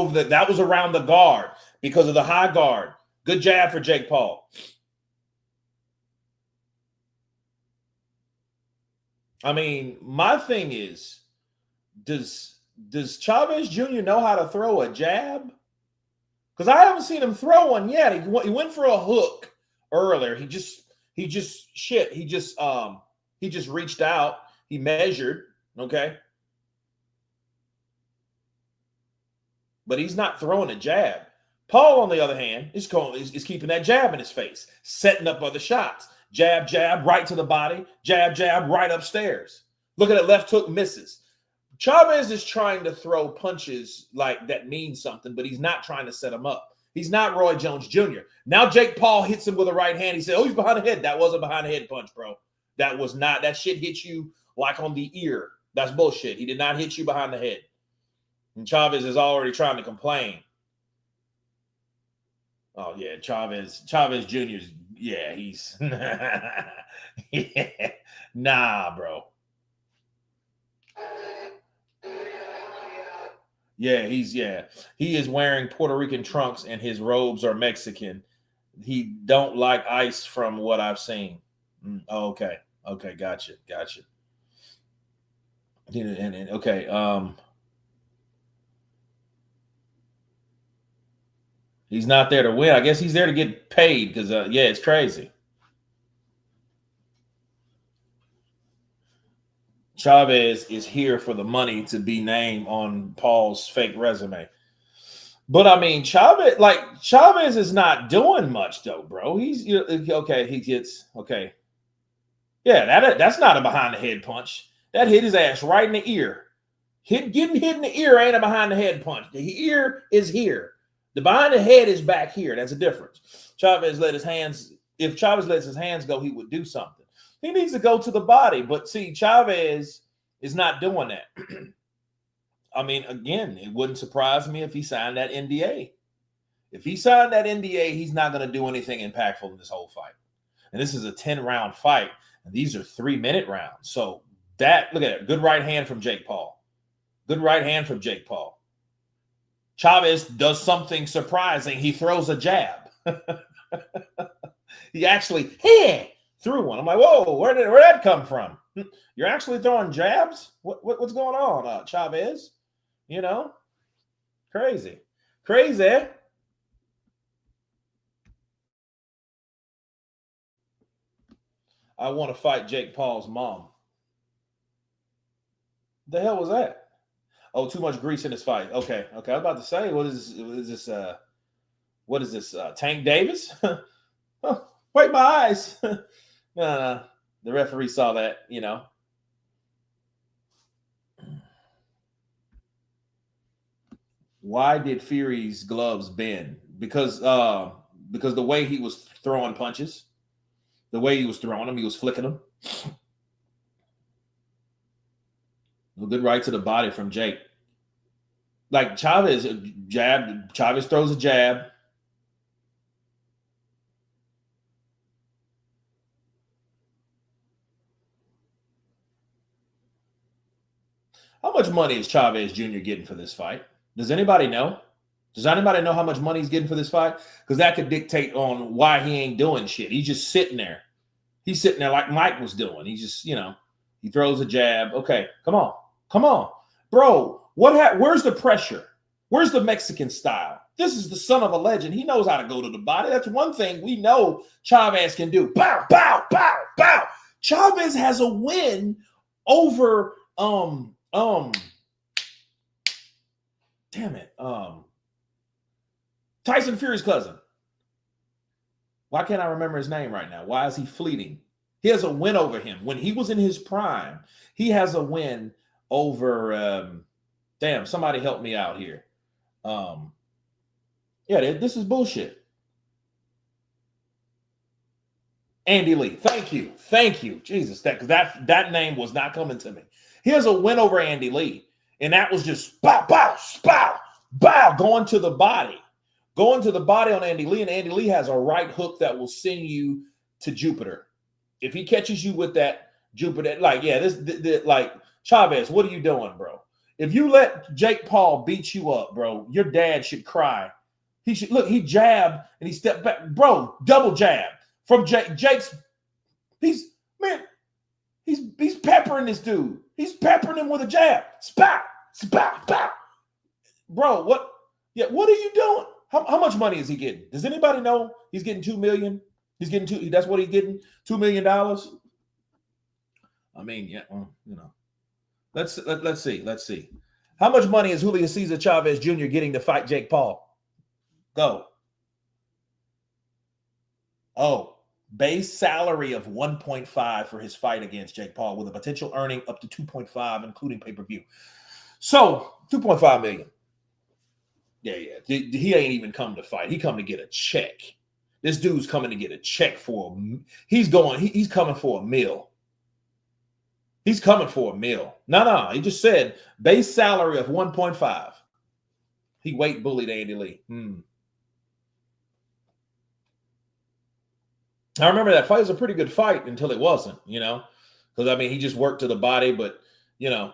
around the guard because of the high guard. Good jab for Jake Paul. I mean, my thing is, does does Chavez Jr. know how to throw a jab? Because I haven't seen him throw one yet. He went for a hook earlier. He just reached out. He measured, okay? But he's not throwing a jab. Paul, on the other hand, is keeping that jab in his face, setting up other shots. Jab, jab, right to the body. Jab, jab, right upstairs. Look at that left hook, misses. Chavez is trying to throw punches like that mean something, but he's not trying to set him up. He's not Roy Jones Jr. Now Jake Paul hits him with a right hand. He said, oh, he's behind the head. That wasn't behind the head punch, bro. That was not. That shit hit you like on the ear. That's bullshit. He did not hit you behind the head. And Chavez is already trying to complain. Oh, yeah, Chavez Jr.'s, yeah, he's, yeah, nah, bro. Yeah, he is wearing Puerto Rican trunks and his robes are Mexican. He don't like ice from what I've seen. Okay, gotcha. And okay, he's not there to win. I guess he's there to get paid because, yeah, it's crazy. Chavez is here for the money to be named on Paul's fake resume. But, I mean, Chavez is not doing much, though, bro. He's, okay, he gets, okay. Yeah, that's not a behind-the-head punch. That hit his ass right in the ear. Getting hit in the ear ain't a behind-the-head punch. The ear is here. The behind the head is back here. That's a difference. Chavez let his hands, if Chavez lets his hands go, he would do something. He needs to go to the body. But see, Chavez is not doing that. I mean, again, it wouldn't surprise me if he signed that NDA. If he signed that NDA, he's not going to do anything impactful in this whole fight. And this is a 10-round fight. And these are 3-minute rounds. So that, look at it. Good right hand from Jake Paul. Good right hand from Jake Paul. Chavez does something surprising. He throws a jab. He actually threw one. I'm like, whoa, where'd that come from? You're actually throwing jabs? What's going on, Chavez? You know, crazy. I want to fight Jake Paul's mom. The hell was that? Oh, too much grease in this fight. Okay. I was about to say, what is this? Tank Davis? Oh, wait, my eyes. No. The referee saw that, you know. Why did Fury's gloves bend? Because the way he was throwing punches, the way he was throwing them, he was flicking them. A good right to the body from Jake. Like Chavez throws a jab. How much money is Chavez Jr. getting for this fight? Does anybody know? Does anybody know how much money he's getting for this fight? Because that could dictate on why he ain't doing shit. He's just sitting there. He's sitting there like Mike was doing. He just, he throws a jab. Okay, come on. Bro, where's the pressure? Where's the Mexican style? This is the son of a legend. He knows how to go to the body. That's one thing we know Chavez can do. Bow, bow, bow, bow. Chavez has a win over Tyson Fury's cousin. Why can't I remember his name right now? Why is he fleeting? He has a win over him. When he was in his prime, he has a win over somebody help me out here. This is bullshit. Andy Lee. Thank you. Jesus, that name was not coming to me. He has a win over Andy Lee. And that was just bow, bow, bow, bow, going to the body on Andy Lee. And Andy Lee has a right hook that will send you to Jupiter. If he catches you with that Jupiter, like Chavez, what are you doing, bro? If you let Jake Paul beat you up, bro, your dad should cry. He jabbed and he stepped back. Bro, double jab from Jake's. He's peppering this dude. He's peppering him with a jab. Spot. Bow, bow. Bro, what? Yeah, what are you doing? How much money is he getting? Does anybody know? He's getting $2 million. He's getting two. That's what he's getting. $2 million. I mean, yeah, well, you know. Let's see. Let's see. How much money is Julio Cesar Chavez Jr. getting to fight Jake Paul? Go. Oh, base salary of 1.5 for his fight against Jake Paul, with a potential earning up to 2.5, including pay-per-view. So 2.5 million. Yeah. He ain't even come to fight. He come to get a check. This dude's coming to get a check for he's coming for a meal. He's coming for a meal. No. He just said base salary of 1.5. He weight bullied Andy Lee. I remember that fight was a pretty good fight until it wasn't, you know, because I mean, he just worked to the body, but you know.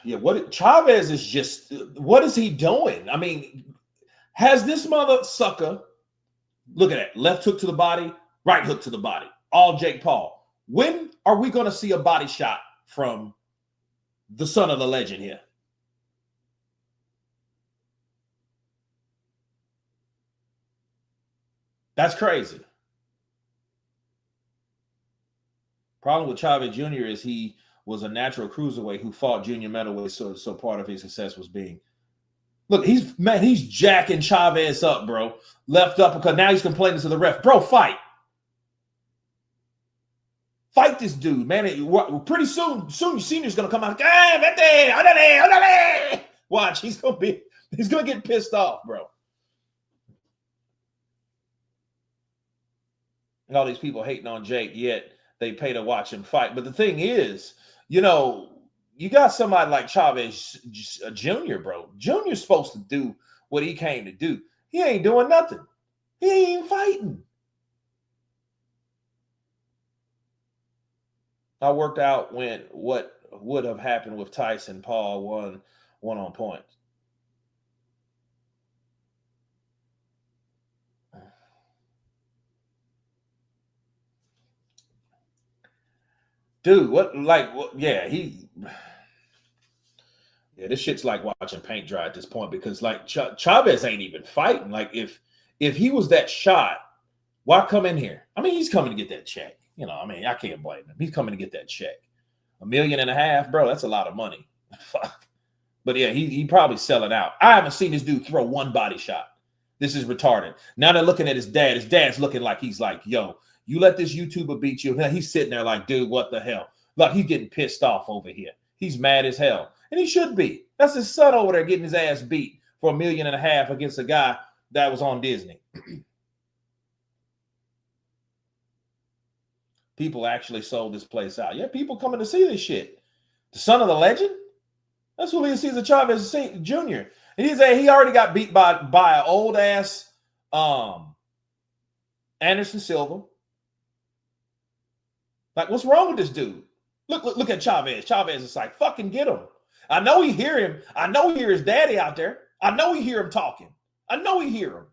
What Chavez is just, what is he doing? I mean, has this mother sucker, look at that, left hook to the body, right hook to the body, all Jake Paul. When are we going to see a body shot from the son of the legend here? That's crazy. Problem with Chavez Jr. is he was a natural cruiserweight who fought junior middleweight, so part of his success was being. Look, he's jacking Chavez up, bro. Left uppercut. Now he's complaining to the ref. Bro, fight. Fight this dude, man. Pretty soon Senior's gonna come out. Watch, he's gonna get pissed off, bro. And all these people hating on Jake, yet they pay to watch him fight. But the thing is, you know, you got somebody like Chavez Jr., bro. Jr.'s supposed to do what he came to do. He ain't doing nothing. He ain't even fighting. I worked out when what would have happened with Tyson Paul one on points. Dude, this shit's like watching paint dry at this point, because like Chavez ain't even fighting. Like if he was that shot, why come in here? I mean, he's coming to get that check. You know, I mean, I can't blame him. He's coming to get that check. $1.5 million, bro, that's a lot of money. Fuck. But yeah, he probably selling out. I haven't seen this dude throw one body shot. This is retarded. Now they're looking at his dad. His dad's looking like he's like, yo, you let this YouTuber beat you. Now he's sitting there like, dude, what the hell? Like, he's getting pissed off over here. He's mad as hell. And he should be. That's his son over there getting his ass beat for $1.5 million against a guy that was on Disney. People actually sold this place out. Yeah, people coming to see this shit. The son of the legend? That's Julio Cesar Chavez Jr. And he already got beat by an old ass Anderson Silva. Like, what's wrong with this dude? Look at Chavez. Chavez is like, fucking get him. I know he hear him. I know he hear his daddy out there. I know he hear him talking. I know he hear him.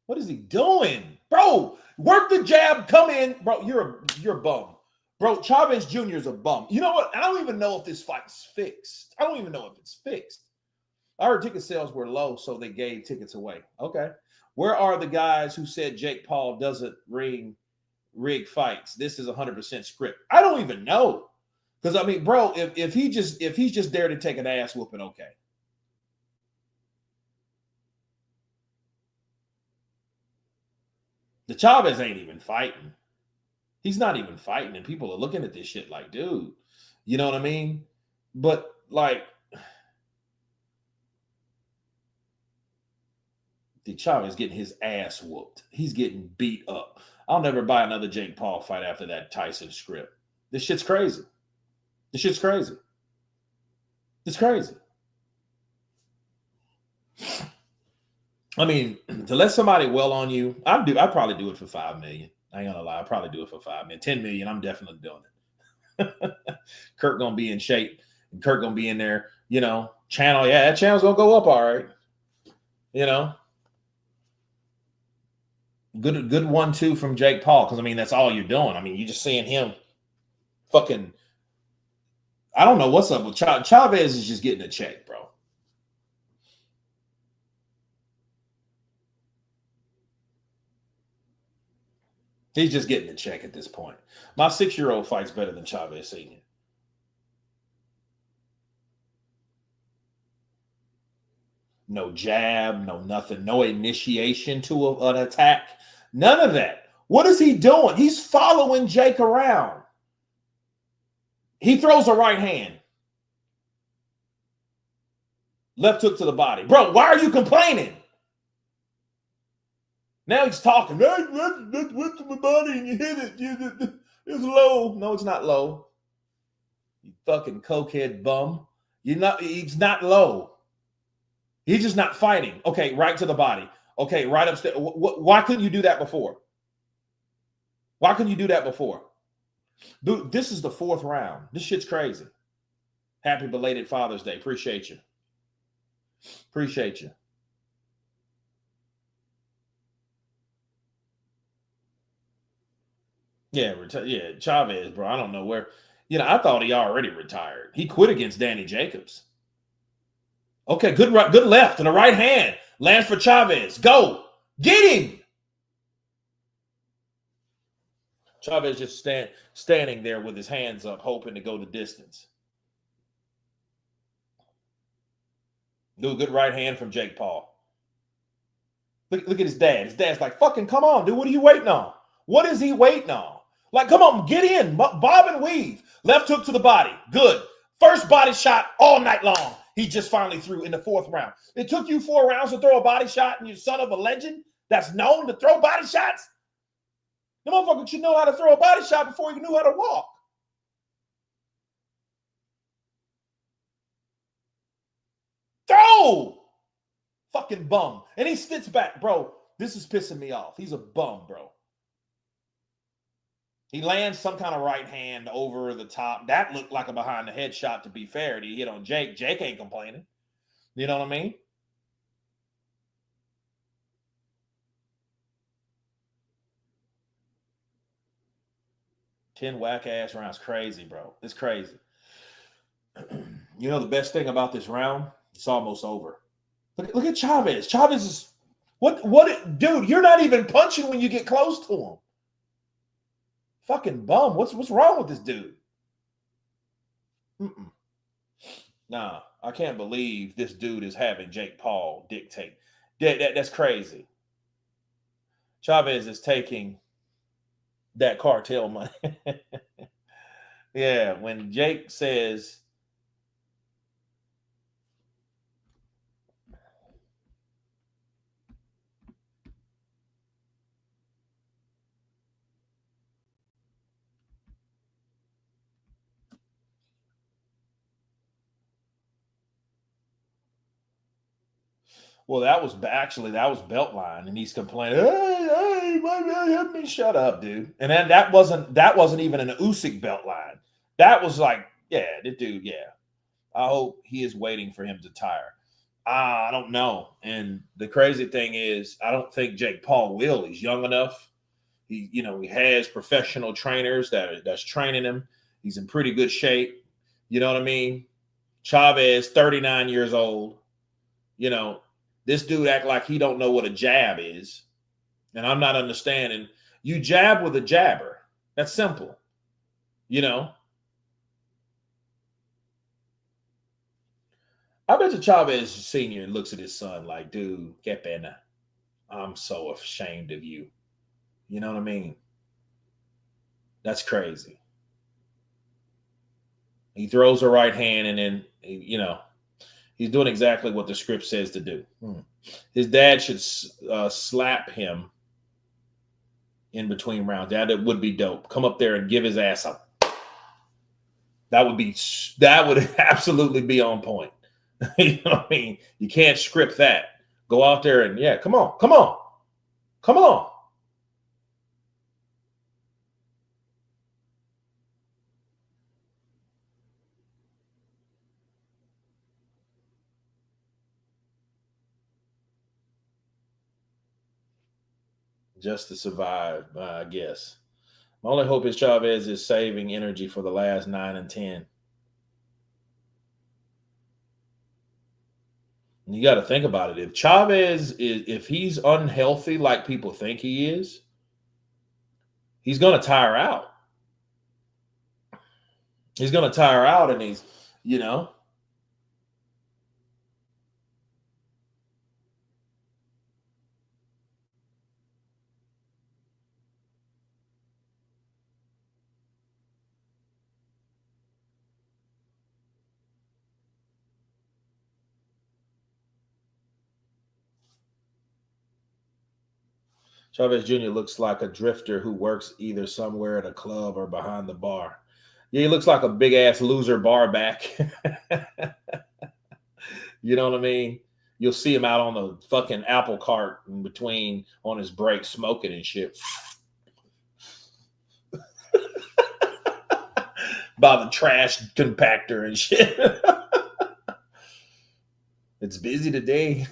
What is he doing? Bro, work the jab, come in. Bro, you're a bum. Bro, Chavez Jr. is a bum. You know what? I don't even know if this fight's fixed. I don't even know if it's fixed. I heard ticket sales were low, so they gave tickets away. Okay. Where are the guys who said Jake Paul doesn't rig fights? This is 100% script. I don't even know. Because, I mean, bro, if he's just there to take an ass whooping, okay. The Chavez ain't even fighting. He's not even fighting, and people are looking at this shit like, dude, you know what I mean? But, like, the Chavez getting his ass whooped. He's getting beat up. I'll never buy another Jake Paul fight after that Tyson script. This shit's crazy. This shit's crazy. It's crazy. I mean, to let somebody well on you, I'd probably do it for $5 million. I ain't gonna lie, I'd probably do it for $5 million. $10 million, I'm definitely doing it. Kurt gonna be in shape, and Kurt gonna be in there, channel. Yeah, that channel's gonna go up all right. Good 1-2 from Jake Paul, because I mean that's all you're doing. I mean, you're just seeing him fucking. I don't know what's up with Chavez is just getting a check, bro. He's just getting a check at this point. My 6-year-old fights better than Chavez Sr. No jab, no nothing, no initiation to an attack. None of that. What is he doing? He's following Jake around. He throws a right hand. Left hook to the body. Bro, why are you complaining? Now he's talking. Went to my body and you hit it. It's low. No, it's not low. You fucking cokehead bum. He's not low. He's just not fighting. Okay, right to the body. Okay, right upstairs. Why couldn't you do that before? Why couldn't you do that before? Dude, this is the 4th round. This shit's crazy. Happy belated Father's Day. Appreciate you. Appreciate you. Yeah, Chavez, bro. I don't know where. I thought he already retired. He quit against Danny Jacobs. Okay, good left and a right hand. Lands for Chavez. Go. Get him. Chavez just standing there with his hands up, hoping to go the distance. Dude, good right hand from Jake Paul. Look at his dad. His dad's like, fucking come on, dude. What are you waiting on? What is he waiting on? Like, come on, get in. Bob and weave. Left hook to the body. Good. First body shot all night long. He just finally threw in the 4th round. It took you 4 rounds to throw a body shot, and you son of a legend that's known to throw body shots? The motherfucker should know how to throw a body shot before he knew how to walk. Throw! Fucking bum. And he sits back, bro. This is pissing me off. He's a bum, bro. He lands some kind of right hand over the top. That looked like a behind the head shot, to be fair. He hit on Jake. Jake ain't complaining. You know what I mean? Ten whack-ass rounds. Crazy, bro. It's crazy. The best thing about this round, it's almost over. Look at Chavez. Chavez is... What? Dude, you're not even punching when you get close to him. Fucking bum. What's wrong with this dude? Nah, I can't believe this dude is having Jake Paul dictate. That's crazy. Chavez is taking that cartel money. Yeah, when Jake says... Well, that was Beltline, and he's complaining, hey, help me. Shut up, dude. And then that wasn't even an Usyk Beltline. That was like, yeah, the dude, yeah. I hope he is waiting for him to tire. I don't know. And the crazy thing is, I don't think Jake Paul will. He's young enough. He has professional trainers that's training him. He's in pretty good shape. You know what I mean? Chavez, 39 years old. This dude act like he don't know what a jab is. And I'm not understanding. You jab with a jabber. That's simple. I bet you Chavez Sr. looks at his son like, dude, que pena. I'm so ashamed of you. You know what I mean? That's crazy. He throws a right hand and then, he's doing exactly what the script says to do. His dad should slap him in between rounds. That would be dope. Come up there and give his ass up. That would absolutely be on point. You know what I mean? You can't script that. Go out there and, yeah, come on, come on, come on. Just to survive, I guess. My only hope is Chavez is saving energy for the last 9 and 10. And you got to think about it. If Chavez if he's unhealthy like people think he is, he's going to tire out. He's going to tire out, and he's, you know. Chavez Jr. looks like a drifter who works either somewhere at a club or behind the bar. Yeah, he looks like a big ass loser bar back. You know what I mean? You'll see him out on the fucking apple cart in between on his break smoking and shit. By the trash compactor and shit. It's busy today.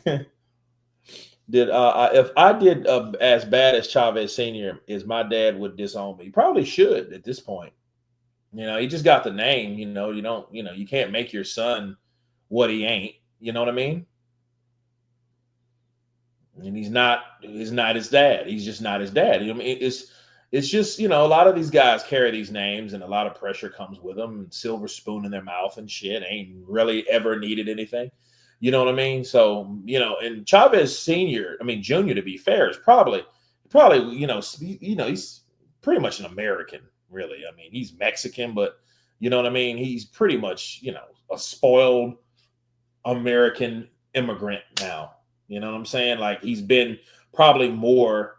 If I did as bad as Chavez Sr., is my dad would disown me. He probably should at this point. You know, he just got the name. You know, you can't make your son what he ain't. You know what I mean? And he's not his dad. He's just not his dad. I mean, it's just, you know, a lot of these guys carry these names and a lot of pressure comes with them, and silver spoon in their mouth and shit. Ain't really ever needed anything. You know what I mean? So, you know, and Chavez Sr., I mean, Jr., to be fair, is probably, you know, he's pretty much an American, really. I mean, he's Mexican, but you know what I mean? He's pretty much, you know, a spoiled American immigrant now. You know what I'm saying? Like, he's been probably more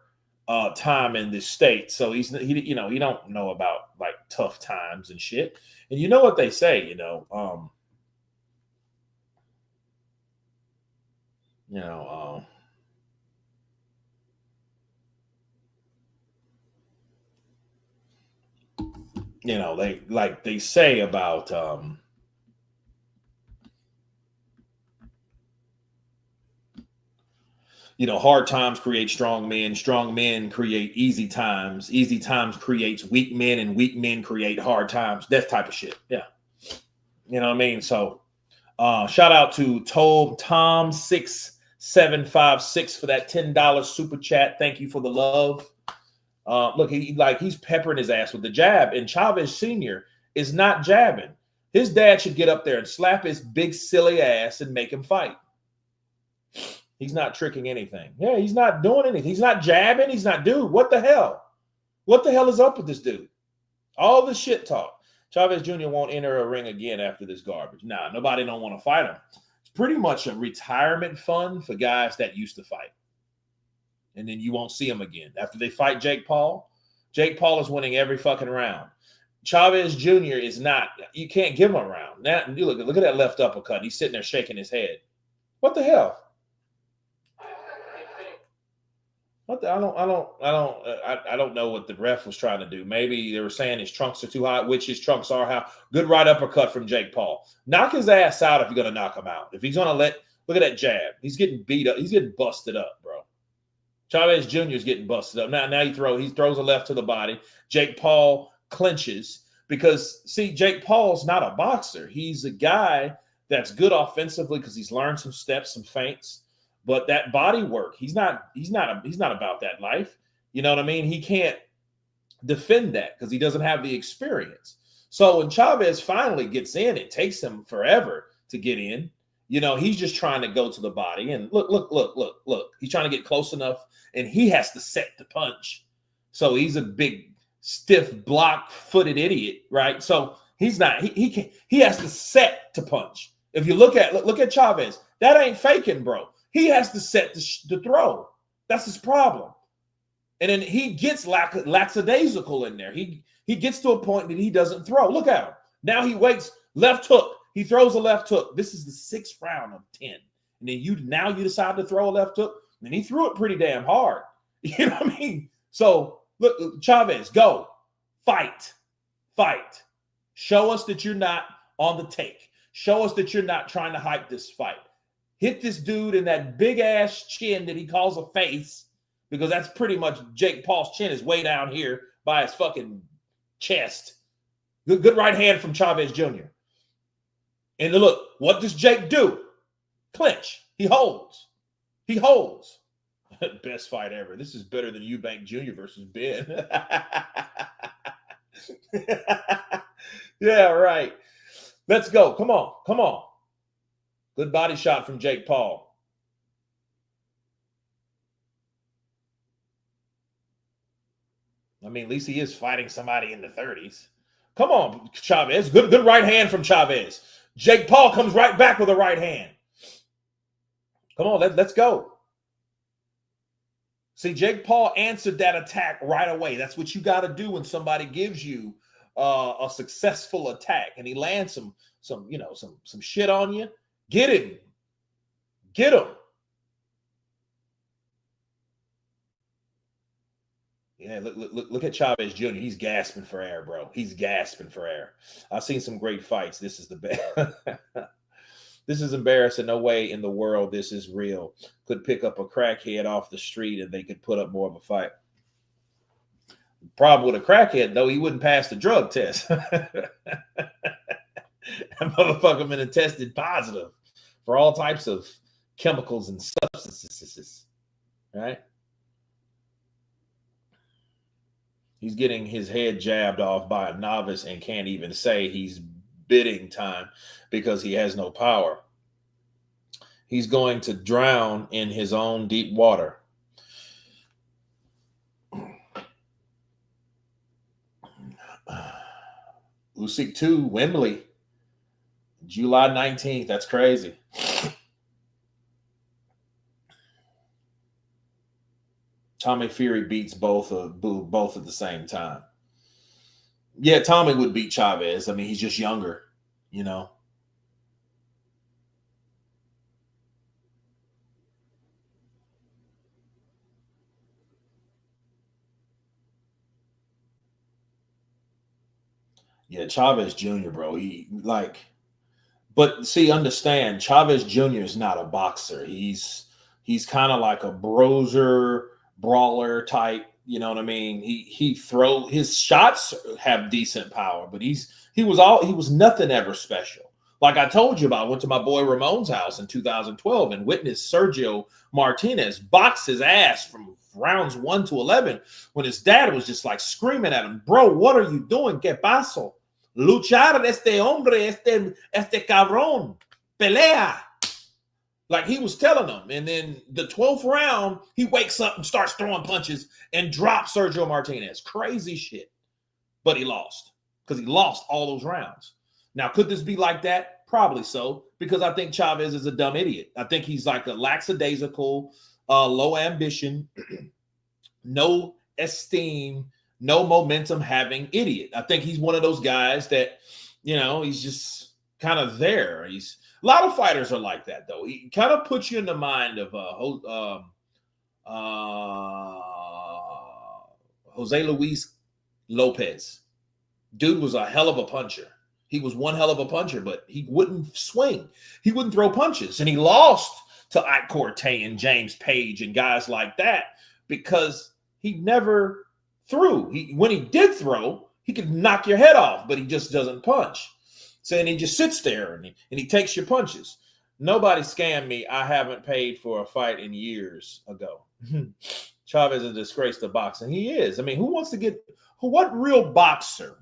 time in this state. So he don't know about like tough times and shit. And you know what they say, you know, they say about hard times create strong men create easy times creates weak men, and weak men create hard times. That type of shit. Yeah. You know what I mean? So shout out to Tom6756 for that $10 super chat. Thank you for the love. Look, he's peppering his ass with the jab, and Chavez Sr. is not jabbing. His dad should get up there and slap his big silly ass and make him fight. He's not tricking anything. Yeah, he's not doing anything. He's not jabbing. He's not, dude, what the hell? What the hell is up with this dude? All the shit talk. Chavez Jr. won't enter a ring again after this garbage. Nah, nobody don't want to fight him. It's pretty much a retirement fund for guys that used to fight. And then you won't see him again. After they fight Jake Paul is winning every fucking round. Chavez Jr. is not. You can't give him a round. Now, you look at that left uppercut. He's sitting there shaking his head. What the hell? I don't know what the ref was trying to do. Maybe they were saying his trunks are too high, which his trunks are high. Good right uppercut from Jake Paul. Knock his ass out if you're going to knock him out. If he's going to look at that jab. He's getting beat up. He's getting busted up, bro. Chavez Jr. is getting busted up. Now he throws a left to the body. Jake Paul clinches because, see, Jake Paul's not a boxer. He's a guy that's good offensively because he's learned some steps, some feints. But that body work, he's not about that life. You know what I mean? He can't defend that because he doesn't have the experience. So when Chavez finally gets in, it takes him forever to get in. You know, he's just trying to go to the body. And look. He's trying to get close enough, and he has to set the punch. So he's a big, stiff, block-footed idiot, right? So he's not. He has to set to punch. If you look at Chavez, that ain't faking, bro. He has to set the throw. That's his problem. And then he gets lackadaisical in there. He gets to a point that he doesn't throw. Look at him. Now he waits, left hook. He throws a left hook. This is the 6th round of 10. and then you decide to throw a left hook, and he threw it pretty damn hard. You know what I mean? So look, Chavez, go fight. Show us that you're not on the take. Show us that you're not trying to hype this fight. Hit this dude in that big ass chin that he calls a face, because that's pretty much Jake Paul's chin is way down here by his fucking chest. Good right hand from Chavez Jr. And look, what does Jake do? Clinch. He holds. Best fight ever. This is better than Eubank Jr. versus Ben. Yeah, right. Let's go. Come on. Good body shot from Jake Paul. I mean, at least he is fighting somebody in the 30s. Come on, Chavez. Good right hand from Chavez. Jake Paul comes right back with a right hand. Come on, let's go. See, Jake Paul answered that attack right away. That's what you got to do when somebody gives you a successful attack and he lands some shit on you. Get him. Yeah, look at Chavez Jr. He's gasping for air, bro. He's gasping for air. I've seen some great fights. This is the best. This is embarrassing. No way in the world this is real. Could pick up a crackhead off the street and they could put up more of a fight. Problem with a crackhead, though, he wouldn't pass the drug test. That motherfucker been tested positive for all types of chemicals and substances, right? He's getting his head jabbed off by a novice and can't even say he's bidding time because he has no power. He's going to drown in his own deep water. Usyk 2, Wembley, July 19th. That's crazy. Tommy Fury beats both at the same time. Yeah, Tommy would beat Chavez. I mean, he's just younger, you know. Yeah, Chavez Jr., bro. But see, understand, Chavez Jr. is not a boxer. He's kind of like a bruiser, brawler type. You know what I mean? His shots have decent power, but he was nothing ever special. Like I told you about, I went to my boy Ramon's house in 2012 and witnessed Sergio Martinez box his ass from rounds 1 to 11 when his dad was just like screaming at him, "Bro, what are you doing? ¿Qué pasó? Luchar este hombre, este cabrón, pelea." Like he was telling them. And then the 12th round, he wakes up and starts throwing punches and drops Sergio Martinez. Crazy shit. But he lost because he lost all those rounds. Now, could this be like that? Probably so, because I think Chavez is a dumb idiot. I think he's like a lackadaisical, low ambition, no esteem, no momentum having idiot. I think he's one of those guys that, you know, he's just kind of there. A lot of fighters are like that, though. He kind of puts you in the mind of Jose Luis Lopez. Dude was a hell of a puncher. He was one hell of a puncher, but he wouldn't swing. He wouldn't throw punches. And he lost to Ike Corte and James Page and guys like that because he never threw. When he did throw, he could knock your head off, but he just doesn't punch. So and he just sits there and he takes your punches. Nobody scammed me. I haven't paid for a fight in years ago. Chavez is a disgrace to boxing. He is. I mean, what real boxer,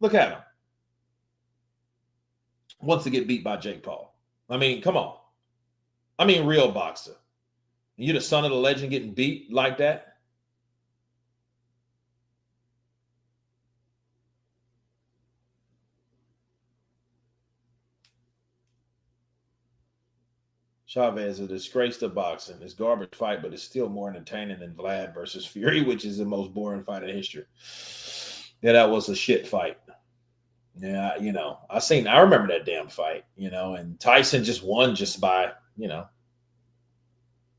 look at him, wants to get beat by Jake Paul? I mean, come on. I mean, real boxer. You're the son of the legend getting beat like that? Chavez is a disgrace to boxing. It's garbage fight, but it's still more entertaining than Vlad versus Fury, which is the most boring fight in history. Yeah, that was a shit fight. Yeah, I remember that damn fight, and Tyson just won just by, do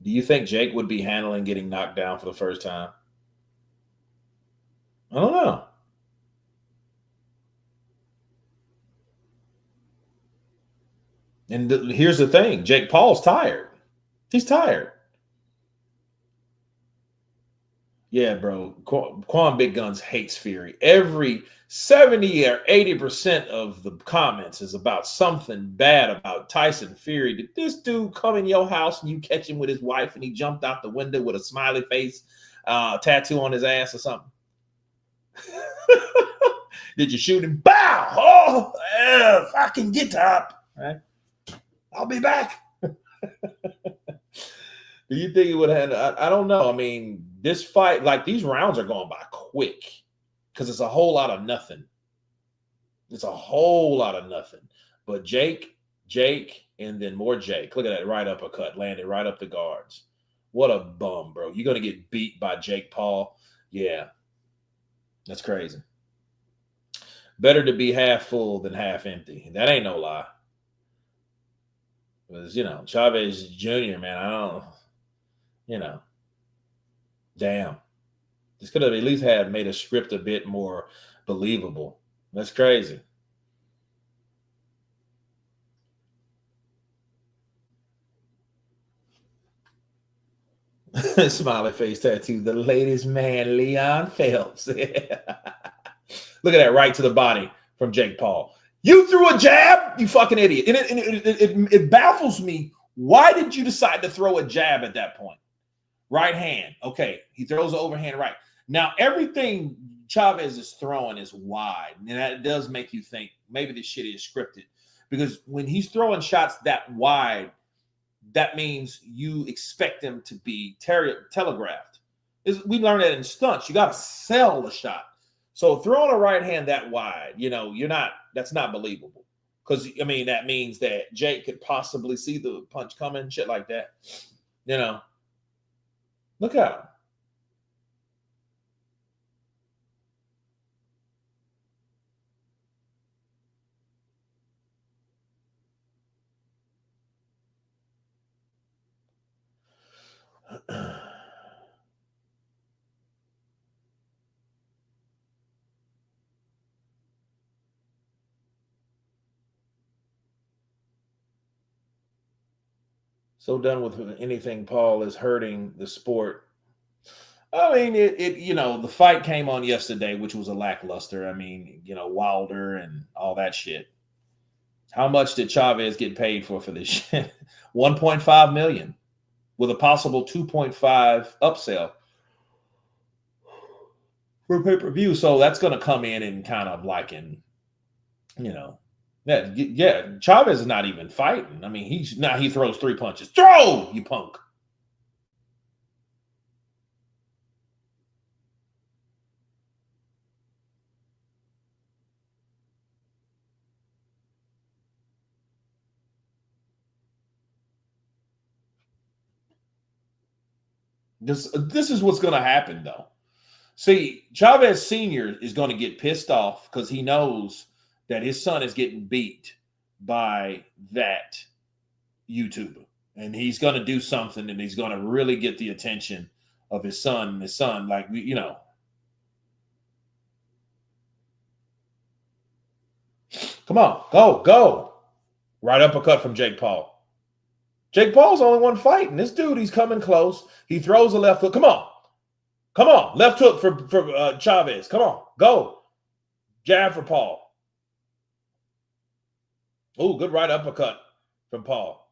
you think Jake would be handling getting knocked down for the first time? I don't know. And here's the thing, Jake Paul's tired. He's tired. Yeah, bro. Quan Big Guns hates Fury. Every 70 or 80% of the comments is about something bad about Tyson Fury. Did this dude come in your house and you catch him with his wife and he jumped out the window with a smiley face tattoo on his ass or something? Did you shoot him? Bow! Oh, if I can get up, right? I'll be back. Do you think it would have? I don't know. I mean, this fight, like these rounds are going by quick because it's a whole lot of nothing. It's a whole lot of nothing. But Jake, and then more Jake. Look at that right uppercut landed right up the guards. What a bum, bro. You're going to get beat by Jake Paul. Yeah, that's crazy. Better to be half full than half empty. That ain't no lie. Because, Chavez Jr., man, I don't, damn. This could have at least made a script a bit more believable. That's crazy. Smiley face tattoo. The latest man, Leon Phelps. Look at that right to the body from Jake Paul. You threw a jab, you fucking idiot. And it baffles me. Why did you decide to throw a jab at that point? Right hand. Okay, he throws the overhand right. Now, everything Chavez is throwing is wide. And that does make you think maybe this shit is scripted. Because when he's throwing shots that wide, that means you expect them to be telegraphed. We learned that in stunts. You got to sell the shot. So throwing a right hand that wide, that's not believable. Because, that means that Jake could possibly see the punch coming, shit like that. Look at him. So done with anything, Paul, is hurting the sport. I mean, the fight came on yesterday, which was a lackluster. I mean, Wilder and all that shit. How much did Chavez get paid for this shit? 1.5 million with a possible 2.5 upsell for pay-per-view. So that's going to come in and kind of yeah, Chavez is not even fighting. I mean, he throws 3 punches. Throw, you punk. This is what's going to happen, though. See, Chavez Sr. is going to get pissed off because he knows that his son is getting beat by that YouTuber. And he's going to do something, and he's going to really get the attention of his son. And his son, come on, go. Right uppercut from Jake Paul. Jake Paul's the only one fighting. This dude, he's coming close. He throws a left hook. Come on. Left hook for Chavez. Come on, go. Jab for Paul. Oh, good right uppercut from Paul.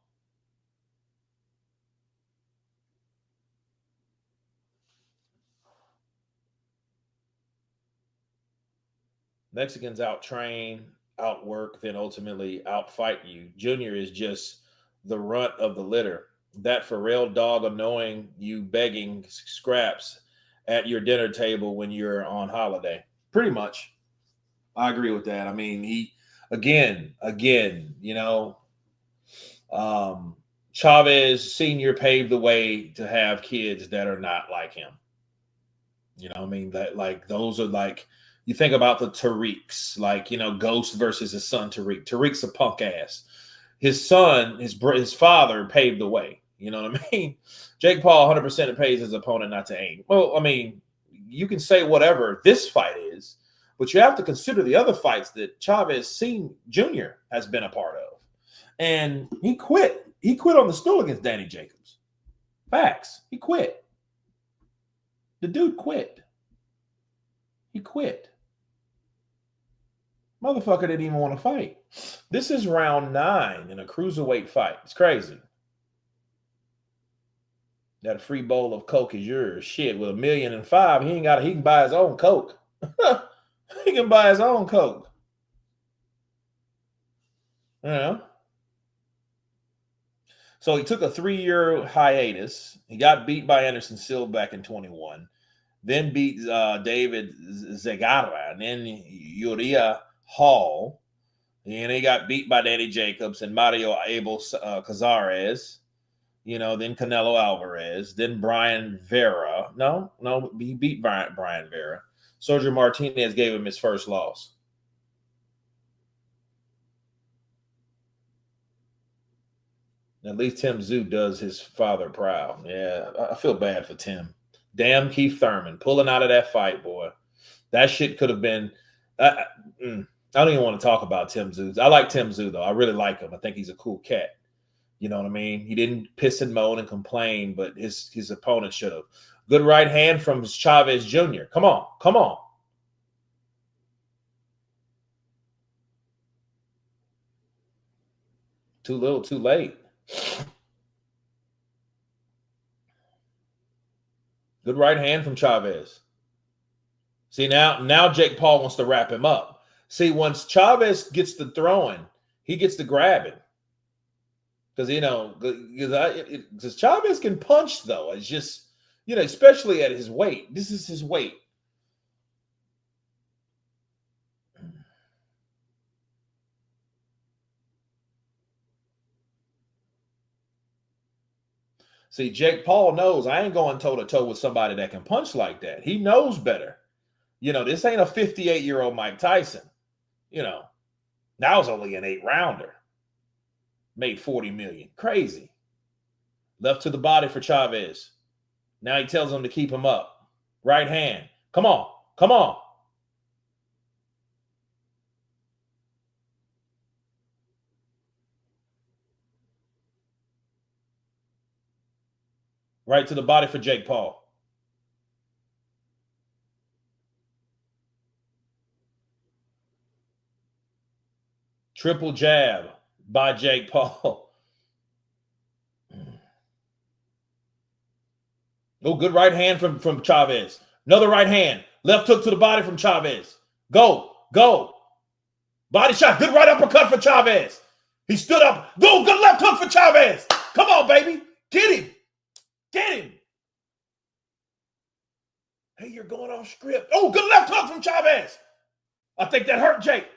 Mexicans out-train, outwork, then ultimately out-fight you. Junior is just the runt of the litter. That Pharrell dog annoying you begging scraps at your dinner table when you're on holiday. Pretty much. I agree with that. I mean, he, again, Chavez Sr. paved the way to have kids that are not like him. That those are You think about the Tariqs, like, Ghost versus his son Tariq. Tariq's a punk ass. His son, his father paved the way. You know what I mean? Jake Paul 100% pays his opponent not to aim. Well, I mean, you can say whatever this fight is, but you have to consider the other fights that Chavez Jr. has been a part of. And he quit. He quit on the stool against Danny Jacobs. Facts. He quit. The dude quit. He quit. Motherfucker didn't even want to fight. This is round 9 in a cruiserweight fight. It's crazy. That free bowl of Coke is yours. Shit, with $1.5 million, he can buy his own Coke. He can buy his own Coke. So he took a 3-year hiatus. He got beat by Anderson Silva back in 21. Then beat David Zegara. And then Uriah Hall. And he got beat by Danny Jacobs and Mario Abel Cazares. Then Canelo Alvarez. Then Brian Vera. No, he beat Brian Vera. Sergio Martinez gave him his first loss. At least Tim Tszyu does his father proud. Yeah, I feel bad for Tim. Damn Keith Thurman pulling out of that fight, boy. That shit could have been. I don't even want to talk about Tim Tszyu. I like Tim Tszyu, though. I really like him. I think he's a cool cat. You know what I mean? He didn't piss and moan and complain, but his opponent should have. Good right hand from Chavez Jr. Come on. Too little, too late. Good right hand from Chavez. See, now Jake Paul wants to wrap him up. See, once Chavez gets the throwing, he gets the grabbing. Because, because Chavez can punch, though. It's just, especially at his weight. This is his weight. See, Jake Paul knows I ain't going toe-to-toe with somebody that can punch like that. He knows better. This ain't a 58-year-old Mike Tyson. That was only an 8-rounder. Made $40 million. Crazy. Left to the body for Chavez. Now he tells him to keep him up. Right hand. Come on. Right to the body for Jake Paul. Triple jab by Jake Paul. Oh, good right hand from Chavez. Another right hand. Left hook to the body from Chavez. Go. Body shot. Good right uppercut for Chavez. He stood up. Go. Good left hook for Chavez. Come on, baby. Get him. Hey, you're going off script. Oh, good left hook from Chavez. I think that hurt Jake.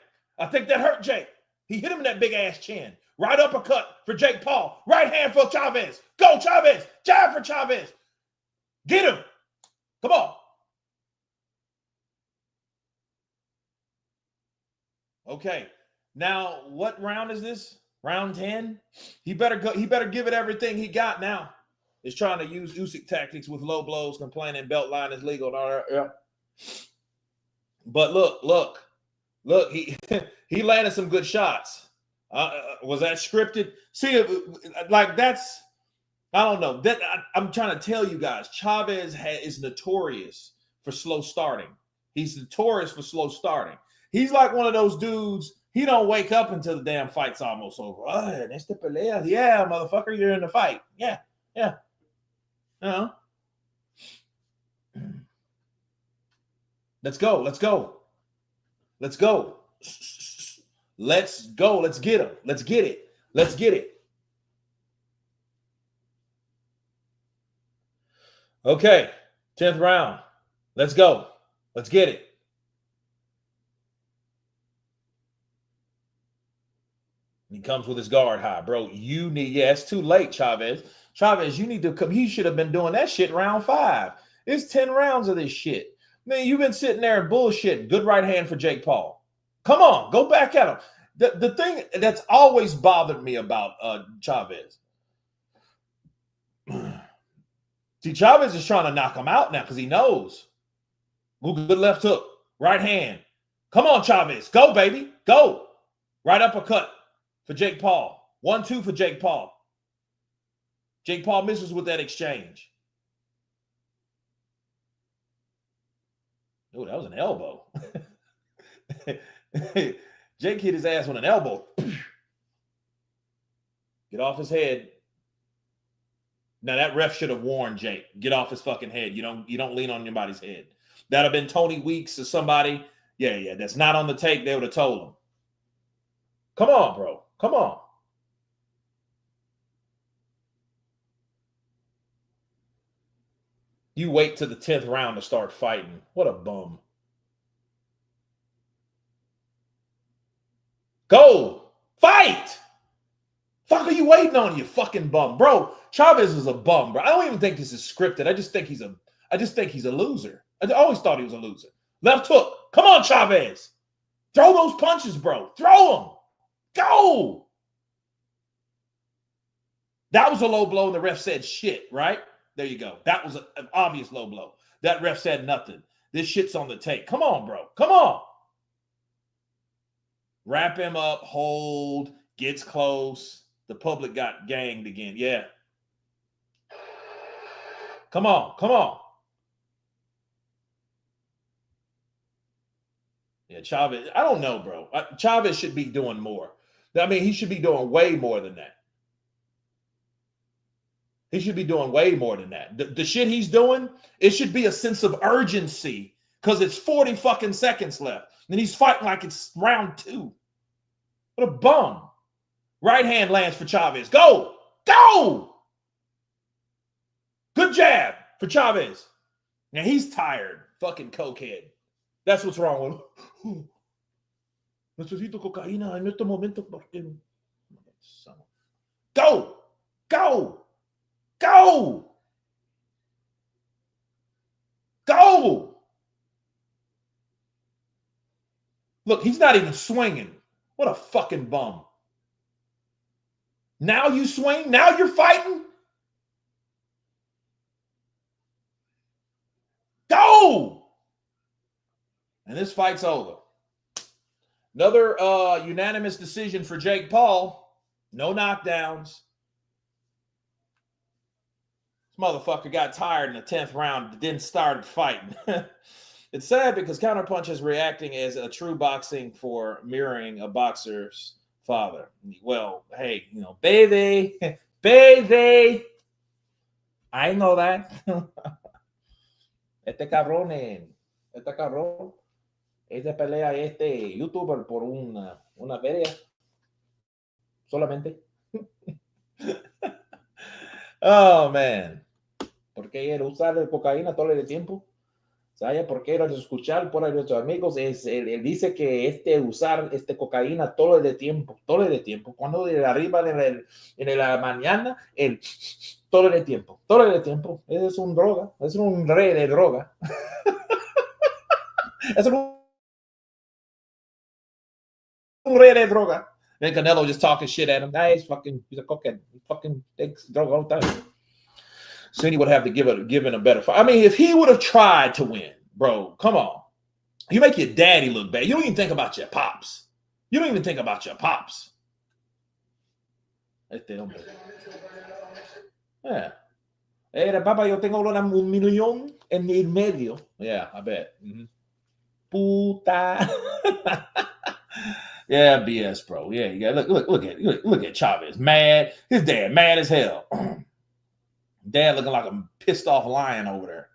He hit him in that big ass chin. Right uppercut for Jake Paul. Right hand for Chavez. Go, Chavez. Jab for Chavez. Get him. Come on. Okay. Now, what round is this? Round 10? He better give it everything he got now. Is trying to use Usyk tactics with low blows, complaining belt line is legal and all that. Yeah. But look, he landed some good shots. Was that scripted? See, like that's, I don't know. I'm trying to tell you guys, Chavez is notorious for slow starting. He's notorious for slow starting. He's like one of those dudes. He don't wake up until the damn fight's almost over. Oh, that's the pelea. Yeah, motherfucker, you're in the fight. Yeah. Let's go. Let's get it. Okay, 10th round. Let's go. Let's get it. He comes with his guard high, bro. It's too late, Chavez. Chavez, you need to come. He should have been doing that shit round 5. It's 10 rounds of this shit. Man, you've been sitting there and bullshitting. Good right hand for Jake Paul. Come on, go back at him. The thing that's always bothered me about Chavez. See, Chavez is trying to knock him out now because he knows. Ooh, good left hook. Right hand. Come on, Chavez. Go, baby. Go. Right uppercut for Jake Paul. 1-2 for Jake Paul. Jake Paul misses with that exchange. Oh, that was an elbow. Jake hit his ass with an elbow. Get off his head. Now that ref should have warned Jake. Get off his fucking head. You don't lean on anybody's head. That'd have been Tony Weeks or somebody. Yeah. That's not on the tape. They would have told him. Come on, bro. Come on. You wait to the 10th round to start fighting. What a bum. Go. Fight. Fuck are you waiting on, you fucking bum? Bro, Chavez is a bum, bro. I don't even think this is scripted. I just think he's a loser. I always thought he was a loser. Left hook. Come on, Chavez. Throw those punches, bro. Throw them. Go. That was a low blow, and the ref said shit, right? There you go. That was an obvious low blow. That ref said nothing. This shit's on the tape. Come on, bro. Come on. Wrap him up, hold, gets close. The public got ganged again. Yeah. Come on. Come on. Yeah, Chavez. I don't know, bro. Chavez should be doing more. I mean, he should be doing way more than that. He should be doing way more than that. The shit he's doing, it should be a sense of urgency because it's 40 fucking seconds left. And he's fighting like it's round 2. What a bum. Right hand lands for Chavez. Go. Go. Good jab for Chavez. Now he's tired. Fucking cokehead. That's what's wrong with him. Necesito cocaína en este momento porque... Go. Go. Go! Go! Look, he's not even swinging. What a fucking bum. Now you swing? Now you're fighting? Go! And this fight's over. Another unanimous decision for Jake Paul. No knockdowns. Motherfucker got tired in the 10th round, didn't start fighting. It's sad because Counterpunch is reacting as a true boxing for mirroring a boxer's father. Well, hey, baby, baby. I know that. Este cabrón pelea youtuber por una feria. Solamente. Oh, man. ¿Por qué él usar cocaína todo el tiempo? ¿Sabe por qué escuchar por nuestros amigos? Él dice que usar cocaína todo el tiempo. Cuando de arriba en la mañana, todo el tiempo. Es un droga. Es un rey de droga. Es un rey de droga. And Canelo just talking shit at him. Nah, he's a cokehead. He fucking takes drugs all the time. Soon he would have to give a better fight. I mean, if he would have tried to win, bro, come on. You make your daddy look bad. You don't even think about your pops. Yeah. Papa, yo tengo $1,000,000. Yeah, I bet. Mm-hmm. Puta. Yeah, BS, bro. Yeah. Look at Chavez. Mad. His dad mad as hell. Dad looking like a pissed off lion over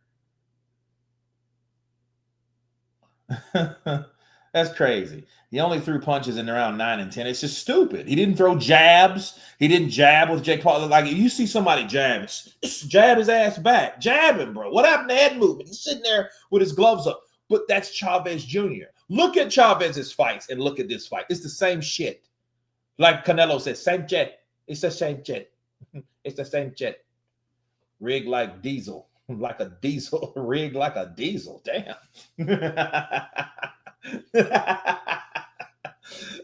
there. That's crazy. He only threw punches in around 9 and 10. It's just stupid. He didn't throw jabs. He didn't jab with Jake Paul. Like, you see somebody jab his ass back. Jab him, bro. What happened to head movement? He's sitting there with his gloves up. But that's Chavez Jr. Look at Chavez's fights and look at this fight. It's the same shit. Like Canelo said, same jet. It's the same jet. It's the same jet. Rigged like diesel. Like a diesel, rigged like a diesel. Damn.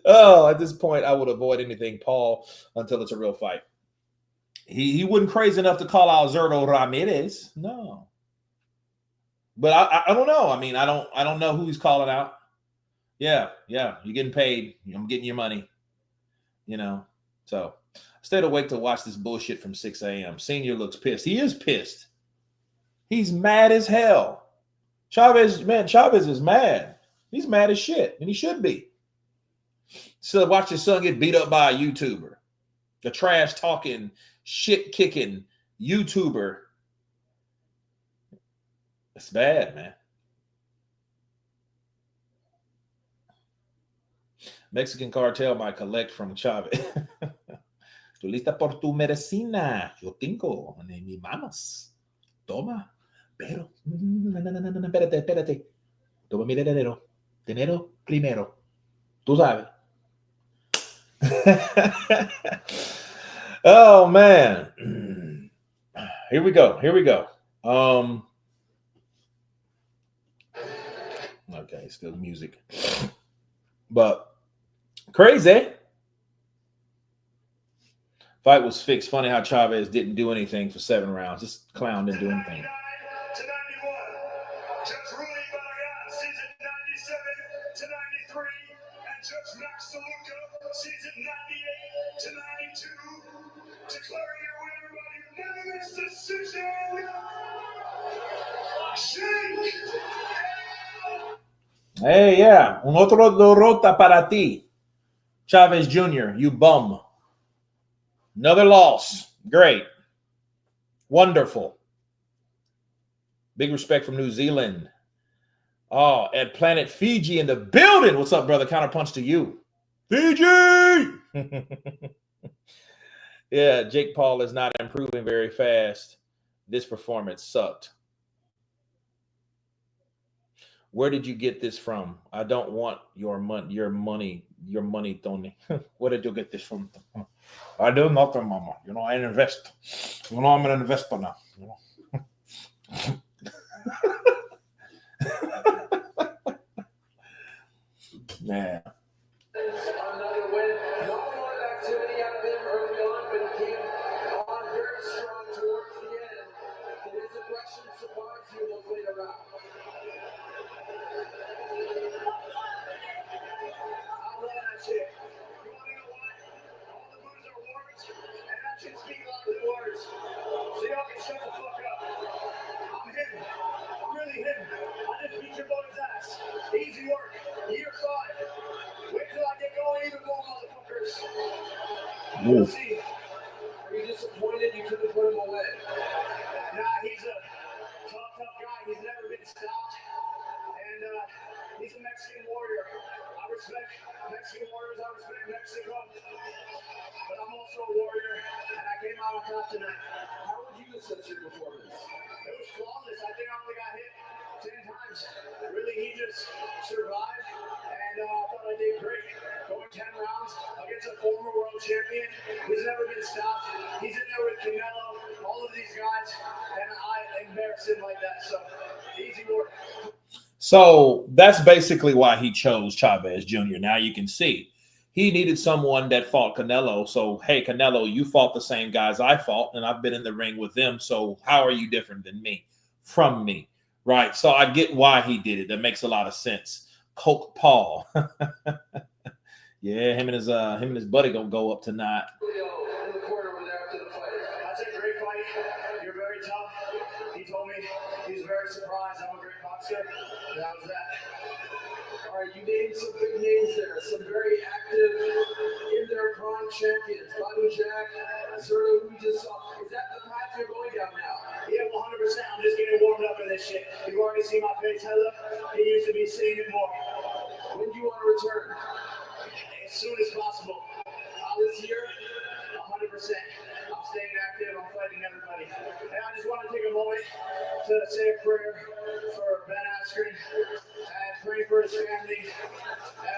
Oh, at this point, I would avoid anything Paul until it's a real fight. He wasn't crazy enough to call out Zordo Ramirez. No. But I don't know. I mean, I don't know who he's calling out. Yeah, you're getting paid. I'm getting your money. You know. So I stayed awake to watch this bullshit from 6 a.m. Senior looks pissed. He is pissed. He's mad as hell. Chavez is mad. He's mad as shit, and he should be. So watch his son get beat up by a YouTuber, a trash talking, shit kicking YouTuber. It's bad, man. Mexican cartel might collect from Chavez. Estoy lista por tu medicina. Yo tengo en mis manos. Toma. Pero, no, espérate. Toma mi dinero. Dinero primero. Tú sabes. Oh, man. Here we go. Okay, still music. But crazy. Fight was fixed. Funny how Chavez didn't do anything for 7 rounds. This clown didn't do anything. To 91. Judge Julio season 97 to 93. And Judge Max DeLuca season 98 to 92. Declaring your winner by unanimous decision. Hey, yeah. Un otro derrota para ti. Chavez Jr., you bum. Another loss. Great. Wonderful. Big respect from New Zealand. Oh, at Planet Fiji in the building. What's up, brother? Counterpunch to you. Fiji! Yeah, Jake Paul is not improving very fast. This performance sucked. Where did you get this from? I don't want your money, Tony. Where did you get this from? I do nothing, mama. You know, I invest. You know, I'm an investor now. You know? Yeah. Another win. Not a lot of activity out of him early on, but he came on very strong towards the end. Did his aggression surprise you in the later round? I love that shit. You want to know why? All the moves are words, and actions speak louder than words. So y'all can shut the fuck up. I'm him. I'm really him. I just beat your boy's ass. Easy work. Year 5. Wait till I get going even more, motherfuckers. We'll see. Are you disappointed you couldn't put him away? Nah, he's a tough guy. He's never been stopped. And he's a Mexican warrior. I respect Mexican warriors. I respect Mexico. But I'm also a warrior, and I came out on top tonight. How would you assess your performance? It was flawless. I think I only got hit 10 times. Really, he just survived, and I thought I did great. Going 10 rounds against a former world champion who's never been stopped. He's in there with Canelo, all of these guys, and I embarrassed him like that. So, easy work. So that's basically why he chose Chavez Jr. Now you can see he needed someone that fought Canelo. So, hey, Canelo, you fought the same guys I fought, and I've been in the ring with them. So how are you different than me? From me, right? So I get why he did it. That makes a lot of sense. Coke Paul. Yeah, him and his buddy gonna go up tonight. Julio in the corner over there after the fight. That's a great fight. You're very tough. He told me he's very surprised. I'm a great boxer. That was that. All right, you named some big names there, some very active in their prime champions. Badu Jack, Zordo, we just saw. Is that the path you're going down now? Yeah, 100%. I'm just getting warmed up in this shit. You've already seen my face, Heather. He used to be seeing it more. When do you want to return? As soon as possible. This year? 100%. I'm staying active. I'm fighting everybody. And I just want to take a moment to say a prayer for Ben Askren and pray for his family.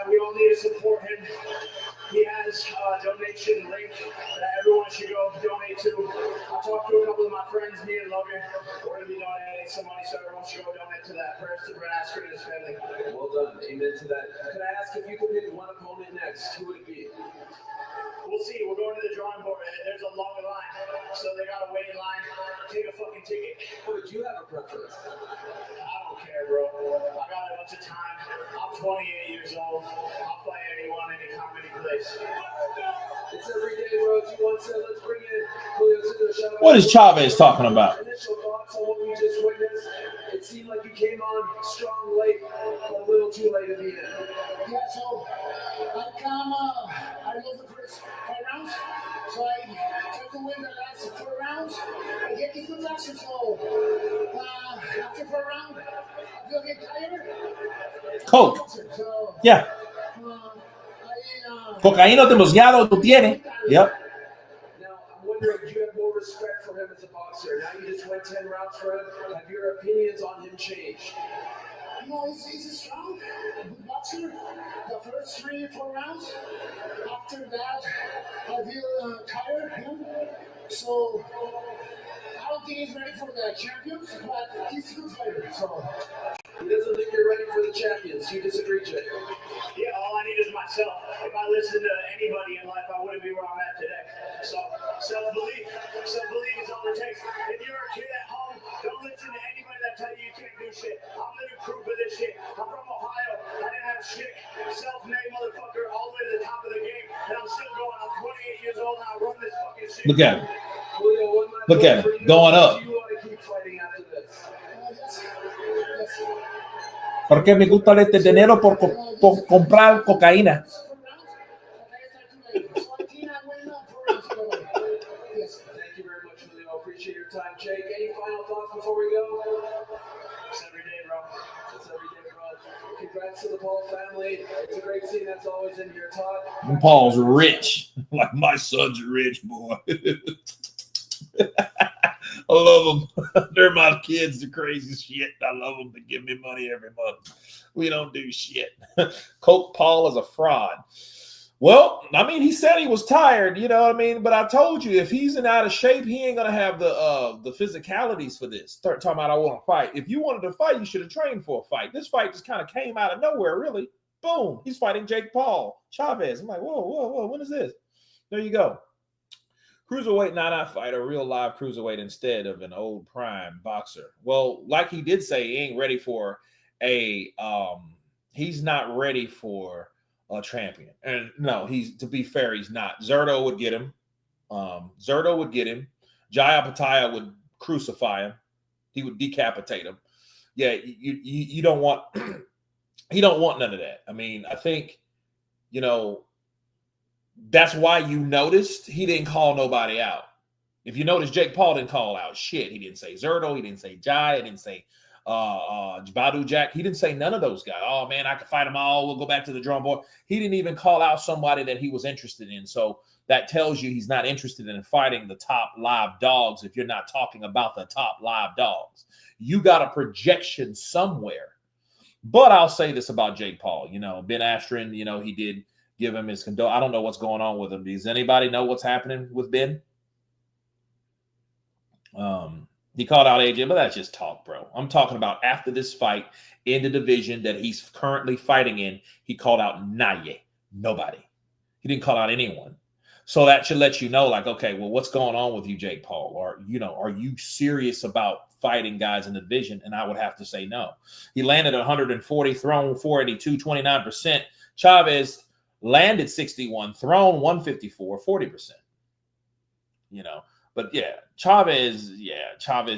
We all need to support him. He has a donation link that everyone should go donate to. I talked to a couple of my friends, me and Logan, we're going to be donating some money, so everyone should go donate to that first to Brad Askren and his family. Well done. Amen to that. Can I ask if you could pick one opponent next? Who would it be? We'll see. We're going to the drawing board. There's a long line, so they got to wait in line. Take a fucking ticket. Would you have a preference? I don't care, bro. I got a bunch of time. I'm 28 years old. I'll fight anyone, any comedy place. It's every day, bro. If you want to, let's bring in Julio to the show. What is Chavez talking about? Initial thoughts on what we just witnessed. It seemed like you came on strong late, but a little too late at the end. Yeah, so I love the first 4 rounds. So I took the win the last 4 rounds. I get these good action. So after 4 rounds, I feel get tired. Coke. So, Yeah. Cocaína demasiado tú tienes. Yep. Now, I'm wondering, do you have more respect for him as a boxer? Now you just went 10 rounds for him. Have your opinions on him changed? You know, he's a strong good boxer. The first 3 or 4 rounds. After that, I feel tired. So I don't think he's ready for the champions, but he's a good fighter. So he doesn't think you're ready for the champions. You disagree, Jay? Yeah, all I need is myself. If I listened to anybody in life, I wouldn't be where I'm at today. So self-belief is all it takes. If you're a kid at home, don't listen to anybody that tell you can't do shit. I'm living proof of this shit. I'm from Ohio. I didn't have shit. Self-made motherfucker all the way to the top of the game. And I'm still going. I'm 28 years old and I run this fucking shit. Look at him. Look at him. Going up. Do you want to keep fighting after this? Porque me gusta este dinero por comprar cocaína. Thank you very much, Julio. Appreciate your time, Jake. Any final thoughts before we go? It's every day, bro. It's every day, bro. Congrats to the Paul family. It's a great scene that's always in here, Todd. And Paul's rich. Like my son's rich, boy. I love them. They're my kids, the crazy shit. I love them. They give me money every month. We don't do shit. Coke Paul is a fraud. Well, I mean, he said he was tired, you know what I mean? But I told you, if he's in out of shape, he ain't going to have the physicalities for this. Start talking about I want to fight. If you wanted to fight, you should have trained for a fight. This fight just kind of came out of nowhere, really. Boom. He's fighting Jake Paul. Chavez. I'm like, whoa. When is this? There you go. Cruiserweight, not fight a real live cruiserweight instead of an old prime boxer. Well, like he did say, he ain't ready for he's not ready for a champion. And no, to be fair, he's not. Zordo would get him. Jai Apataya would crucify him. He would decapitate him. Yeah, you don't want he don't want none of that. I mean, I think, you know, that's why you noticed he didn't call nobody out. If you notice, Jake Paul didn't call out shit. He didn't say Zordo. He didn't say Jai. He didn't say Badu Jack. He didn't say none of those guys. Oh, man, I can fight them all. We'll go back to the drawing board. He didn't even call out somebody that he was interested in. So that tells you he's not interested in fighting the top live dogs if you're not talking about the top live dogs. You got a projection somewhere. But I'll say this about Jake Paul. You know, Ben Askren, you know, he did give him his condol. I don't know what's going on with him. Does anybody know what's happening with Ben? He called out AJ, but that's just talk, bro. I'm talking about after this fight in the division that he's currently fighting in, he called out nobody. He didn't call out anyone. So that should let you know, like, okay, well, what's going on with you, Jake Paul? Or, you know, are you serious about fighting guys in the division? And I would have to say no. He landed 140, thrown 482, 29%. Chavez landed 61, thrown 154, 40%. You know, but yeah, Chavez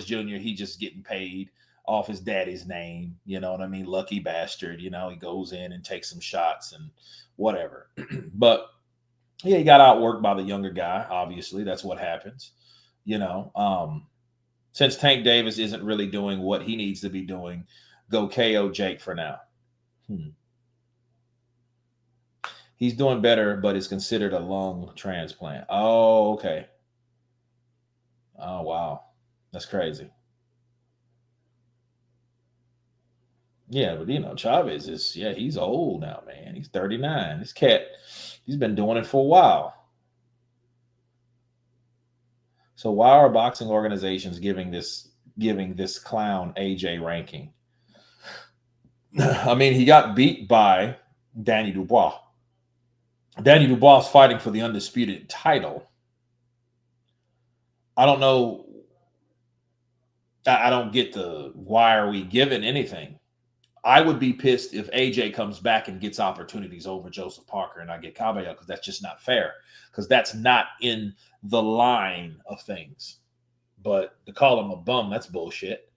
Jr., he just getting paid off his daddy's name. You know what I mean? Lucky bastard. You know, he goes in and takes some shots and whatever. But yeah, he got outworked by the younger guy. Obviously, that's what happens. You know, since Tank Davis isn't really doing what he needs to be doing, go KO Jake for now. He's doing better, but it's considered a lung transplant. Oh, okay. Oh, wow. That's crazy. Yeah, but, you know, Chavez is, he's old now, man. He's 39. This cat, he's been doing it for a while. So why are boxing organizations giving this clown AJ ranking? I mean, he got beat by Danny Dubois. Danny Dubois is fighting for the undisputed title. I don't know. I don't get the why are we giving anything. I would be pissed if AJ comes back and gets opportunities over Joseph Parker and I get Cabello, because that's just not fair, because that's not in the line of things. But to call him a bum, that's bullshit,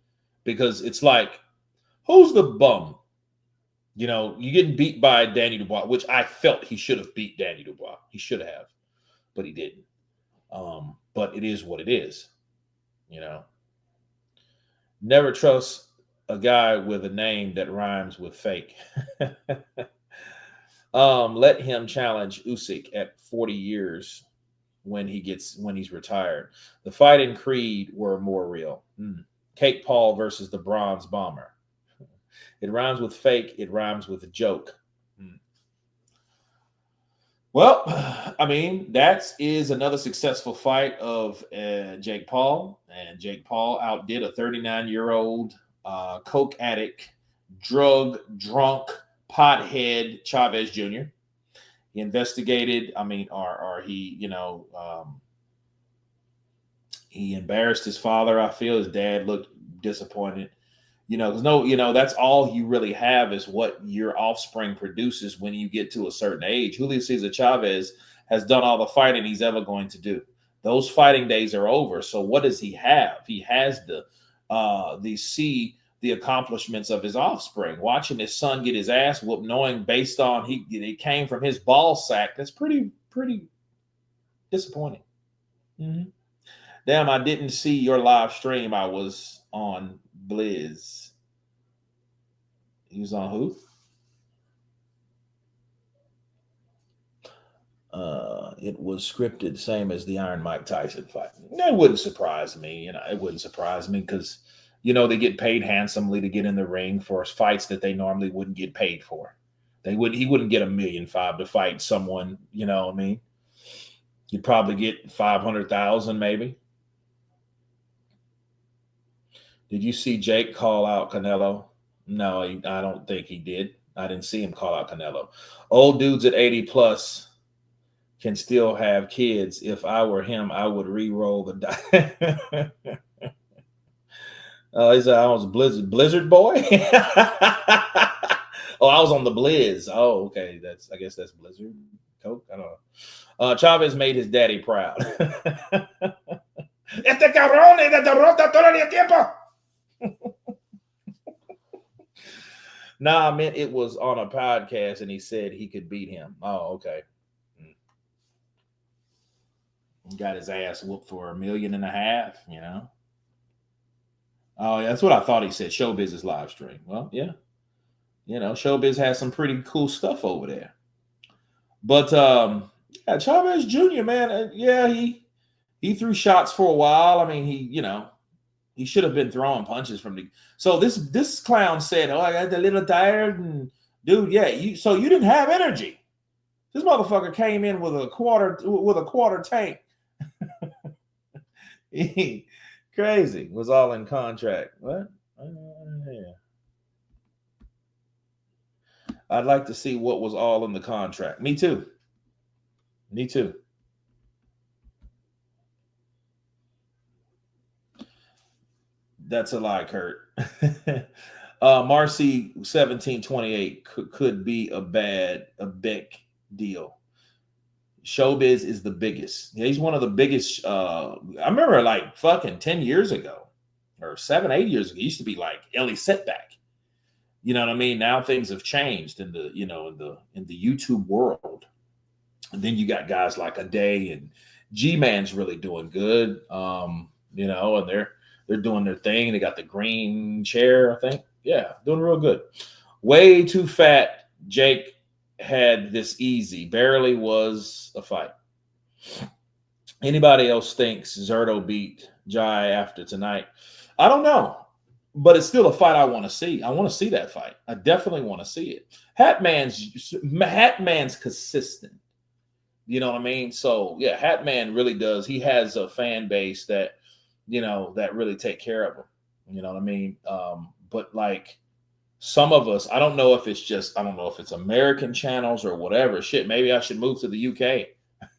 because it's like, who's the bum? You know, you getting beat by Danny Dubois, which I felt he should have beat Danny Dubois. He should have, but he didn't. But it is what it is, you know. Never trust a guy with a name that rhymes with fake. Let him challenge Usyk at 40 years when he's retired. The fight in Creed were more real. Kate Paul versus the Bronze Bomber. It rhymes with fake. It rhymes with a joke. Well, I mean, that is another successful fight of Jake Paul. And Jake Paul outdid a 39-year-old coke addict, drug drunk, pothead Chavez Jr. He investigated, he embarrassed his father. I feel his dad looked disappointed. That's all you really have is what your offspring produces when you get to a certain age. Julio Cesar Chavez has done all the fighting he's ever going to do. Those fighting days are over. So what does he have? He has the accomplishments of his offspring. Watching his son get his ass whooped, knowing based on it came from his ball sack, that's pretty disappointing. Damn, I didn't see your live stream. I was on Blizz. He was on who? It was scripted, same as the Iron Mike Tyson fight. That wouldn't surprise me. It wouldn't surprise me because, they get paid handsomely to get in the ring for fights that they normally wouldn't get paid for. He wouldn't get $1.5 million to fight someone. You know what I mean? You'd probably get 500,000 maybe. Did you see Jake call out Canelo? No, I don't think he did. I didn't see him call out Canelo. Old dudes at 80 plus can still have kids. If I were him, I would re-roll the dice. He said, I was Blizzard boy. Oh, I was on the Blizz. Oh, okay. I guess that's Blizzard Coke. I don't know. Chavez made his daddy proud. Este cabrón es de derrota todo el tiempo. Nah, I meant it was on a podcast and he said he could beat him. Oh, okay. Got his ass whooped for $1.5 million, Oh, yeah, that's what I thought he said. Showbiz is live stream. Well, yeah. Showbiz has some pretty cool stuff over there. But Chavez Jr., man, he threw shots for a while. I mean, he should have been throwing punches from the. So this clown said, "Oh, I got a little tired," and dude, so you didn't have energy. This motherfucker came in with a quarter tank. Crazy. Was all in contract. What? Yeah. I'd like to see what was all in the contract. Me too. That's a lie, Kurt. Marcy 1728 could be a big deal. Showbiz is the biggest. He's one of the biggest. I remember like fucking 10 years ago or 7-8 years ago, he used to be like Ellie Setback. You know what I mean? Now things have changed in the YouTube world. And then you got guys like A Day and G-Man's really doing good. And they're doing their thing. They got the green chair, I think. Yeah, doing real good. Way too fat. Jake had this easy. Barely was a fight. Anybody else thinks Zordo beat Jai after tonight? I don't know. But it's still a fight I want to see. I want to see that fight. I definitely want to see it. Hatman's consistent. You know what I mean? So yeah, Hatman really does. He has a fan base that, that really take care of him. You know what I mean? But like some of us, I don't know if it's American channels or whatever. Shit, maybe I should move to the UK.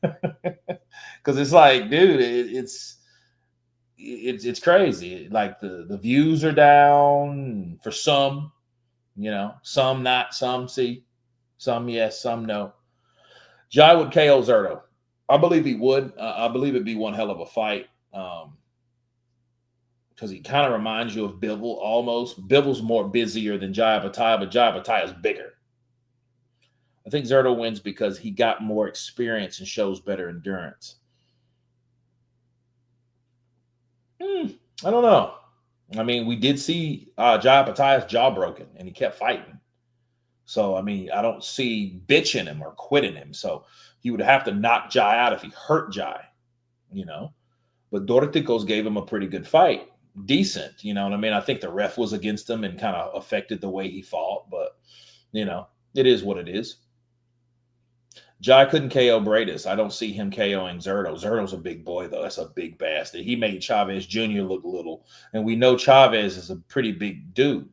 Because it's like, dude, it's crazy. Like the views are down for some, some not, some see, some yes, some no. Jai would KO Zordo. I believe he would. I believe it'd be one hell of a fight. Because he kind of reminds you of Bivol almost. Bivol's more busier than Jai Apataya, but Jai Apataya is bigger. I think Zordo wins because he got more experience and shows better endurance. I don't know. I mean, we did see Jai Apataya's jaw broken, and he kept fighting. So, I mean, I don't see bitching him or quitting him. So he would have to knock Jai out if he hurt Jai, But Dorticos gave him a pretty good fight. Decent, you know what I mean? I think the ref was against him and kind of affected the way he fought. But, it is what it is. Jai couldn't KO Bradis. I don't see him KOing Zordo. Zordo's a big boy, though. That's a big bastard. He made Chavez Jr. look little. And we know Chavez is a pretty big dude.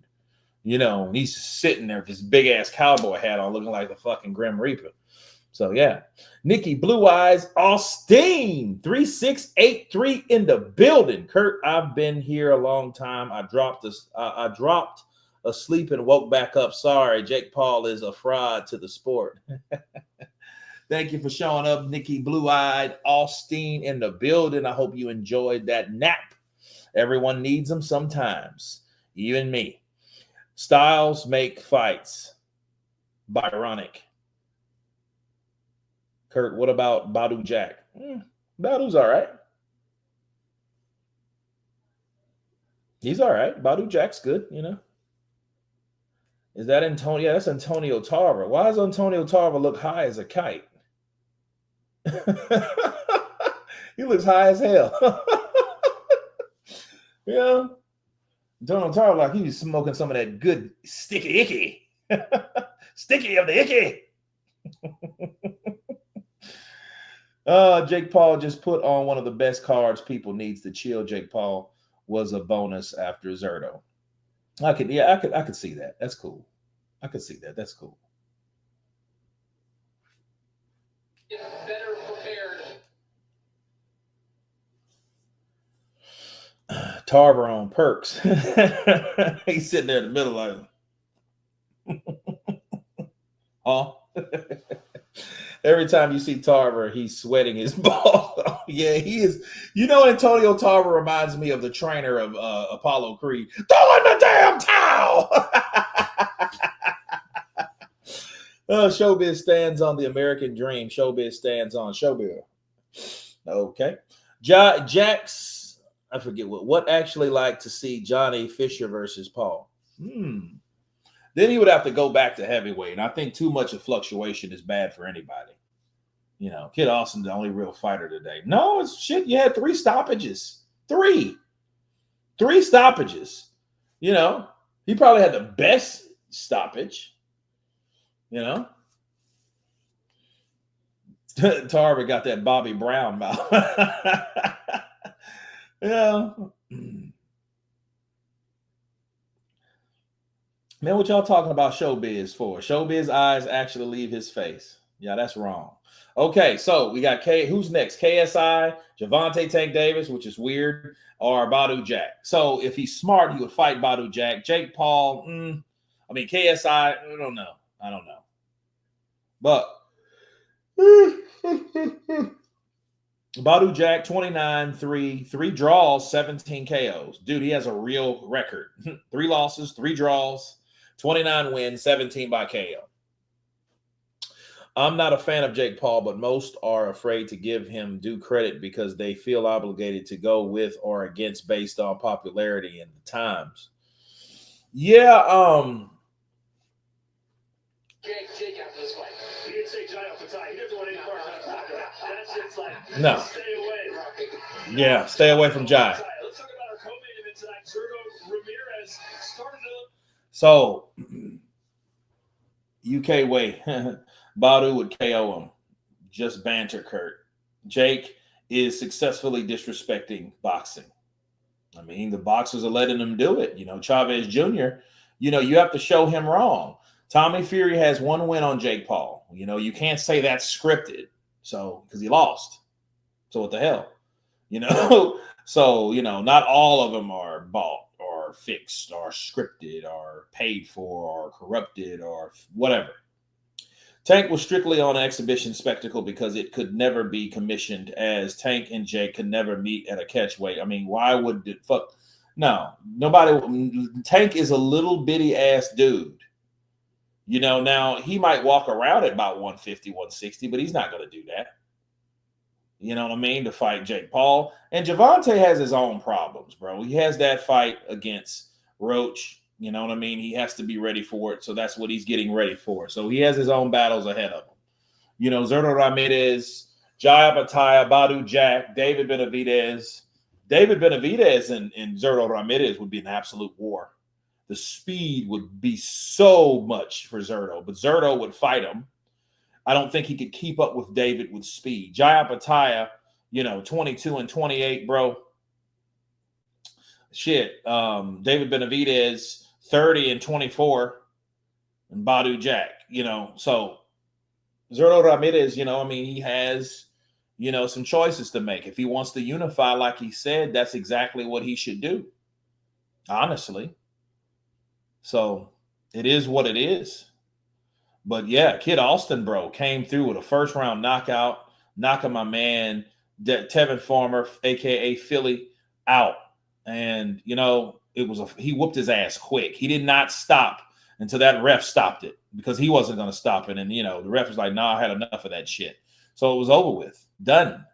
He's sitting there with his big-ass cowboy hat on looking like the fucking Grim Reaper. So, yeah. Nikki Blue Eyes Austin, 3683 in the building. Kurt, I've been here a long time. I dropped asleep and woke back up. Sorry, Jake Paul is a fraud to the sport. Thank you for showing up, Nikki Blue-Eyed Austin in the building. I hope you enjoyed that nap. Everyone needs them sometimes, even me. Styles make fights. Byronic. Kurt, what about Badu Jack? Badu's all right. He's all right. Badu Jack's good, Is that Antonio? Yeah, that's Antonio Tarver. Why does Antonio Tarver look high as a kite? He looks high as hell. Yeah. Antonio Tarver, like he was smoking some of that good sticky icky. Sticky of the icky. Jake Paul just put on one of the best cards. People needs to chill. Jake Paul was a bonus after Zordo. I could see that. That's cool. I could see that. That's cool. Better prepared. Tarver on perks. He's sitting there in the middle like, huh? Every time you see Tarver, he's sweating his ball. Yeah, he is. Antonio Tarver reminds me of the trainer of Apollo Creed. Throw in the damn towel. Showbiz stands on the American dream. Showbiz stands on showbiz. Okay. Jax, I forget what actually like to see Johnny Fisher versus Paul. Then he would have to go back to heavyweight. And I think too much of fluctuation is bad for anybody. Kid Austin's the only real fighter today. No, it's shit. You had 3 stoppages. 3 stoppages. He probably had the best stoppage. Tarver got that Bobby Brown mouth. Man, what y'all talking about Showbiz for? Showbiz eyes actually leave his face. Yeah, that's wrong. Okay, so we got who's next? KSI, Javante Tank Davis, which is weird, or Badu Jack. So if he's smart, he would fight Badu Jack. Jake Paul, KSI, I don't know. But Badu Jack, 29-3, 3 draws, 17 KOs. Dude, he has a real record. 3 losses, 3 draws, 29 wins, 17 by KO. I'm not a fan of Jake Paul, but most are afraid to give him due credit because they feel obligated to go with or against based on popularity and the times. Yeah, Jake after this fight. He didn't say Jai Apataya. He doesn't want any part of that. That's just like, no. Stay away. Yeah, stay away from Jai. Let's talk about our co-main event tonight. Zordo Ramirez started up. So, UK way. Badu would KO him. just banter, Kurt. Jake is successfully disrespecting boxing. I mean, the boxers are letting him do it. Chavez Jr., you have to show him wrong. Tommy Fury has one win on Jake Paul. You can't say that's scripted. So, because he lost. So what the hell? So, not all of them are bought or fixed or scripted or paid for or corrupted or whatever. Tank was strictly on an exhibition spectacle because it could never be commissioned, as Tank and Jake could never meet at a catch weight. I mean, why would it? Fuck. No, nobody. Tank is a little bitty ass dude. Now he might walk around at about 150, 160, but he's not going to do that. You know what I mean? To fight Jake Paul. And Gervonta has his own problems, bro. He has that fight against Roach. You know what I mean? He has to be ready for it. So that's what he's getting ready for. So he has his own battles ahead of him. Zordo Ramirez, Jai Apataya, Badu Jack, David Benavidez. David Benavidez and Zordo Ramirez would be an absolute war. The speed would be so much for Zordo, but Zordo would fight him. I don't think he could keep up with David with speed. Jai Apataya, 22 and 28, bro. Shit. David Benavidez, 30 and 24, and Badu Jack, So Zordo Ramirez, he has, some choices to make. If he wants to unify, like he said, that's exactly what he should do. Honestly. So it is what it is. But yeah, Kid Austin, bro, came through with a first round knockout, knocking my man Tevin Farmer, aka Philly, out. And he whooped his ass quick. He did not stop until that ref stopped it, because he wasn't going to stop it. And the ref was like, "Nah, I had enough of that shit." So it was over with, done.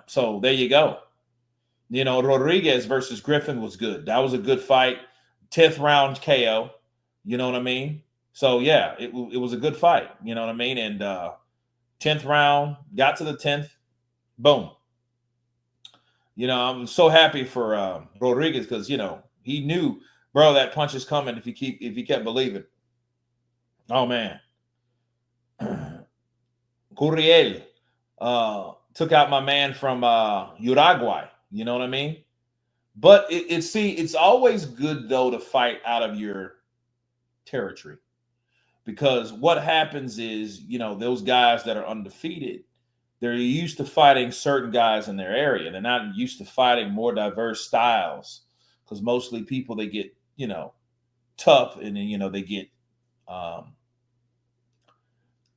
So there you go. Rodriguez versus Griffin was good. That was a good fight. 10th round KO. You know what I mean? So, yeah, it was a good fight. You know what I mean? And 10th round, got to the 10th. Boom. I'm so happy for Rodriguez because, he knew, bro, that punch is coming if he kept believing. Oh, man. Curiel took out my man from Uruguay. You know what I mean? But it's always good, though, to fight out of your territory. Because what happens is, those guys that are undefeated, they're used to fighting certain guys in their area. They're not used to fighting more diverse styles, because mostly people, they get, tough, and then, they get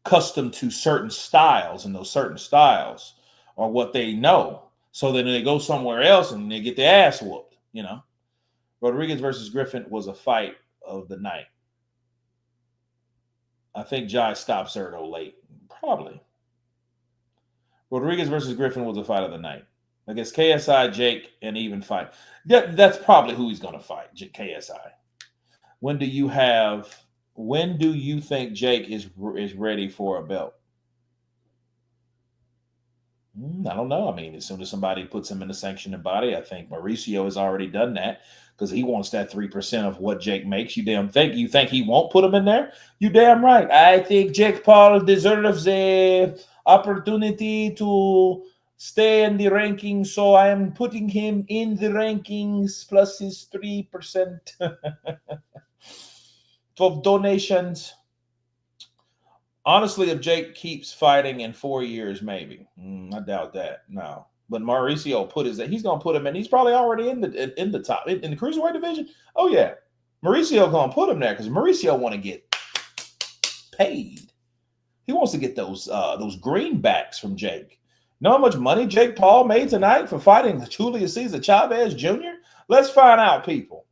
accustomed to certain styles, and those certain styles are what they know. So then they go somewhere else and they get their ass whooped, Rodriguez versus Griffin was a fight of the night. I think Jai stopped Zordo late. Probably. Rodriguez versus Griffin was a fight of the night. Against KSI, Jake, an even fight. That's probably who he's going to fight, KSI. When do you think Jake is ready for a belt? I don't know. I mean, as soon as somebody puts him in the sanctioned body, I think Mauricio has already done that, because he wants that 3% of what Jake makes. You think he won't put him in there? You damn right. I think Jake Paul deserves the opportunity to stay in the rankings, so I am putting him in the rankings plus his 3% of donations. Honestly, if Jake keeps fighting in 4 years, maybe. I doubt that. No. But Mauricio he's going to put him in. He's probably already in the top in the cruiserweight division. Oh yeah, Mauricio going to put him there because Mauricio want to get paid. He wants to get those greenbacks from Jake. Know how much money Jake Paul made tonight for fighting Julio Cesar Chavez Jr.? Let's find out, people.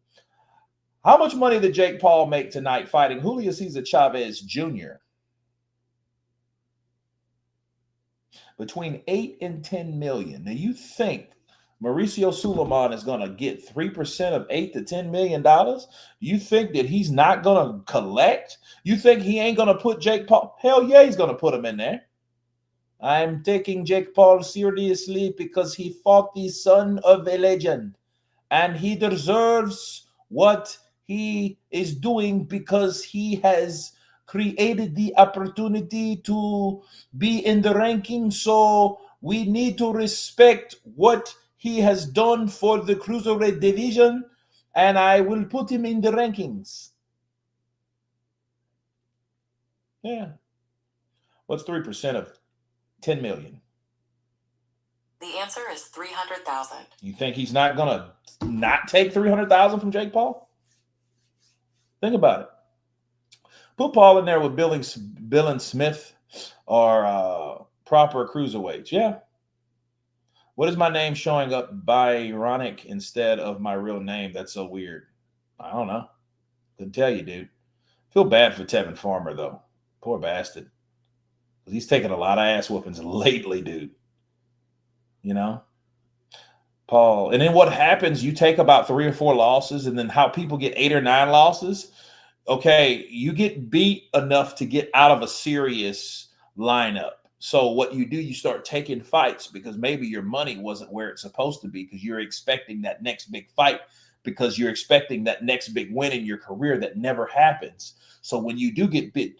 How much money did Jake Paul make tonight fighting Julio Cesar Chavez Jr.? Between 8 and 10 million. Now, you think Mauricio Suleiman is going to get 3% of $8 to $10 million? You think that he's not going to collect? You think he ain't going to put Jake Paul? Hell yeah, he's going to put him in there. I'm taking Jake Paul seriously because he fought the son of a legend, and he deserves what he is doing because he has created the opportunity to be in the ranking, so we need to respect what he has done for the Cruiserweight division, and I will put him in the rankings. Yeah. What's 3% of 10 million? The answer is 300,000. You think he's not going to not take 300,000 from Jake Paul? Think about it. Put Paul in there with Bill and Smith or proper cruiserweights. Yeah. What is my name showing up Byronic instead of my real name? That's so weird. I don't know. Couldn't tell you, dude. Feel bad for Tevin Farmer, though. Poor bastard. He's taken a lot of ass whoopings lately, dude. You know? Paul. And then what happens, you take about 3 or 4 losses, and then how people get 8 or 9 losses. Okay, you get beat enough to get out of a serious lineup. So what you do, you start taking fights because maybe your money wasn't where it's supposed to be because you're expecting that next big fight, because you're expecting that next big win in your career that never happens. So when you do get beat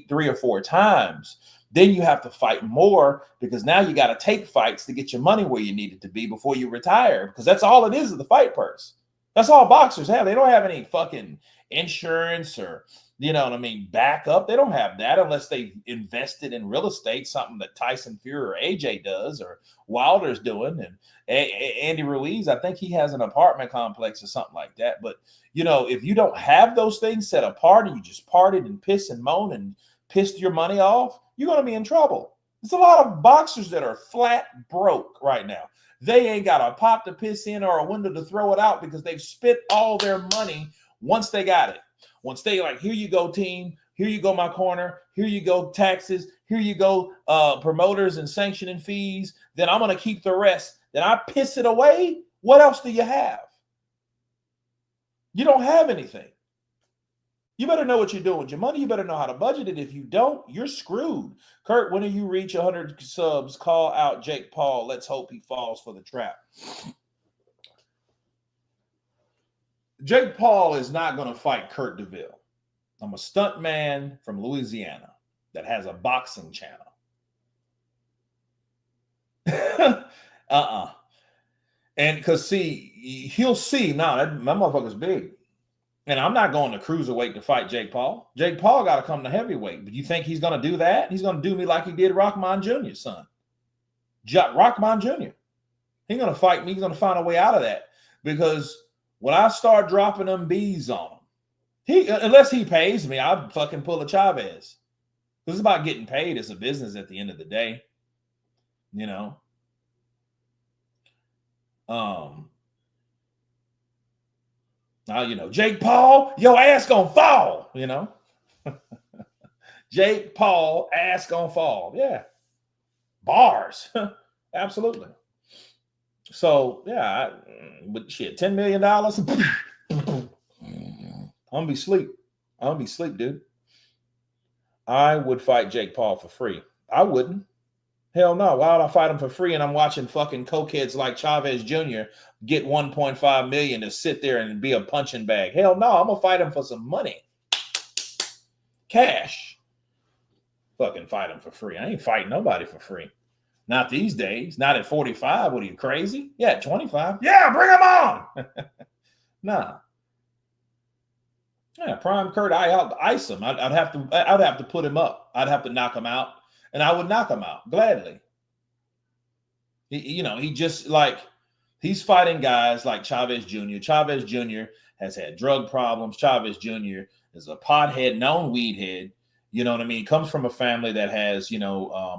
3 or 4 times, then you have to fight more because now you got to take fights to get your money where you need it to be before you retire, because that's all it is the fight purse. That's all boxers have. They don't have any fucking insurance or, you know what I mean, backup. They don't have that unless they've invested in real estate, something that Tyson Fury or AJ does or Wilder's doing. And Andy Ruiz, I think he has an apartment complex or something like that. But, you know, if you don't have those things set apart and you just partied and piss and moan and pissed your money off, you're going to be in trouble. There's a lot of boxers that are flat broke right now. They ain't got a pot to piss in or a window to throw it out because they've spent all their money once they got it. Once they like, here you go, team. Here you go, my corner. Here you go, taxes. Here you go, promoters and sanctioning fees. Then I'm going to keep the rest. Then I piss it away. What else do you have? You don't have anything. You better know what you're doing with your money. You better know how to budget it. If you don't, you're screwed. Kurt, when you reach 100 subs, call out Jake Paul. Let's hope he falls for the trap. Jake Paul is not going to fight Kurt DeVille. I'm a stunt man from Louisiana that has a boxing channel. And because, see, he'll see, my motherfucker's big. And I'm not going to cruiserweight to fight Jake Paul. Jake Paul got to come to heavyweight. But you think he's going to do that? He's going to do me like he did Rockman Jr., son. Rockman Jr. He's going to fight me. He's going to find a way out of that. Because when I start dropping them bees on him, unless he pays me, I'll fucking pull a Chavez. This is about getting paid as a business at the end of the day. You know? Now, you know, Jake Paul, your ass gonna fall, you know. Jake Paul, ass gonna fall. Yeah. Bars. Absolutely. So, yeah, but shit, $10 million. I'm gonna be sleep. Dude. I would fight Jake Paul for free. I wouldn't. Hell no. Why would I fight him for free? And I'm watching fucking cokeheads like Chavez Jr. get 1.5 million to sit there and be a punching bag. Hell no. I'm gonna fight him for some money. Cash. Fucking fight him for free. I ain't fighting nobody for free. Not these days. Not at 45. What are you, crazy? Yeah, at 25. Yeah, bring him on. Nah. Yeah, prime Kurt, I'd ice him. I'd have to put him up. I'd have to knock him out. And I would knock him out gladly. He just like, he's fighting guys like Chavez Jr. Chavez Jr. has had drug problems. Chavez Jr. is a pothead, known weed head. You know what I mean? He comes from a family that has,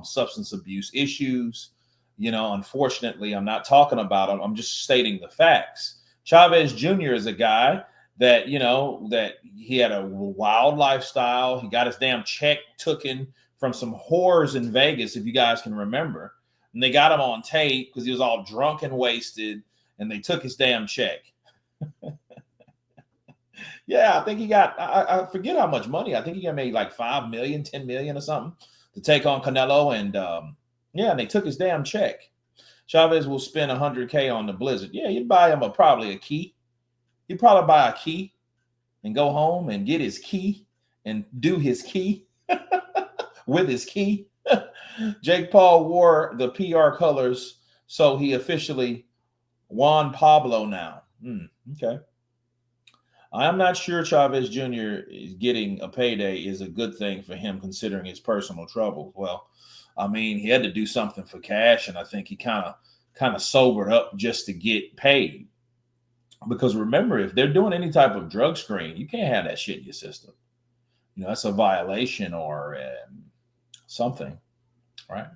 substance abuse issues. Unfortunately, I'm not talking about him. I'm just stating the facts. Chavez Jr. is a guy that, that he had a wild lifestyle. He got his damn check taken from some whores in Vegas, if you guys can remember. And they got him on tape because he was all drunk and wasted, and they took his damn check. Yeah, I think he got, I forget how much money. I think he got made like 5 million, 10 million or something to take on Canelo. And and they took his damn check. Chavez will spend $100K on the Blizzard. Yeah, you'd buy him probably a key. He'd probably buy a key and go home and get his key and do his key with his key. Jake Paul wore the PR colors, so he officially Juan Pablo now. Okay. I'm not sure Chavez Jr. is getting a payday is a good thing for him considering his personal troubles. Well, I mean, he had to do something for cash, and I think he kind of sobered up just to get paid. Because remember, if they're doing any type of drug screen, you can't have that shit in your system. You know, that's a violation or something, right?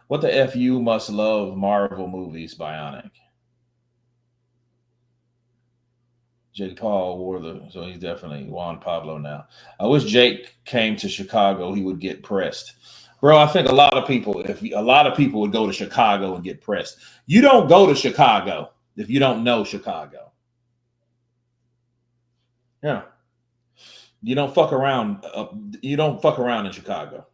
What the F you must love Marvel movies, Bionic. Jake Paul wore so he's definitely Juan Pablo now. I wish Jake came to Chicago, he would get pressed. Bro, I think a lot of people would go to Chicago and get pressed. You don't go to Chicago if you don't know Chicago. Yeah. You don't fuck around. You don't fuck around in Chicago.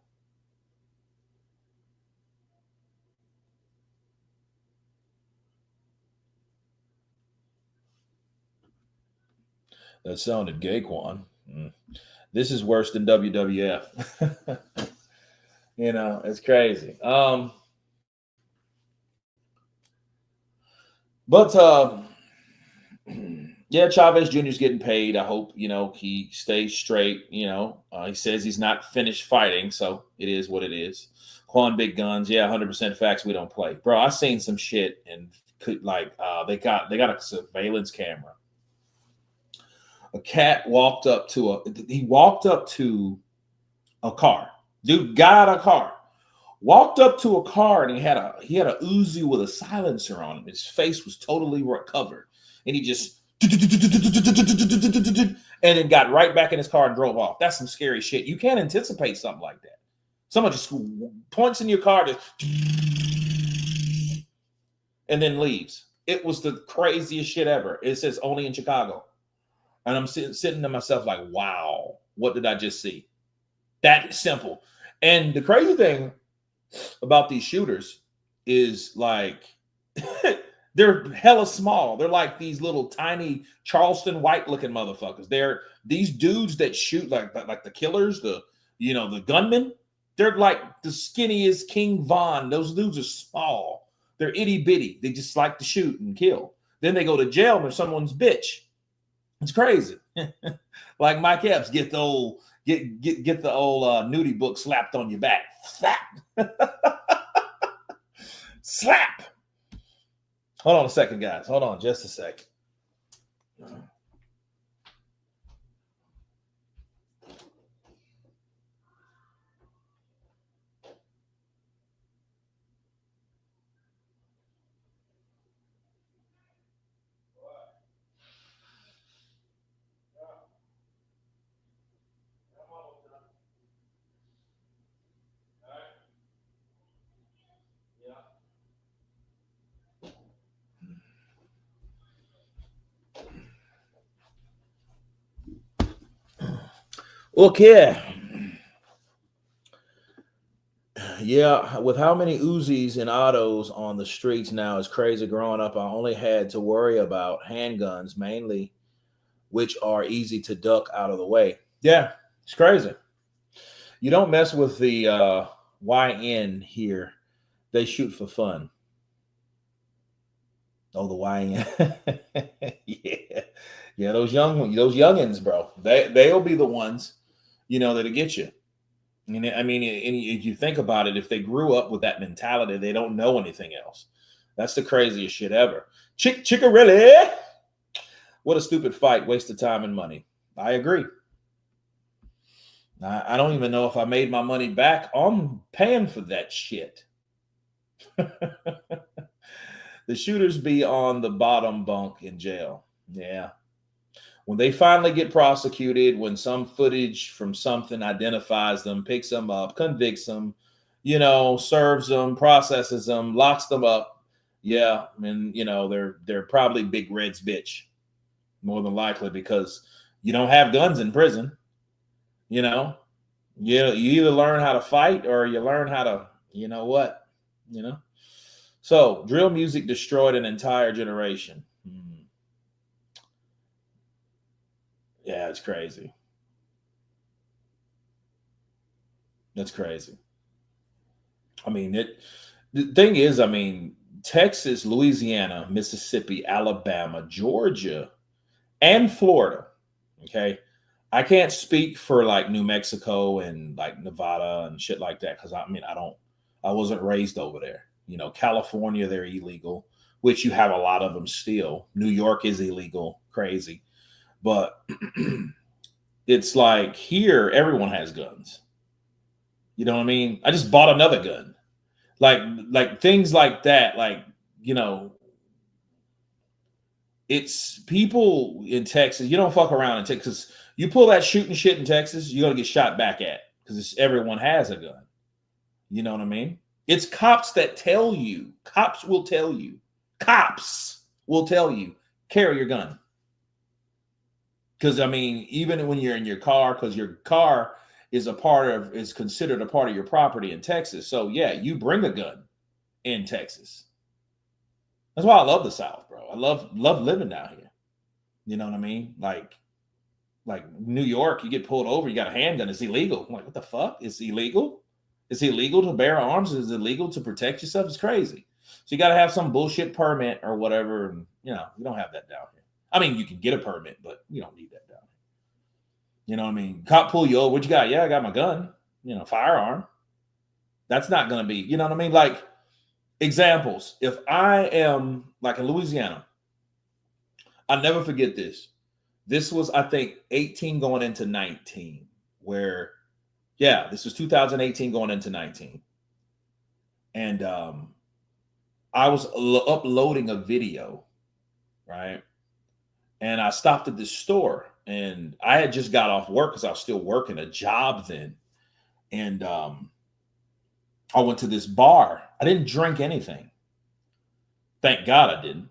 That sounded gay, Quan. This is worse than WWF. You know, it's crazy. But yeah, Chavez Jr. is getting paid. I hope, you know, he stays straight. You know, he says he's not finished fighting, so it is what it is. Quan Big Guns, yeah, 100% facts. We don't play, bro. I seen some shit and they got a surveillance camera. A cat walked up to a car. Dude got a car. Walked up to a car and he had a Uzi with a silencer on him. His face was totally covered. And he just and then got right back in his car and drove off. That's some scary shit. You can't anticipate something like that. Someone just points in your car and then leaves. It was the craziest shit ever. It says only in Chicago. And I'm sitting to myself like, wow, what did I just see? That simple. And the crazy thing about these shooters is like they're hella small. They're like these little tiny Charleston White looking motherfuckers. They're these dudes that shoot like the killers, the gunmen. They're like the skinniest King Von. Those dudes are small. They're itty bitty. They just like to shoot and kill. Then they go to jail when someone's bitch. It's crazy. Like Mike Epps, get the old nudie book slapped on your back. Slap. Slap. Hold on a second, guys. Hold on just a second. Okay. Yeah, with how many Uzis and autos on the streets now, it's crazy. Growing up, I only had to worry about handguns mainly, which are easy to duck out of the way. Yeah, it's crazy. You don't mess with the YN here. They shoot for fun. Oh, the YN. Yeah, those youngins, bro. They'll be the ones, that'll get you. I mean, if you think about it, if they grew up with that mentality, they don't know anything else. That's the craziest shit ever. Chickarelli. What a stupid fight. Waste of time and money. I agree. I don't even know if I made my money back. I'm paying for that shit. The shooters be on the bottom bunk in jail. Yeah. When they finally get prosecuted, when some footage from something identifies them, picks them up, convicts them, serves them, processes them, locks them up. Yeah. And, they're probably Big Red's bitch. More than likely, because you don't have guns in prison. You either learn how to fight or you learn how to, So drill music destroyed an entire generation. Yeah, it's crazy. That's crazy. I mean, the thing is, I mean, Texas, Louisiana, Mississippi, Alabama, Georgia, and Florida. Okay. I can't speak for like New Mexico and like Nevada and shit like that because I wasn't raised over there. You know, California, they're illegal, which you have a lot of them still. New York is illegal, crazy. But it's like here, everyone has guns. You know what I mean? I just bought another gun. Like things like that, like, you know, it's people in Texas. You don't fuck around in Texas. You pull that shooting shit in Texas, you're gonna get shot back at because everyone has a gun. You know what I mean? It's cops that tell you. Cops will tell you. Cops will tell you, carry your gun. Because I mean, even when you're in your car, because your car is considered a part of your property in Texas. So yeah, you bring a gun in Texas. That's why I love the South, bro. I love living down here. You know what I mean? Like New York, you get pulled over, you got a handgun, it's illegal. I'm like, what the fuck? It's illegal? It's illegal to bear arms? It's illegal to protect yourself? It's crazy. So you got to have some bullshit permit or whatever. And, you know, we don't have that down here. I mean, you can get a permit, but you don't need that down here. You know what I mean? Cop pull you over. What you got? Yeah, I got my gun. You know, firearm. That's not going to be, you know what I mean? Like, examples. If I am, like in Louisiana, I'll never forget this. This was, I think, 18 going into 19, where, yeah, this was 2018 going into 19. And I was uploading a video, right? And I stopped at this store, and I had just got off work because I was still working a job then. And I went to this bar. I didn't drink anything. Thank God I didn't.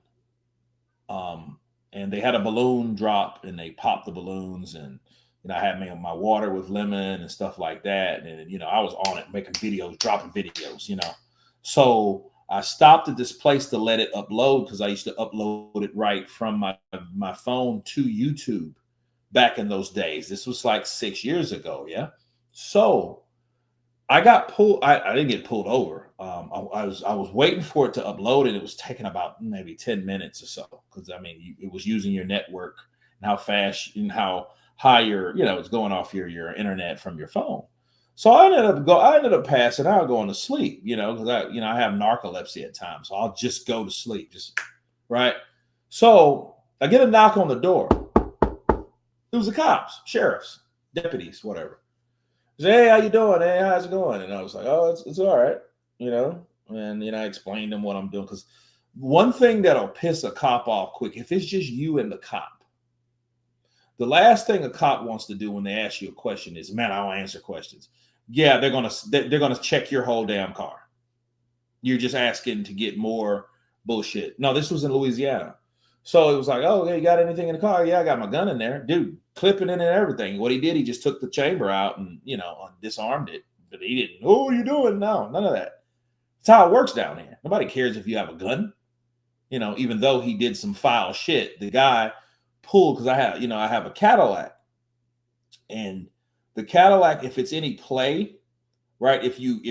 And they had a balloon drop, and they popped the balloons, and you know, I had my water with lemon and stuff like that. And you know, I was on it, making videos, dropping videos, you know. So I stopped at this place to let it upload because I used to upload it right from my phone to YouTube back in those days. This was like 6 years ago, yeah. So I got pulled. I didn't get pulled over. I was waiting for it to upload, and it was taking about maybe 10 minutes or so because I mean it was using your network and how fast and how high it's going off your internet from your phone. So I ended up passing out, going to sleep, you know, because I have narcolepsy at times, so I'll just go to sleep, just right. So I get a knock on the door. It was the cops, sheriffs, deputies, whatever. I say, hey, how you doing? Hey, how's it going? And I was like, oh, it's all right, you know. And I explained to them what I'm doing, because one thing that'll piss a cop off quick, if it's just you and the cop, the last thing a cop wants to do when they ask you a question is, man, I don't answer questions. Yeah, they're gonna check your whole damn car. You're just asking to get more bullshit. No, this was in Louisiana. So it was like, oh, hey, you got anything in the car? Yeah, I got my gun in there. Dude, clipping it and everything. What he did, he just took the chamber out and, disarmed it. But he didn't, oh, what are you doing? No, none of that. That's how it works down here. Nobody cares if you have a gun. You know, even though he did some foul shit, the guy pulled, because I have a Cadillac. And the Cadillac, if it's any play, right? If you,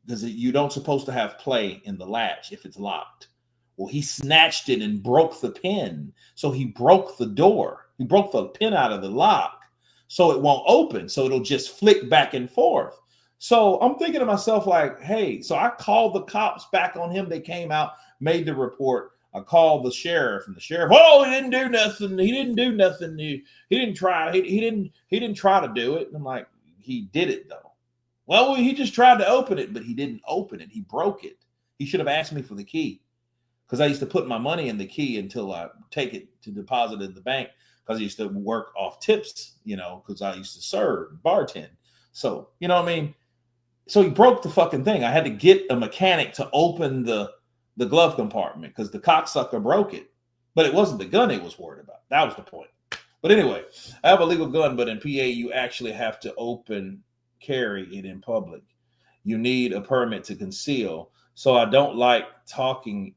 because you don't supposed to have play in the latch if it's locked. Well, he snatched it and broke the pin. So he broke the door. He broke the pin out of the lock. So it won't open. So it'll just flick back and forth. So I'm thinking to myself like, hey, so I called the cops back on him. They came out, made the report. I called the sheriff, and the sheriff, oh, he didn't do nothing. He didn't do nothing. He didn't try. He didn't try to do it. And I'm like, he did it though. Well, he just tried to open it, but he didn't open it. He broke it. He should have asked me for the key, because I used to put my money in the key until I take it to deposit in the bank, because I used to work off tips, because I used to serve, bartend. So, you know what I mean? So he broke the fucking thing. I had to get a mechanic to open the glove compartment because the cocksucker broke it. But it wasn't the gun he was worried about. That was the point. But anyway, I have a legal gun, but in PA, you actually have to carry it in public. You need a permit to conceal. So I don't like taking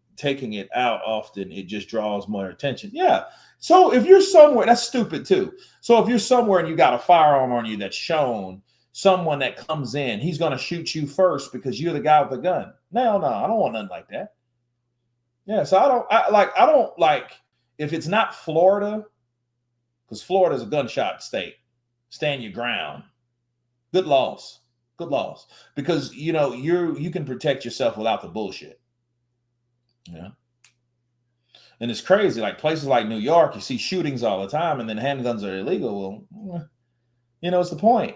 it out often. It just draws more attention. Yeah. So if you're somewhere, that's stupid too. So if you're somewhere and you got a firearm on you that's shown, someone that comes in, he's going to shoot you first because you're the guy with the gun. No, I don't want nothing like that. Yeah, so I don't like if it's not Florida, because Florida is a gunshot state. Stand your ground. Good laws. Because you can protect yourself without the bullshit. Yeah. And it's crazy, like places like New York, you see shootings all the time, and then handguns are illegal. Well, it's the point.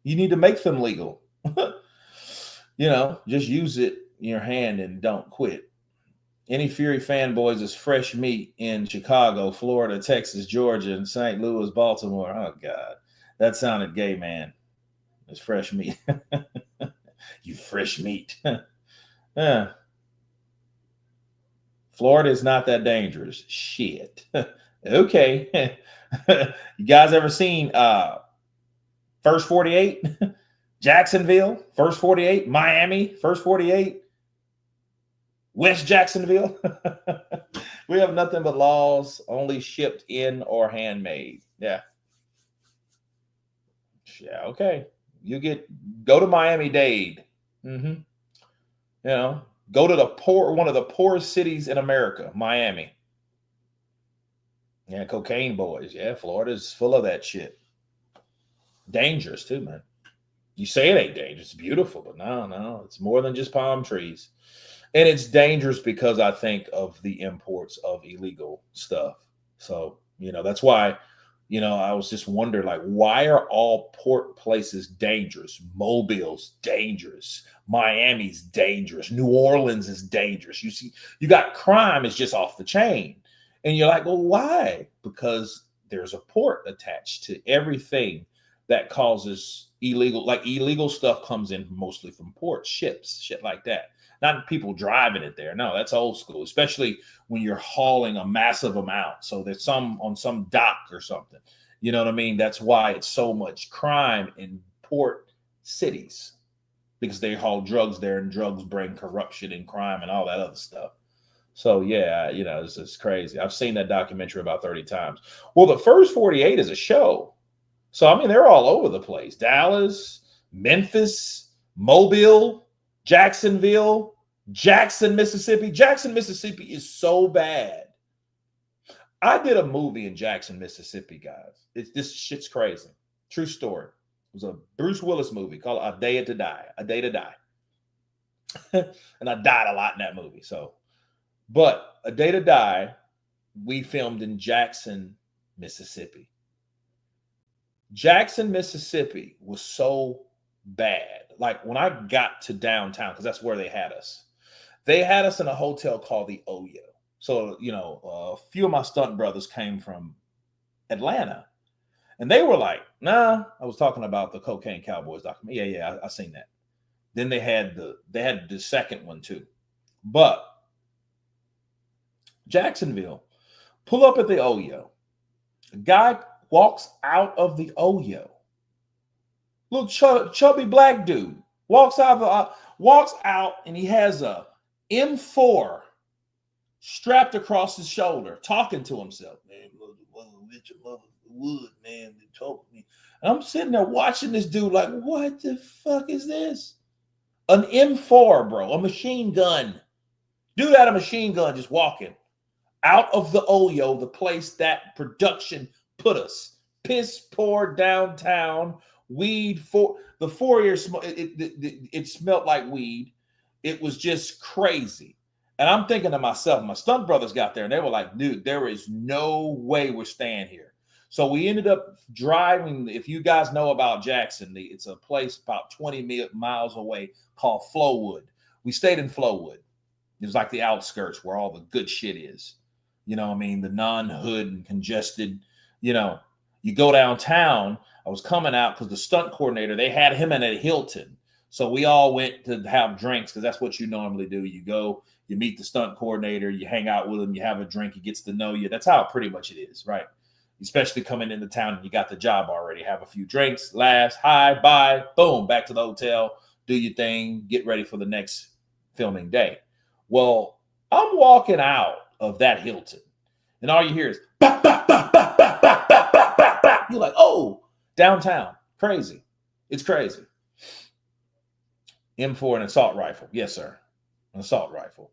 You need to make them legal. Just use it in your hand and don't quit. Any Fury fanboys is fresh meat in Chicago, Florida, Texas, Georgia, and St. Louis, Baltimore. Oh, God. That sounded gay, man. It's fresh meat. You fresh meat. Yeah. Florida is not that dangerous. Shit. Okay. You guys ever seen First 48? Jacksonville, First 48. Miami, First 48. West Jacksonville. We have nothing but laws, only shipped in or handmade. Yeah. Yeah, okay. Go to Miami-Dade. Go to one of the poorest cities in America, Miami. Yeah, cocaine boys. Yeah, Florida's full of that shit. Dangerous too, man. You say it ain't dangerous. It's beautiful, but no. It's more than just palm trees. And it's dangerous because I think of the imports of illegal stuff. So, that's why, I was just wondering, like, why are all port places dangerous? Mobile's dangerous. Miami's dangerous. New Orleans is dangerous. You see, you got crime is just off the chain. And you're like, well, why? Because there's a port attached to everything that causes illegal stuff comes in mostly from ports, ships, shit like that. Not people driving it there. No, that's old school, especially when you're hauling a massive amount. So there's some on some dock or something. You know what I mean? That's why it's so much crime in port cities, because they haul drugs there, and drugs bring corruption and crime and all that other stuff. So, yeah, it's just crazy. I've seen that documentary about 30 times. Well, the First 48 is a show. So, I mean, they're all over the place. Dallas, Memphis, Mobile, Jacksonville, Jackson, Mississippi. Jackson, Mississippi is so bad. I did a movie in Jackson, Mississippi, guys. This shit's crazy. True story. It was a Bruce Willis movie called A Day to Die. A Day to Die. And I died a lot in that movie. But A Day to Die, we filmed in Jackson, Mississippi. Jackson, Mississippi was so bad. Like when I got to downtown, because that's where they had us in a hotel called the Oyo. So, a few of my stunt brothers came from Atlanta, and they were like, nah, I was talking about the Cocaine Cowboys documentary. Yeah, I seen that. Then they had the second one too. But Jacksonville, pull up at the Oyo. A guy walks out of the Oyo. Look, chubby black dude walks out, and he has a M4 strapped across his shoulder, talking to himself. Man, mother wood, man, they told me. And I'm sitting there watching this dude like, what the fuck is this? An M4, bro, a machine gun. Dude had a machine gun just walking out of the Oyo, the place that production put us. Piss poor downtown, weed for the 4 years. It smelled like weed. It was just crazy. And I'm thinking to myself, my stunt brothers got there and they were like, dude, there is no way we're staying here. So we ended up driving. If you guys know about Jackson, it's a place about 20 miles away called Flowood. We stayed in Flowood. It was like the outskirts where all the good shit is. You know what I mean? The non-hood and congested, you go downtown. I was coming out because the stunt coordinator, they had him in a Hilton. So we all went to have drinks because that's what you normally do. You go, you meet the stunt coordinator, you hang out with him, you have a drink, he gets to know you. That's how pretty much it is, right? Especially coming into town and you got the job already. Have a few drinks, last, hi, bye, boom, back to the hotel, do your thing, get ready for the next filming day. Well, I'm walking out of that Hilton and all you hear is bop, bop, bop, bop, bop, bop, bop, bop, bop. You're like, oh, downtown, crazy. It's crazy. M4, an assault rifle. Yes, sir. An assault rifle.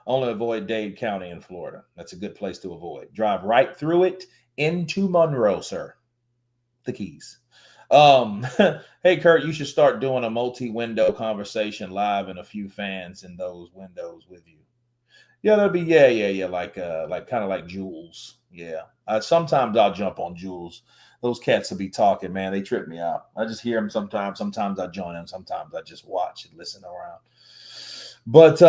Only avoid Dade County in Florida. That's a good place to avoid. Drive right through it into Monroe, sir. The Keys. Hey, Kurt, you should start doing a multi-window conversation live and a few fans in those windows with you. Yeah, that'd be yeah. Like kind of like Jules. Yeah. Sometimes I'll jump on Jules. Those cats will be talking, man. They trip me out. I just hear them sometimes. Sometimes I join them. Sometimes I just watch and listen around. But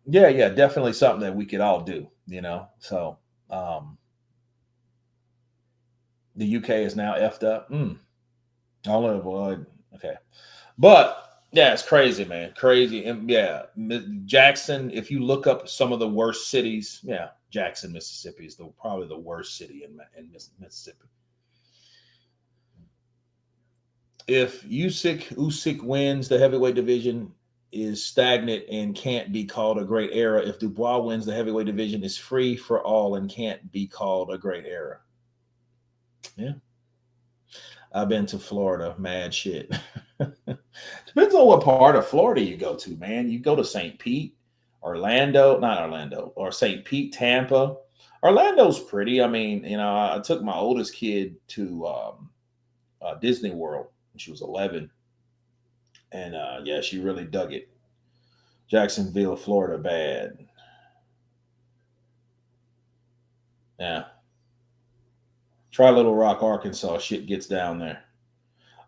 yeah, definitely something that we could all do, you know. So the UK is now effed up. I'll avoid. Okay. But yeah, it's crazy, man. Crazy. And yeah, Jackson, if you look up some of the worst cities, yeah, Jackson, Mississippi is probably the worst city in Mississippi. If Usyk wins, the heavyweight division is stagnant and can't be called a great era. If Dubois wins, the heavyweight division is free for all and can't be called a great era. Yeah. I've been to Florida, mad shit. Depends on what part of Florida you go to, man. You go to St. Pete, or St. Pete, Tampa. Orlando's pretty. I mean, you know, I took my oldest kid to Disney World when she was 11. And yeah, she really dug it. Jacksonville, Florida, bad. Yeah. Try Little Rock, Arkansas. Shit gets down there.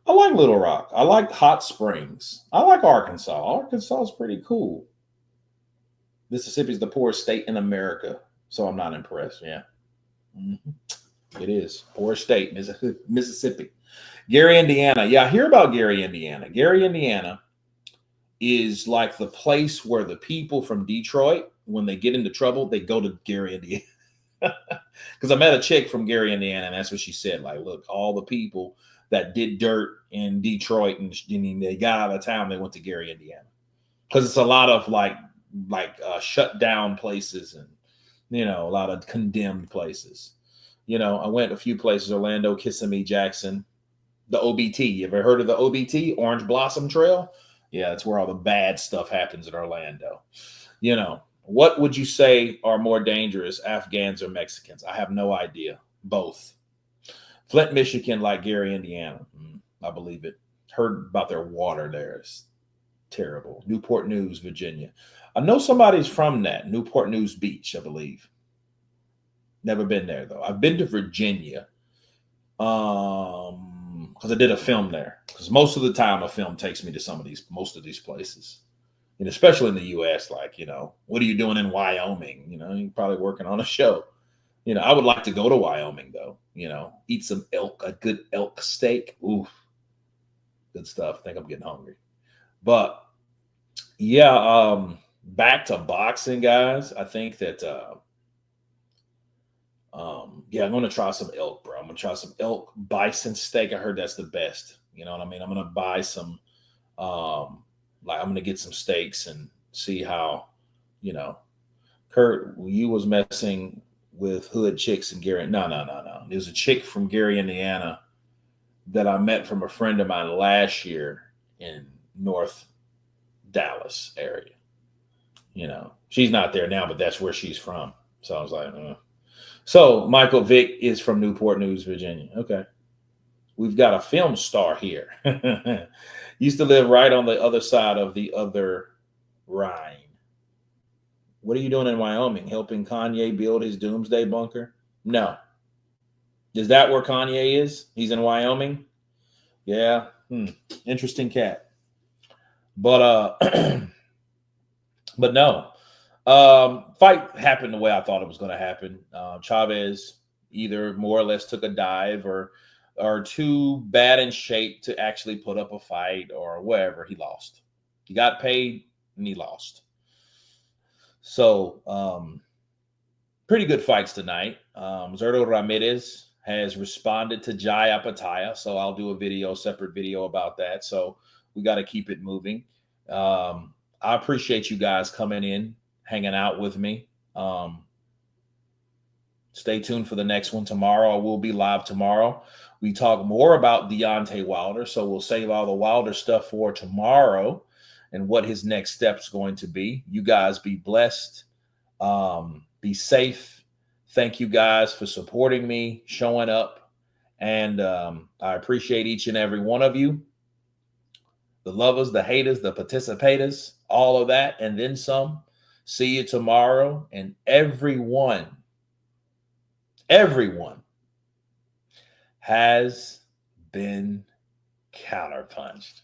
I like Little Rock. I like Hot Springs. I like Arkansas. Arkansas is pretty cool. Mississippi is the poorest state in America, so I'm not impressed. Yeah. Mm-hmm. It is. Poorest state, Mississippi. Gary, Indiana. Yeah, I hear about Gary, Indiana. Gary, Indiana is like the place where the people from Detroit, when they get into trouble, they go to Gary, Indiana. Because I met a chick from Gary, Indiana, and that's what she said. Like, look, all the people that did dirt in Detroit and they got out of town, they went to Gary, Indiana. Because it's a lot of like shut down places and, you know, a lot of condemned places. You know, I went a few places, Orlando, Kissimmee, Jackson, the OBT. You ever heard of the OBT, Orange Blossom Trail? Yeah, that's where all the bad stuff happens in Orlando. You know, what would you say are more dangerous, Afghans or Mexicans? I have no idea. Both. Flint, Michigan, like Gary, Indiana. I believe it. Heard about their water there. It's terrible. Newport News, Virginia. I know somebody's from that. Newport News Beach, I believe. Never been there, though. I've been to Virginia because I did a film there. Because most of the time a film takes me to most of these places. And especially in the U.S., like, you know, what are you doing in Wyoming? You know, you're probably working on a show. You know, I would like to go to Wyoming, though, you know, eat some elk, a good elk steak. Ooh, good stuff. I think I'm getting hungry. But, yeah, back to boxing, guys. I think that, yeah, I'm going to try some elk, bro. I'm going to try some elk bison steak. I heard that's the best. You know what I mean? I'm going to buy some, I'm going to get some steaks and see how, you know, Kurt, you was messing with hood chicks in Gary. No. There's a chick from Gary, Indiana that I met from a friend of mine last year in North Dallas area. You know, she's not there now, but that's where she's from. So I was like, So Michael Vick is from Newport News, Virginia. Okay. We've got a film star here. Used to live right on the other side of the other Rhine. What are you doing in Wyoming? Helping Kanye build his doomsday bunker? No. Is that where Kanye is? He's in Wyoming? Yeah. Interesting cat. But but no. Fight happened the way I thought it was going to happen. Chavez either more or less took a dive or too bad in shape to actually put up a fight or whatever. He lost. He got paid and he lost. So pretty good fights tonight. Zordo Ramirez has responded to Jai Apataya, so I'll do a separate video about that. So we got to keep it moving. I appreciate you guys coming in, hanging out with me. Stay tuned for the next one tomorrow. I will be live tomorrow. We talk more about Deontay Wilder, so we'll save all the Wilder stuff for tomorrow and what his next step is going to be. You guys be blessed. Be safe. Thank you guys for supporting me, showing up, and I appreciate each and every one of you. The lovers, the haters, the participators, all of that, and then some. See you tomorrow, and everyone has been counterpunched.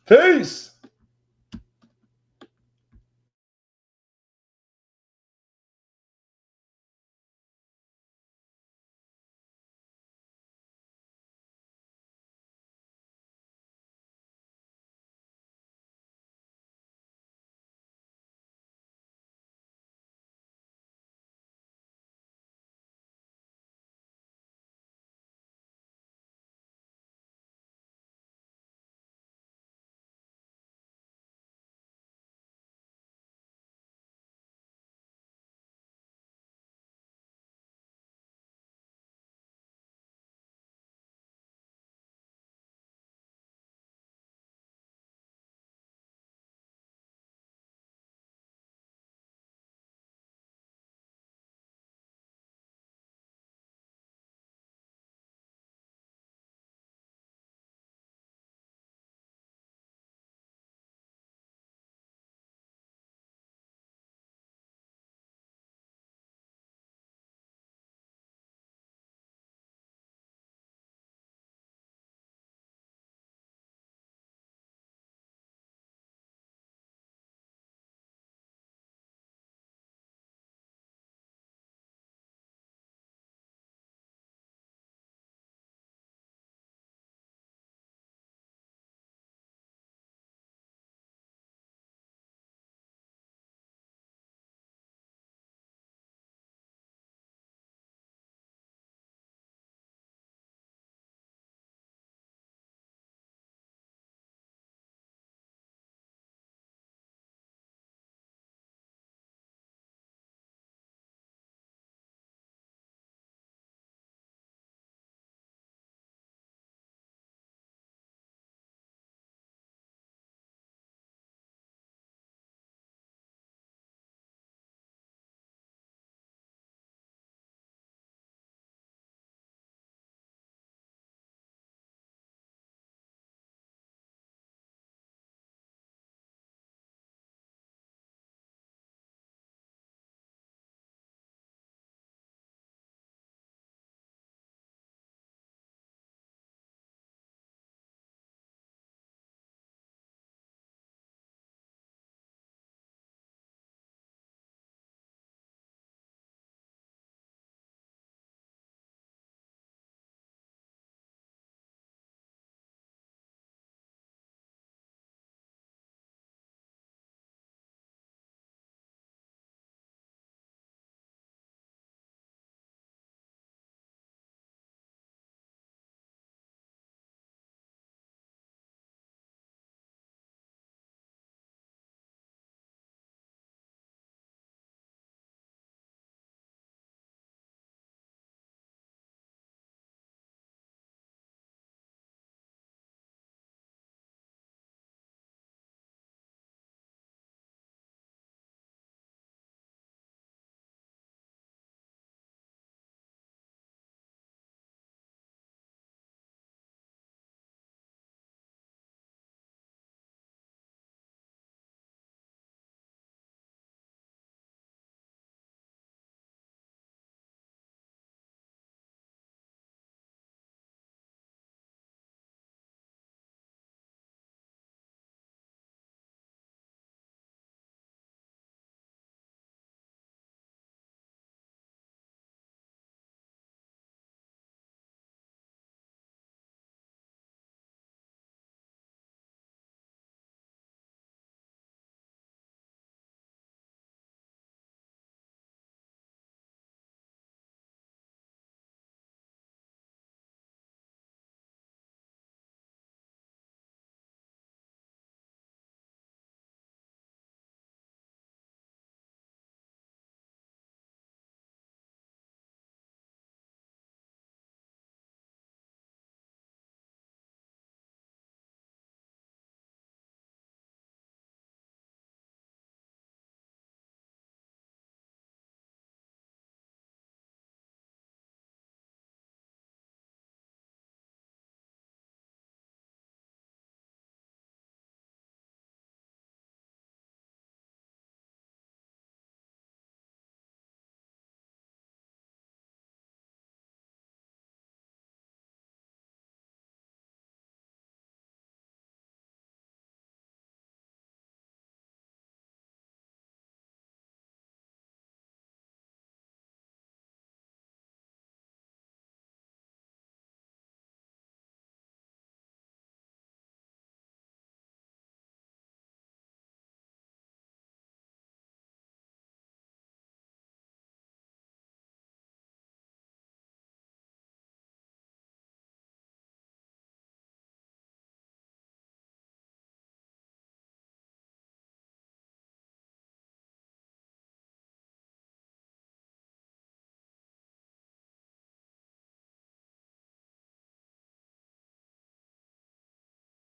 Peace.